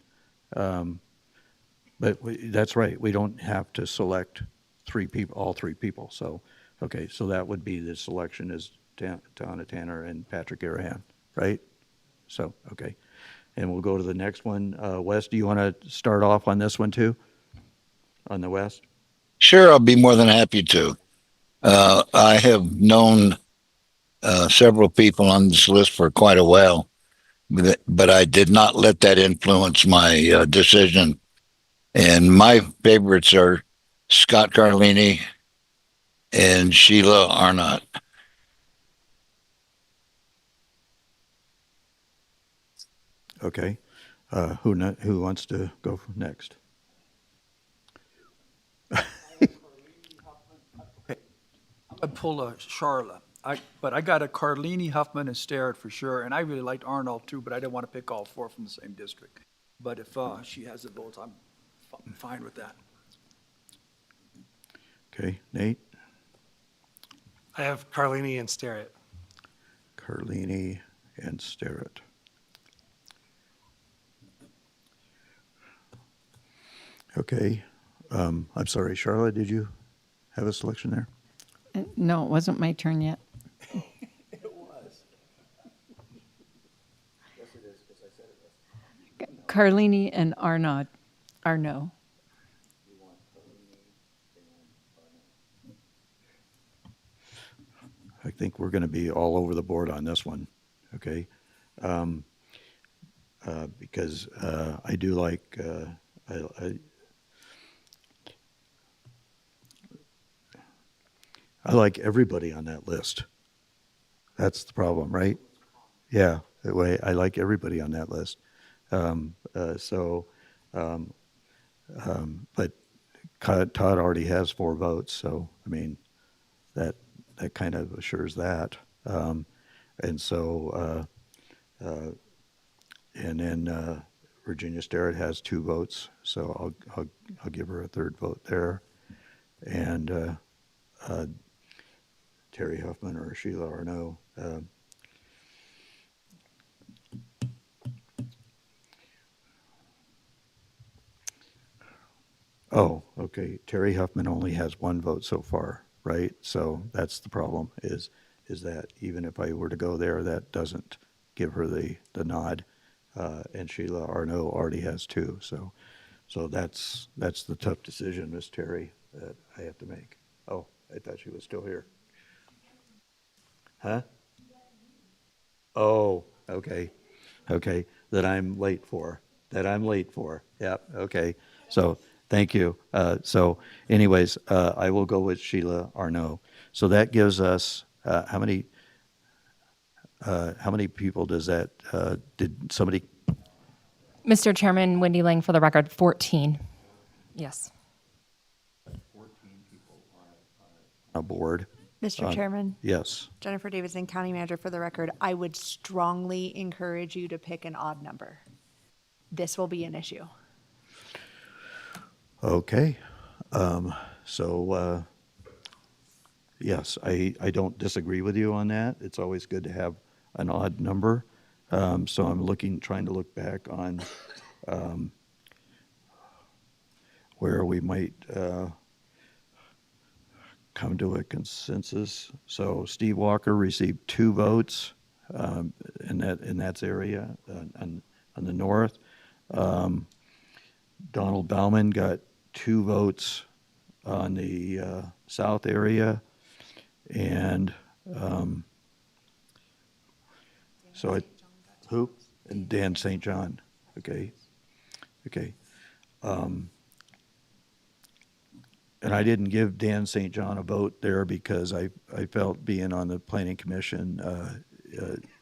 But that's right, we don't have to select 3 people, all 3 people. So, okay, so that would be the selection is Donna Tanner and Patrick Garahan, right? So, okay. And we'll go to the next one. Wes, do you want to start off on this one too? On the West? Sure, I'll be more than happy to. I have known several people on this list for quite a while, but I did not let that influence my decision. And my favorites are Scott Carlini and Sheila Arnott. Okay. Who wants to go next? I'd pull a Charlotte. But I got a Carlini, Huffman, and Starrett for sure, and I really liked Arnold too, but I didn't want to pick all 4 from the same district. But if she has the votes, I'm fine with that. Okay, Nate? I have Carlini and Starrett. Carlini and Starrett. Okay. I'm sorry, Charlotte, did you have a selection there? No, it wasn't my turn yet. It was. Yes, it is, because I said it was. Carlini and Arnaud. Arnaud. I think we're going to be all over the board on this one, okay? Because I do like, I like everybody on that list. That's the problem, right? Yeah, that way I like everybody on that list. But Todd already has 4 votes, so I mean, that kind of assures that. And then Virginia Starrett has 2 votes, so I'll give her a 3rd vote there. And Terry Huffman or Sheila Arnaud. Oh, okay. Terry Huffman only has 1 vote so far, right? So that's the problem is that even if I were to go there, that doesn't give her the nod. And Sheila Arnaud already has 2. So that's the tough decision, Miss Terry, that I have to make. Oh, I thought she was still here. Huh? Oh, okay. Okay. That I'm late for. Yep. Okay. So thank you. So anyways, I will go with Sheila Arnaud. So that gives us, how many people does that, did somebody? Mr. Chairman, Wendy Lang for the record, 14. Yes. 14 people on a board. Mr. Chairman? Yes. Jennifer Davidson, County Manager, for the record, I would strongly encourage you to pick an odd number. This will be an issue. Okay. Yes, I don't disagree with you on that. It's always good to have an odd number. So I'm trying to look back on where we might come to a consensus. So Steve Walker received 2 votes in that area on the north. Donald Bauman got 2 votes on the south area, and who? And Dan St. John. Okay. And I didn't give Dan St. John a vote there because I felt being on the planning commission,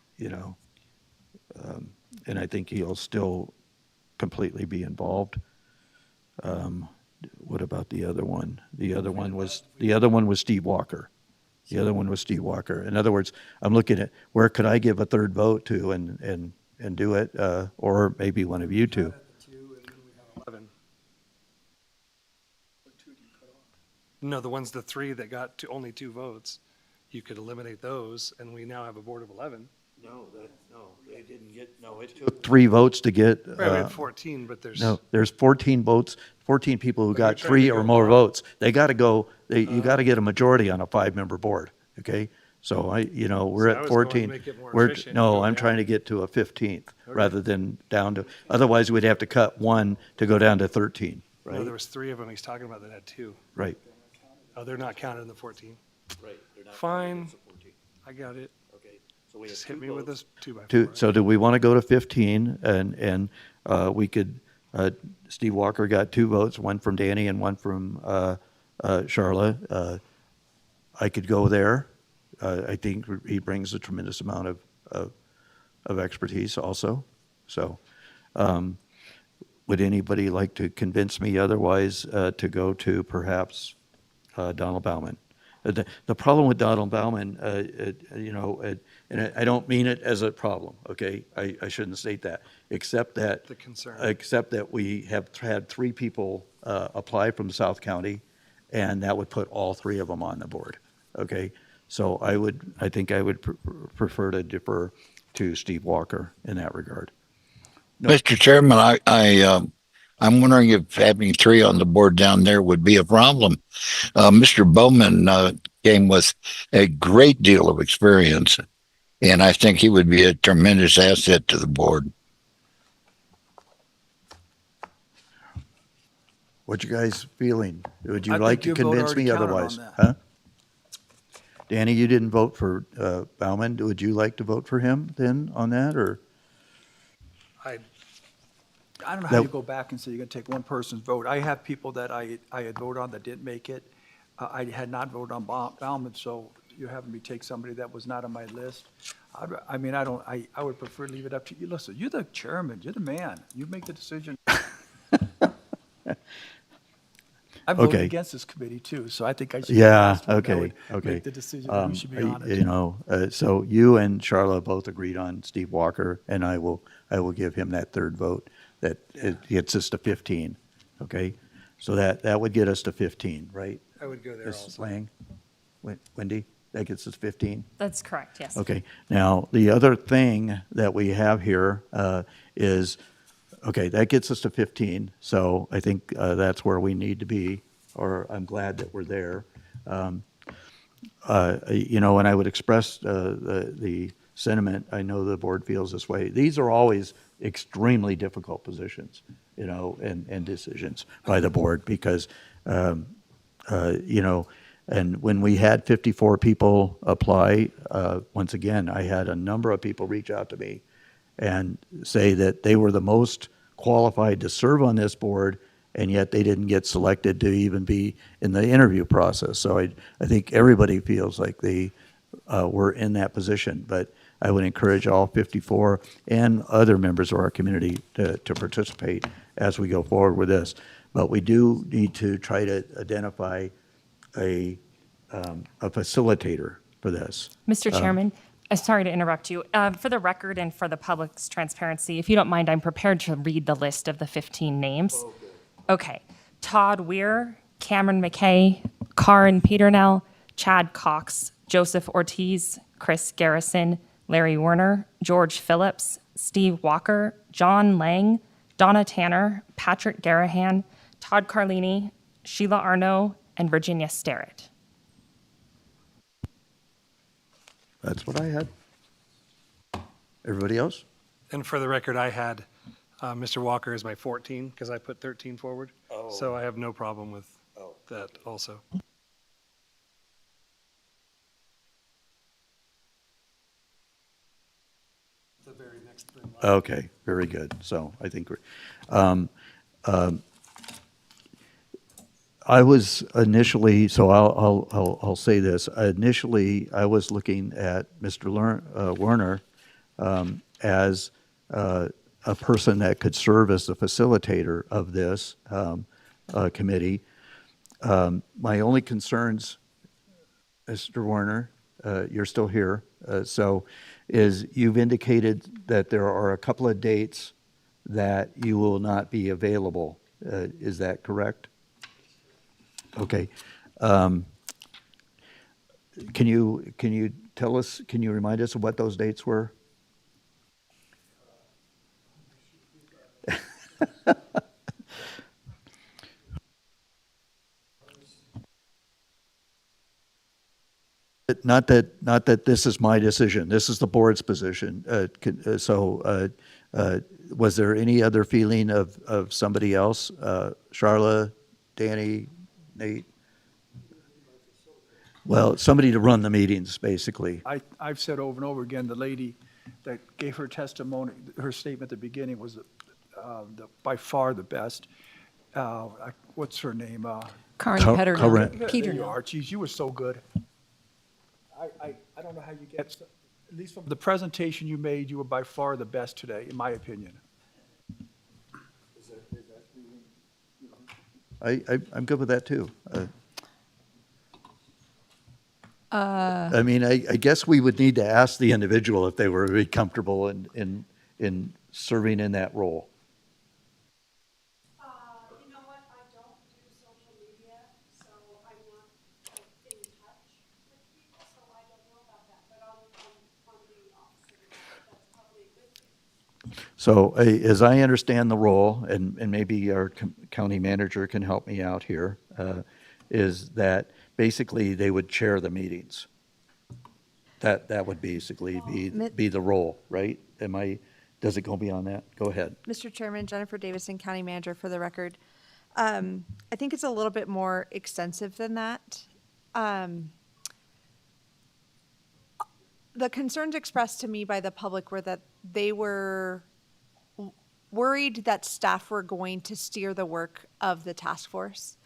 and I think he'll still completely be involved. What about the other one? The other one was Steve Walker. In other words, I'm looking at where could I give a 3rd vote to and do it, or maybe one of you two. No, the 3 that got only 2 votes, you could eliminate those, and we now have a board of 11. No, they didn't get, it took 3 votes to get. Right, we had 14, but there's. No, there's 14 votes, 14 people who got 3 or more votes. They got to go, you got to get a majority on a 5-member board, okay? So we're at 14. I'm trying to get to a 15th rather than down to, otherwise we'd have to cut 1 to go down to 13, right? No, there was 3 of them he's talking about that had 2. Right. Oh, they're not counted in the 14. Right. They're not Fine. I got it. Okay. So we Just have hit 2 me with votes. this 2x4. So do we want to go to 15 and we could, Steve Walker got 2 votes, 1 from Danny and 1 from Charla. I could go there. I think he brings a tremendous amount of expertise also. So would anybody like to convince me otherwise to go to perhaps Donald Bauman? The problem with Donald Bauman, and I don't mean it as a problem, okay? I shouldn't state that, except that we have had 3 people apply from South County, and that would put all 3 of them on the board, okay? So I think I would prefer to defer to Steve Walker in that regard. No. Mr. Chairman, I'm wondering if having 3 on the board down there would be a problem. Mr. Bowman came with a great deal of experience, and I think he would be a tremendous asset to the board. What you guys feeling? Would you like to convince me otherwise? Huh? Danny, you didn't vote for Bauman. Would you like to vote for him then on that, or? I I don't know how That- you go back and say you're going to take one person's vote. I have people that I had voted on that didn't make it. I had not voted on Bauman, so you're having me take somebody that was not on my list. I mean, I would prefer to leave it up to you. Listen, you're the chairman, you're the man. You make the decision. I voted Okay. against this committee too, so I think I should. be the Yeah, last one that okay, would okay. Make the decision, who should be on You it. know, so you and Charla both agreed on Steve Walker, and I will give him that third vote, that it gets us to 15, okay? So that would get us to 15, right? I would go there Ms. also. Lang? Wendy, that gets us 15? That's correct, yes. Okay, now, the other thing that we have here is, okay, that gets us to 15, so I think that's where we need to be, or I'm glad that we're there. You know, and I would express the sentiment, I know the board feels this way. These are always extremely difficult positions, you know, and decisions by the board, because, you know, and when we had 54 people apply, once again, I had a number of people reach out to me and say that they were the most qualified to serve on this board, and yet they didn't get selected to even be in the interview process. So I think everybody feels like they were in that position, but I would encourage all 54 and other members of our community to participate as we go forward with this. But we do need to try to identify a facilitator for this. Mr. Chairman, sorry to interrupt you. For the record and for the public's transparency, if you don't mind, I'm prepared to read the list of the 15 names. Okay. Todd Weir, Cameron McKay, Karin Peternell, Chad Cox, Joseph Ortiz, Chris Garrison, Larry Werner, George Phillips, Steve Walker, John Lang, Donna Tanner, Patrick Garahan, Todd Carlini, Sheila Arno, and Virginia Starrett. That's what I had. Everybody else? And for the record, I had Mr. Walker as my 14 because I put 13 forward. So I have no problem with that also. The very next thing. Okay, very good. So I think we're, I was initially, so I'll say this. Initially, I was looking at Mr. Werner as a person that could serve as the facilitator of this committee. My only concerns, Mr. Werner, you're still here, so is you've indicated that there are a couple of dates that you will not be available. Is that correct? Okay. Can you tell us, can you remind us of what those dates were? Not that this is my decision. This is the board's position. Was there any other feeling of somebody else? Charla, Danny, Nate? Well, somebody to run the meetings, basically. I've said over and over again, the lady that gave her testimony, her statement at the beginning was by far the best. What's her name? Karin Karin. Peternell. There you are. Geez, you were so good. I don't know how you get, at least from the presentation you made, you were by far the best today, in my opinion. I'm good with that, too. I mean, I guess we would need to ask the individual if they were really comfortable in serving in that role. You know what, I don't do social media, so I'm not in touch with people, so I don't know about that, but on the opposite, that's probably a good thing. So as I understand the role, and maybe our county manager can help me out here, is that basically they would chair the meetings. That would basically be the role, right? Does it go beyond that? Go ahead. Mr. Chairman, Jennifer Davison, County Manager, for the record. I think it's a little bit more extensive than that. the concerns expressed to me by the public were that they were worried that staff were going to steer the work of the task force.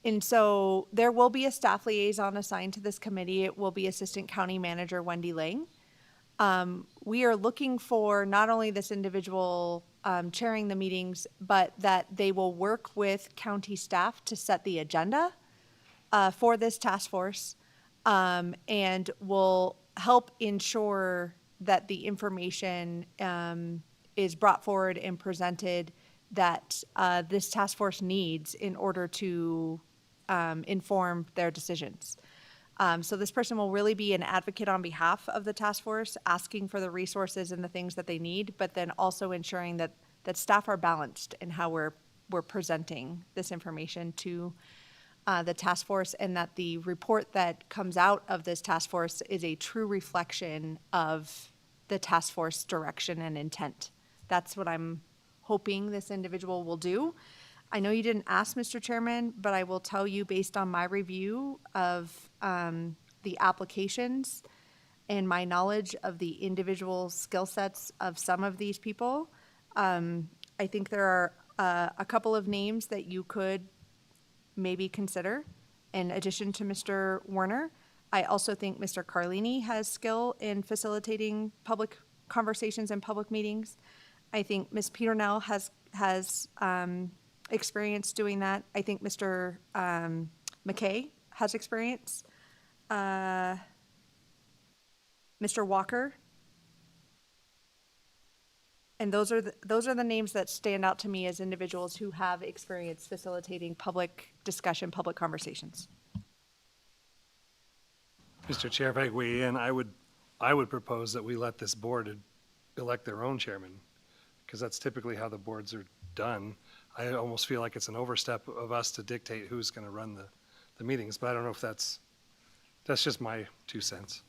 And so there will be a staff liaison assigned to this committee. It will be Assistant County Manager Wendy Lang. We are looking for not only this individual chairing the meetings, but that they will work with county staff to set the agenda for this task force, and will help ensure that the information is brought forward and presented that this task force needs in order to inform their decisions. So this person will really be an advocate on behalf of the task force, asking for the resources and the things that they need, but then also ensuring that staff are balanced in how we're presenting this information to the task force, and that the report that comes out of this task force is a true reflection of the task force direction and intent. That's what I'm hoping this individual will do. I know you didn't ask, Mr. Chairman, but I will tell you, based on my review of the applications and my knowledge of the individual skill sets of some of these people, I think there are a couple of names that you could maybe consider in addition to Mr. Werner. I also think Mr. Carlini has skill in facilitating public conversations and public meetings. I think Ms. Peternell has experience doing that. I think Mr. McKay has experience. Mr. Walker. And those are the names that stand out to me as individuals who have experience facilitating public discussion, public conversations. Mr. Chair, if I could weigh in, I would propose that we let this board elect their own chairman, because that's typically how the boards are done. I almost feel like it's an overstep of us to dictate who's going to run the meetings, but I don't know if that's just my 2 cents.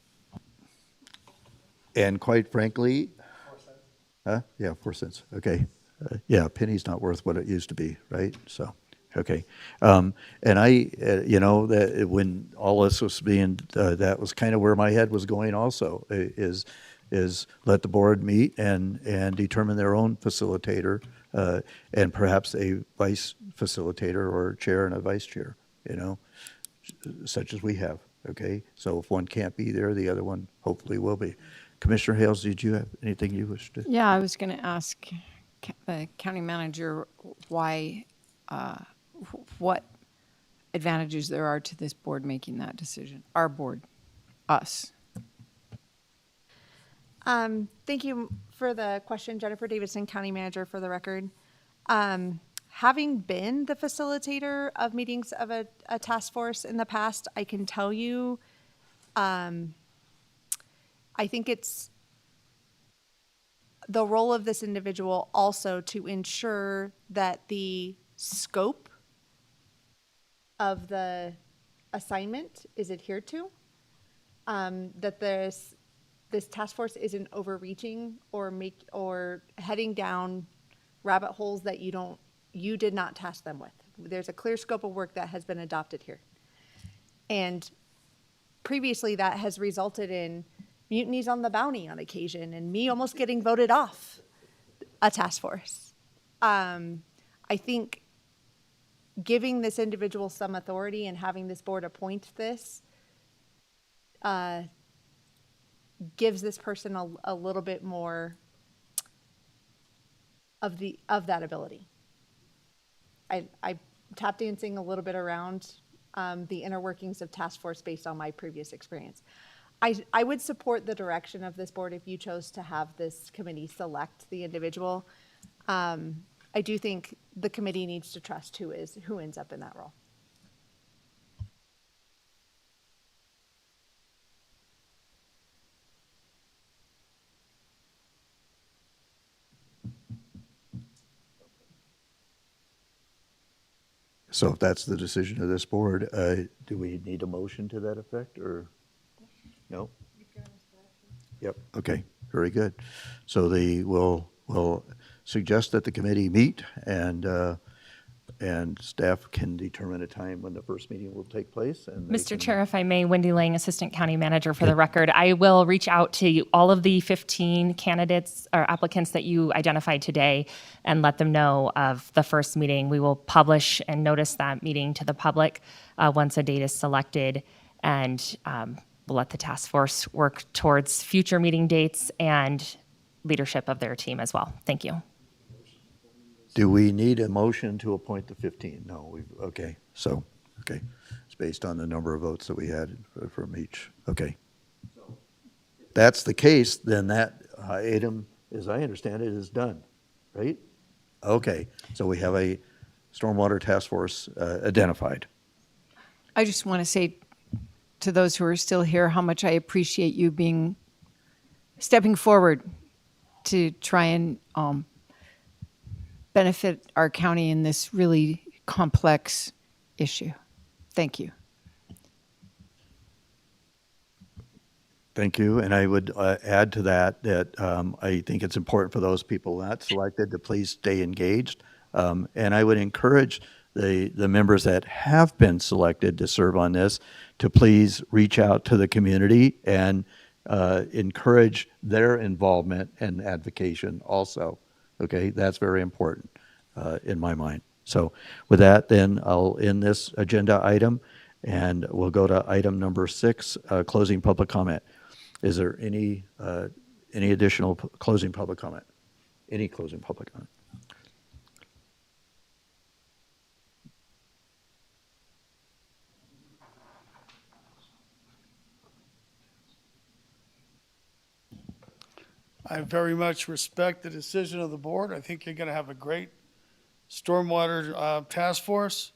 And quite frankly, yeah, 4 cents. Okay. Yeah, a penny's not worth what it used to be, right? So, okay. And I, that when all this was being, that was kind of where my head was going also, is let the board meet and determine their own facilitator, and perhaps a vice facilitator or chair and a vice chair, such as we have. Okay. So if one can't be there, the other one hopefully will be. Commissioner Hales, did you have anything you wish to? Yeah, I was going to ask the county manager why, what advantages there are to this board making that decision. Our board, us. Thank you for the question, Jennifer Davidson, County Manager, for the record. Having been the facilitator of meetings of a task force in the past, I can tell you, I think it's the role of this individual also to ensure that the scope of the assignment is adhered to, that this task force isn't overreaching or heading down rabbit holes that you did not task them with. There's a clear scope of work that has been adopted here. And previously that has resulted in mutinies on the bounty on occasion and me almost getting voted off a task force. I think giving this individual some authority and having this board appoint this gives this person a little bit more of that ability. I tap dancing a little bit around the inner workings of task force based on my previous experience. I would support the direction of this board if you chose to have this committee select the individual. I do think the committee needs to trust who ends up in that role. So if that's the decision of this board, do we need a motion to that effect or no? Yep. Okay. Very good. So we'll suggest that the committee meet and and staff can determine a time when the first meeting will take place. And they Mr. can- Chair, if I may, Wendy Lang, Assistant County Manager for the record. I will reach out to all of the 15 candidates or applicants that you identified today and let them know of the first meeting. We will publish and notice that meeting to the public once a date is selected, and we'll let the task force work towards future meeting dates and leadership of their team as well. Thank you. Do we need a motion to appoint the 15? No, okay, so, okay. It's based on the number of votes that we had from each, okay. That's the case, then that item, as I understand it, is done, right? Okay, so we have a stormwater task force identified. I just want to say to those who are still here how much I appreciate you stepping forward to try and benefit our county in this really complex issue. Thank you. Thank you, and I would add to that I think it's important for those people not selected to please stay engaged. And I would encourage the members that have been selected to serve on this to please reach out to the community and encourage their involvement and advocation also. Okay, that's very important in my mind. So with that, then I'll end this agenda item and we'll go to item number 6, closing public comment. Is there any additional closing public comment? Any closing public comment? I very much respect the decision of the board. I think you're going to have a great stormwater task force.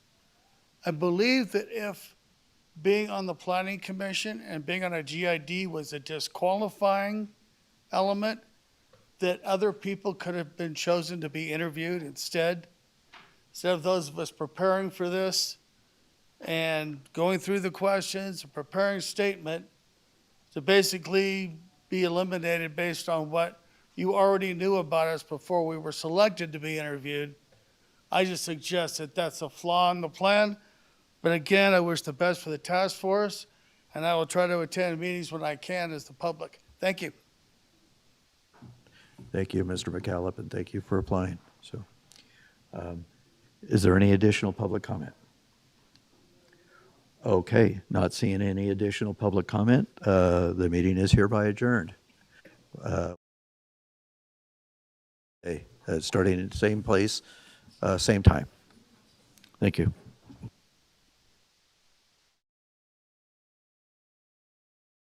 I believe that if being on the planning commission and being on a GID was a disqualifying element, that other people could have been chosen to be interviewed instead of those of us preparing for this and going through the questions and preparing a statement to basically be eliminated based on what you already knew about us before we were selected to be interviewed. I just suggest that that's a flaw in the plan. But again, I wish the best for the task force, and I will try to attend meetings when I can as the public. Thank you. Thank you, Mr. McAllip, and thank you for applying. So, is there any additional public comment? Okay, not seeing any additional public comment. The meeting is hereby adjourned. Okay, starting at the same place, same time. Thank you.